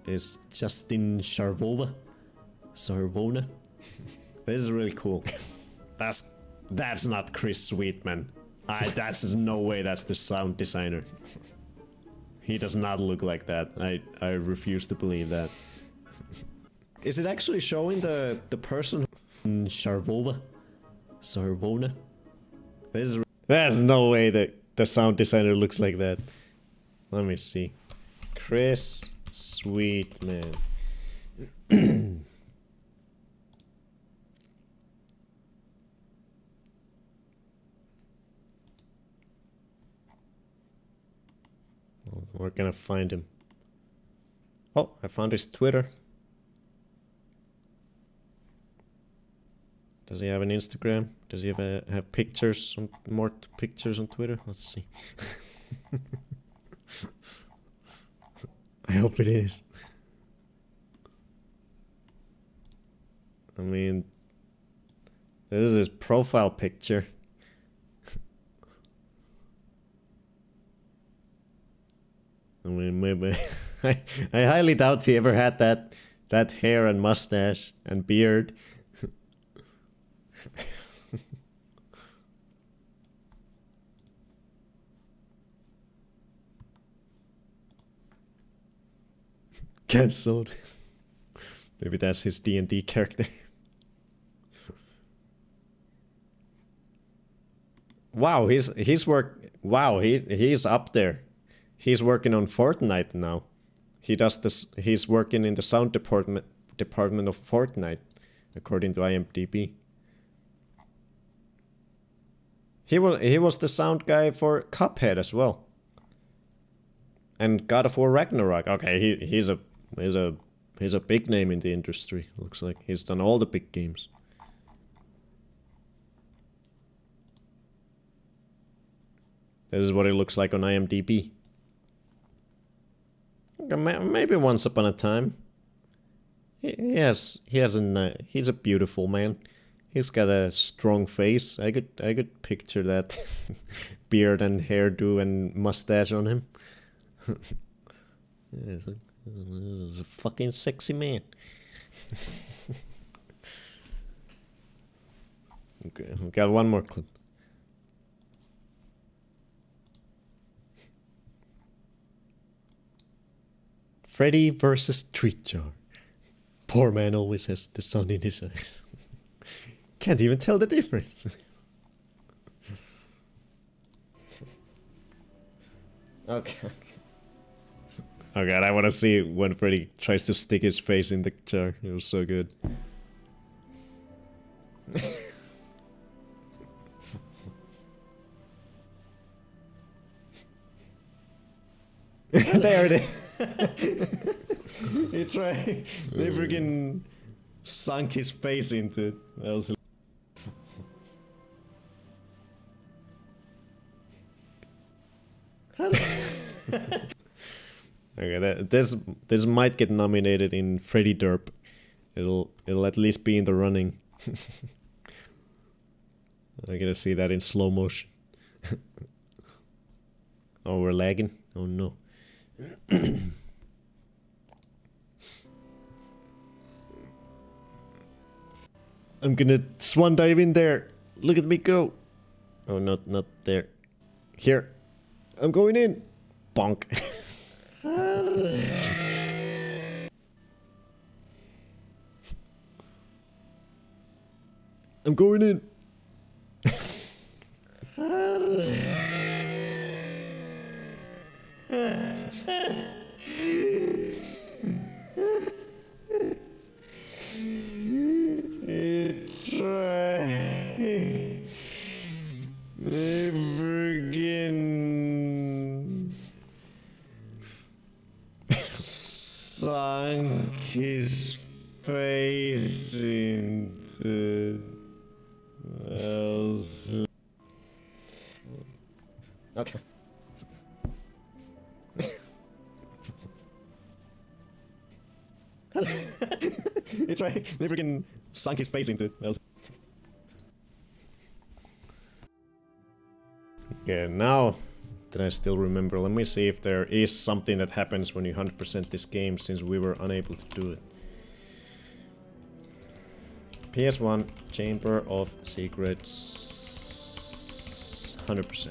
is Justin Sarvona. This is really cool. That's not Chris Sweetman. That's no way that's the sound designer. He does not look like that. I refuse to believe that. Is it actually showing the person Sarvona? There's no way that the sound designer looks like that. Let me see. Chris Sweetman. We're gonna find him. Oh, I found his Twitter. Does he have an Instagram? Does he have pictures, more pictures on Twitter? Let's see. I hope it is. I mean, this is his profile picture. I mean, maybe I highly doubt he ever had that That hair and mustache and beard. Cancelled. Maybe that's his D&D character. Wow, he's up there. He's working on Fortnite now. He does this. He's working in the sound department of Fortnite, according to IMDb. He was the sound guy for Cuphead as well, and God of War Ragnarok. Okay, he's a big name in the industry. Looks like he's done all the big games. This is what it looks like on IMDb. Maybe once upon a time. He's a beautiful man. He's got a strong face. I could picture that beard and hairdo and mustache on him. He's a fucking sexy man. Okay, we got one more clip. Freddy versus Treat Jar. Poor man always has the sun in his eyes. Can't even tell the difference. Okay. Oh god, I want to see when Freddy tries to stick his face in the jar. It was so good. There it is. They freaking sunk his face into it. That was okay, this might get nominated in Freddy Derp. It'll at least be in the running. I gotta see that in slow motion. Oh, we're lagging? Oh no. I'm gonna swan dive in there. Look at me go. Oh, not there. Here. I'm going in. Bonk. I'm going in. Sunk his face into else. Okay. He tried. They freaking sunk his face into it. Okay, now that I still remember, let me see if there is something that happens when you 100% this game, since we were unable to do it. PS1 Chamber of Secrets 100%.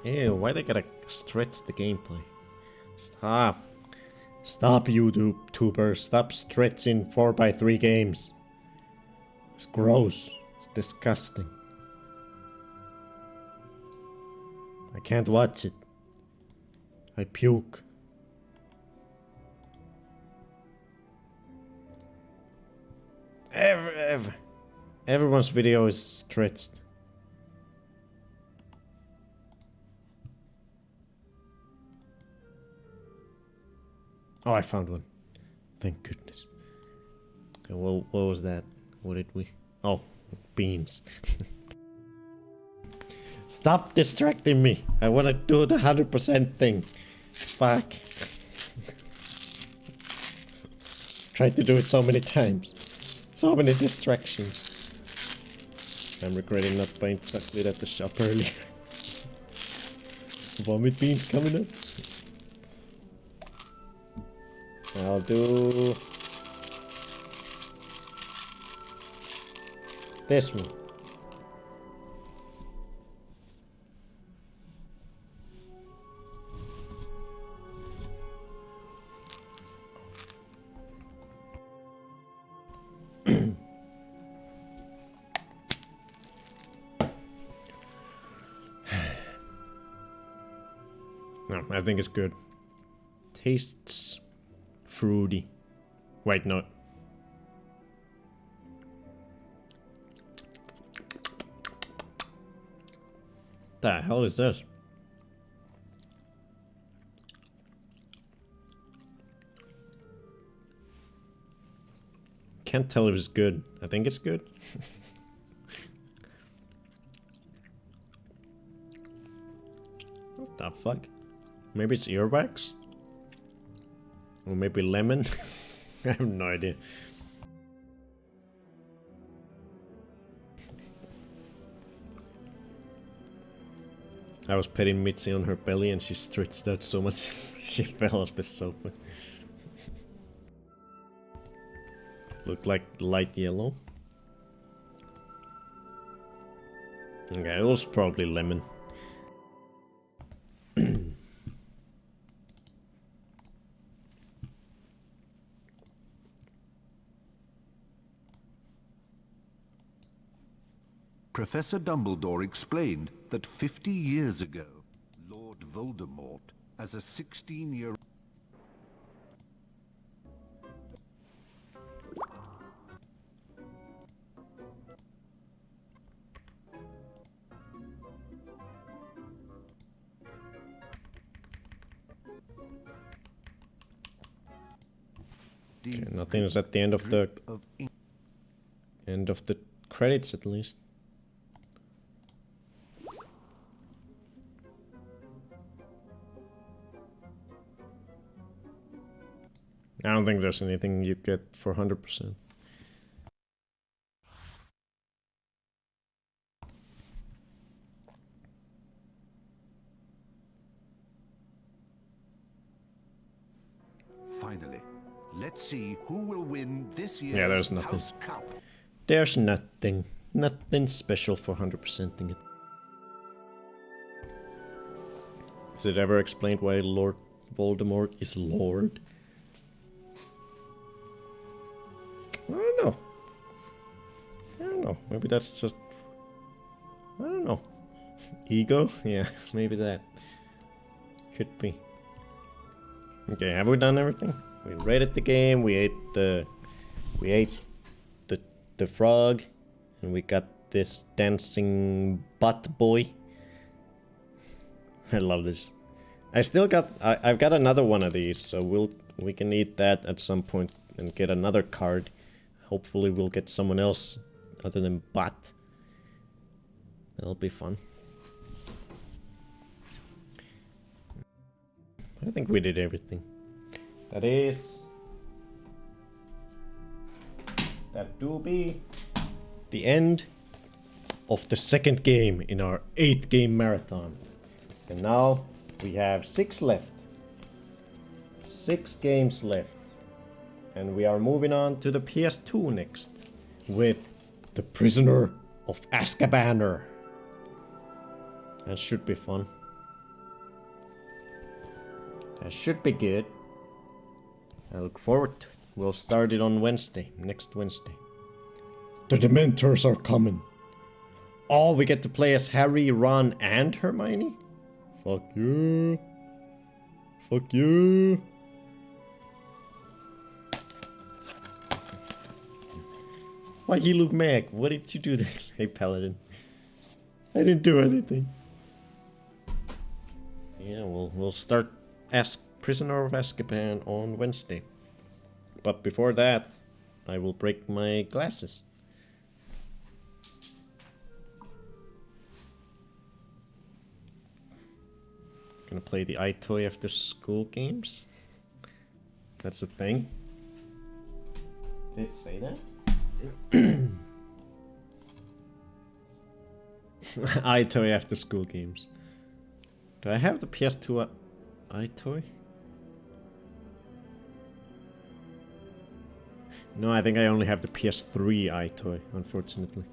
Ew, why they gotta stretch the gameplay? Stop. Stop, YouTubers. Stop stretching 4x3 games. It's gross. It's disgusting. I can't watch it. I puke. Everyone's video is stretched. Oh, I found one. Thank goodness. Okay, well, what was that? What did we... Oh, beans. Stop distracting me. I want to do the 100% thing. Fuck. Tried to do it so many times. So many distractions. I'm regretting not buying chocolate at the shop earlier. Vomit beans coming up. I'll do this one. No, I think it's good. Tastes fruity. Wait, no. The hell is this? Can't tell if it's good. I think it's good. What the fuck? Maybe it's earwax? Or maybe lemon? I have no idea. I was petting Mitzi on her belly and she stretched out so much she fell off the sofa. Looked like light yellow. Okay, it was probably lemon. Professor Dumbledore explained that 50 years ago, Lord Voldemort, as a 16-year-old... Okay, nothing is at the end of the credits, at least. I don't think there's anything you get for 100%. Finally, let's see who will win this year's Yeah, there's nothing. House Cup. There's nothing. Nothing special for 100%ing it. Is it ever explained why Lord Voldemort is Lord? I don't know. I don't know. Maybe that's just... I don't know. Ego? Yeah, maybe that. Could be. Okay, have we done everything? We rated the game, we ate the frog, and we got this dancing butt boy. I love this. I've got another one of these, so we can eat that at some point and get another card. Hopefully we'll get someone else other than butt. That'll be fun. I think we did everything. That do be the end of the second game in our 8-game marathon. And now we have 6 left. 6 games left. And we are moving on to the PS2 next with The Prisoner of Azkaban. That should be fun. That should be good. I look forward to it. We'll start it on Wednesday, next Wednesday. The Dementors are coming. Oh, we get to play as Harry, Ron, and Hermione? Fuck you. Fuck you. Why you look mad? What did you do there? Hey, Paladin. I didn't do anything. Yeah, we'll start Prisoner of Azkaban on Wednesday. But before that, I will break my glasses. Gonna play the iToy after school games. That's a thing. Did it say that? iToy after school games. Do I have the PS2 iToy? No, I think I only have the PS3 iToy, unfortunately.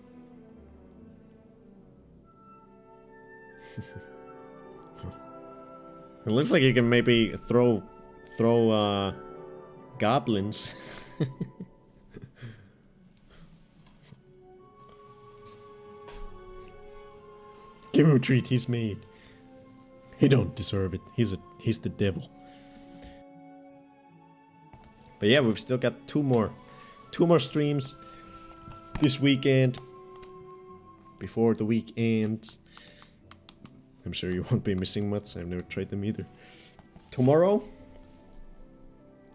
It looks like you can maybe throw goblins. Give him a treat he's made. He don't deserve it. He's the devil. But yeah, we've still got two more streams this weekend before the week ends. I'm sure you won't be missing much. I've never tried them either. Tomorrow,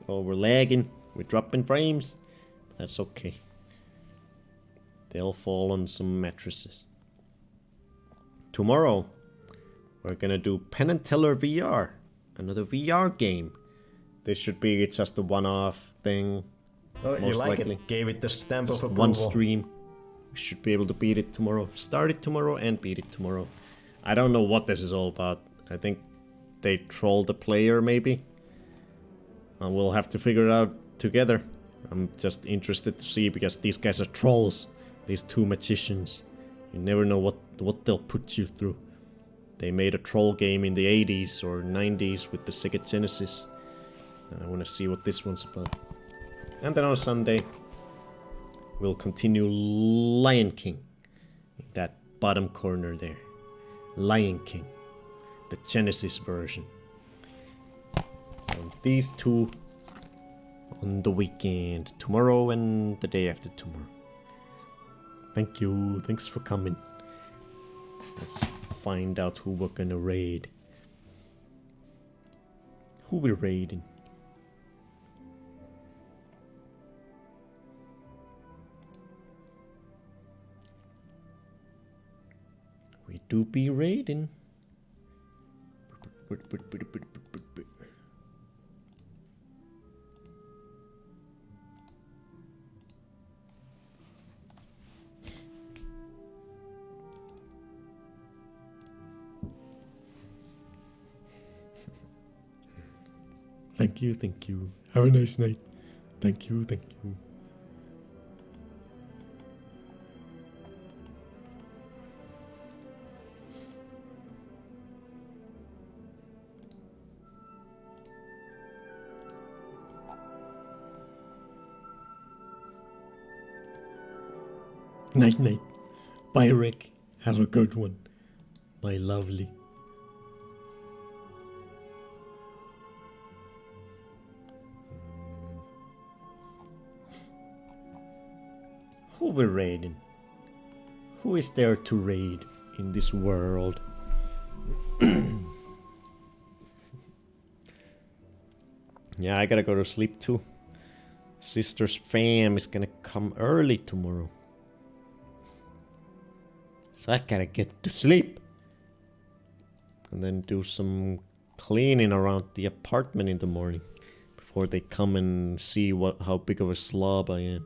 oh, we're lagging. We're dropping frames. That's okay. They'll fall on some mattresses. Tomorrow, we're gonna do Penn and Teller VR. Another VR game. This should be just a one-off thing. Oh, most you like likely. it? Gave it the stamp Just of approval. one stream. We should be able to beat it tomorrow. Start it tomorrow and beat it tomorrow. I don't know what this is all about. I think they trolled the player, maybe. We'll have to figure it out together. I'm just interested to see, because these guys are trolls. These two magicians. You never know what they'll put you through. They made a troll game in the 80s or 90s with the Sega Genesis. I want to see what this one's about. And then on Sunday, we'll continue Lion King. In that bottom corner there. Lion King. The Genesis version. So these two on the weekend. Tomorrow and the day after tomorrow. Thank you. Thanks for coming. Let's find out who we're gonna raid. Who we're raiding. We do be raiding. Thank you, thank you. Have a nice night. Thank you, thank you. Night night. Bye Rick. Have a good one. My lovely. Who we're raiding? Who is there to raid in this world? Yeah, I gotta go to sleep too. Sister's fam is gonna come early tomorrow. So I gotta get to sleep. And then do some cleaning around the apartment in the morning. Before they come and see how big of a slob I am.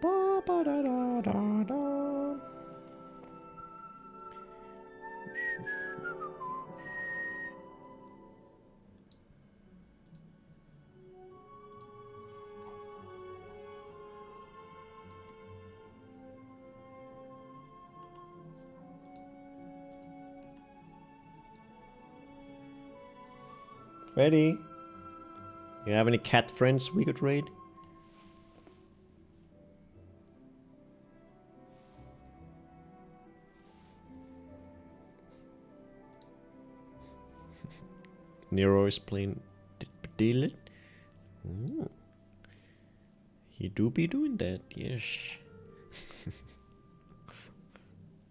Ba-ba-da-da-da-da. Ready? You have any cat friends we could raid? Nero is playing Deal. He do be doing that, yes.